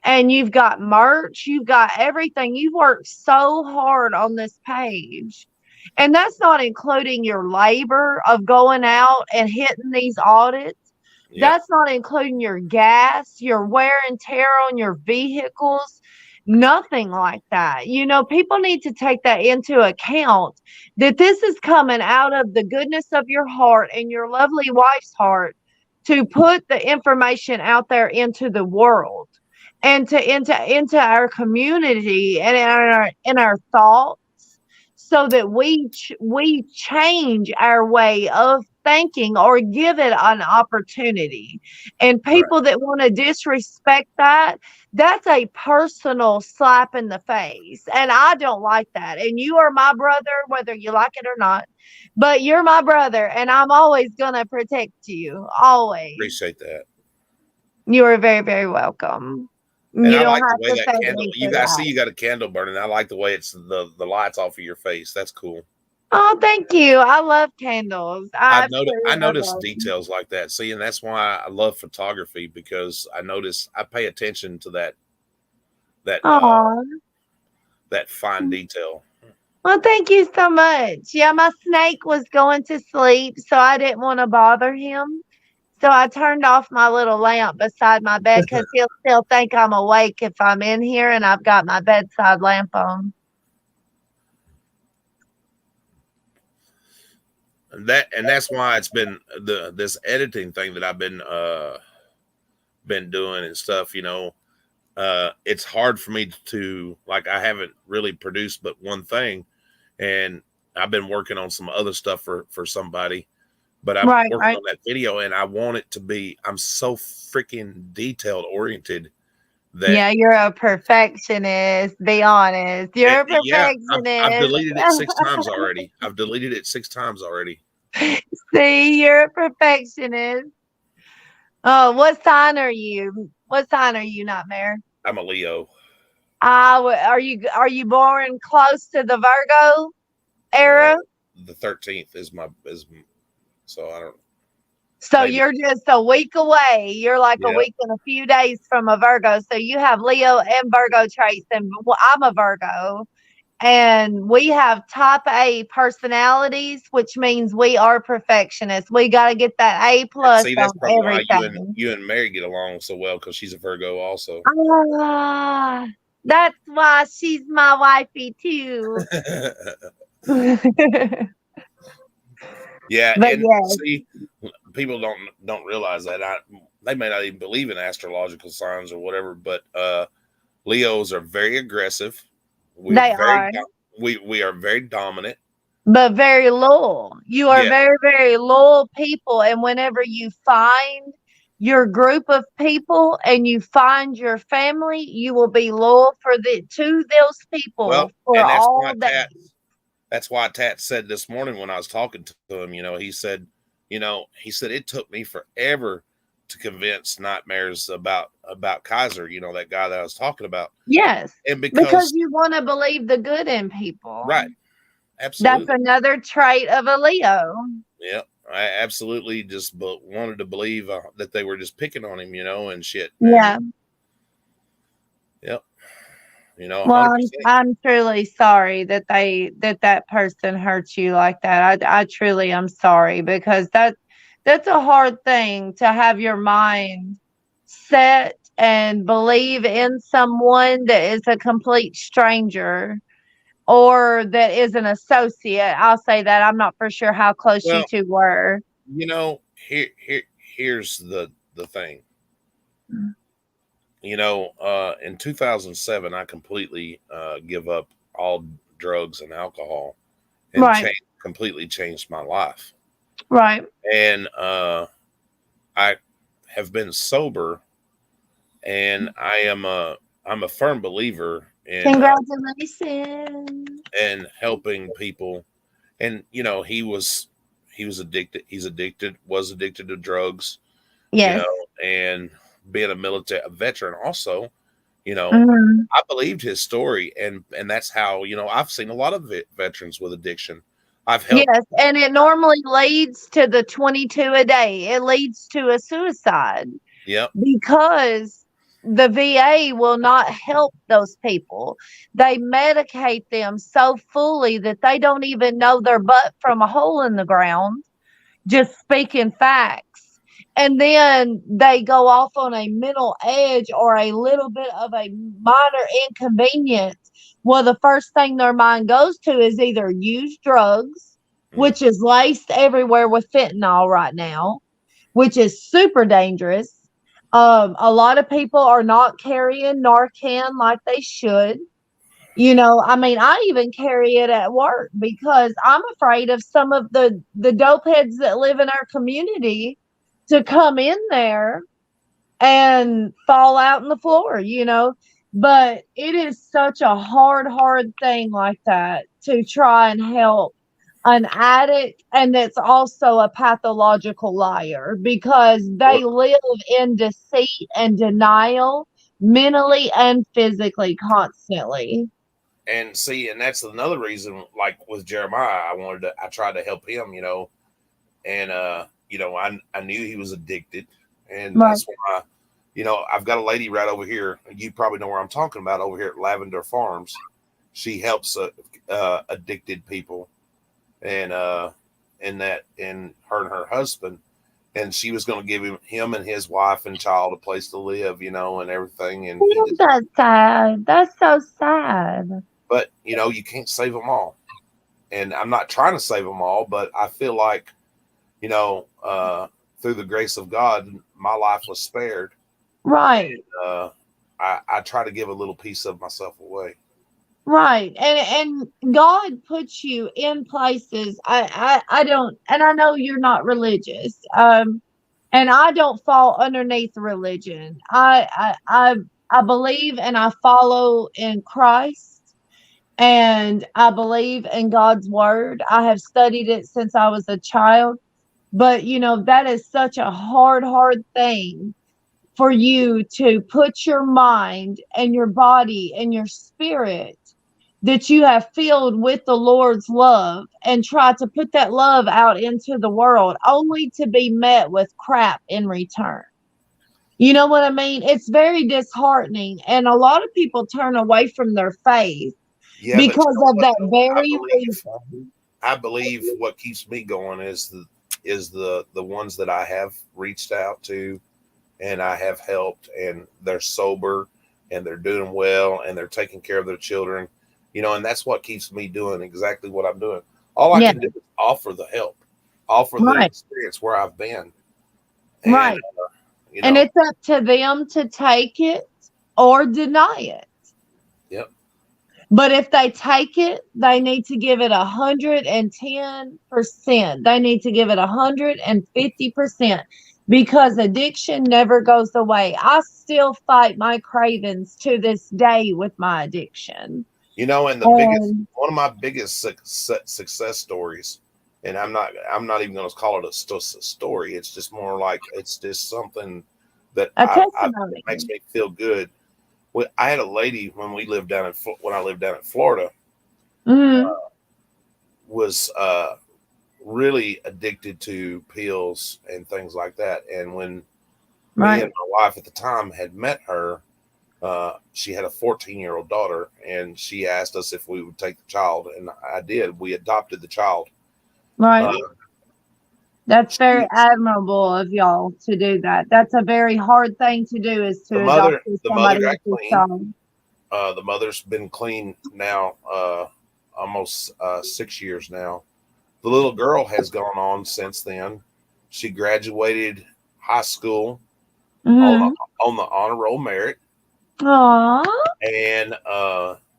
And you've got merch, you've got everything. You've worked so hard on this page. And that's not including your labor of going out and hitting these audits. Yep. That's not including your gas, your wear and tear on your vehicles. Nothing like that. People need to take that into account, that this is coming out of the goodness of your heart and your lovely wife's heart to put the information out there into the world and into our community and in our thoughts, so that we change our way of thinking or give it an opportunity. And people that want to disrespect that's a personal slap in the face. And I don't like that. And you are my brother, whether you like it or not. But you're my brother, and I'm always going to protect you. Always. Appreciate that. You are very, very welcome. And I like the way that candle. You got a candle burning. I like the way it's the lights off of your face. That's cool. Oh, thank you. I love candles. I notice details like that. See, and that's why I love photography, because I pay attention to that fine detail. Well, thank you so much. Yeah, my snake was going to sleep, so I didn't want to bother him. So I turned off my little lamp beside my bed, because he'll still think I'm awake if I'm in here and I've got my bedside lamp on. And that's why it's been this editing thing that I've been doing and stuff. It's hard for me to, like, I haven't really produced but one thing, and I've been working on some other stuff for somebody, but I'm working on that video, and I want it to be. I'm so freaking detailed oriented. You're a perfectionist. Be honest. You're a perfectionist. I've deleted it 6 times already. See, you're a perfectionist. Oh, what sign are you? Nightmare? I'm a Leo. Are you born close to the Virgo era? the 13th is so I don't. So Maybe. you're just a week away. You're like a Yeah. week and a few days from a Virgo. So you have Leo and Virgo traits, and I'm a Virgo. And we have type A personalities, which means we are perfectionists. We got to get that A plus See, that's on probably why everything. you and Mary get along so well, because she's a Virgo also. Ah, that's why she's my wifey too. Yeah, But and yes. see, people don't realize that. They may not even believe in astrological signs or whatever, but Leos are very aggressive. We are very dominant, but very loyal. You are Yeah. very, very loyal people. And whenever you find your group of people and you find your family, you will be loyal to those people Well, for and that's all why day. That's why Tat said this morning when I was talking to him, he said it took me forever to convince Nightmares about Kaiser, that guy that I was talking about. Yes. And because you want to believe the good in people. Right. Absolutely. That's another trait of a Leo. Yeah. I absolutely just wanted to believe that they were just picking on him, and shit. Yeah. Yep. Well, I'm truly sorry that that person hurt you like that. I truly am sorry, because that's a hard thing to have your mind set and believe in someone that is a complete stranger or that is an associate. I'll say that. I'm not for sure how close you two were. Here's the thing. In 2007, I completely give up all drugs and alcohol, and completely changed my life. Right. And I have been sober, and I'm a firm believer in congratulations and helping people. And he was addicted. Was addicted to drugs. Yes. And being a veteran also, Mm-hmm. I believed his story, and that's how, I've seen a lot of veterans with addiction. I've helped. Yes, and it normally leads to the 22 a day. It leads to a suicide. Yep. Because the VA will not help those people. They medicate them so fully that they don't even know their butt from a hole in the ground, just speaking facts. And then they go off on a mental edge or a little bit of a minor inconvenience. Well, the first thing their mind goes to is either use drugs, which is laced everywhere with fentanyl right now, which is super dangerous. A lot of people are not carrying Narcan like they should. I even carry it at work because I'm afraid of some of the dope heads that live in our community to come in there and fall out on the floor, but it is such a hard thing like that to try and help an addict, and that's also a pathological liar, because they live in deceit and denial mentally and physically constantly. And that's another reason, like with Jeremiah, I tried to help him, and I knew he was addicted, and that's why, I've got a lady right over here. You probably know where I'm talking about, over here at Lavender Farms. She helps addicted people, and her and her husband, and she was going to give him and his wife and child a place to live, and everything. And that's sad. That's so sad. But you can't save them all, and I'm not trying to save them all, but I feel like, through the grace of God, my life was spared. Right. And, I try to give a little piece of myself away. Right. And God puts you in places. I don't, and I know you're not religious. And I don't fall underneath religion. I believe and I follow in Christ, and I believe in God's word. I have studied it since I was a child. But, that is such a hard thing for you to put your mind and your body and your spirit that you have filled with the Lord's love and try to put that love out into the world only to be met with crap in return. You know what I mean? It's very disheartening. And a lot of people turn away from their faith because of that very reason. I believe what keeps me going is the ones that I have reached out to and I have helped, and they're sober and they're doing well and they're taking care of their children, and that's what keeps me doing exactly what I'm doing. All I can do is offer the help, offer the experience where I've been. And, and it's up to them to take it or deny it. Yep. But if they take it, they need to give it 110%. They need to give it 150%, because addiction never goes away. I still fight my cravings to this day with my addiction. And one of my biggest success stories, and I'm not even going to call it a story. It's just more like it's just something that makes me feel good. I had a lady when I lived down in Florida, was really addicted to pills and things like that. And when me and my wife at the time had met her, she had a 14-year-old daughter, and she asked us if we would take the child, and I did. We adopted the child. Right. That's very admirable of y'all to do that. That's a very hard thing to do, is to adopt somebody else's child. The mother's been clean now, almost 6 years now. The little girl has gone on since then. She graduated high school on the honor roll merit. Aww. And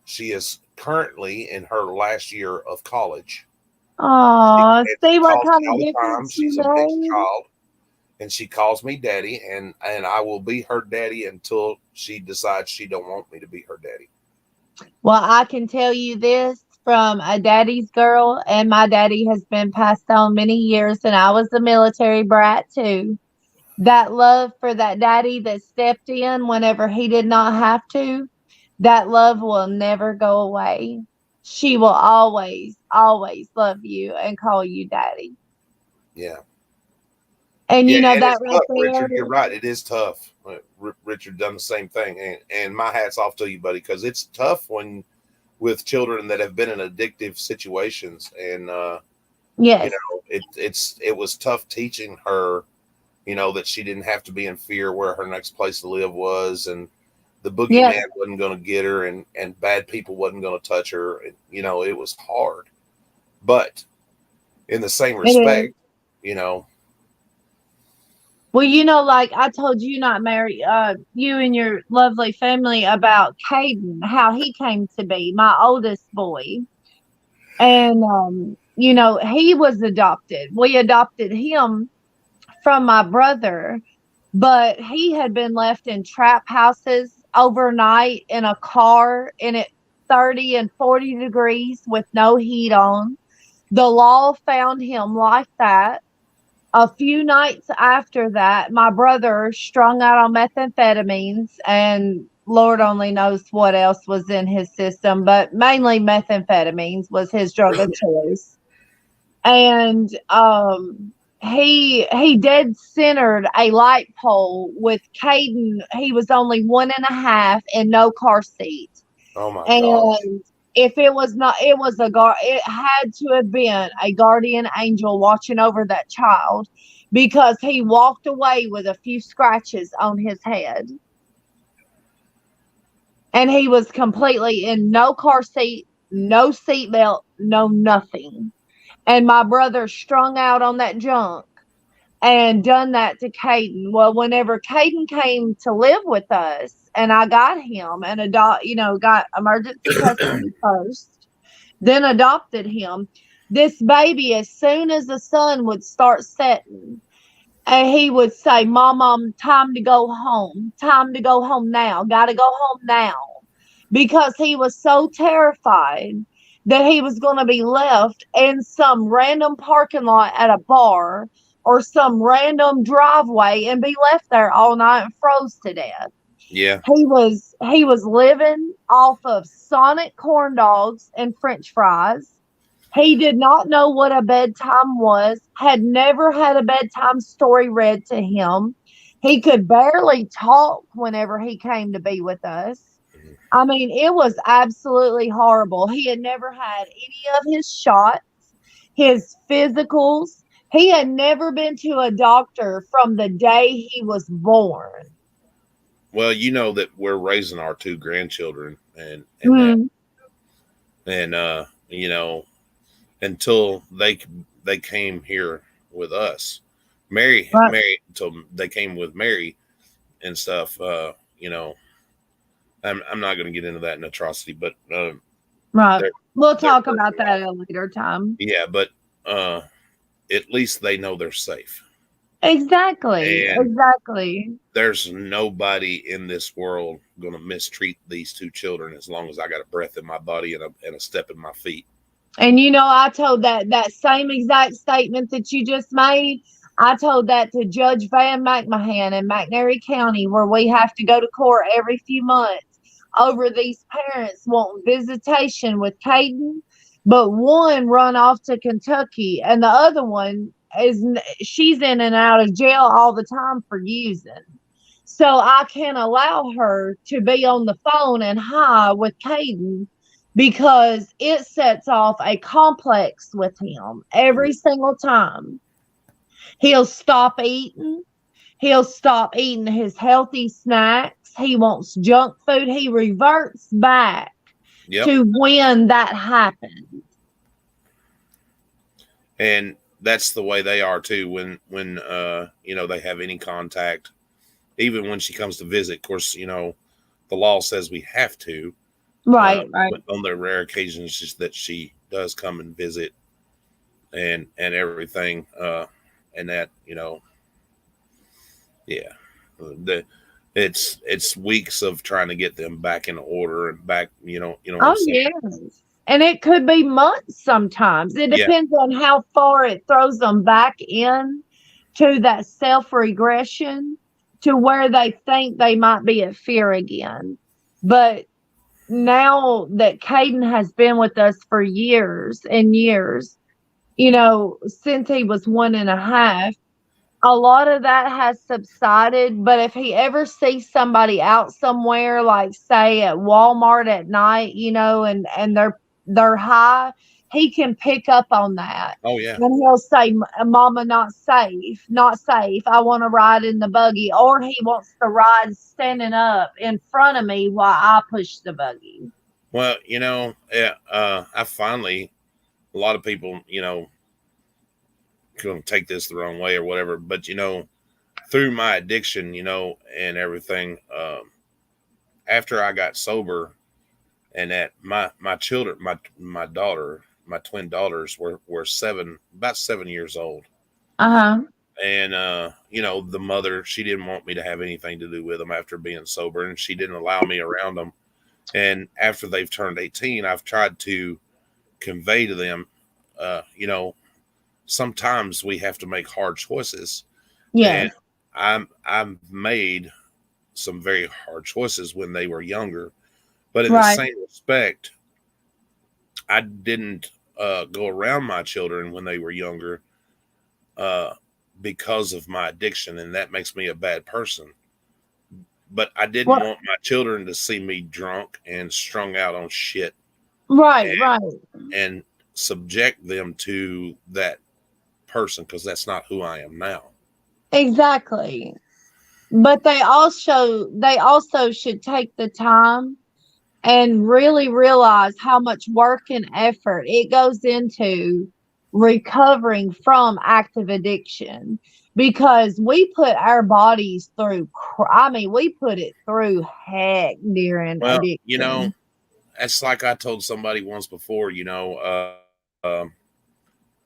she is currently in her last year of college. Oh, see what kind of difference she's a big child, and she calls me daddy, and I will be her daddy until she decides she don't want me to be her daddy. Well, I can tell you this from a daddy's girl, and my daddy has been passed on many years, and I was a military brat too. That love for that daddy that stepped in whenever he did not have to, that love will never go away. She will always, always love you and call you daddy. Yeah. And that right there, Richard, you're right. It is tough. Richard done the same thing. And my hat's off to you, buddy, because it's tough with children that have been in addictive situations. And, it was tough teaching her, that she didn't have to be in fear where her next place to live was. And the boogeyman wasn't going to get her, and bad people wasn't going to touch her. And, it was hard, but in the same respect, Well, like I told you not marry, you and your lovely family about Caden, how he came to be my oldest boy. And, he was adopted. We adopted him from my brother, but he had been left in trap houses overnight in a car in it 30 and 40 degrees with no heat on. The law found him like that. A few nights after that, my brother strung out on methamphetamines, and Lord only knows what else was in his system, but mainly methamphetamines was his drug of choice. And he dead centered a light pole with Caden. He was only 1.5 and no car seat. Oh my God. And if it was not, it had to have been a guardian angel watching over that child, because he walked away with a few scratches on his head. And he was completely in no car seat, no seatbelt, no nothing. And my brother strung out on that junk and done that to Caden. Well, whenever Caden came to live with us, and I got him and got emergency custody first, then adopted him. This baby, as soon as the sun would start setting, and he would say, Mom, time to go home. Time to go home now. Got to go home now. Because he was so terrified that he was going to be left in some random parking lot at a bar or some random driveway and be left there all night and froze to death. Yeah. He was living off of Sonic corn dogs and French fries. He did not know what a bedtime was, had never had a bedtime story read to him. He could barely talk whenever he came to be with us. I mean, it was absolutely horrible. He had never had any of his shots, his physicals. He had never been to a doctor from the day he was born. Well, you know that we're raising our 2 grandchildren, and you know, until they came here with us, Mary, until they came with Mary and stuff. You know, I'm not going to get into that in atrocity, but Right. We'll talk about that at a later time. yeah, but at least they know they're safe. Exactly. And exactly. there's nobody in this world going to mistreat these 2 children as long as I got a breath in my body and a step in my feet. And you know, I told that same exact statement that you just made. I told that to Judge Van McMahon in McNairy County, where we have to go to court every few months over these parents wanting visitation with Caden, but one run off to Kentucky and the other one she's in and out of jail all the time for using. So I can't allow her to be on the phone and high with Caden because it sets off a complex with him every single time. He'll stop eating. He'll stop eating his healthy snacks. He wants junk food. He reverts back to when that happened. And that's the way they are too. When you know, they have any contact, even when she comes to visit. Of course, you know, the law says we have to. Right. But on the rare occasions just that she does come and visit and everything, and that, you know, yeah, it's weeks of trying to get them back in order and back, you know. Oh, yes. And it could be months sometimes. It depends on how far it throws them back in to that self-regression to where they think they might be at fear again. But now that Caden has been with us for years and years, you know, since he was 1.5, a lot of that has subsided. But if he ever sees somebody out somewhere, like say at Walmart at night, you know, and they're high, he can pick up on that. Oh yeah. And he'll say, "Mama, not safe. I want to ride in the buggy," or he wants to ride standing up in front of me while I push the buggy. Well, you know, I finally, a lot of people, you know, going to take this the wrong way or whatever, but you know, through my addiction, you know, and everything, after I got sober, and that my children, my daughter, my twin daughters were about 7 years old. And you know, the mother, she didn't want me to have anything to do with them after being sober, and she didn't allow me around them. And after they've turned 18, I've tried to convey to them, you know, sometimes we have to make hard choices. Yeah. And I've made some very hard choices when they were younger, but in the same respect, I didn't go around my children when they were younger because of my addiction, and that makes me a bad person. But I didn't want my children to see me drunk and strung out on shit. Right. And subject them to that person, because that's not who I am now. Exactly. But they also should take the time and really realize how much work and effort it goes into recovering from active addiction, because we put our bodies through, we put it through heck during addiction. You know, it's like I told somebody once before, you know,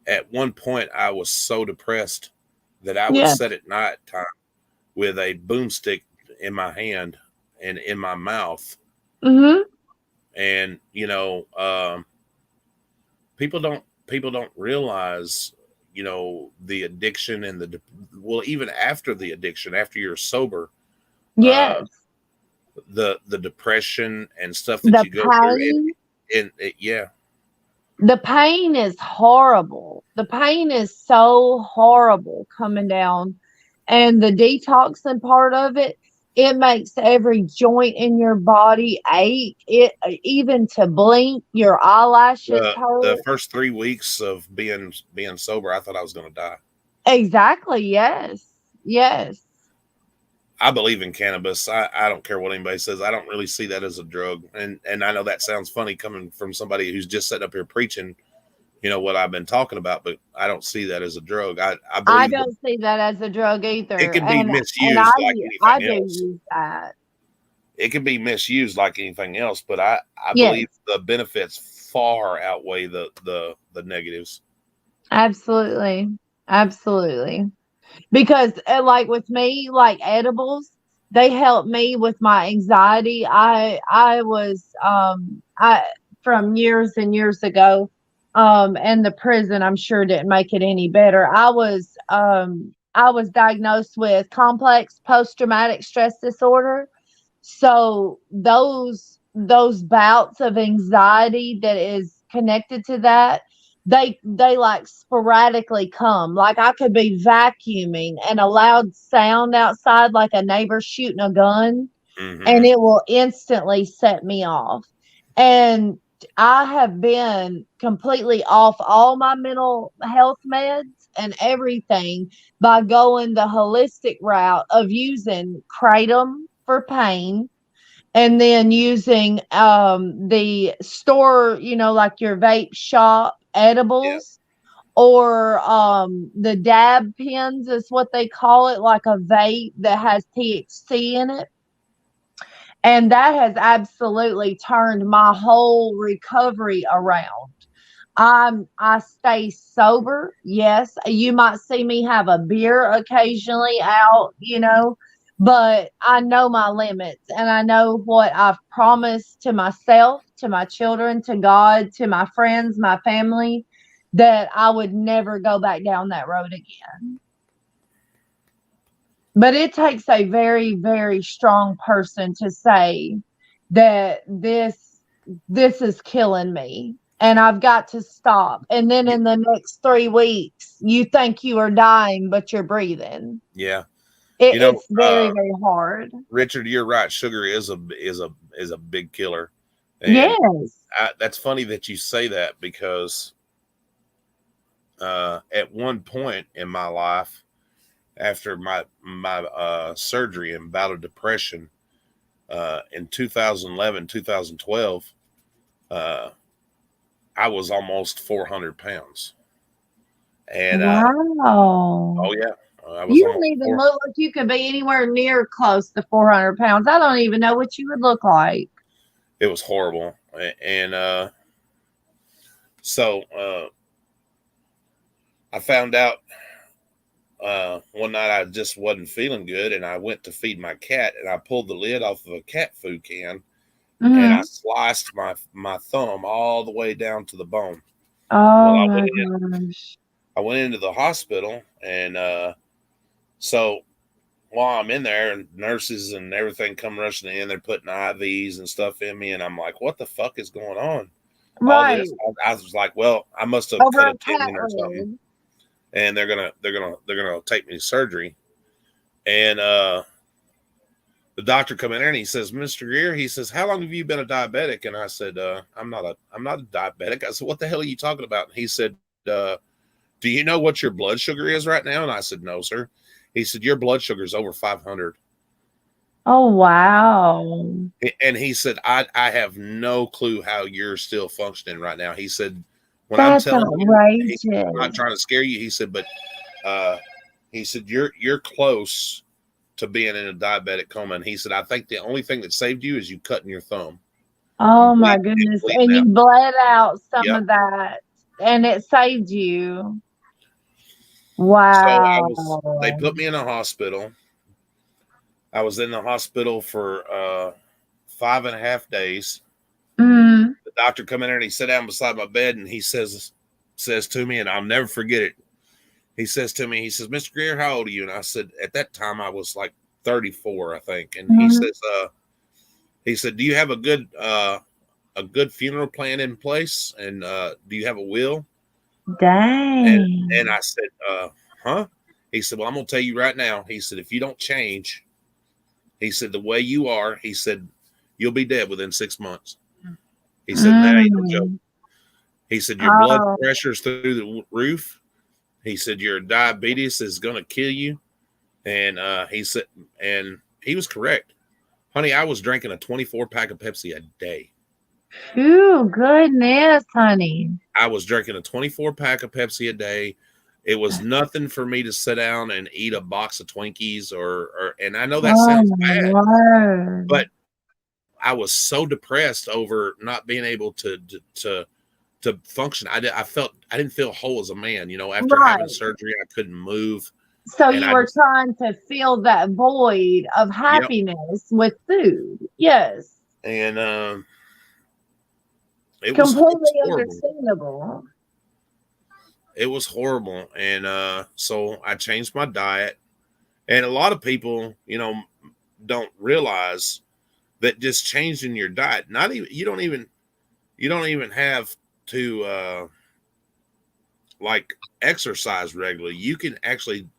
at one point I was so depressed that I would sit at night time with a boomstick in my hand and in my mouth. And, you know, people don't realize, you know, the addiction and even after the addiction, after you're sober, the depression and stuff that The you go through. pain. Yeah. The pain is horrible. The pain is so horrible coming down. And the detoxing part of it, it makes every joint in your body ache. It even to blink, your eyelashes hurt. The first 3 weeks of being sober, I thought I was going to die. Exactly. Yes. Yes. I believe in cannabis. I don't care what anybody says. I don't really see that as a drug. And I know that sounds funny coming from somebody who's just sitting up here preaching, you know, what I've been talking about, but I don't see that as a drug. I don't see that as a drug either. It can be misused like anything else. Use that. It can be misused like anything else, but I believe the benefits far outweigh the negatives. Absolutely. Absolutely. Because like with me, like edibles, they help me with my anxiety. I was from years and years ago, and the prison I'm sure didn't make it any better. I was diagnosed with complex post-traumatic stress disorder. So those bouts of anxiety that is connected to that, they like sporadically come. Like I could be vacuuming and a loud sound outside, like a neighbor shooting a gun, and it will instantly set me off. And I have been completely off all my mental health meds and everything by going the holistic route of using kratom for pain, and then using the store, you know, like your vape shop edibles, or the dab pens is what they call it, like a vape that has THC in it. And that has absolutely turned my whole recovery around. I stay sober. Yes, you might see me have a beer occasionally out, you know, but I know my limits, and I know what I've promised to myself, to my children, to God, to my friends, my family, that I would never go back down that road again. But it takes a very, very strong person to say that this is killing me and I've got to stop. And then in the next 3 weeks, you think you are dying, but you're breathing. Yeah. It's very, very hard. Richard, you're right. Sugar is a big killer. And yes. That's funny that you say that, because at one point in my life, after my surgery and bout of depression, in 2011, 2012, I was almost 400 pounds. And wow. Oh yeah. You don't even look like you could be anywhere near close to 400 pounds. I don't even know what you would look like. It was horrible. And so I found out one night I just wasn't feeling good, and I went to feed my cat, and I pulled the lid off of a cat food can, and I sliced my thumb all the way down to the bone. Oh my gosh. I went into the hospital, and so while I'm in there, and nurses and everything come rushing in, they're putting IVs and stuff in me, and I'm like, what the fuck is going on? Right. All this, I was like, well, I must have cut a tendon or something. And they're gonna take me to surgery. And the doctor come in there and he says, Mr. Greer, he says, how long have you been a diabetic? And I said, I'm not a diabetic. I said, what the hell are you talking about? And he said, do you know what your blood sugar is right now? And I said, no, sir. He said, your blood sugar is over 500. Oh, wow. And he said, I have no clue how you're still functioning right now. He said, when That's I'm telling outrageous. you, I'm not trying to scare you. He said, but he said, you're close to being in a diabetic coma. And he said, I think the only thing that saved you is you cutting your thumb. Oh my goodness. And you bled out some of that, and it saved you. Wow. So they put me in a hospital. I was in the hospital for 5.5 days. Mm-hmm. The doctor come in there and he sat down beside my bed, and he says to me, and I'll never forget it. He says to me, he says, Mr. Greer, how old are you? And I said, at that time I was like 34, I think. And he says, He said, "Do you have a good funeral plan in place? And do you have a will?" Dang. And I said, huh? He said, "Well, I'm gonna tell you right now." He said, "If you don't change," he said, "the way you are," he said, "you'll be dead within 6 months." He said, "That ain't no joke." He said, "Your blood pressure's through the roof." He said, "Your diabetes is gonna kill you." And he said, and he was correct. Honey, I was drinking a 24-pack of Pepsi a day. Ooh, goodness, honey. I was drinking a 24-pack of Pepsi a day. It was nothing for me to sit down and eat a box of Twinkies or and I know that sounds bad, but I was so depressed over not being able to function. I didn't feel whole as a man, after having surgery. I couldn't move. So you were trying to fill that void of happiness with food. Yes. And it completely was understandable. It was horrible. And so I changed my diet. And a lot of people, don't realize that just changing your diet, you don't even have to like exercise regularly. You can actually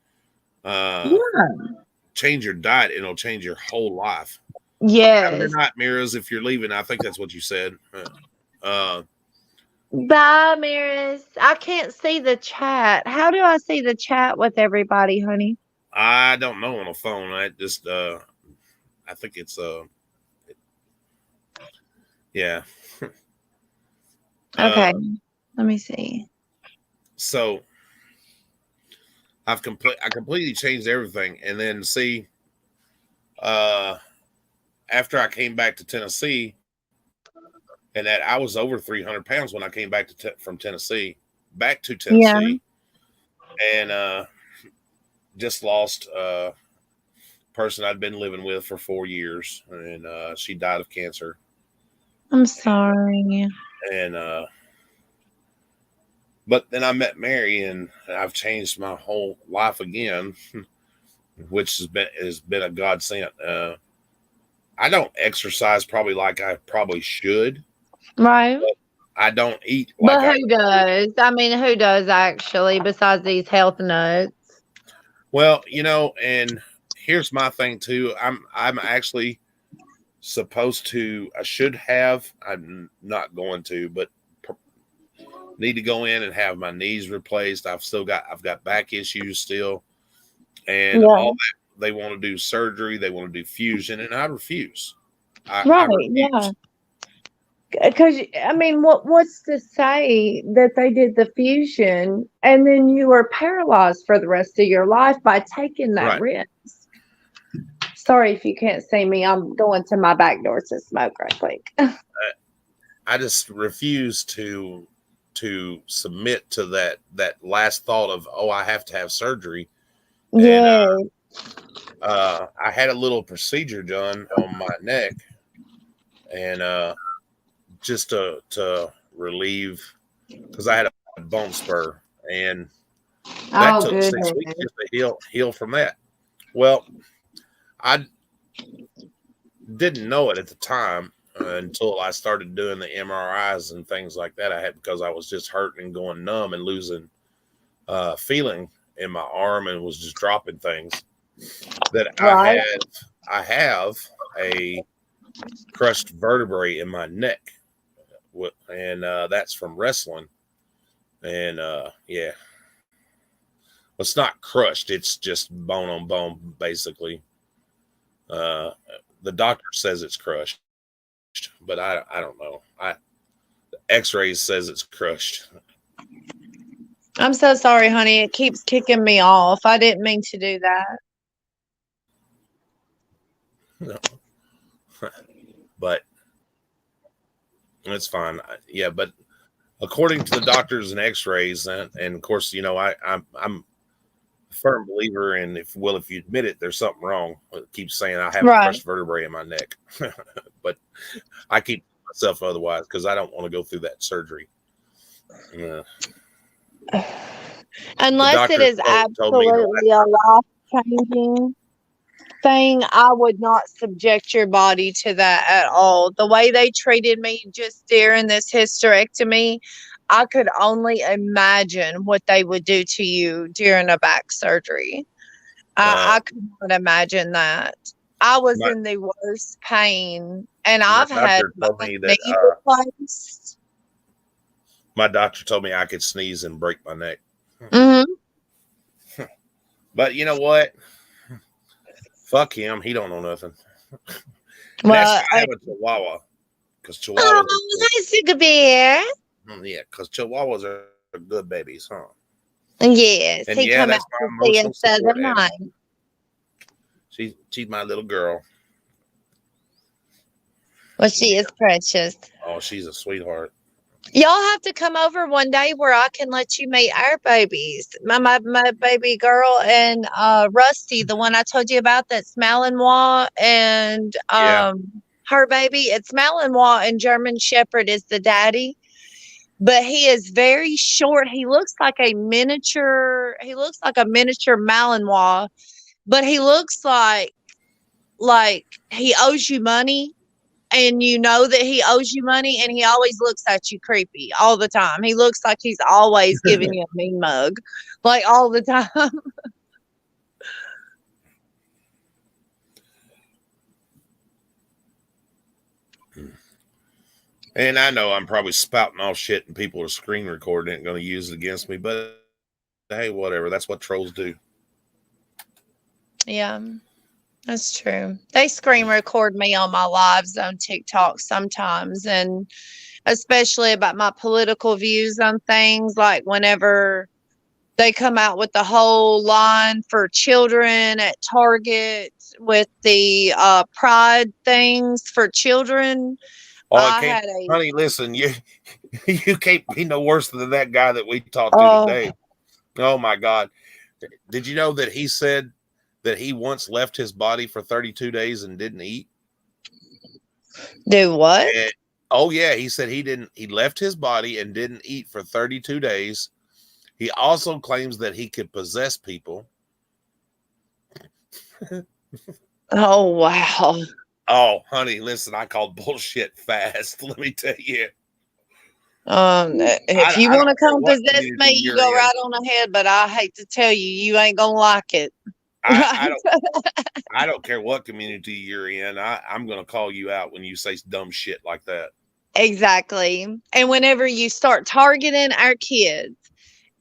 change your diet, and it'll change your whole life. Yes. Good night, Miras. If you're leaving, I think that's what you said. Bye, Miras. I can't see the chat. How do I see the chat with everybody, honey? I don't know on a phone. I just I think it's yeah. Okay. Let me see. So I completely changed everything. And then after I came back to Tennessee, and that I was over 300 pounds when I came back from Tennessee, back to Tennessee, and just lost a person I'd been living with for 4 years, and she died of cancer. I'm sorry. And but then I met Mary, and I've changed my whole life again, which has been a godsend. I don't exercise probably like I probably should. Right. I don't eat like But who does? I mean, who does actually besides these health nuts? Well, and here's my thing too. I'm actually supposed to, I should have, I'm not going to, but need to go in and have my knees replaced. I've got back issues still. And all that, they want to do surgery, they want to do fusion, and I refuse. I refuse. Yeah. Because I mean, what's to say that they did the fusion and then you were paralyzed for the rest of your life by taking that risk? Sorry if you can't see me. I'm going to my back door to smoke right quick. I just refuse to submit to that last thought of, I have to have surgery. Yeah. And, I had a little procedure done on my neck, and just to relieve, because I had a bone spur, and that took 6 weeks just to heal from that. Well, I didn't know it at the time until I started doing the MRIs and things like that. I had, because I was just hurting and going numb and losing feeling in my arm, and was just dropping things. That I have a crushed vertebrae in my neck, and that's from wrestling. And it's not crushed; it's just bone on bone, basically. The doctor says it's crushed, but I don't know. The X-rays says it's crushed. I'm so sorry, honey. It keeps kicking me off. I didn't mean to do that. No, but it's fine. Yeah, but according to the doctors and X-rays, and of course, I'm a firm believer in if you admit it, there's something wrong. It keeps saying I have a crushed vertebrae in my neck, but I keep myself otherwise because I don't want to go through that surgery. Unless it is absolutely a life changing. thing, I would not subject your body to that at all. The way they treated me just during this hysterectomy, I could only imagine what they would do to you during a back surgery. I could not imagine that. I was in the worst pain, and I've had my knee replaced. My doctor told me I could sneeze and break my neck. Mm-hmm. But you know what? Fuck him. He don't know nothing. Well, I have a Chihuahua. Because Chihuahuas nice to bear. Yeah, because Chihuahuas are good babies, huh? Yes, And he come out to see us the other night. She's my little girl. Well, she is precious. Oh, she's a sweetheart. Y'all have to come over one day where I can let you meet our babies. My baby girl and Rusty, the one I told you about, that's Malinois, and her baby. It's Malinois, and German Shepherd is the daddy. But he is very short. He looks like a miniature. He looks like a miniature Malinois, but he looks like he owes you money. And you know that he owes you money, and he always looks at you creepy all the time. He looks like he's always giving you a mean mug, like all the time. And I know I'm probably spouting off shit and people are screen recording it and going to use it against me, but hey, whatever. That's what trolls do. Yeah. That's true. They screen record me on my lives on TikTok sometimes, and especially about my political views on things, like whenever they come out with the whole line for children at Target with the pride things for children. Honey, listen, you can't be no worse than that guy that we talked to today. Oh my God. Did you know that he said that he once left his body for 32 days and didn't eat? Do what? Yeah. He said he left his body and didn't eat for 32 days. He also claims that he could possess people. Oh, wow. Oh, honey, listen, I called bullshit fast. Let me tell you. If you want to come possess me, you go right on ahead, but I hate to tell you, you ain't going to like it. I don't care what community you're in. I'm going to call you out when you say dumb shit like that. Exactly. And whenever you start targeting our kids,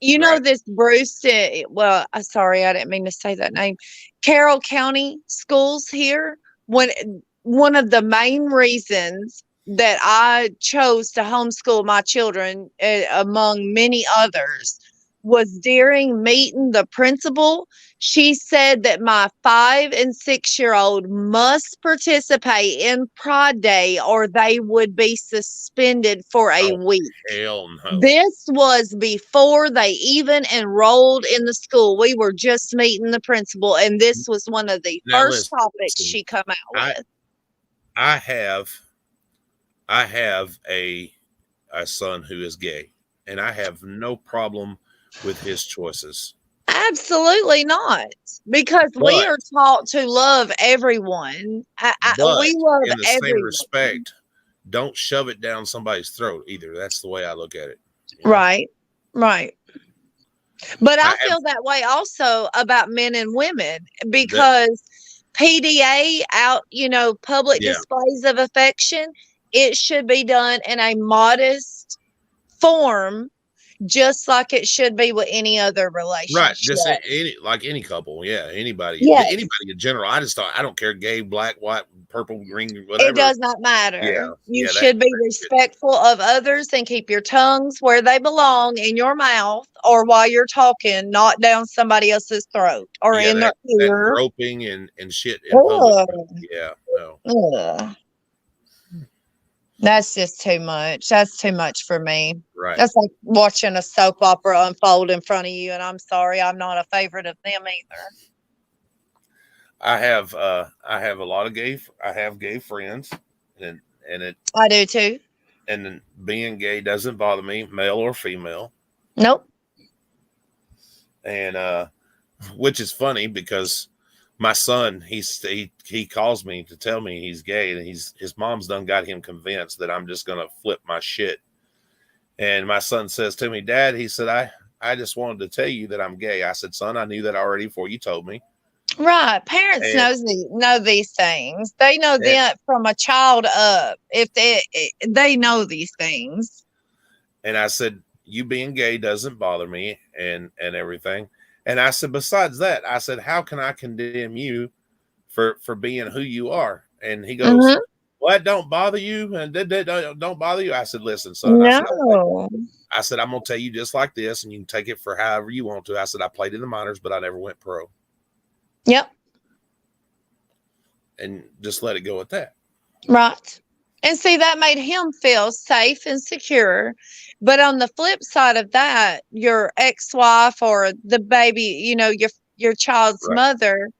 you know, this Bruce, well, sorry, I didn't mean to say that name. Carroll County schools here, one of the main reasons that I chose to homeschool my children, among many others, was during meeting the principal. She said that my 5 and 6 year old must participate in Pride Day or they would be suspended for a week. Hell no. This was before they even enrolled in the school. We were just meeting the principal, and this was one of the first topics she come out with. I have a son who is gay, and I have no problem with his choices. Absolutely not, because we are taught to love everyone. We love in the everyone. same respect, don't shove it down somebody's throat either. That's the way I look at it. Right. But I feel that way also about men and women, because PDA out, public displays of affection, it should be done in a modest form, just like it should be with any other relationship. Right. Just like any couple. Yeah. Anybody. Yes. Anybody in general. I don't care. Gay, black, white, purple, green, whatever. It does not matter. Yeah. You should be respectful of others and keep your tongues where they belong, in your mouth, or while you're talking, not down somebody else's throat or in their ear. That groping and shit in public. Yeah. No. That's just too much. That's too much for me. Right. That's like watching a soap opera unfold in front of you, and I'm sorry, I'm not a favorite of them either. I have a lot of gay friends, and I do too. And being gay doesn't bother me, male or female. Nope. And which is funny because my son, he calls me to tell me he's gay, and his mom's done got him convinced that I'm just gonna flip my shit. And my son says to me, Dad, he said, I just wanted to tell you that I'm gay. I said, son, I knew that already before you told me. Right. Parents know these things. They know that from a child up. If they know these things. And I said, you being gay doesn't bother me and everything. And I said, besides that, I said, how can I condemn you for being who you are? And he goes, what don't bother you? And don't bother you. I said, listen, son. No. I said, I'm going to tell you just like this, and you can take it for however you want to. I said, I played in the minors, but I never went pro. Yep. And just let it go at that. Right. And see, that made him feel safe and secure. But on the flip side of that, your ex-wife or the baby, you know, your child's mother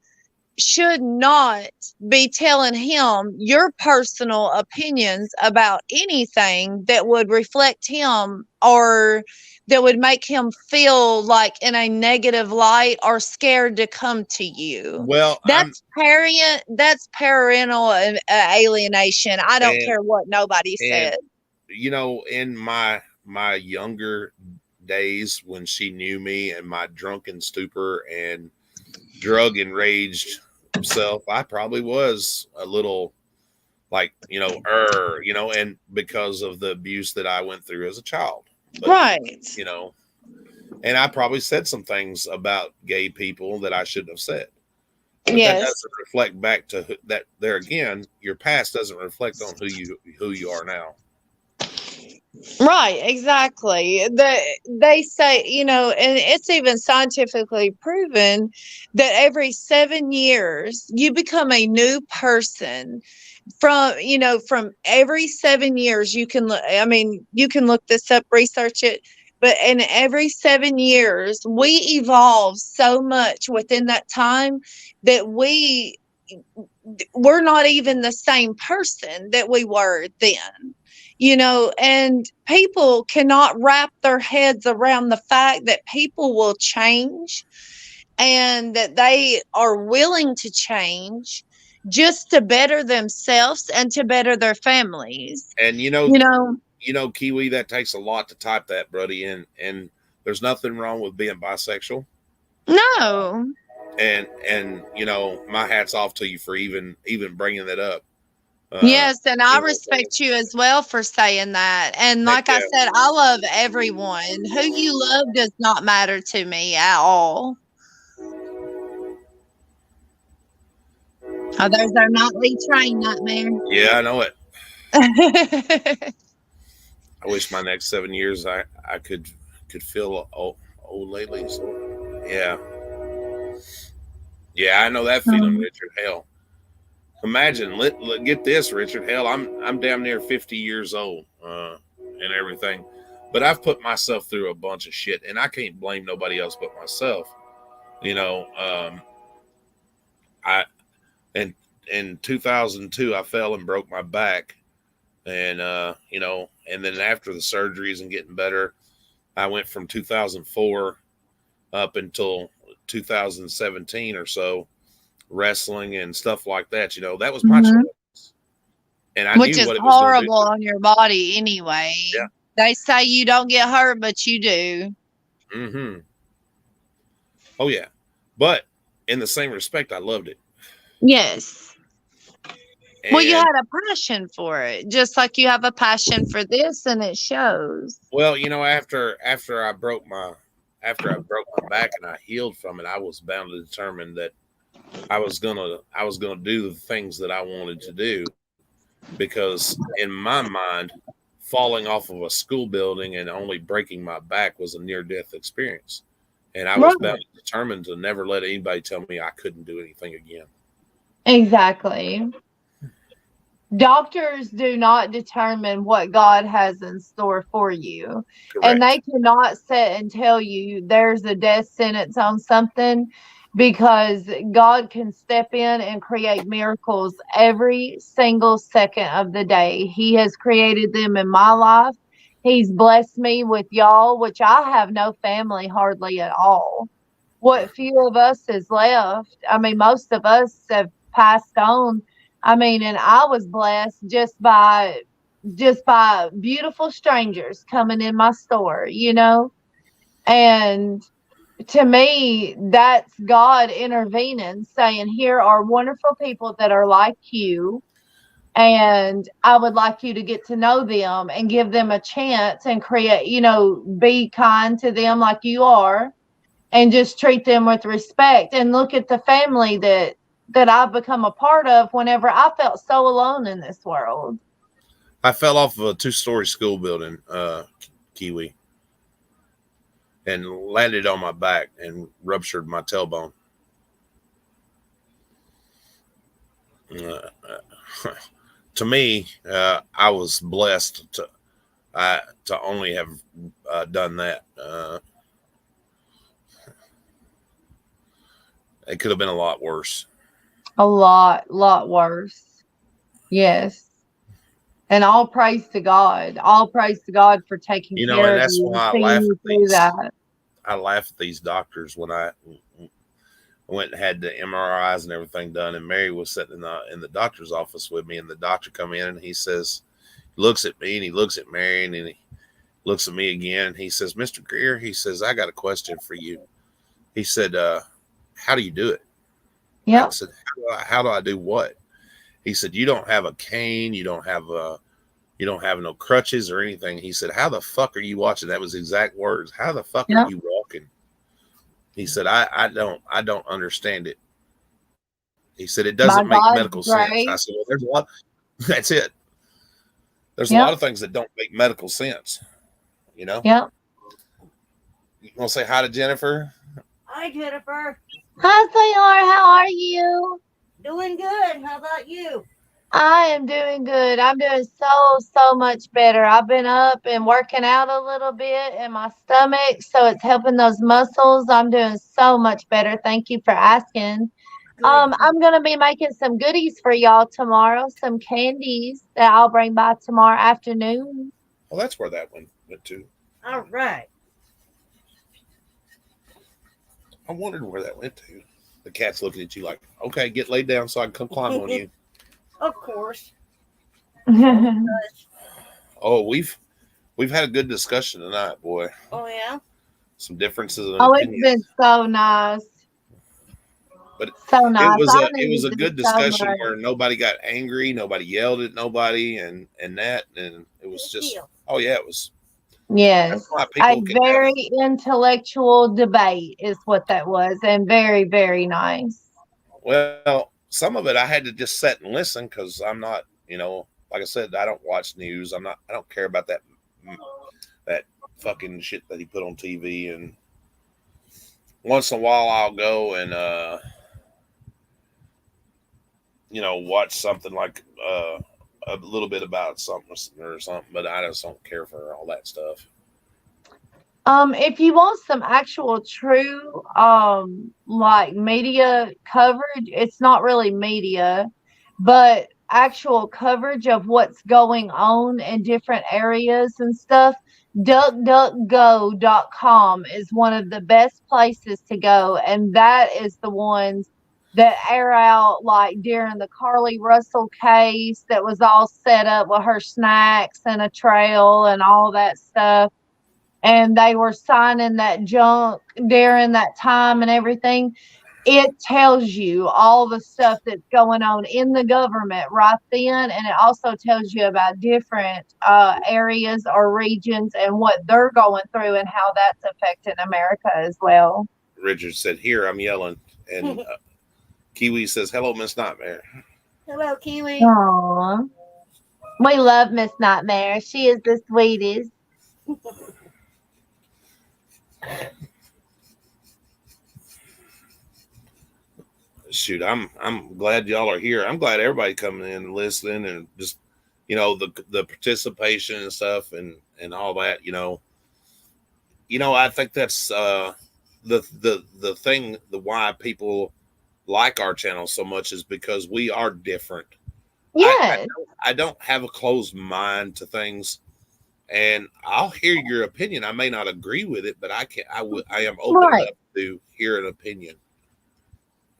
should not be telling him your personal opinions about anything that would reflect him or that would make him feel like in a negative light or scared to come to you. Well, that's parental alienation. I don't care what nobody said. You know, in my younger days when she knew me and my drunken stupor and drug enraged self, I probably was a little like, and because of the abuse that I went through as a child. But, right. You know, and I probably said some things about gay people that I shouldn't have said. But that doesn't reflect back to that. There again, your past doesn't reflect on who you are now. Right, exactly. They say, you know, and it's even scientifically proven that every 7 years you become a new person. From every 7 years you can look, I mean, you can look this up, research it, but in every 7 years we evolve so much within that time that we're not even the same person that we were then. You know, and people cannot wrap their heads around the fact that people will change and that they are willing to change just to better themselves and to better their families. And Kiwi, that takes a lot to type that, buddy. And there's nothing wrong with being bisexual. No. And my hat's off to you for even bringing that up. Yes, and I respect you as well for saying that. And like I said, I love everyone. Who you love does not matter to me at all. Oh, there's our nightly train nightmare. Yeah, I know it. I wish my next 7 years I could feel old lately. So yeah, I know that feeling, Richard. Hell. Imagine, get this, Richard. Hell, I'm damn near 50 years old and everything, but I've put myself through a bunch of shit, and I can't blame nobody else but myself. You know, in 2002 I fell and broke my back, and and then after the surgeries and getting better, I went from 2004 up until 2017 or so. Wrestling and stuff like that, that was my choice, and I which knew is what it was horrible on your body anyway. Yeah, they say you don't get hurt, but you do. Oh yeah, but in the same respect, I loved it. Yes. Well, you had a passion for it, just like you have a passion for this, and it shows. Well, after I broke my back and I healed from it, I was bound to determine that I was gonna do the things that I wanted to do, because in my mind, falling off of a school building and only breaking my back was a near-death experience, and I was determined to never let anybody tell me I couldn't do anything again. Exactly. Doctors do not determine what God has in store for you. Correct. And they cannot sit and tell you there's a death sentence on something, because God can step in and create miracles every single second of the day. He has created them in my life. He's blessed me with y'all, which I have no family hardly at all. what few of us is left. I mean, most of us have passed on. I mean, and I was blessed just by beautiful strangers coming in my store, you know? And to me, that's God intervening, saying, here are wonderful people that are like you. And I would like you to get to know them and give them a chance and create, you know, be kind to them like you are and just treat them with respect. And look at the family that I've become a part of whenever I felt so alone in this world. I fell off of a 2-story school building, Kiwi, and landed on my back and ruptured my tailbone. To me, I was blessed to only have done that. It could have been a lot worse. A lot worse. Yes. And all praise to God. All praise to God for taking care of you and seeing you through that. I laugh at these doctors when I went and had the MRIs and everything done, and Mary was sitting in the doctor's office with me, and the doctor come in and he says, looks at me and he looks at Mary and he looks at me again. And he says, Mr. Greer, he says, I got a question for you. He said, how do you do it? Yeah. I said, how do I do what? He said, you don't have a cane. You don't have no crutches or anything. He said, how the fuck are you watching? That was exact words. How the fuck are you walking? He said, I don't understand it. He said, it doesn't make medical sense. I said, well, there's a lot. That's it. There's a lot of things that don't make medical sense. You know? Yeah. You want to say hi to Jennifer? Hi, Jennifer. Hi, sweetheart. How are you? Doing good. How about you? I am doing good. I'm doing so much better. I've been up and working out a little bit in my stomach, so it's helping those muscles. I'm doing so much better. Thank you for asking. I'm gonna be making some goodies for y'all tomorrow, some candies that I'll bring by tomorrow afternoon. Well, that's where that went to. All right. I wondered where that went to. The cat's looking at you like, okay, get laid down so I can come climb on you. Of course. Oh, we've had a good discussion tonight, boy. Oh yeah. Some differences in opinions. It's been so nice. But so nice. It was a good discussion where nobody got angry, nobody yelled at nobody, and it was just oh yeah, it was. Yes, a very intellectual debate is what that was, and very, very nice. Well, some of it I had to just sit and listen because I'm not, like I said, I don't watch news. I don't care about that fucking shit that he put on TV. And once in a while I'll go and, watch something like a little bit about something or something, but I just don't care for all that stuff. If you want some actual true, like media coverage, it's not really media, but actual coverage of what's going on in different areas and stuff. DuckDuckGo.com is one of the best places to go, and that is the ones that air out like during the Carly Russell case that was all set up with her snacks and a trail and all that stuff. And they were signing that junk during that time and everything. It tells you all the stuff that's going on in the government right then. And it also tells you about different areas or regions and what they're going through and how that's affecting America as well. Richard said, here, I'm yelling. And Kiwi says, hello, Miss Nightmare. Hello, Kiwi. Aww. We love Miss Nightmare. She is the sweetest. Shoot, I'm glad y'all are here. I'm glad everybody coming in and listening and just, the participation and stuff and all that, I think that's the thing, why people like our channel so much is because we are different. Yeah. I don't have a closed mind to things, and I'll hear your opinion. I may not agree with it, but I am open enough to hear an opinion.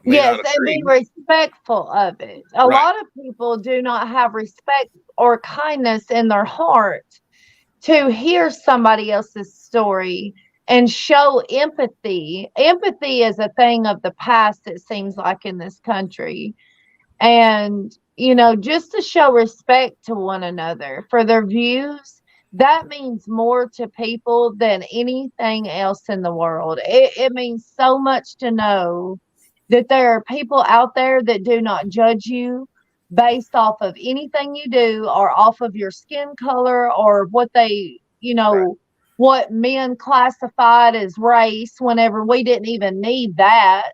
I may Yes, not and be agree. respectful of it. A Right. lot of people do not have respect or kindness in their heart to hear somebody else's story and show empathy. Empathy is a thing of the past, it seems like, in this country. And, you know, just to show respect to one another for their views, that means more to people than anything else in the world. It means so much to know that there are people out there that do not judge you based off of anything you do or off of your skin color or what they, you know, Right. what men classified as race whenever we didn't even need that.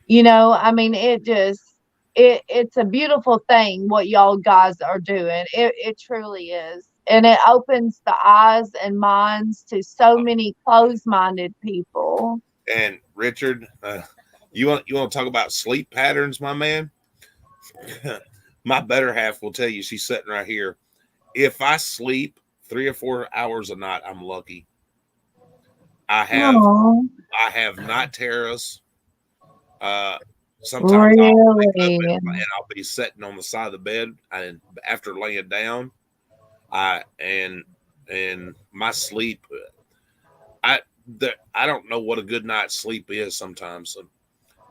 You know, I mean, it's a beautiful thing what y'all guys are doing. It truly is. And it opens the eyes and minds to so many closed-minded people. And Richard, you want to talk about sleep patterns, my man? My better half will tell you, she's sitting right here. If I sleep 3 or 4 hours a night, I'm lucky. I have night terrors. Sometimes I'll wake up and I'll be sitting on the side of the bed, and after laying down, and my sleep, I don't know what a good night's sleep is sometimes,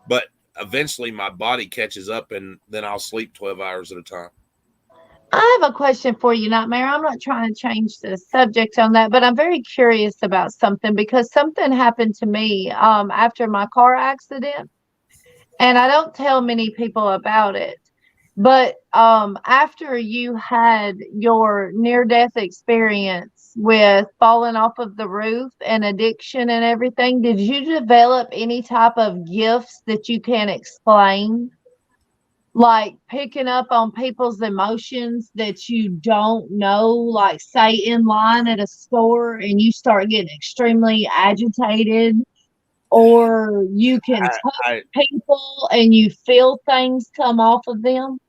but eventually my body catches up, and then I'll sleep 12 hours at a time. I have a question for you, Nightmare. I'm not trying to change the subject on that, but I'm very curious about something because something happened to me after my car accident, and I don't tell many people about it. But after you had your near-death experience with falling off of the roof and addiction and everything, did you develop any type of gifts that you can explain? Like picking up on people's emotions that you don't know, like say in line at a store and you start getting extremely agitated, or you can touch people and you feel things come off of them.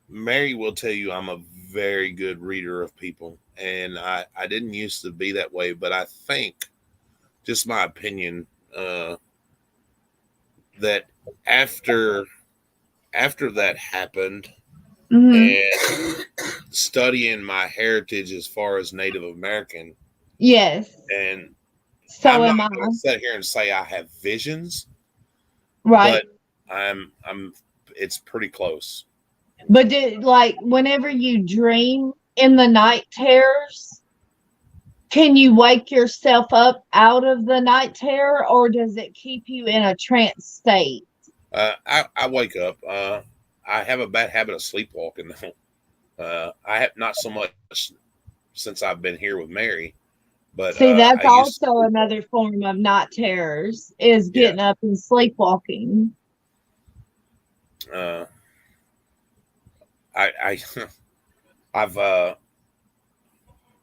Mary will tell you I'm a very good reader of people, and I didn't used to be that way, but I think, just my opinion, that after that happened, and studying my heritage as far as Native American, yes, and so I'm am not I. going to sit here and say I have visions, Right. but it's pretty close. But like whenever you dream in the night terrors, can you wake yourself up out of the night terror, or does it keep you in a trance state? I wake up. I have a bad habit of sleepwalking. I have not so much since I've been here with Mary, but see, that's also another form of night terrors is getting up and sleepwalking. I've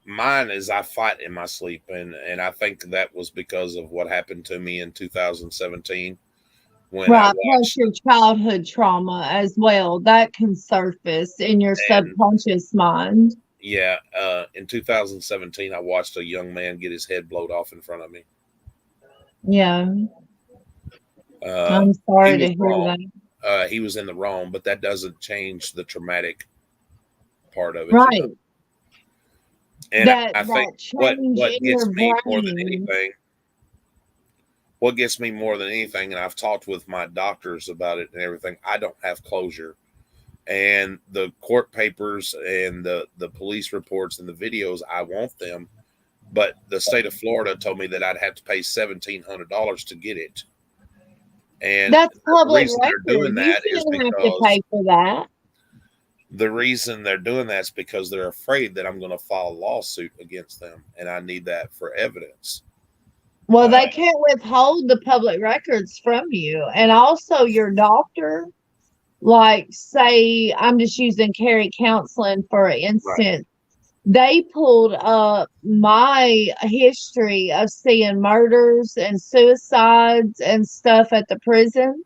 mine is I fight in my sleep, and I think that was because of what happened to me in 2017 when right, plus your childhood trauma as well that can surface in your subconscious mind. Yeah, in 2017 I watched a young man get his head blowed off in front of me. Yeah. I'm sorry to hear that. He was in the wrong, but that doesn't change the traumatic part of it. Right. You know? And I think what gets me more than anything, and I've talked with my doctors about it and everything, I don't have closure. And the court papers and the police reports and the videos, I want them. But the state of Florida told me that I'd have to pay $1,700 to get it. And that's public reason record. They're doing that you is shouldn't because have to pay for that. The reason they're doing that is because they're afraid that I'm going to file a lawsuit against them, and I need that for evidence. Well, they can't withhold the public records from you. And also your doctor, like say, I'm just using Carey Counseling for instance, right. They pulled up my history of seeing murders and suicides and stuff at the prison.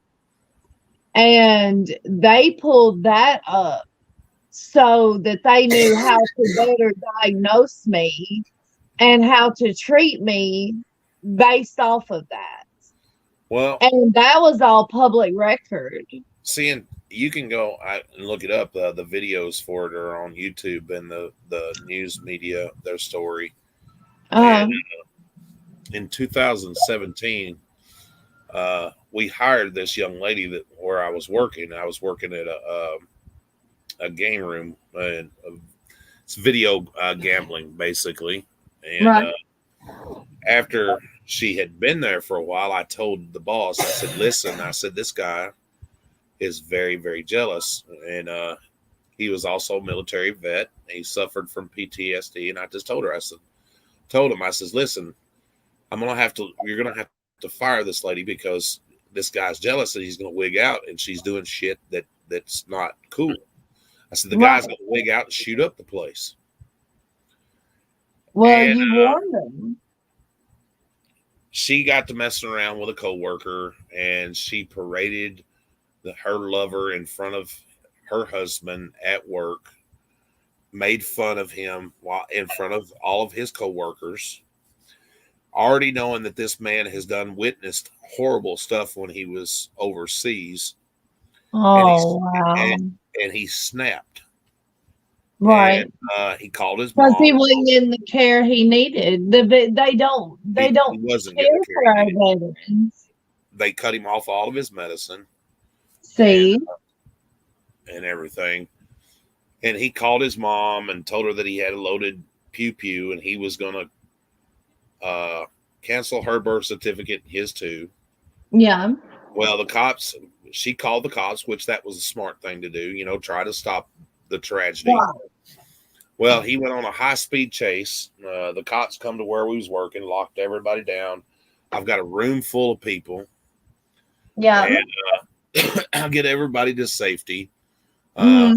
And they pulled that up so that they knew how to better diagnose me and how to treat me based off of that. Well, And that was all public record. seeing you can go and look it up. The videos for it are on YouTube and the news media, their story. And in 2017, we hired this young lady where I was working. I was working at a game room, and it's video gambling basically. And Right. After she had been there for a while, I told the boss, I said, "Listen," I said, "this guy is very, very jealous." And he was also a military vet. He suffered from PTSD. And I just told her, I said, "Listen, you're going to have to fire this lady because this guy's jealous and he's going to wig out and she's doing shit that's not cool." I said, "The guy's going to wig out and shoot up the place." Well, And, you warned them. She got to messing around with a coworker and she paraded her lover in front of her husband at work, made fun of him while in front of all of his coworkers, already knowing that this man has witnessed horrible stuff when he was overseas. Oh, wow. And he snapped. Right. And, he called his mom. Because he wasn't in the care he needed. They don't He wasn't care getting the for care our he needed. veterans. They cut him off all of his medicine. See? And everything. And he called his mom and told her that he had a loaded pew and he was going to cancel her birth certificate, his too. Yeah. Well, she called the cops, which that was a smart thing to do, try to stop the tragedy. Wow. Well, he went on a high-speed chase. The cops come to where we was working, locked everybody down. I've got a room full of people. Yeah. And I'll get everybody to safety. I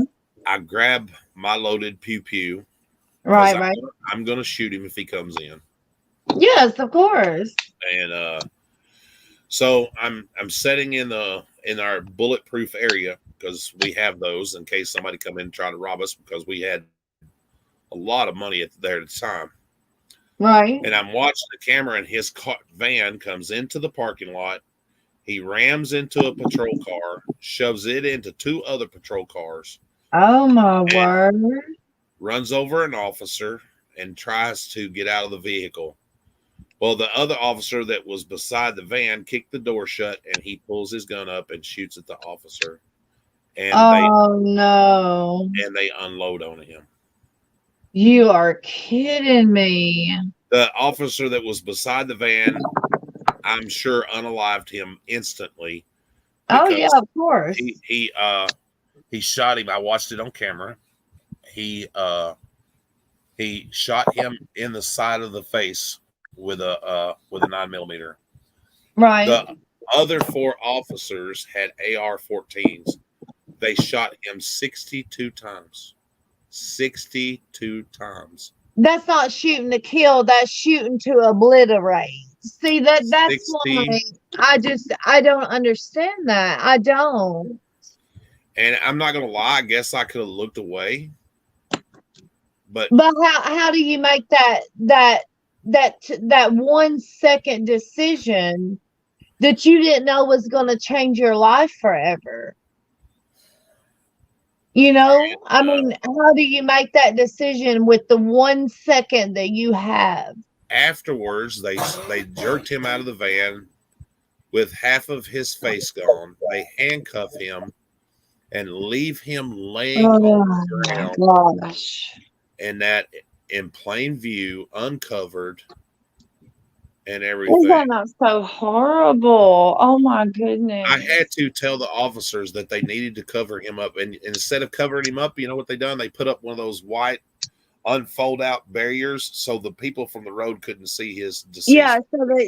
grab my loaded pew. Right. I'm going to shoot him if he comes in. Yes, of course. And so I'm sitting in our bulletproof area because we have those in case somebody come in and try to rob us because we had a lot of money there at the time. Right. And I'm watching the camera and his van comes into the parking lot. He rams into a patrol car, shoves it into two other patrol cars. Oh, my word. Runs over an officer and tries to get out of the vehicle. Well, the other officer that was beside the van kicked the door shut and he pulls his gun up and shoots at the officer. And no. And they unload on him. You are kidding me. The officer that was beside the van, I'm sure, unalived him instantly. Oh yeah, of course. He shot him. I watched it on camera. He shot him in the side of the face with a 9mm. Right. The other four officers had AR-14s. They shot him 62 times. 62 times. That's not shooting to kill. That's shooting to obliterate. See, that's why I don't understand that. I don't. And I'm not gonna lie, I guess I could have looked away. But how do you make that 1 second decision that you didn't know was going to change your life forever? I mean, how do you make that decision with the 1 second that you have? Afterwards, they jerked him out of the van with half of his face gone. They handcuff him and leave him laying on the ground. Gosh. And that in plain view, uncovered and everything. Isn't that not so horrible? Oh my goodness. I had to tell the officers that they needed to cover him up. And instead of covering him up, you know what they done? They put up one of those white unfold out barriers so the people from the road couldn't see his deceased. Yeah,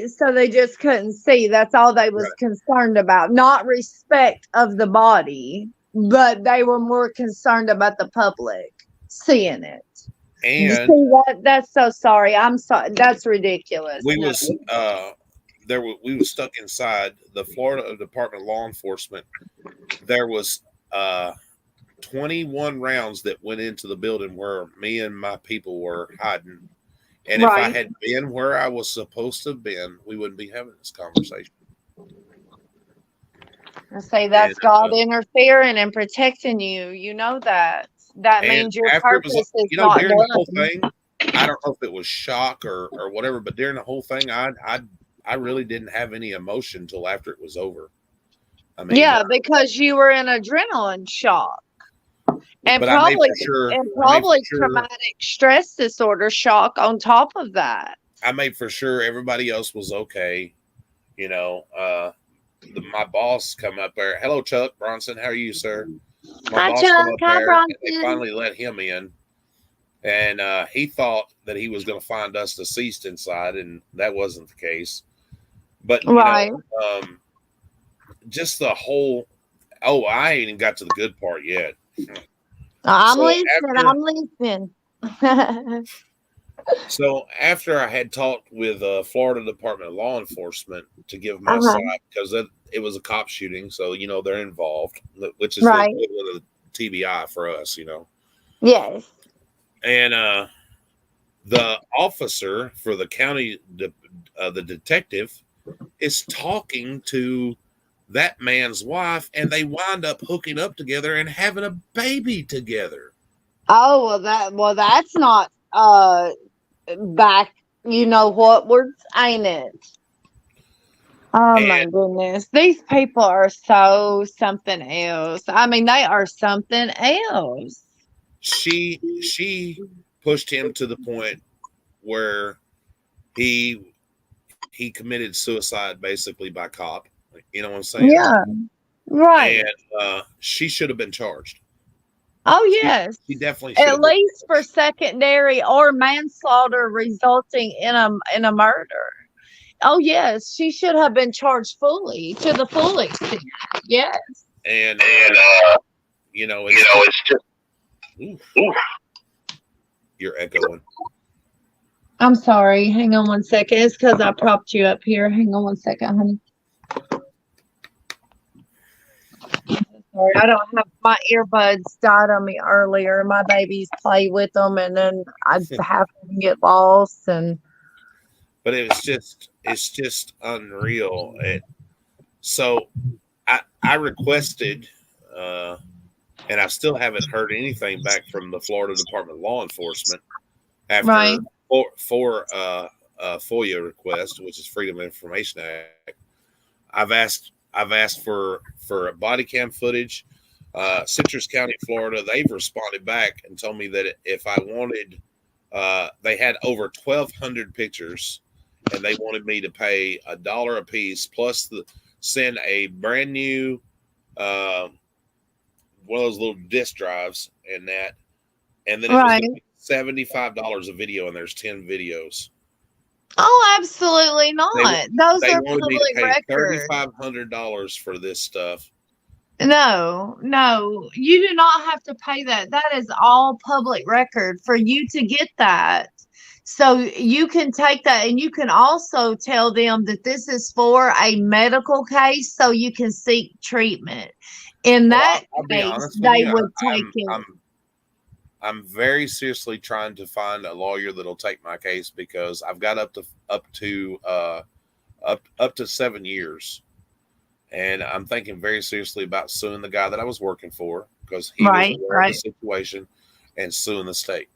so they just couldn't see. That's all they was concerned about. Not respect of the body, but they were more concerned about the public seeing it. And see, that's so sorry. I'm sorry. That's ridiculous. We was stuck inside the Florida Department of Law Enforcement. There was 21 rounds that went into the building where me and my people were hiding. And if I had been where I was supposed to have been, we wouldn't be having this conversation. I say that's And, God interfering and protecting you. You know that. That and means your after it purpose was, is you know, not during the whole done. thing, I don't know if it was shock or whatever, but during the whole thing, I really didn't have any emotion till after it was over. I mean, Yeah, because you were in adrenaline shock. And but I made probably for sure. traumatic stress disorder shock on top of that. I made for sure everybody else was okay. You know, my boss come up there. Hello, Chuck Bronson. How are you, sir? My Hi, boss Chuck. come up Hi, there, and they Bronson. finally let him in. And he thought that he was going to find us deceased inside, and that wasn't the case. But you Right. know, just the whole. Oh, I ain't even got to the good part yet. I'm So listening. So after I had talked with Florida Department of Law Enforcement to give my Uh-huh. side, because it was a cop shooting, so you know they're involved, which is Right. the TBI for us, you know. Yes. And the officer for the county, the detective, is talking to that man's wife, and they wind up hooking up together and having a baby together. Oh, that's not back, you know what words, ain't it? Oh my goodness. These people are so something else. I mean, they are something else. She pushed him to the point where he committed suicide basically by cop. You know what I'm saying? Yeah. Right. And she should have been charged. Oh yes. She definitely should At have been least for secondary or manslaughter resulting in a murder. Oh yes, she should have been charged fully to the full extent. Yes. And you know, it's just oof. You're echoing. I'm sorry. Hang on one second. It's because I propped you up here. Hang on one second, honey. Sorry, I don't have my earbuds died on me earlier. My babies play with them, and then I have to get lost. But it's just unreal. So I requested, and I still haven't heard anything back from the Florida Department of Law Enforcement after for FOIA request, which is Freedom of Information Act. I've asked for body cam footage. Citrus County, Florida, they've responded back and told me that if I wanted, they had over 1,200 pictures, and they wanted me to pay $1 a piece plus send a brand new one of those little disc drives and that, and then it was $75 a video, and there's 10 videos. Oh, absolutely not. Those they are wanted me to public pay records. $3,500 for this stuff. No, you do not have to pay that. That is all public record for you to get that. So you can take that, and you can also tell them that this is for a medical case, so you can seek treatment. In that case, they would take it. I'm very seriously trying to find a lawyer that'll take my case, because I've got up to 7 years, and I'm thinking very seriously about suing the guy that I was working for, because he was aware of the situation, and suing the state.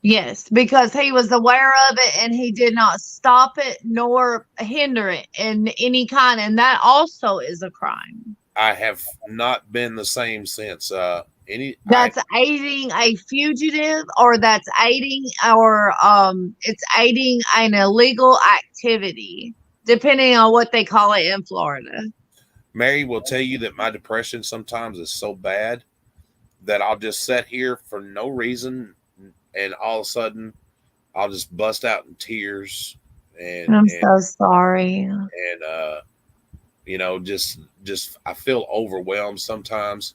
Yes, because he was aware of it and he did not stop it nor hinder it in any kind, and that also is a crime. I have not been the same since. That's aiding a fugitive, or that's aiding, or it's aiding an illegal activity, depending on what they call it in Florida. Mary will tell you that my depression sometimes is so bad that I'll just sit here for no reason, and all of a sudden I'll just bust out in tears. And I'm so sorry. And you know, just I feel overwhelmed sometimes.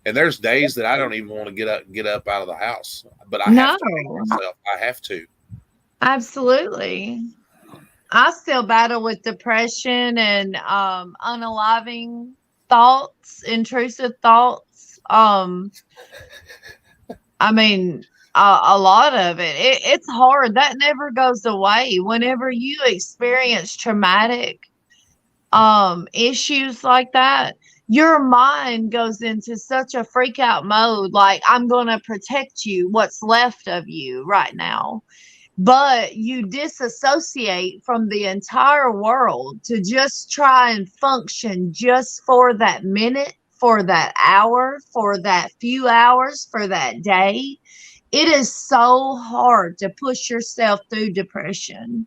And there's days that I don't even want to get up out of the house, but I have to make myself. I have to. Absolutely. I still battle with depression and unaliving thoughts, intrusive thoughts. I mean, a lot of it. It's hard. That never goes away. Whenever you experience traumatic issues like that, your mind goes into such a freak out mode. Like, I'm going to protect you, what's left of you right now. But you disassociate from the entire world to just try and function just for that minute, for that hour, for that few hours, for that day. It is so hard to push yourself through depression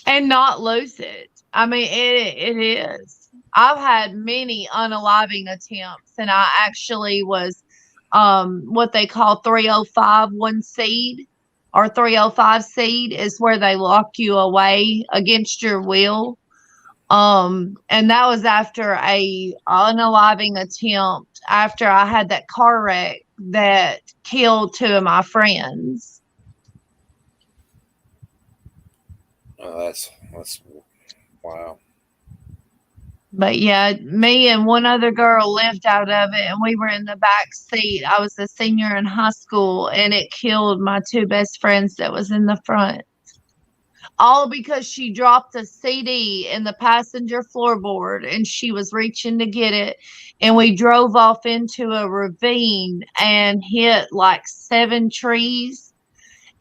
and not lose it. I mean, it is. I've had many unaliving attempts, and I actually was what they call 305 one seed, or 305 seed is where they lock you away against your will. And that was after a unaliving attempt after I had that car wreck that killed 2 of my friends. That's wow. But yeah, me and one other girl lived out of it, and we were in the back seat. I was a senior in high school, and it killed my 2 best friends that was in the front. All because she dropped a CD in the passenger floorboard, and she was reaching to get it. And we drove off into a ravine and hit like 7 trees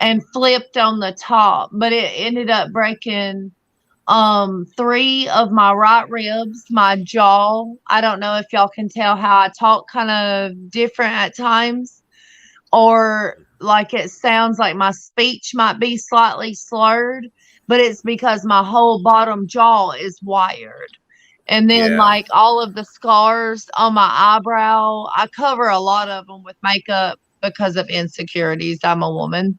and flipped on the top. But it ended up breaking 3 of my right ribs, my jaw. I don't know if y'all can tell how I talk kind of different at times, or like it sounds like my speech might be slightly slurred, but it's because my whole bottom jaw is wired. And then like all of the scars on my eyebrow, I cover a lot of them with makeup because of insecurities. I'm a woman.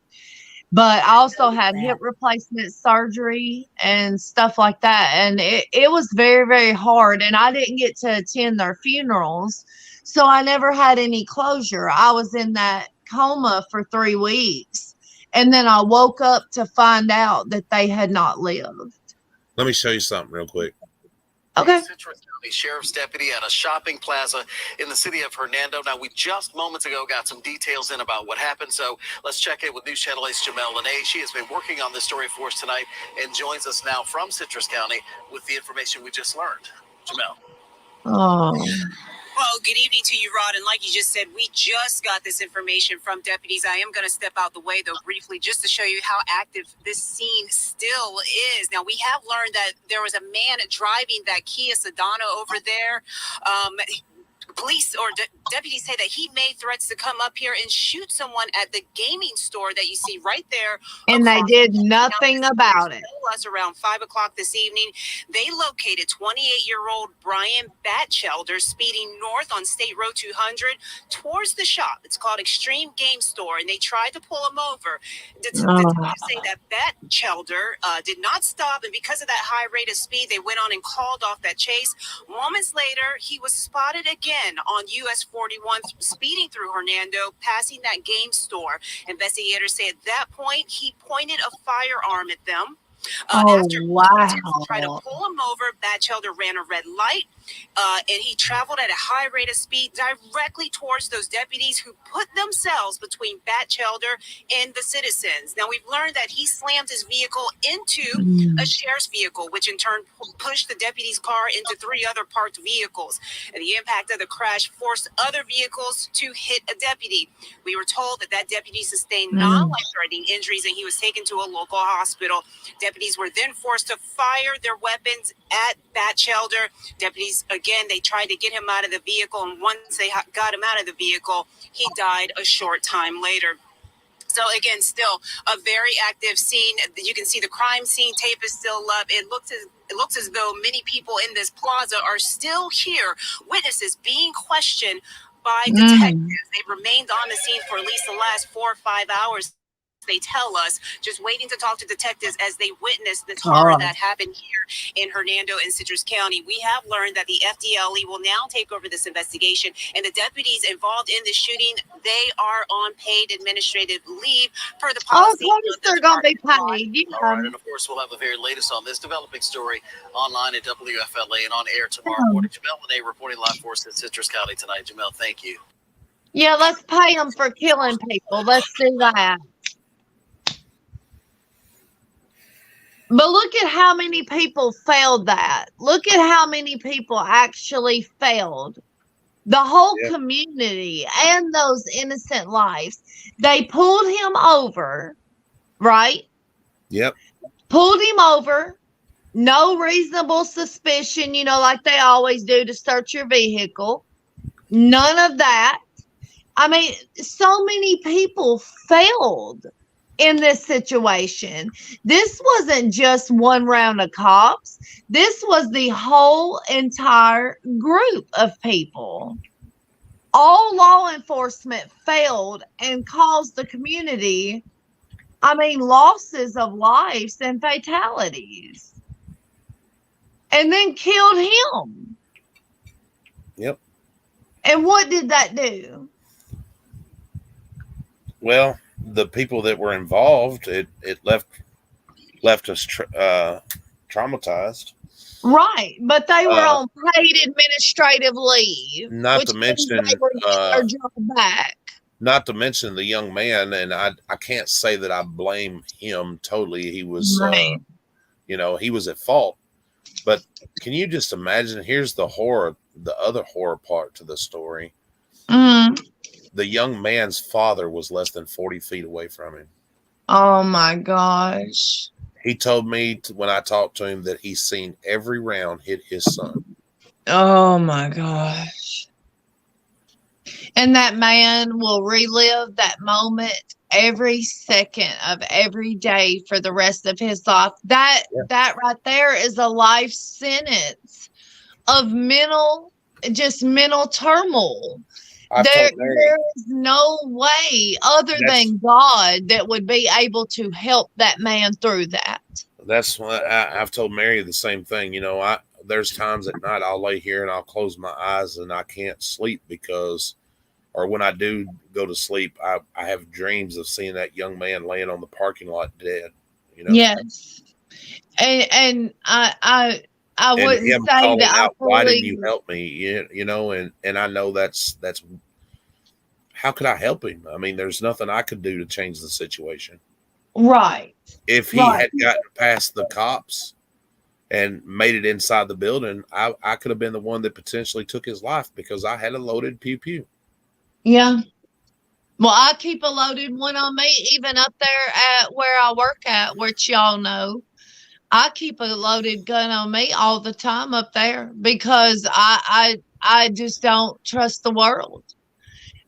But I also had hip replacement surgery and stuff like that. And it was very, very hard. And I didn't get to attend their funerals. So I never had any closure. I was in that coma for 3 weeks. And then I woke up to find out that they had not lived. Let me show you something real quick. Okay. Citrus County Sheriff's deputy at a shopping plaza in the city of Hernando. Now, we just moments ago got some details in about what happened, so let's check in with News Channel 8's Jamel Lene. She has been working on this story for us tonight and joins us now from Citrus County with the information we just learned. Jamel. Oh. Well, good evening to you, Rod. And like you just said, we just got this information from deputies. I am going to step out the way, though, briefly, just to show you how active this scene still is. Now, we have learned that there was a man driving that Kia Sedona over there. Police or deputies say that he made threats to come up here and shoot someone at the gaming store that you see right there. And they did nothing about it. Us around 5 o'clock this evening, they located 28-year-old Brian Batchelder speeding north on State Road 200 towards the shop. It's called Extreme Game Store, and they tried to pull him over. Detectives say that Batchelder did not stop, and because of that high rate of speed, they went on and called off that chase. Moments later, he was spotted again on US 41 speeding through Hernando, passing that game store. Investigators say at that point, he pointed a firearm at them. After tried to pull him over, Batchelder ran a red light, and he traveled at a high rate of speed directly towards those deputies who put themselves between Batchelder and the citizens. Now, we've learned that he slammed his vehicle into a sheriff's vehicle, which in turn pushed the deputy's car into 3 other parked vehicles. And the impact of the crash forced other vehicles to hit a deputy. We were told that that deputy sustained non-life-threatening injuries, and he was taken to a local hospital. Deputies were then forced to fire their weapons at Batchelder. Deputies, again, they tried to get him out of the vehicle, and once they got him out of the vehicle, he died a short time later. So again, still a very active scene. You can see the crime scene tape is still up. It looks as though many people in this plaza are still here. Witnesses being questioned by detectives. They've remained on the scene for at least the last 4 or 5 hours. They tell us, just waiting to talk to detectives as they witness this horror that happened here in Hernando and Citrus County. We have learned that the FDLE will now take over this investigation, and the deputies involved in the shooting, they are on paid administrative leave per the policy. They're going to be paid. All right, and of course, we'll have the very latest on this developing story online at WFLA and on air tomorrow morning. Jamel Lene reporting live for us in Citrus County tonight. Jamel, thank you. Yeah, let's pay them for killing people. Let's do that. But look at how many people failed that. Look at how many people actually failed. The whole community and those innocent lives. They pulled him over, right? Yep. Pulled him over. No reasonable suspicion, like they always do to search your vehicle. None of that. I mean, so many people failed in this situation. This wasn't just one round of cops. This was the whole entire group of people. All law enforcement failed and caused the community, losses of lives and fatalities. And then killed him. Yep. And what did that do? Well, the people that were involved, it left us traumatized. Right, but they were on paid administrative leave. Not to mention they were getting their job back. Not to mention the young man, and I can't say that I blame him totally. He was, right. He was at fault. But can you just imagine? Here's the other horror part to the story. Mm. The young man's father was less than 40 feet away from him. Oh my gosh. He told me when I talked to him that he's seen every round hit his son. Oh my gosh. And that man will relive that moment every second of every day for the rest of his life. That right there is a life sentence of mental turmoil. There is no way other than God that would be able to help that man through that. That's what I've told Mary the same thing. There's times at night I'll lay here and I'll close my eyes and I can't sleep or when I do go to sleep, I have dreams of seeing that young man laying on the parking lot dead. Yes, and I wouldn't say that. Out, why didn't you help me? And I know that's how could I help him? I mean, there's nothing I could do to change the situation. Right. If he had gotten past the cops and made it inside the building, I could have been the one that potentially took his life because I had a loaded pew pew. Yeah. Well, I keep a loaded one on me, even up there at where I work at, which y'all know. I keep a loaded gun on me all the time up there because I just don't trust the world.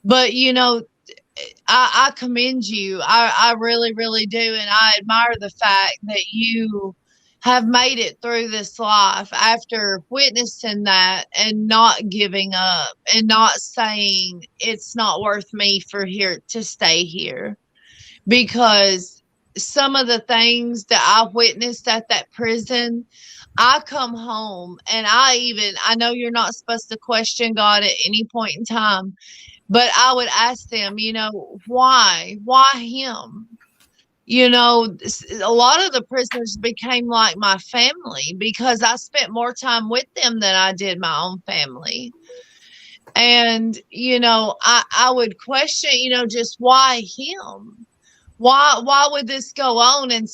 But, I commend you. I really, really do. And I admire the fact that you have made it through this life after witnessing that and not giving up and not saying it's not worth me to stay here. Because some of the things that I witnessed at that prison, I come home and I know you're not supposed to question God at any point in time, but I would ask them, why him? A lot of the prisoners became like my family because I spent more time with them than I did my own family. And, I would question, just why him? Why would this go on? And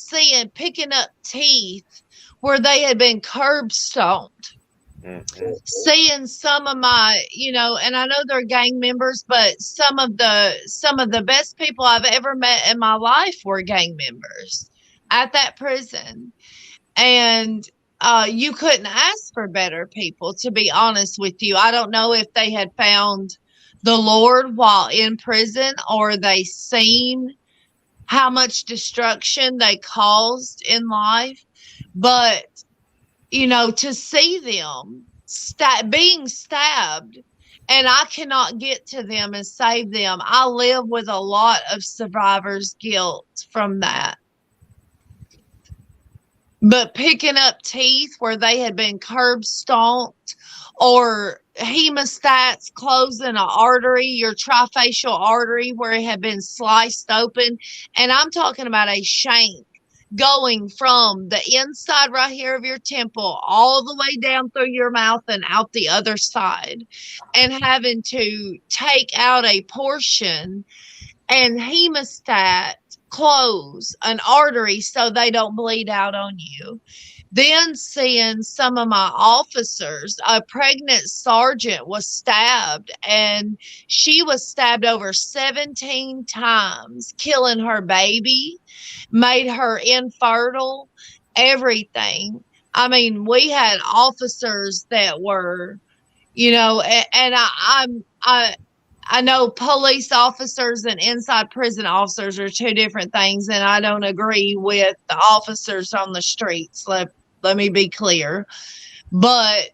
picking up teeth where they had been curb stomped. Mm-hmm. Seeing some of my, and I know they're gang members, but some of the best people I've ever met in my life were gang members at that prison. And you couldn't ask for better people, to be honest with you. I don't know if they had found the Lord while in prison or they seen how much destruction they caused in life. But to see them being stabbed and I cannot get to them and save them. I live with a lot of survivor's guilt from that. But picking up teeth where they had been curb stomped or hemostats closing an artery, your trifacial artery where it had been sliced open. And I'm talking about a shank going from the inside right here of your temple all the way down through your mouth and out the other side, and having to take out a portion and hemostat close an artery so they don't bleed out on you. Then seeing some of my officers, a pregnant sergeant was stabbed, and she was stabbed over 17 times, killing her baby, made her infertile, everything. I mean, we had officers that were, you know, and I know police officers and inside prison officers are two different things, and I don't agree with the officers on the streets. Let me be clear. But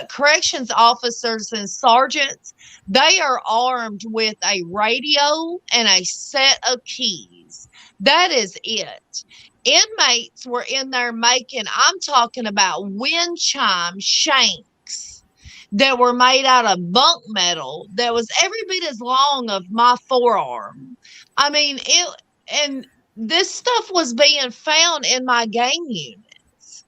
corrections officers and sergeants, they are armed with a radio and a set of keys. That is it. Inmates were in there making, I'm talking about wind chime shanks that were made out of bunk metal that was every bit as long of my forearm. I mean, and this stuff was being found in my gang units.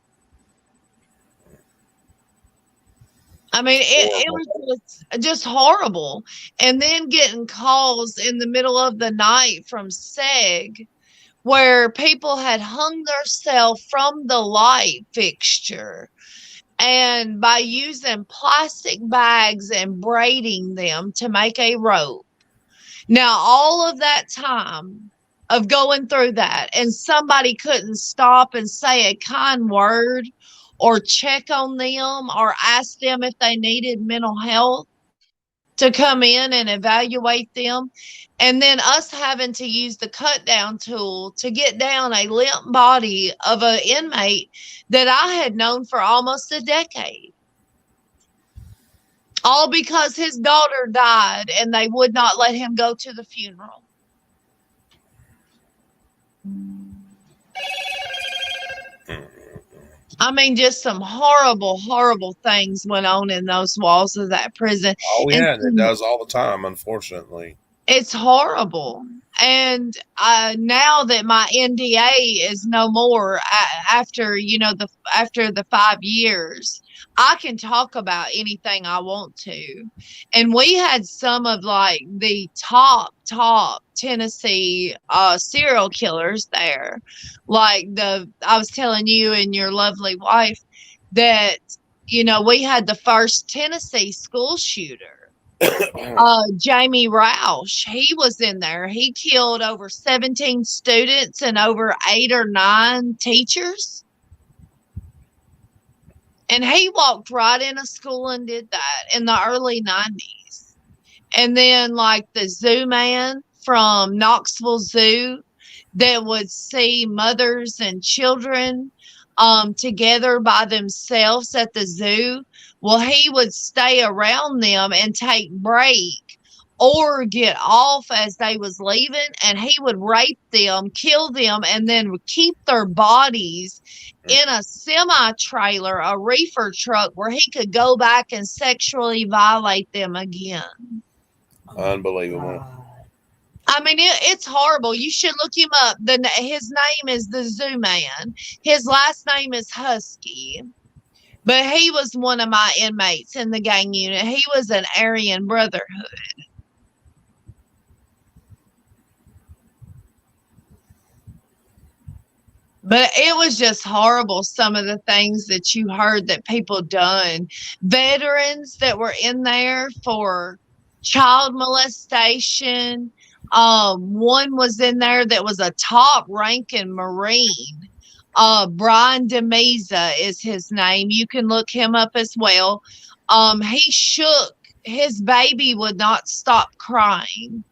I mean, it was just horrible. And then getting calls in the middle of the night from SEG where people had hung themselves from the light fixture, and by using plastic bags and braiding them to make a rope. Now, all of that time of going through that, and somebody couldn't stop and say a kind word or check on them or ask them if they needed mental health to come in and evaluate them. And then us having to use the cut down tool to get down a limp body of an inmate that I had known for almost a decade. All because his daughter died and they would not let him go to the funeral. I mean, just some horrible, horrible things went on in those walls of that prison. Oh, yeah, and it does all the time, unfortunately. It's horrible. And now that my NDA is no more after the 5 years, I can talk about anything I want to. And we had some of like the top Tennessee serial killers there. Like I was telling you and your lovely wife that, you know, we had the first Tennessee school shooter. Jamie Roush, he was in there. He killed over 17 students and over 8 or 9 teachers. And he walked right in a school and did that in the early 90s. And then like the zoo man from Knoxville Zoo that would see mothers and children together by themselves at the zoo. Well, he would stay around them and take break or get off as they was leaving, and he would rape them, kill them, and then keep their bodies in a semi-trailer, a reefer truck, where he could go back and sexually violate them again. Unbelievable. I mean, it's horrible. You should look him up. His name is the Zoo Man. His last name is Husky. But he was one of my inmates in the gang unit. He was an Aryan Brotherhood. But it was just horrible, some of the things that you heard that people done. Veterans that were in there for child molestation. One was in there that was a top-ranking Marine. Brian DeMeza is his name. You can look him up as well. He shook. His baby would not stop crying.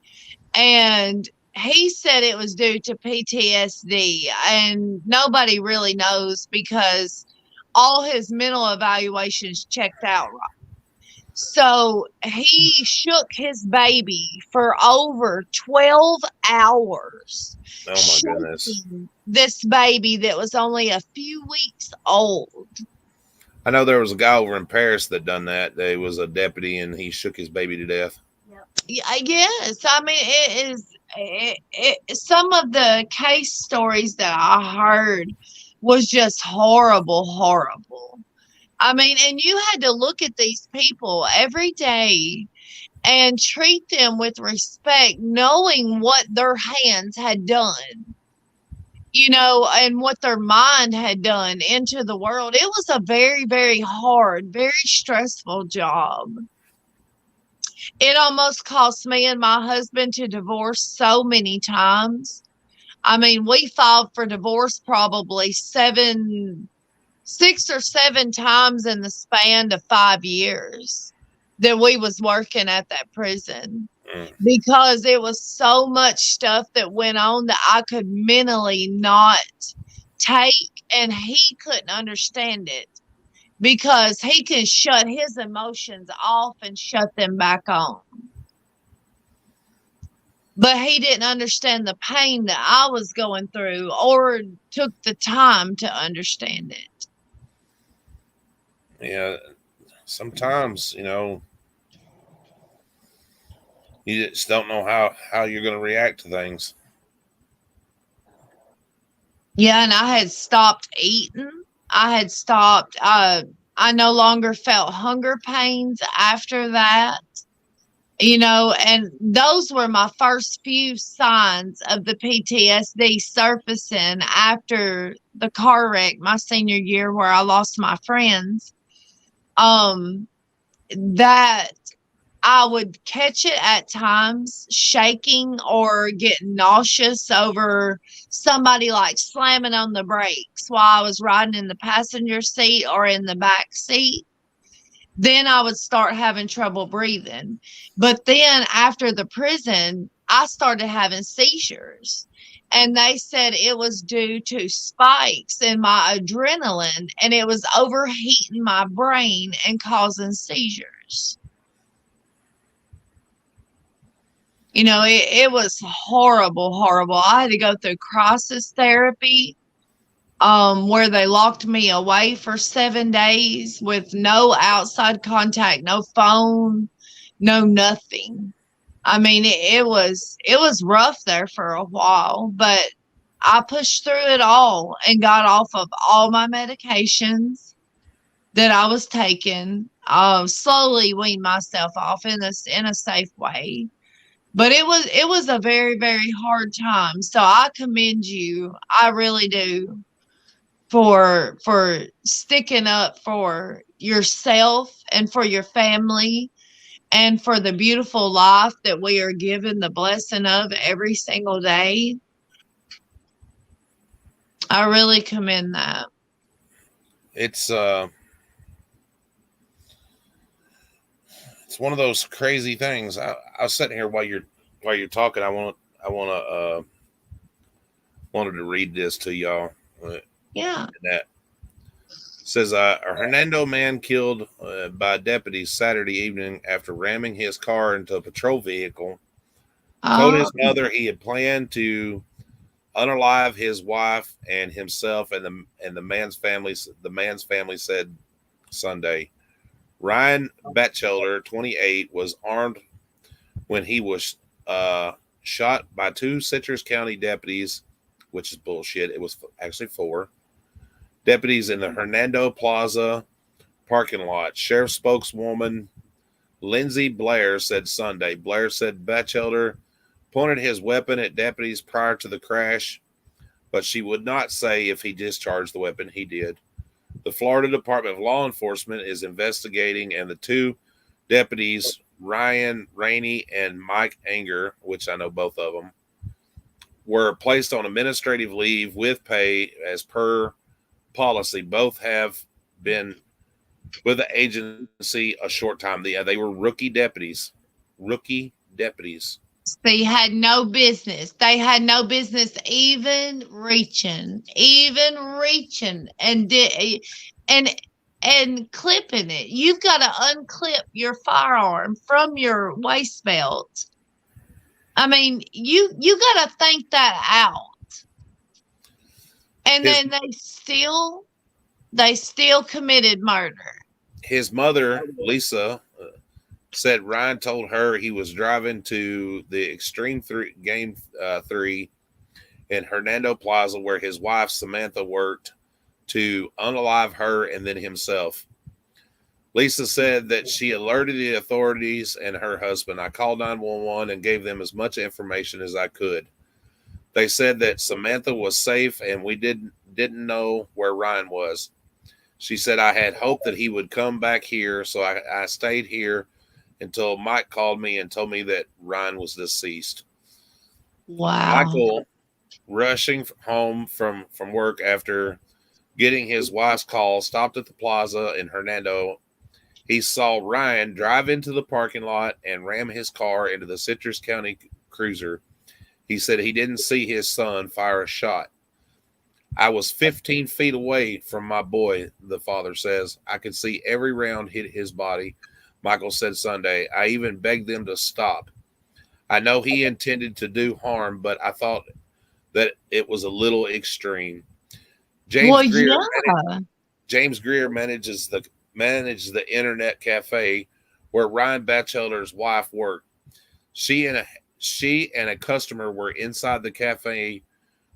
And he said it was due to PTSD. And nobody really knows because all his mental evaluations checked out right. So he shook his baby for over 12 hours. Oh, my goodness. This baby that was only a few weeks old. I know there was a guy over in Paris that done that. There was a deputy, and he shook his baby to death. Yes. I mean, some of the case stories that I heard was just horrible, horrible. I mean, and you had to look at these people every day and treat them with respect, knowing what their hands had done, and what their mind had done into the world. It was a very, very hard, very stressful job. It almost cost me and my husband to divorce so many times. I mean, we filed for divorce probably 6 or 7 times in the span of 5 years that we was working at that prison, because it was so much stuff that went on that I could mentally not take, and he couldn't understand it because he can shut his emotions off and shut them back on. But he didn't understand the pain that I was going through, or took the time to understand it. Yeah, sometimes, you just don't know how you're going to react to things. Yeah, and I had stopped eating. I had stopped. I no longer felt hunger pains after that. And those were my first few signs of the PTSD surfacing after the car wreck my senior year, where I lost my friends. That I would catch it at times, shaking or getting nauseous over somebody like slamming on the brakes while I was riding in the passenger seat or in the back seat. Then I would start having trouble breathing. But then after the prison, I started having seizures. And they said it was due to spikes in my adrenaline, and it was overheating my brain and causing seizures. It was horrible, horrible. I had to go through crisis therapy, where they locked me away for 7 days with no outside contact, no phone, no nothing. I mean, it was rough there for a while, but I pushed through it all and got off of all my medications that I was taking. Slowly weaned myself off in a safe way. But it was a very, very hard time. So I commend you. I really do, for sticking up for yourself and for your family and for the beautiful life that we are given the blessing of every single day. I really commend that. It's one of those crazy things. I was sitting here while you're talking. I wanted to read this to y'all. Yeah. That says, a Hernando man killed by deputies Saturday evening after ramming his car into a patrol vehicle. Told his mother he had planned to unalive his wife and himself, and the man's family. The man's family said Sunday. Ryan Batchelder, 28, was armed when he was shot by 2 Citrus County deputies, which is bullshit. It was actually 4 deputies in the Hernando Plaza parking lot. Sheriff spokeswoman Lindsay Blair said Sunday. Blair said Batchelder pointed his weapon at deputies prior to the crash, but she would not say if he discharged the weapon. He did. The Florida Department of Law Enforcement is investigating, and the 2 deputies, Ryan Rainey and Mike Anger, which I know both of them, were placed on administrative leave with pay as per policy. Both have been with the agency a short time. They were rookie deputies. They had no business. They had no business even reaching and clipping it. You've got to unclip your firearm from your waist belt. I mean, you got to think that out. And then they still committed murder. His mother, Lisa, said Ryan told her he was driving to the Extreme Game 3 in Hernando Plaza, where his wife Samantha worked, to unalive her and then himself. Lisa said that she alerted the authorities and her husband. I called 911 and gave them as much information as I could. They said that Samantha was safe and we didn't know where Ryan was. She said, I had hoped that he would come back here, so I stayed here until Mike called me and told me that Ryan was deceased. Wow. Michael, rushing home from work after getting his wife's call, stopped at the plaza in Hernando. He saw Ryan drive into the parking lot and ram his car into the Citrus County Cruiser. He said he didn't see his son fire a shot. I was 15 feet away from my boy, the father says. I could see every round hit his body, Michael said Sunday. I even begged them to stop. I know he intended to do harm, but I thought that it was a little extreme. James Greer manages the internet cafe where Ryan Batchelder's wife worked. She and a customer were inside the cafe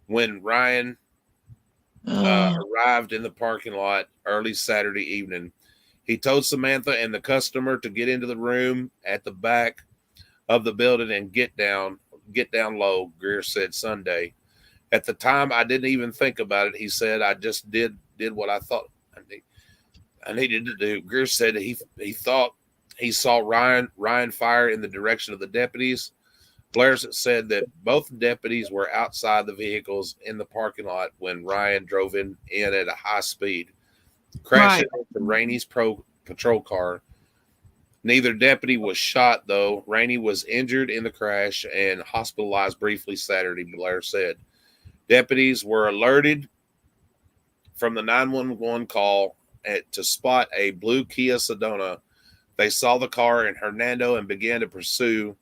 when Ryan arrived in the parking lot early Saturday evening. He told Samantha and the customer to get into the room at the back of the building and get down low, Greer said Sunday. At the time, I didn't even think about it. He said, I just did what I thought I needed to do. Greer said he thought he saw Ryan fire in the direction of the deputies. Blair said that both deputies were outside the vehicles in the parking lot when Ryan drove in at a high speed, crashing into Rainey's patrol car. Neither deputy was shot, though. Rainey was injured in the crash and hospitalized briefly Saturday, Blair said. Deputies were alerted from the 911 call to spot a blue Kia Sedona. They saw the car in Hernando and began to pursue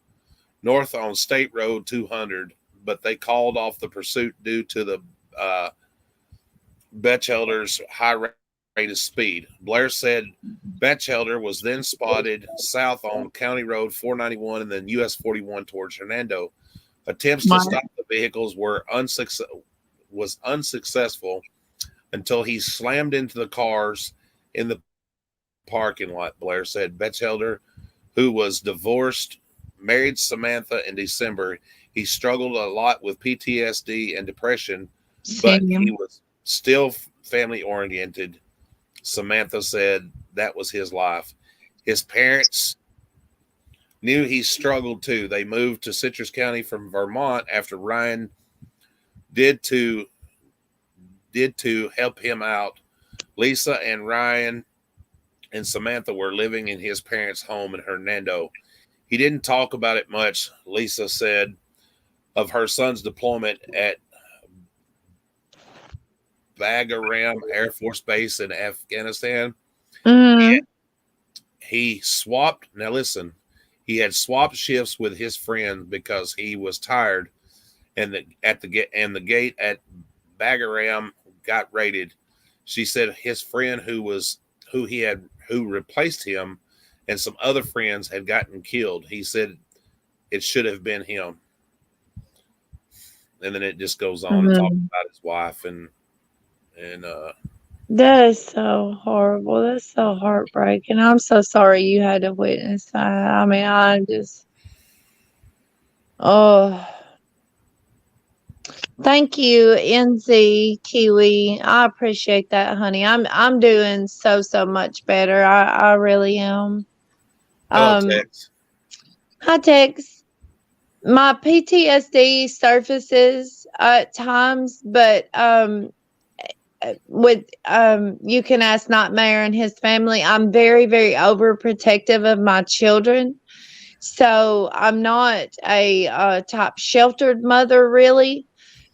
north on State Road 200, but they called off the pursuit due to the Batchelder's high rate of speed. Blair said Batchelder was then spotted south on County Road 491 and then US 41 towards Hernando. Attempts to stop the vehicles was unsuccessful until he slammed into the cars in the parking lot, Blair said. Batchelder, who was divorced, married Samantha in December. He struggled a lot with PTSD and depression, but he was still family-oriented. Samantha said that was his life. His parents knew he struggled too. They moved to Citrus County from Vermont after Ryan did to help him out. Lisa and Ryan and Samantha were living in his parents' home in Hernando. He didn't talk about it much, Lisa said, of her son's deployment at Bagram Air Force Base in Afghanistan. Mm-hmm. He swapped, now listen, he had swapped shifts with his friend because he was tired, and the gate at Bagram got raided. She said his friend who replaced him and some other friends had gotten killed. He said it should have been him. And then it just goes on and talks about his wife and that is so horrible. That's so heartbreaking. I'm so sorry you had to witness that. I mean, I'm just thank you, NZ Kiwi. I appreciate that, honey. I'm doing so much better. I really am. Tex. Hi, Tex. My PTSD surfaces at times, but with you can ask Nightmare and his family. I'm very, very overprotective of my children. So I'm not a type sheltered mother, really,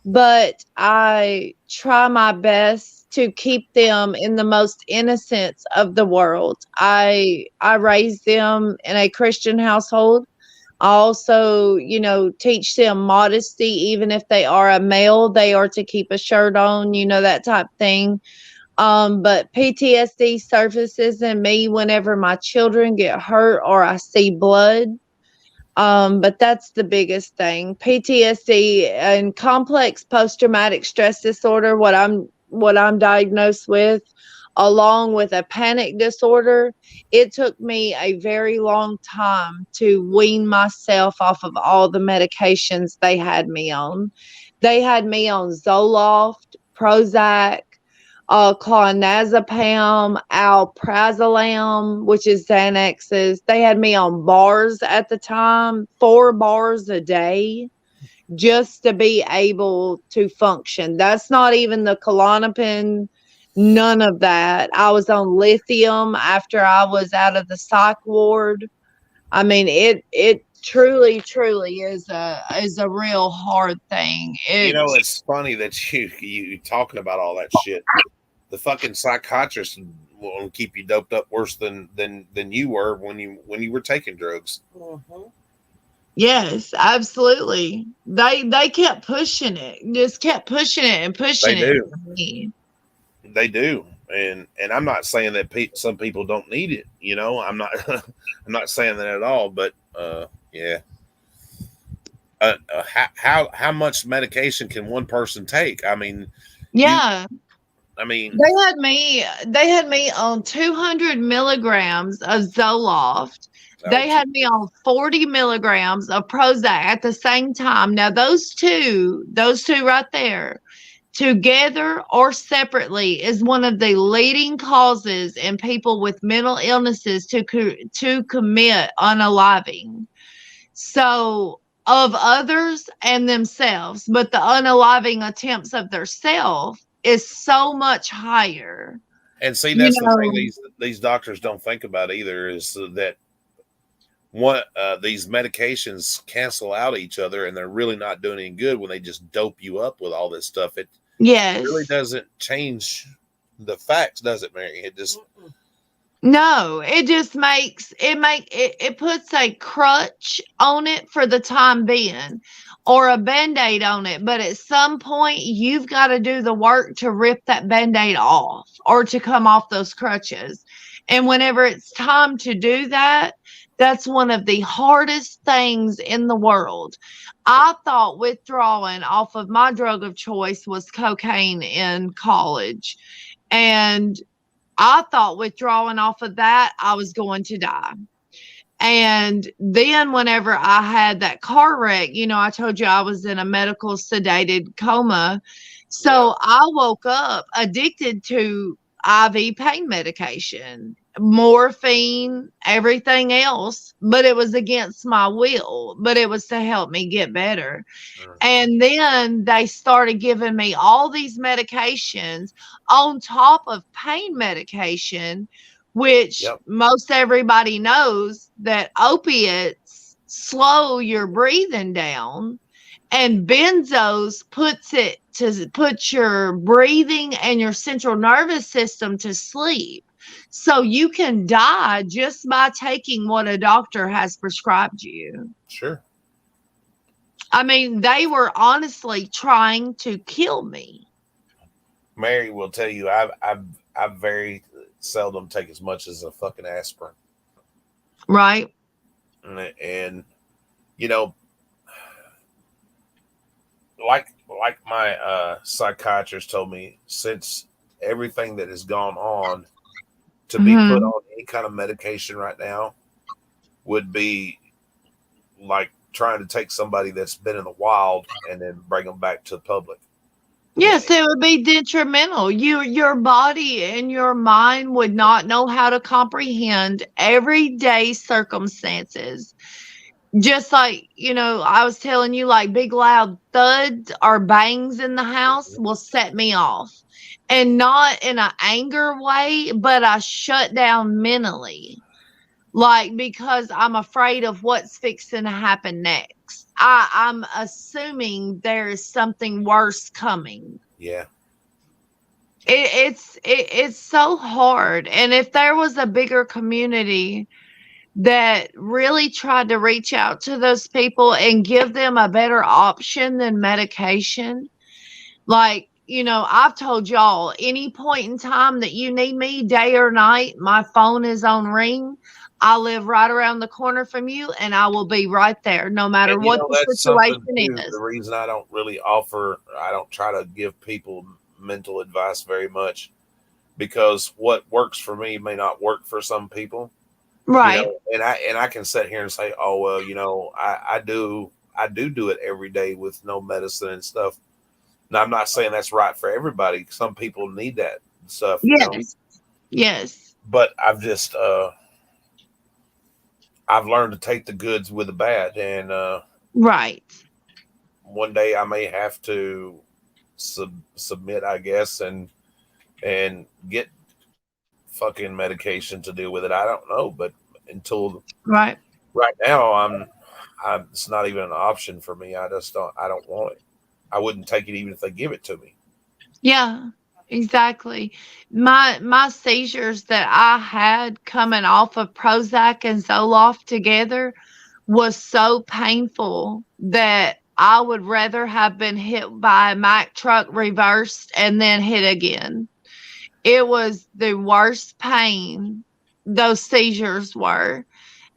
but I try my best to keep them in the most innocence of the world. I raise them in a Christian household. I also, teach them modesty. Even if they are a male, they are to keep a shirt on, that type of thing. But PTSD surfaces in me whenever my children get hurt or I see blood. But that's the biggest thing. PTSD and complex post-traumatic stress disorder, what I'm diagnosed with, along with a panic disorder, it took me a very long time to wean myself off of all the medications they had me on. They had me on Zoloft, Prozac, clonazepam, alprazolam, which is Xanaxes. They had me on bars at the time, 4 bars a day, just to be able to function. That's not even the Klonopin, none of that. I was on lithium after I was out of the psych ward. I mean, it truly is a real hard thing. It's funny that you talking about all that shit. The fucking psychiatrist will keep you doped up worse than you were when you were taking drugs. Mm-hmm. Yes, absolutely. They kept pushing it, just kept pushing it and pushing it. They do, and I'm not saying that some people don't need it. I'm not I'm not saying that at all. But yeah. How much medication can one person take? I mean, yeah. They had me on 200 milligrams of Zoloft. They had me on 40 milligrams of Prozac at the same time. Now those two right there, together or separately, is one of the leading causes in people with mental illnesses to commit unaliving. So, of others and themselves, but the unaliving attempts of their self is so much higher. And see, that's the thing these doctors don't think about either, is that these medications cancel out each other, and they're really not doing any good when they just dope you up with all this stuff. It really doesn't change the facts, does it, Mary? It just no, it just it puts a crutch on it for the time being, or a Band-Aid on it. But at some point, you've got to do the work to rip that Band-Aid off, or to come off those crutches. And whenever it's time to do that, that's one of the hardest things in the world. I thought withdrawing off of my drug of choice was cocaine in college. And I thought withdrawing off of that, I was going to die. And then whenever I had that car wreck, I told you I was in a medical sedated coma. So I woke up addicted to IV pain medication, morphine, everything else, but it was against my will, but it was to help me get better. And then they started giving me all these medications on top of pain medication, which most everybody knows that opiates slow your breathing down, and benzos put your breathing and your central nervous system to sleep. So you can die just by taking what a doctor has prescribed you. Sure. I mean, they were honestly trying to kill me. Mary will tell you, I very seldom take as much as a fucking aspirin. Right. And like my psychiatrist told me, since everything that has gone on, to be put on any kind of medication right now would be like trying to take somebody that's been in the wild and then bring them back to the public. Yes, it would be detrimental. Your body and your mind would not know how to comprehend everyday circumstances. Just like, I was telling you, like big loud thuds or bangs in the house will set me off. And not in an anger way, but I shut down mentally. Like, because I'm afraid of what's fixing to happen next. I'm assuming there is something worse coming. Yeah. It's so hard. And if there was a bigger community that really tried to reach out to those people and give them a better option than medication, like, I've told y'all, any point in time that you need me, day or night, my phone is on ring. I live right around the corner from you, and I will be right there, no matter what the situation is. The reason I don't try to give people mental advice very much, because what works for me may not work for some people. Right. And I can sit here and say, oh well, I do it every day with no medicine and stuff. Now I'm not saying that's right for everybody. Some people need that stuff. Yes. Yes. But I've just I've learned to take the goods with the bad, and right. One day I may have to submit, I guess, and get fucking medication to deal with it. I don't know, but until right now, it's not even an option for me. I don't want it. I wouldn't take it even if they give it to me. Yeah, exactly. My seizures that I had coming off of Prozac and Zoloft together was so painful that I would rather have been hit by a Mack truck reversed and then hit again. It was the worst pain those seizures were.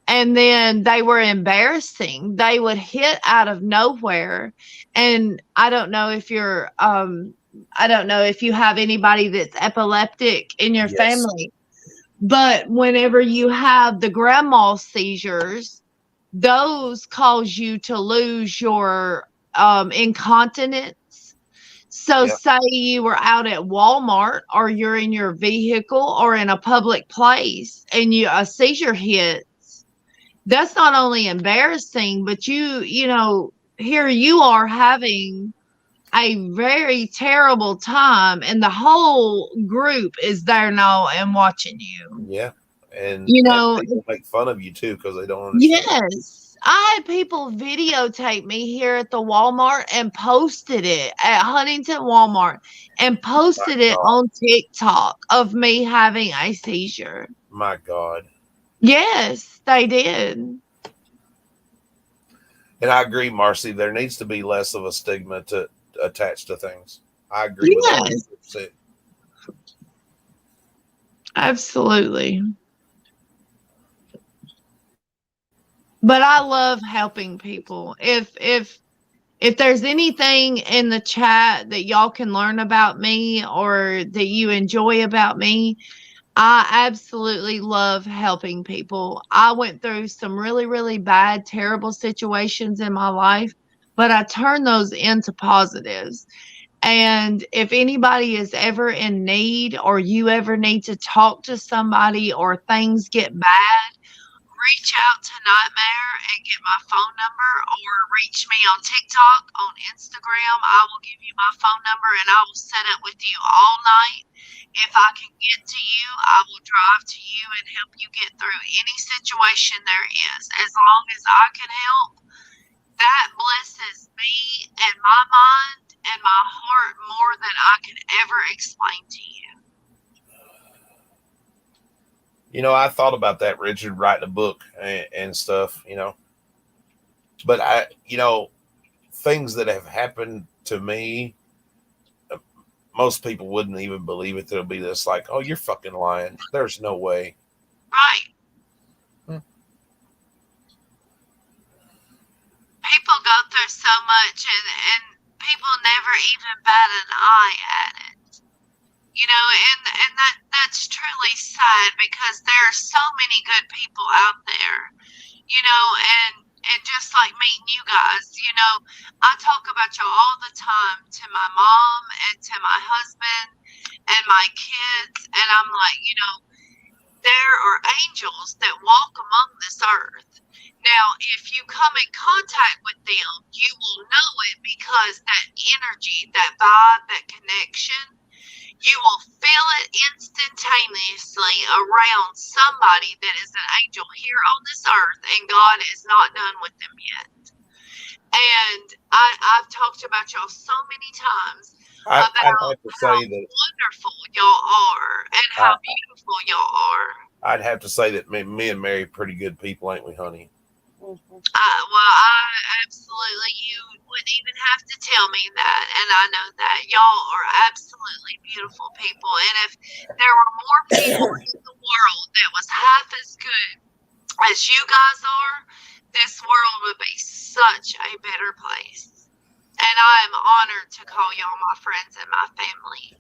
And then they were embarrassing. They would hit out of nowhere. And I don't know if you have anybody that's epileptic in your family, but whenever you have the grand mal seizures, those cause you to lose your incontinence. So say you were out at Walmart or you're in your vehicle or in a public place and a seizure hits. That's not only embarrassing, but here you are having a very terrible time and the whole group is there now and watching you. Yeah. And people make fun of you too because they don't understand. Yes. I had people videotape me here at the Walmart and posted it at Huntington Walmart and posted it on TikTok of me having a seizure. My God. Yes, they did. And I agree, Marcy. There needs to be less of a stigma to attach to things. I agree with that. Absolutely. But I love helping people. If there's anything in the chat that y'all can learn about me or that you enjoy about me, I absolutely love helping people. I went through some really, really bad, terrible situations in my life, but I turned those into positives. And if anybody is ever in need or you ever need to talk to somebody or things get bad, reach out to Nightmare and get my phone number or reach me on TikTok, on Instagram. I will give you my phone number and I will set up with you all night. If I can get to you, I will drive to you and help you get through any situation there is. As long as I can help, that blesses me and my mind and my heart more than I can ever explain to you. I thought about that, Richard, writing a book and stuff, but things that have happened to me, most people wouldn't even believe it. They'll be just like, oh, you're fucking lying. There's no way. Right. People go through so much and people never even bat an eye at it. And that's truly sad because there are so many good people out there, and just like meeting you guys, I talk about y'all all the time to my mom and to my husband and my kids. And I'm like, there are angels that walk among this earth. Now, if you come in contact with them, you will know it because that energy, that vibe, that connection, you will feel it instantaneously around somebody that is an angel here on this earth, and God is not done with them yet. And I've talked about y'all so many times about how wonderful y'all are and how beautiful y'all are. I'd have to say that me and Mary pretty good people, ain't we, honey? I absolutely, you wouldn't even have to tell me that, and I know that y'all are absolutely beautiful people. And if there were more people in the world that was half as good as you guys are, this world would be such a better place. And I am honored to call y'all my friends and my family.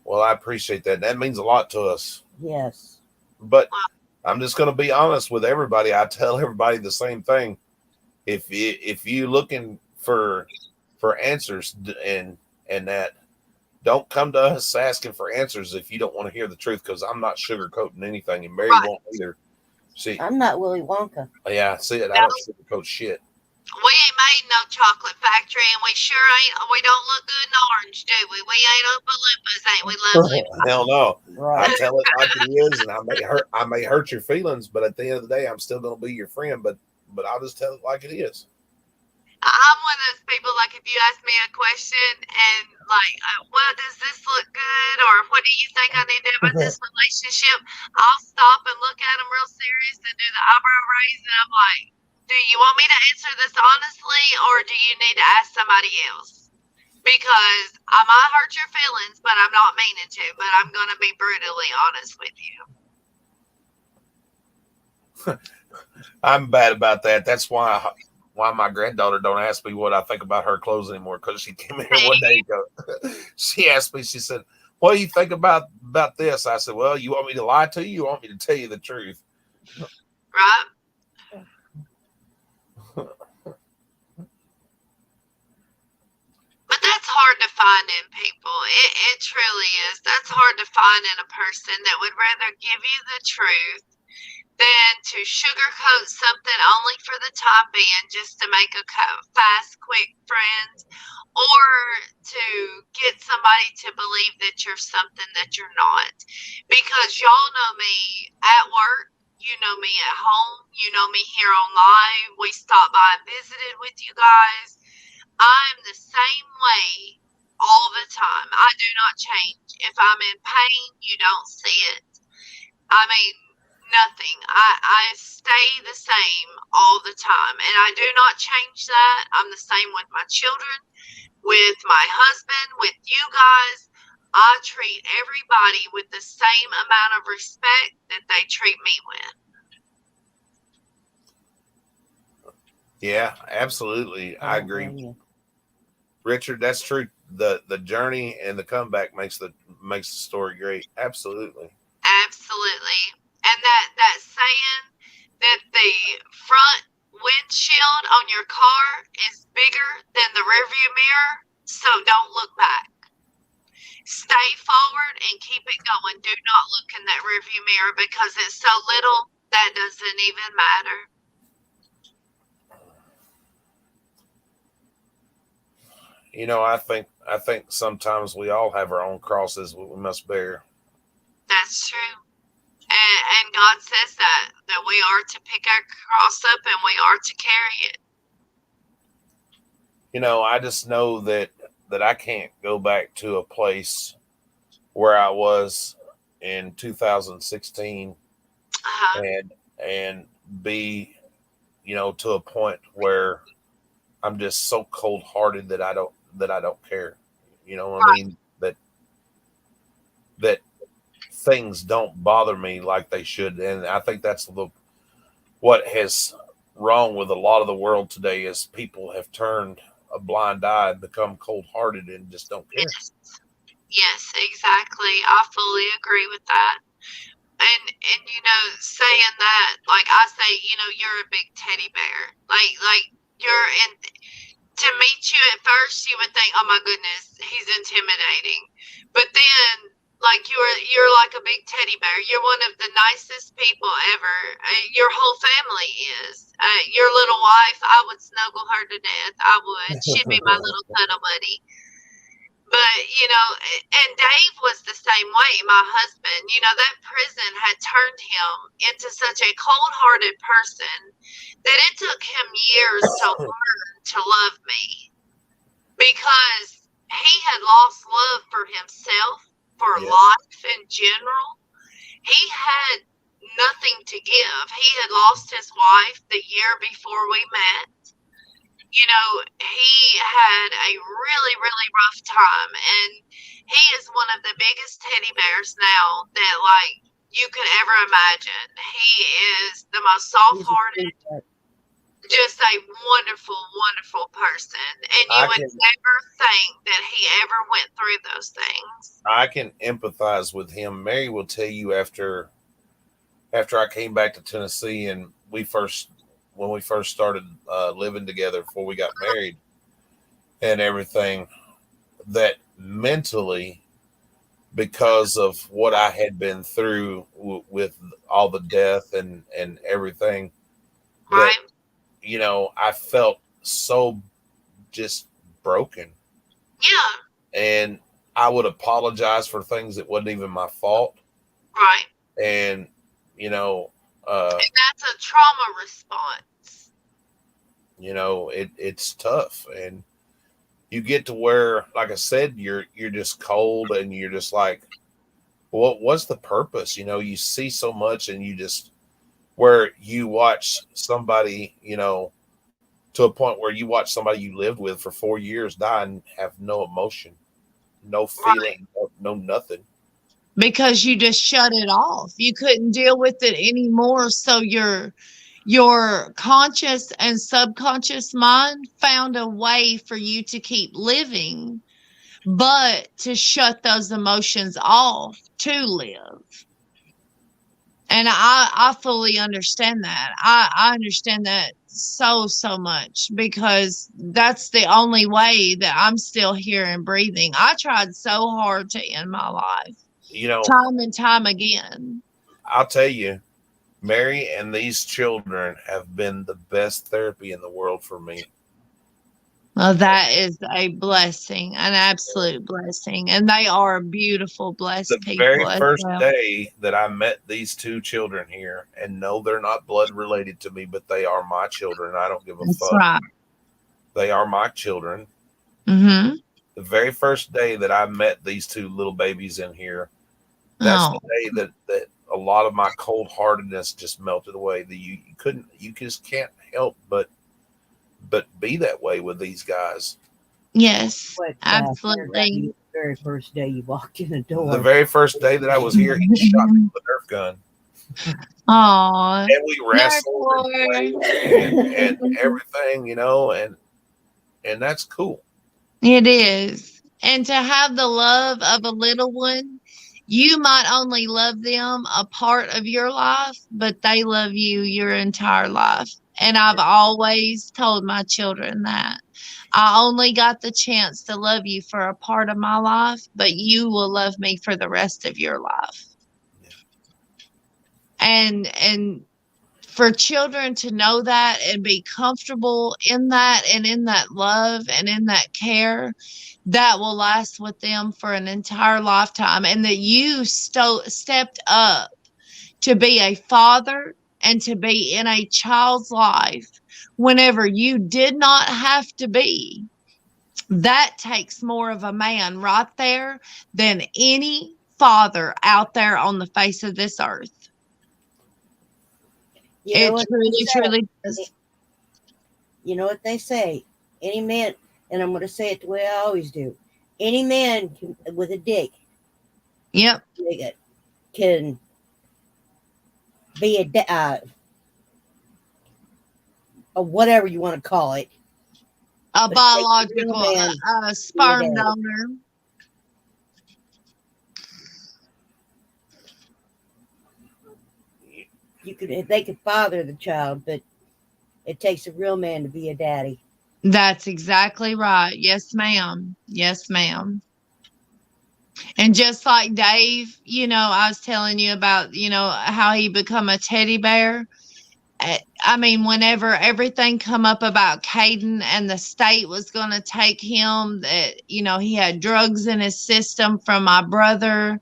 Well, I appreciate that. That means a lot to us. Yes. But I'm just going to be honest with everybody. I tell everybody the same thing. If you looking for answers and that, don't come to us asking for answers if you don't want to hear the truth, because I'm not sugarcoating anything, and Mary won't either. See, I'm not Willy Wonka. Yeah, see it. I don't sugarcoat shit. We ain't made no chocolate factory, and we sure ain't. We don't look good in orange, do we? We ain't Oompa Loompas, ain't we, lovely? Hell no. Right. I tell it like it is, and I may hurt your feelings, but at the end of the day, I'm still going to be your friend. But I'll just tell it like it is. I'm one of those people, like, if you ask me a question and, like, well, does this look good? Or what do you think I need to do about this relationship? I'll stop and look at them real serious and do the eyebrow raise. And I'm like, do you want me to answer this honestly, or do you need to ask somebody else? Because I might hurt your feelings, but I'm not meaning to. But I'm going to be brutally honest with you. I'm bad about that. That's why my granddaughter don't ask me what I think about her clothes anymore, because she came in here one day ago. She asked me, she said, what do you think about this? I said, well, you want me to lie to you? You want me to tell you the truth? Right? But that's hard to find in people. It truly is. That's hard to find in a person that would rather give you the truth than to sugarcoat something only for the time being, just to make a fast, quick friend, or to get somebody to believe that you're something that you're not. Because y'all know me at work, you know me at home, you know me here on live. We stopped by and visited with you guys. I'm the same way all the time. I do not change. If I'm in pain, you don't see it. I mean, nothing. I stay the same all the time, and I do not change that. I'm the same with my children, with my husband, with you guys. I treat everybody with the same amount of respect that they treat me with. Yeah, absolutely. I agree. Richard, that's true. The journey and the comeback makes the story great. Absolutely. Absolutely. And that saying that the front windshield on your car is bigger than the rearview mirror, so don't look back. Stay forward and keep it going. Do not look in that rearview mirror, because it's so little that doesn't even matter. You know, I think sometimes we all have our own crosses we must bear. That's true. And God says that we are to pick our cross up and we are to carry it. You know, I just know that I can't go back to a place where I was in 2016 and be, you know, to a point where I'm just so cold-hearted that I don't care. You know what I mean? That things don't bother me like they should. And I think that's what has wrong with a lot of the world today, is people have turned a blind eye and become cold-hearted and just don't care. Yes, exactly. I fully agree with that. And you know, saying that, like I say, you know, you're a big teddy bear. Like you're in. To meet you at first, you would think, oh my goodness, he's intimidating. But then, like, you're like a big teddy bear. You're one of the nicest people ever. Your whole family is. Your little wife, I would snuggle her to death. I would. She'd be my little cuddle buddy. But, you know, and Dave was the same way, my husband. You know, that prison had turned him into such a cold-hearted person that it took him years to learn to love me, because he had lost love for himself, for life in general. He had nothing to give. He had lost his wife the year before we met. You know, he had a really, really rough time, and he is one of the biggest teddy bears now that, like, you could ever imagine. He is the most soft-hearted. just a wonderful, wonderful person. And you would never think that he ever went through those things. I can empathize with him. Mary will tell you after I came back to Tennessee and when we first started living together before we got married and everything, that mentally, because of what I had been through with all the death and everything, right? That, you know, I felt so just broken. Yeah. And I would apologize for things that wasn't even my fault. Right. And, you know, and that's a trauma response. You know, it's tough. And you get to where, like I said, you're just cold and you're just like, what's the purpose? You know, you see so much and you just, where you watch somebody, you know, to a point where you watch somebody you lived with for 4 years die and have no emotion, no feeling, no nothing. Because you just shut it off. You couldn't deal with it anymore. So your conscious and subconscious mind found a way for you to keep living, but to shut those emotions off to live. And I fully understand that. I understand that so much, because that's the only way that I'm still here and breathing. I tried so hard to end my life, you know, time and time again. I'll tell you, Mary and these children have been the best therapy in the world for me. Well, that is a blessing, an absolute blessing. And they are beautiful, blessed people. The very first day that I met these two children here, and no, they're not blood related to me, but they are my children. I don't give a fuck. Right. They are my children. Mm-hmm. The very first day that I met these two little babies in here, that's the day that a lot of my cold heartedness just melted away. You just can't help but be that way with these guys. Yes, absolutely. The very first day you walked in the door. The very first day that I was here, he shot me with a Nerf gun. Aww. And we wrestled and everything, you know, and that's cool. It is. And to have the love of a little one, you might only love them a part of your life, but they love you your entire life. And I've always told my children that I only got the chance to love you for a part of my life, but you will love me for the rest of your life. And for children to know that and be comfortable in that and in that love and in that care, that will last with them for an entire lifetime. And that you stepped up to be a father and to be in a child's life whenever you did not have to be. That takes more of a man right there than any father out there on the face of this earth. You know it truly does. You know what they say? Any man, and I'm going to say it the way I always do, any man with a dick, yep, can be a whatever you want to call it, a biological sperm donor. They could father the child, but it takes a real man to be a daddy. That's exactly right. Yes, ma'am. Yes, ma'am. And just like Dave, you know, I was telling you about, you know, how he become a teddy bear. I mean, whenever everything come up about Caden and the state was going to take him, that, you know, he had drugs in his system from my brother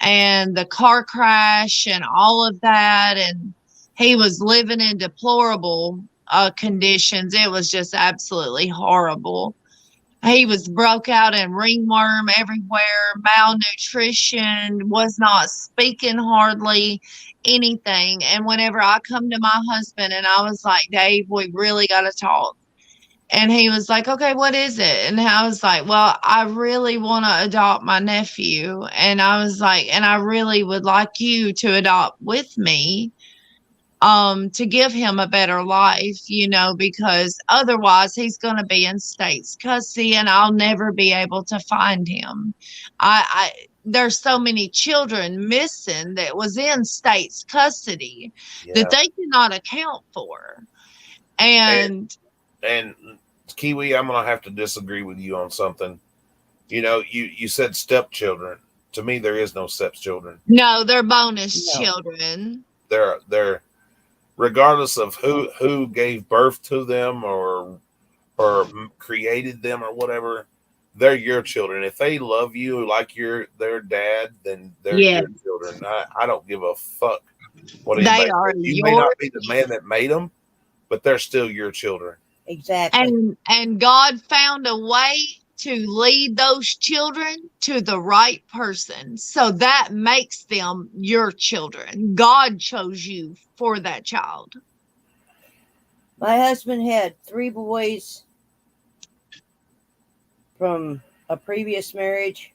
and the car crash and all of that. And he was living in deplorable conditions. It was just absolutely horrible. He was broke out in ringworm everywhere, malnutrition, was not speaking hardly anything. And whenever I come to my husband and I was like, Dave, we really got to talk. And he was like, okay, what is it? And I was like, well, I really want to adopt my nephew. And I was like, and I really would like you to adopt with me. to give him a better life, because otherwise he's going to be in state's custody and I'll never be able to find him. There's so many children missing that was in state's custody that they cannot account for. And Kiwi, I'm gonna have to disagree with you on something. You said stepchildren. To me, there is no stepchildren. No, they're bonus children. They're regardless of who gave birth to them or created them or whatever, they're your children. If they love you like you're their dad, then they're your children. I don't give a fuck what they are. You may not be the man that made them, but they're still your children. Exactly. And God found a way to lead those children to the right person. So that makes them your children. God chose you for that child. My husband had 3 boys from a previous marriage.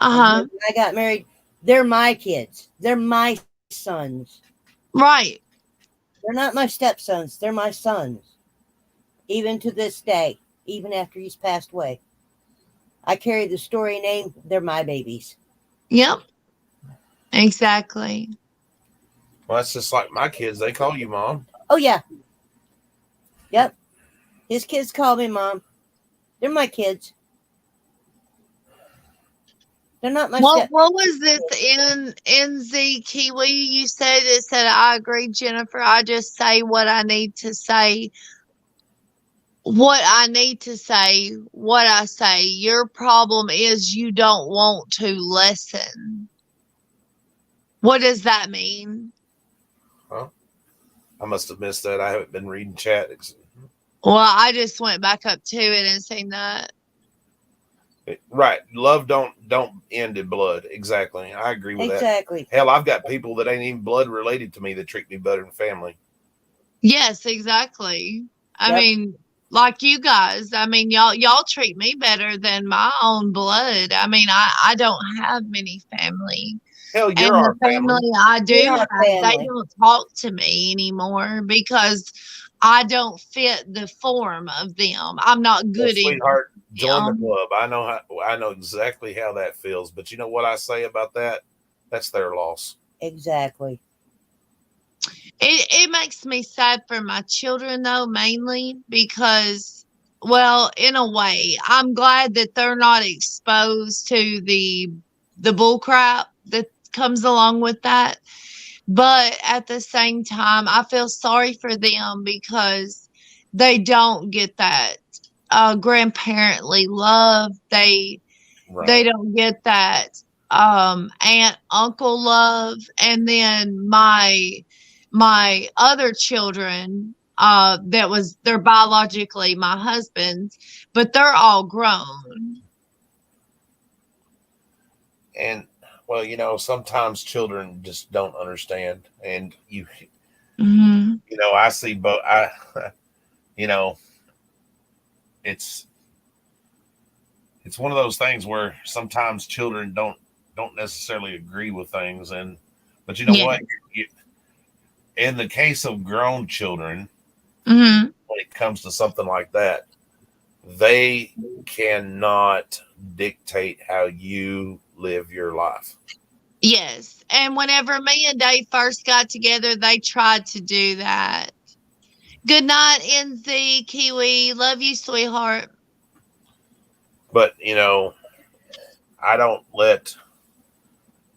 Uh-huh. When I got married, they're my kids. They're my sons. Right. They're not my stepsons. They're my sons. Even to this day, even after he's passed away. I carry the story name. They're my babies. Yep. Exactly. Well, that's just like my kids. They call you mom. Oh, yeah. Yep. His kids call me mom. They're my kids. They're not my What was this in NZ Kiwi you said? It said, I agree, Jennifer. I just say what I need to say. What I need to say, what I say. Your problem is you don't want to listen. What does that mean? Huh? I must have missed that. I haven't been reading chat. Well, I just went back up to it and seen that. Right. Love don't end in blood. Exactly. I agree with that. Exactly. Hell, I've got people that ain't even blood related to me that treat me better than family. Yes, exactly. I mean, like you guys, y'all treat me better than my own blood. I mean, I don't have many family. Hell, you're our family. I do have, they don't talk to me anymore because I don't fit the form of them. I'm not good at sweetheart, join the club. I know exactly how that feels. But you know what I say about that? That's their loss. Exactly. It makes me sad for my children, though, mainly because, well, in a way, I'm glad that they're not exposed to the bull crap that comes along with that. But at the same time, I feel sorry for them because they don't get that grandparently love. They don't get that aunt, uncle love. And then my other children, they're biologically my husband's, but they're all grown. And well, sometimes children just don't understand, and I see both. It's one of those things where sometimes children don't necessarily agree with things, but you know what? In the case of grown children, when it comes to something like that, they cannot dictate how you live your life. Yes. And whenever me and Dave first got together, they tried to do that. Good night, NZ Kiwi. Love you, sweetheart. But,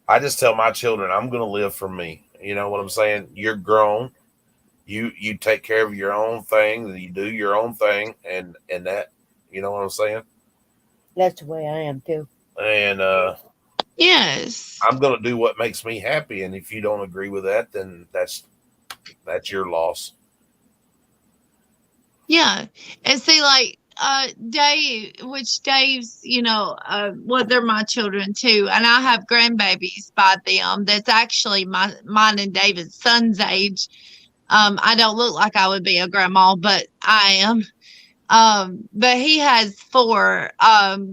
I just tell my children, I'm going to live for me. You know what I'm saying? You're grown. You take care of your own thing. You do your own thing. And that, you know what I'm saying? That's the way I am too. And, yes, I'm going to do what makes me happy. And if you don't agree with that, then that's your loss. Yeah. And see, like, Dave's, they're my children too. And I have grandbabies by them. That's actually mine and David's son's age. I don't look like I would be a grandma, but I am. But he has 4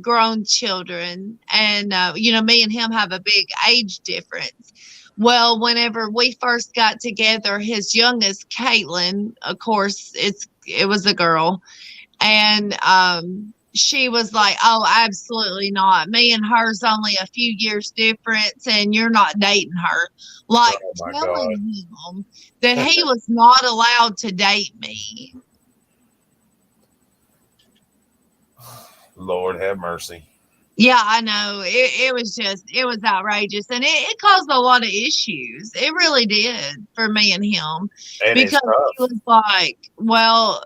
grown children, and me and him have a big age difference. Well, whenever we first got together, his youngest, Caitlin, of course, it was a girl, and she was like, "Oh, absolutely not. Me and her's only a few years difference, and you're not dating her." Like telling him that he was not allowed to date me. Lord have mercy. Yeah, I know. It was outrageous, and it caused a lot of issues. It really did for me and him, And because he was like, well,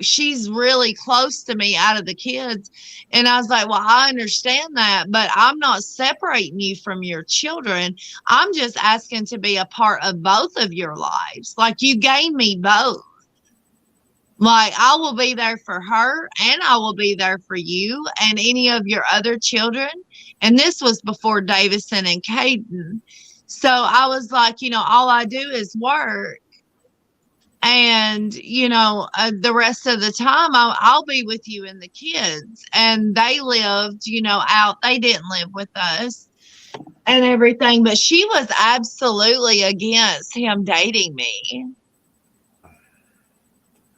she's really close to me out of the kids. And I was like, well, I understand that, but I'm not separating you from your children. I'm just asking to be a part of both of your lives. Like, you gave me both. Like, I will be there for her, and I will be there for you and any of your other children. And this was before Davison and Caden. So I was like, all I do is work. And, the rest of the time I'll be with you and the kids. And they lived, out. They didn't live with us and everything. But she was absolutely against him dating me.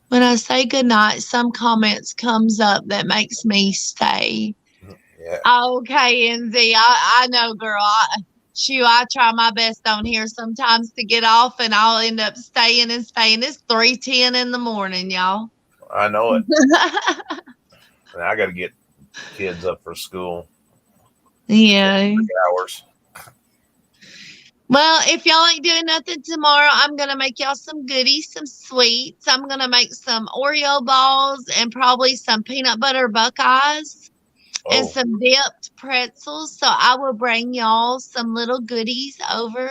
When I say goodnight, some comments comes up that makes me stay. Yeah. Okay, NZ, I know, girl. I try my best on here sometimes to get off, and I'll end up staying and staying. It's 3:10 in the morning, y'all. I know it. And I got to get kids up for school. Yeah. 3 hours. Well, if y'all ain't doing nothing tomorrow, I'm going to make y'all some goodies, some sweets. I'm going to make some Oreo balls and probably some peanut butter Buckeyes and some dipped pretzels. So I will bring y'all some little goodies over.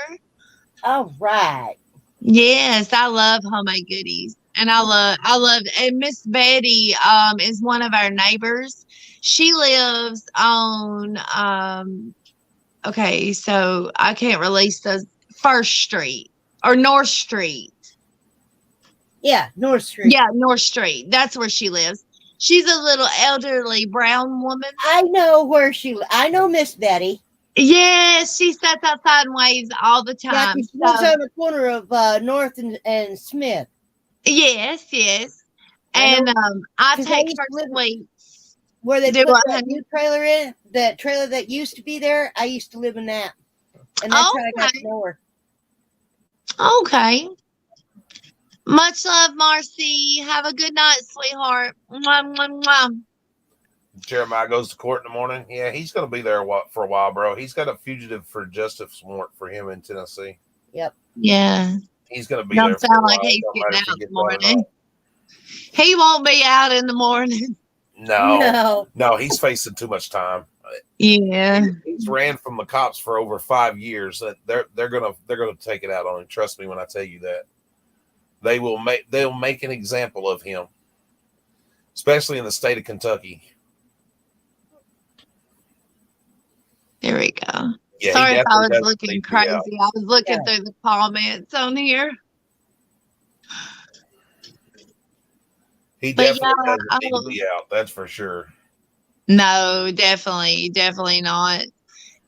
All right. Yes, I love homemade goodies. And I love, and Miss Betty is one of our neighbors. She lives on, okay, so I can't release the First Street or North Street. Yeah, North Street. Yeah, North Street. That's where she lives. She's a little elderly brown woman. I know I know Miss Betty. Yes, she sits outside and waves all the time. Yeah, she lives on the corner of North and Smith. Yes. And I take her sweets. Where they put that new trailer in, that trailer that used to be there, I used to live in that. And that's how I got to know her. Okay. Much love, Marcy. Have a good night, sweetheart. Mwah, mwah, mwah. Jeremiah goes to court in the morning. Yeah, he's going to be there for a while, bro. He's got a fugitive for justice warrant for him in Tennessee. Yep. Yeah. He's going to be Don't there. sound like he's getting out in the morning. He won't be out in the morning. No, he's facing too much time. Yeah, he's ran from the cops for over 5 years. They're gonna take it out on him. Trust me when I tell you that. They'll make an example of him, especially in the state of Kentucky. There we go. Yeah, sorry if I was looking crazy. I was looking through the comments on here. He definitely doesn't need to be out. That's for sure. No, definitely not.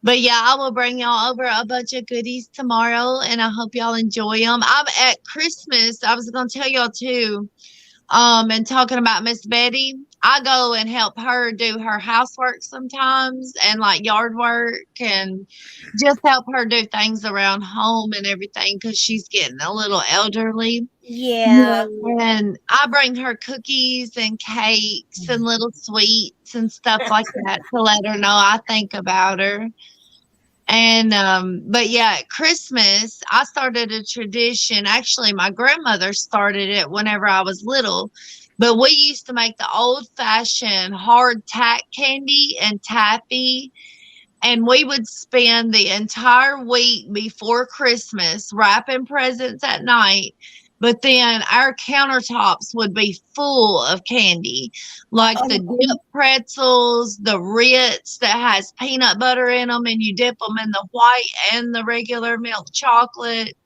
But yeah, I will bring y'all over a bunch of goodies tomorrow, and I hope y'all enjoy them. I'm at Christmas. I was going to tell y'all too. And talking about Miss Betty, I go and help her do her housework sometimes and like yard work and just help her do things around home and everything because she's getting a little elderly. Yeah. And I bring her cookies and cakes and little sweets and stuff like that to let her know I think about her. And, but yeah, at Christmas, I started a tradition. Actually, my grandmother started it whenever I was little, but we used to make the old fashioned hard tack candy and taffy. And we would spend the entire week before Christmas wrapping presents at night. But then our countertops would be full of candy, like the dip pretzels, the Ritz that has peanut butter in them, and you dip them in the white and the regular milk chocolate.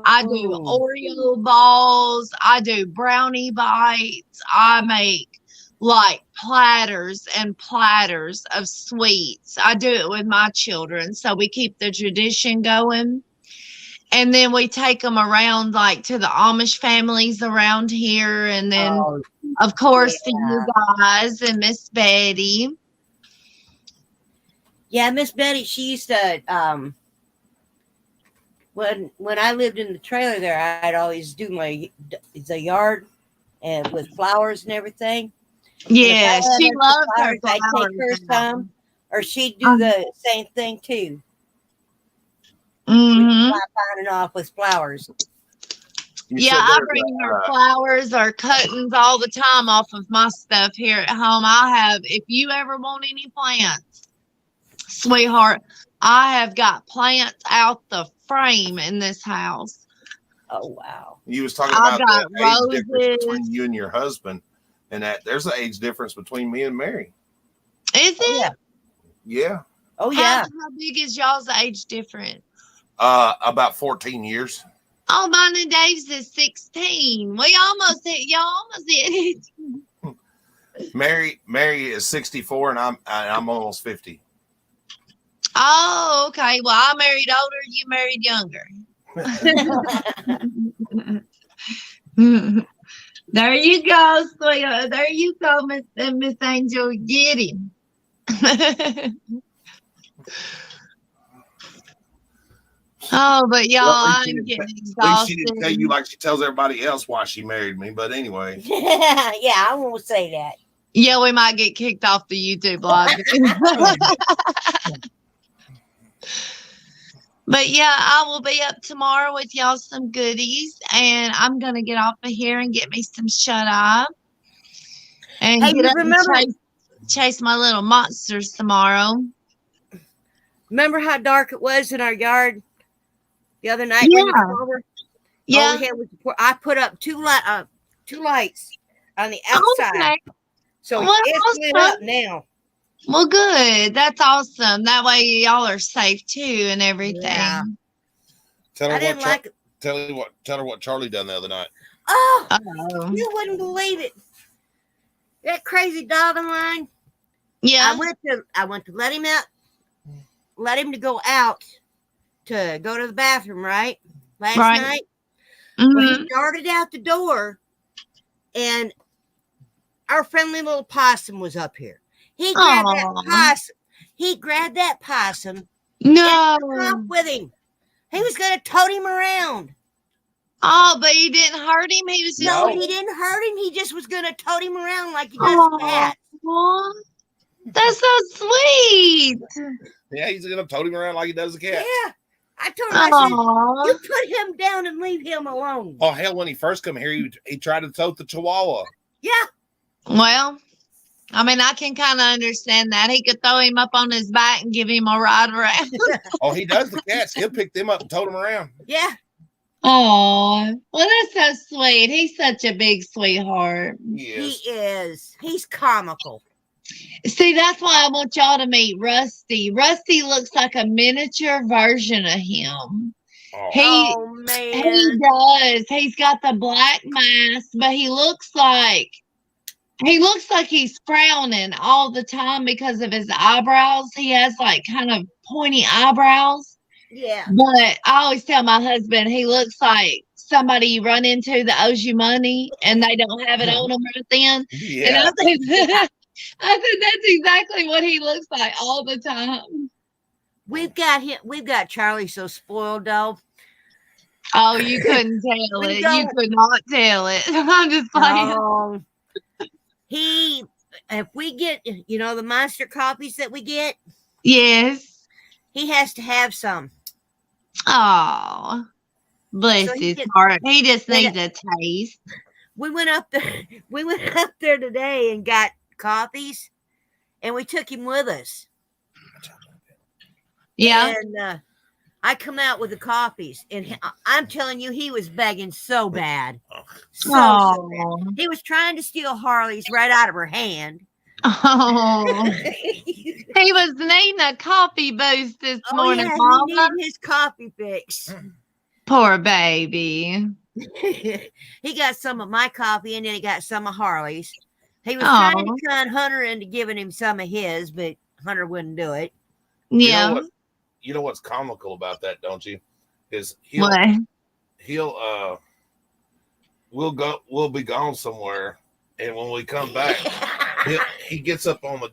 I do Oreo balls. I do brownie bites. I make like platters and platters of sweets. I do it with my children, so we keep the tradition going. And then we take them around, like, to the Amish families around here, and then, of course, to you guys and Miss Betty. Yeah, Miss Betty, she used to, when I lived in the trailer there, I'd always do the yard and with flowers and everything. Yeah, she loves her flowers. I'd take her some, or she'd do the same thing too. Mm-hmm. Finding off with flowers. Yeah, I bring her flowers or cuttings all the time off of my stuff here at home. If you ever want any plants, sweetheart, I have got plants out the frame in this house. Oh, wow. You was talking about the age difference between you and your husband, and that there's an age difference between me and Mary. Is it? Yeah. Oh, yeah. How big is y'all's age difference? About 14 years. Oh, mine and Dave's is 16. Y'all almost hit it. Mary is 64 and I'm almost 50. Oh, okay. Well, I married older, you married younger. There you go, sweetheart. There you go, Miss Angel. Get him. Oh, but y'all, I'm getting exhausted. At least she didn't tell you like she tells everybody else why she married me. But anyway. Yeah, I won't say that. Yeah, we might get kicked off the YouTube blog. But yeah, I will be up tomorrow with y'all some goodies, and I'm gonna get off of here and get me some shut eye. And hey, get up remember and chase my little monsters tomorrow. Remember how dark it was in our yard the other night Yeah. when you came over? Yeah. All we had was, I put up two lights on the outside. Okay. So Well, it's lit awesome. up now. Well, good. That's awesome. That way y'all are safe too and everything. Yeah. Tell I her didn't like it. Tell her what Charlie done the other night. Oh, Uh-oh. you wouldn't believe it. That crazy dog of mine. Yeah. I went to let him out, let him to go out to go to the bathroom, right? Last Right. night. Mhm. Well, he darted out the door, and our friendly little possum was up here. He grabbed Aw. that possum. He grabbed that possum No. and took off with him. He was going to tote him around. Oh, but you didn't hurt him? He was just No, he didn't hurt him. He just was going to tote him around like he does cats. Aw. That's so sweet. Yeah, he's gonna tote him around like he does a cat. Yeah. I told him, I said, Aw. you put him down and leave him alone. Oh hell, when he first come here, he tried to tote the Chihuahua. Yeah. Well, I mean, I can kind of understand that. He could throw him up on his back and give him a ride around. Oh, he does the cats. He'll pick them up and tote them around. Yeah. Oh, well, that's so sweet. He's such a big sweetheart. He is. He's comical. See, that's why I want y'all to meet Rusty. Rusty looks like a miniature version of him. Oh, He man. does. He's got the black mask, but he looks like he's frowning all the time because of his eyebrows. He has like kind of pointy eyebrows. Yeah. But I always tell my husband he looks like somebody you run into that owes you money and they don't have it on them right then. yeah. And I think that's exactly what he looks like all the time. We've got Charlie so spoiled though. Oh, you couldn't tell We it. You don't- could not tell it. I'm just playing. If we get, the monster copies that we get, Yes. he has to have some. Oh, bless So he his gets- heart. He just they needs a taste. We went up there today and got copies, and we took him with us. Yeah. And I come out with the copies, and I'm telling you, he was begging so bad. So bad. Oh. He was trying to steal Harley's right out of her hand. Oh. He was needing a coffee boost this morning, yeah, Mama. he needed his coffee fix. Poor baby. He got some of my coffee, and then he got some of Harley's. He was trying to con Hunter into giving him some of his, but Hunter wouldn't do it. Yeah. You know what's comical about that, don't you? Is we'll be gone somewhere, and when we come back, he gets up on the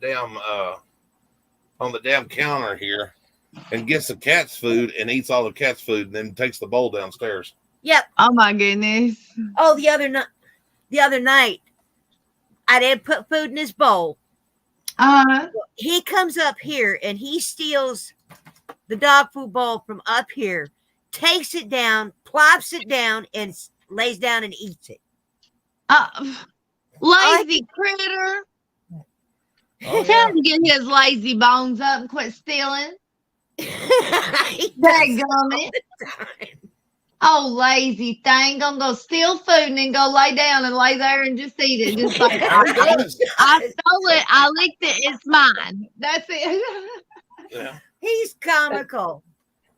damn counter here and gets the cat's food and eats all the cat's food and then takes the bowl downstairs. Yep. Oh my goodness. Oh, the other night, I didn't put food in his bowl. He comes up here and he steals the dog food bowl from up here, takes it down, plops it down, and lays down and eats it. Lazy critter. Oh, Tell him to get his lazy bones up and quit stealing. Dadgummit. Oh, lazy thing. Gonna go steal food and then go lay down and lay there and just eat it. Just like I stole it. I licked it. It's mine. That's it. Yeah. He's comical.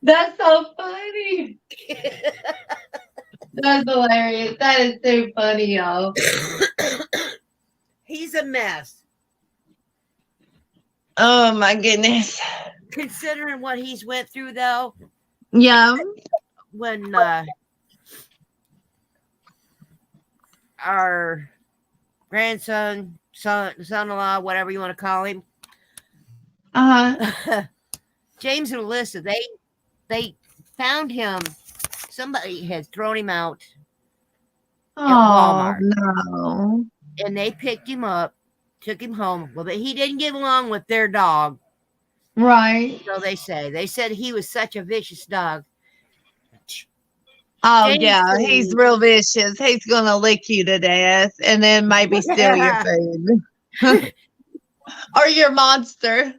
That's so funny. That's hilarious. That is so funny, y'all. He's a mess. Oh my goodness. Considering what he's went through, though. Yeah. When our grandson, son-in-law, whatever you want to call him, James and Alyssa, they found him. Somebody had thrown him out at Walmart. No. And they picked him up, took him home. Well, but he didn't get along with their dog. Right. So they say. They said he was such a vicious dog. Oh, James yeah. He's real vicious. He's going to lick you to death and then maybe steal your food. Or your monster.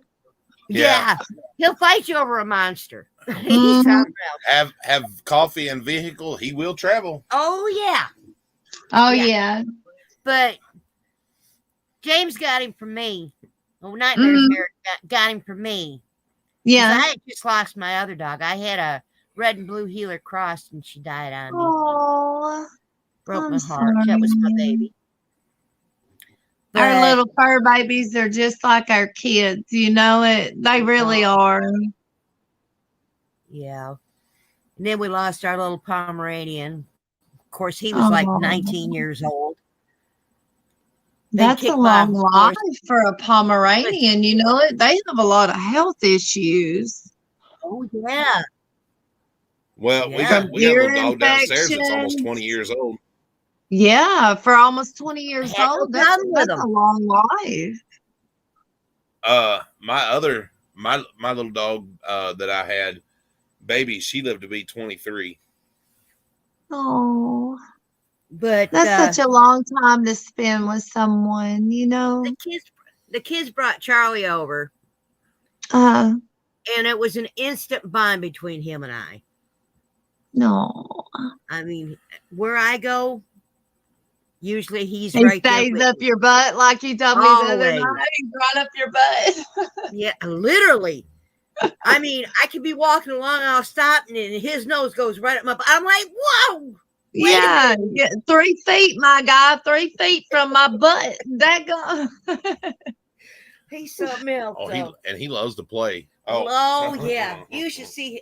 Yeah. He'll fight you over a monster. He's something else. Have coffee and vehicle. He will travel. Oh, yeah. Oh, yeah. But James got him from me. Oh, Nightmare got him from me. Yeah. I had just lost my other dog. I had a red and blue heeler crossed, and she died on me. Oh, broke my heart. That was my baby. Our little fur babies are just like our kids. You know it. They really are. Yeah. And then we lost our little Pomeranian. Of course, he was like 19 years old. That's a long life for a Pomeranian. You know it. They have a lot of health issues. Oh, yeah. Well, we got a little dog downstairs that's almost 20 years old. Yeah, for almost 20 years old. That's a long life. My little dog that I had, baby, she lived to be 23. Oh, but that's such a long time to spend with someone, you know. The kids brought Charlie over, and it was an instant bond between him and I. No, I mean, where I go, usually he right there. He stays up your butt, like you told me the other night. He's right up your butt. Yeah, literally. I mean, I could be walking along, I'll stop, and his nose goes right up my butt. I'm like, whoa. Yeah, 3 feet, my guy, 3 feet from my butt. That go. He's something else. Oh, he loves to play. Oh, yeah. You should see.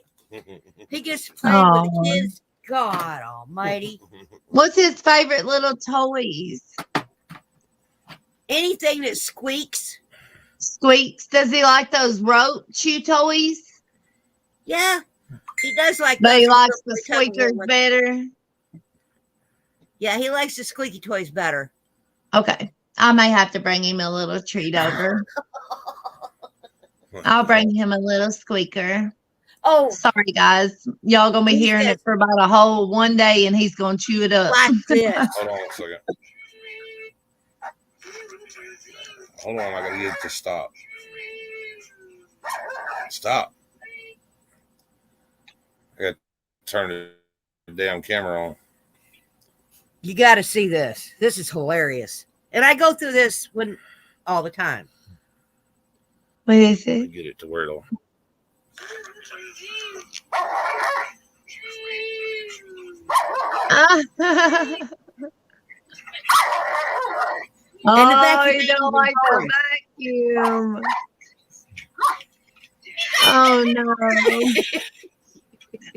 He gets to play with the kids. God almighty. What's his favorite little toys? Anything that squeaks. Squeaks. Does he like those rope chew toys? Yeah. He does like but he likes the squeakers better. Yeah, he likes the squeaky toys better. Okay. I may have to bring him a little treat over. I'll bring him a little squeaker. Oh, sorry, guys. Y'all gonna be hearing it for about a whole one day, and he's gonna chew it up. Like this. Hold on a second. Hold on, I gotta get it to stop. Stop. I gotta turn the damn camera on. You got to see this. This is hilarious, and I go through this all the time. What is it? Get it to where it'll. Oh, you don't like the vacuum. Oh no.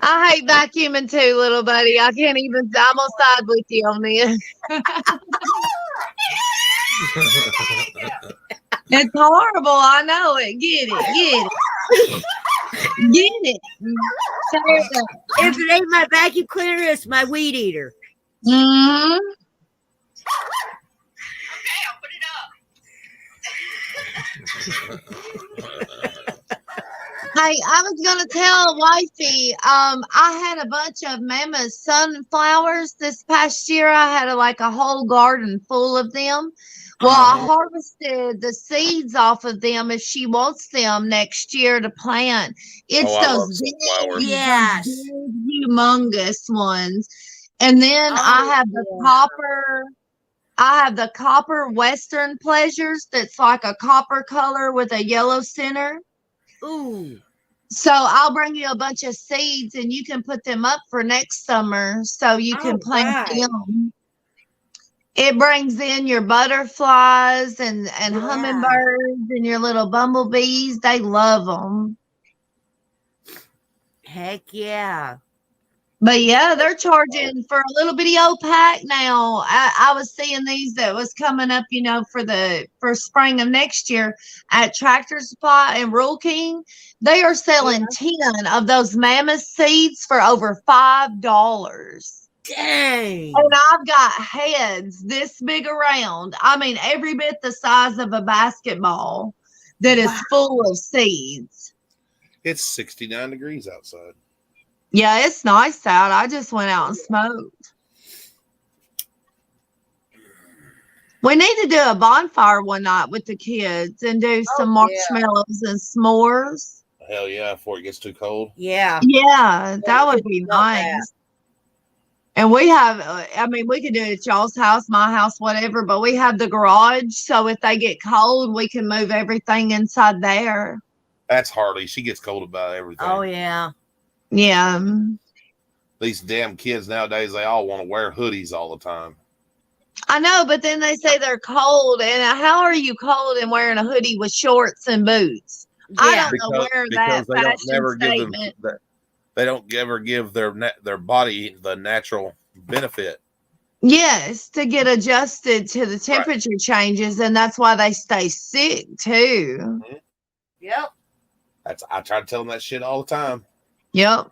I hate vacuuming too, little buddy. I can't even. I'm gonna side with you on this. It's horrible. I know it. Get it. Get it. If it ain't my vacuum cleaner, it's my weed eater. Mm-hmm. Hey, I was gonna tell wifey, I had a bunch of mammoth sunflowers this past year. I had a whole garden full of them. Well, I harvested the seeds off of them if she wants them next year to plant. It's those big, humongous ones. And then I have the copper Western Pleasures that's like a copper color with a yellow center. Ooh. So I'll bring you a bunch of seeds and you can put them up for next summer so you can plant them. It brings in your butterflies and hummingbirds and your little bumblebees. They love them. Heck yeah. But yeah, they're charging for a little bitty old pack now. I was seeing these that was coming up, for spring of next year at Tractor Supply and Rural King. They are selling 10 of those mammoth seeds for over $5. Dang. And I've got heads this big around. I mean, every bit the size of a basketball that is full of seeds. It's 69 degrees outside. Yeah, it's nice out. I just went out and smoked. We need to do a bonfire one night with the kids and do some marshmallows and s'mores. Hell yeah, before it gets too cold. Yeah. Yeah, that would be nice. And we have, we could do it at y'all's house, my house, whatever, but we have the garage. So if they get cold, we can move everything inside there. That's Harley. She gets cold about everything. Oh, yeah. Yeah. These damn kids nowadays, they all want to wear hoodies all the time. I know, but then they say they're cold. And how are you cold and wearing a hoodie with shorts and boots? Yeah. I don't know where that fashion statement. They don't ever give their body the natural benefit. Yes, to get adjusted to the temperature changes, and that's why they stay sick too. Mm-hmm. Yep. I try to tell them that shit all the time. Yep.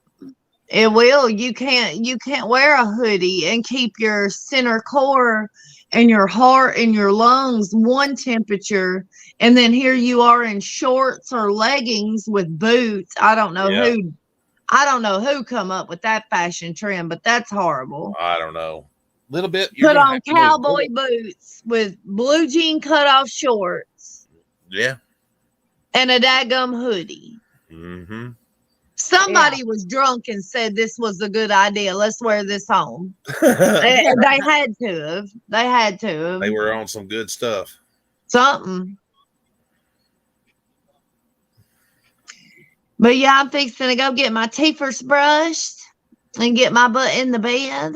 It will. You can't wear a hoodie and keep your center core and your heart and your lungs one temperature, and then here you are in shorts or leggings with boots. I don't know who come up with that fashion trend, but that's horrible. I don't know. Little bit. Put on cowboy boots with blue jean cutoff shorts. Yeah. And a daggum hoodie. Mm-hmm. Somebody was drunk and said this was a good idea. Let's wear this home. They had to have. They had to have. They were on some good stuff. Something. But yeah, I'm fixing to go get my teethers brushed and get my butt in the bed.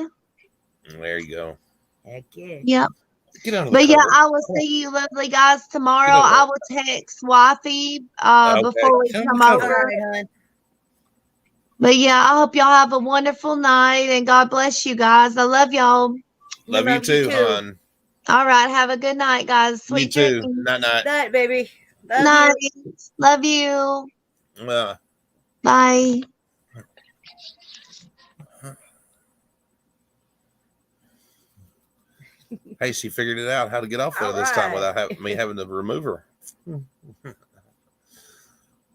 There you go. Heck yeah. Yep. But yeah, I will see you lovely guys tomorrow. I will text wifey before we come over. But yeah, I hope y'all have a wonderful night and God bless you guys. I love y'all. Love you too, hon. All right. Have a good night, guys. Sweet dreams. Night, night. Night, baby. Night. Love you. Bye. Hey, she figured it out how to get off there this time without me having to remove her.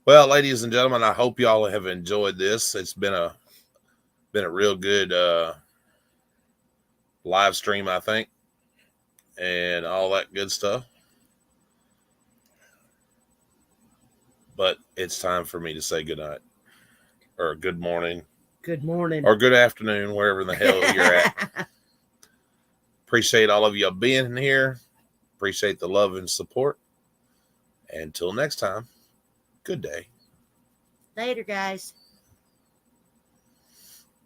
Well, ladies and gentlemen, I hope y'all have enjoyed this. It's been a real good live stream, I think, and all that good stuff. But it's time for me to say good night, or good morning. Good morning. Or good afternoon, wherever in the hell you're at. Appreciate all of you being here. Appreciate the love and support. Until next time, good day. Later, guys.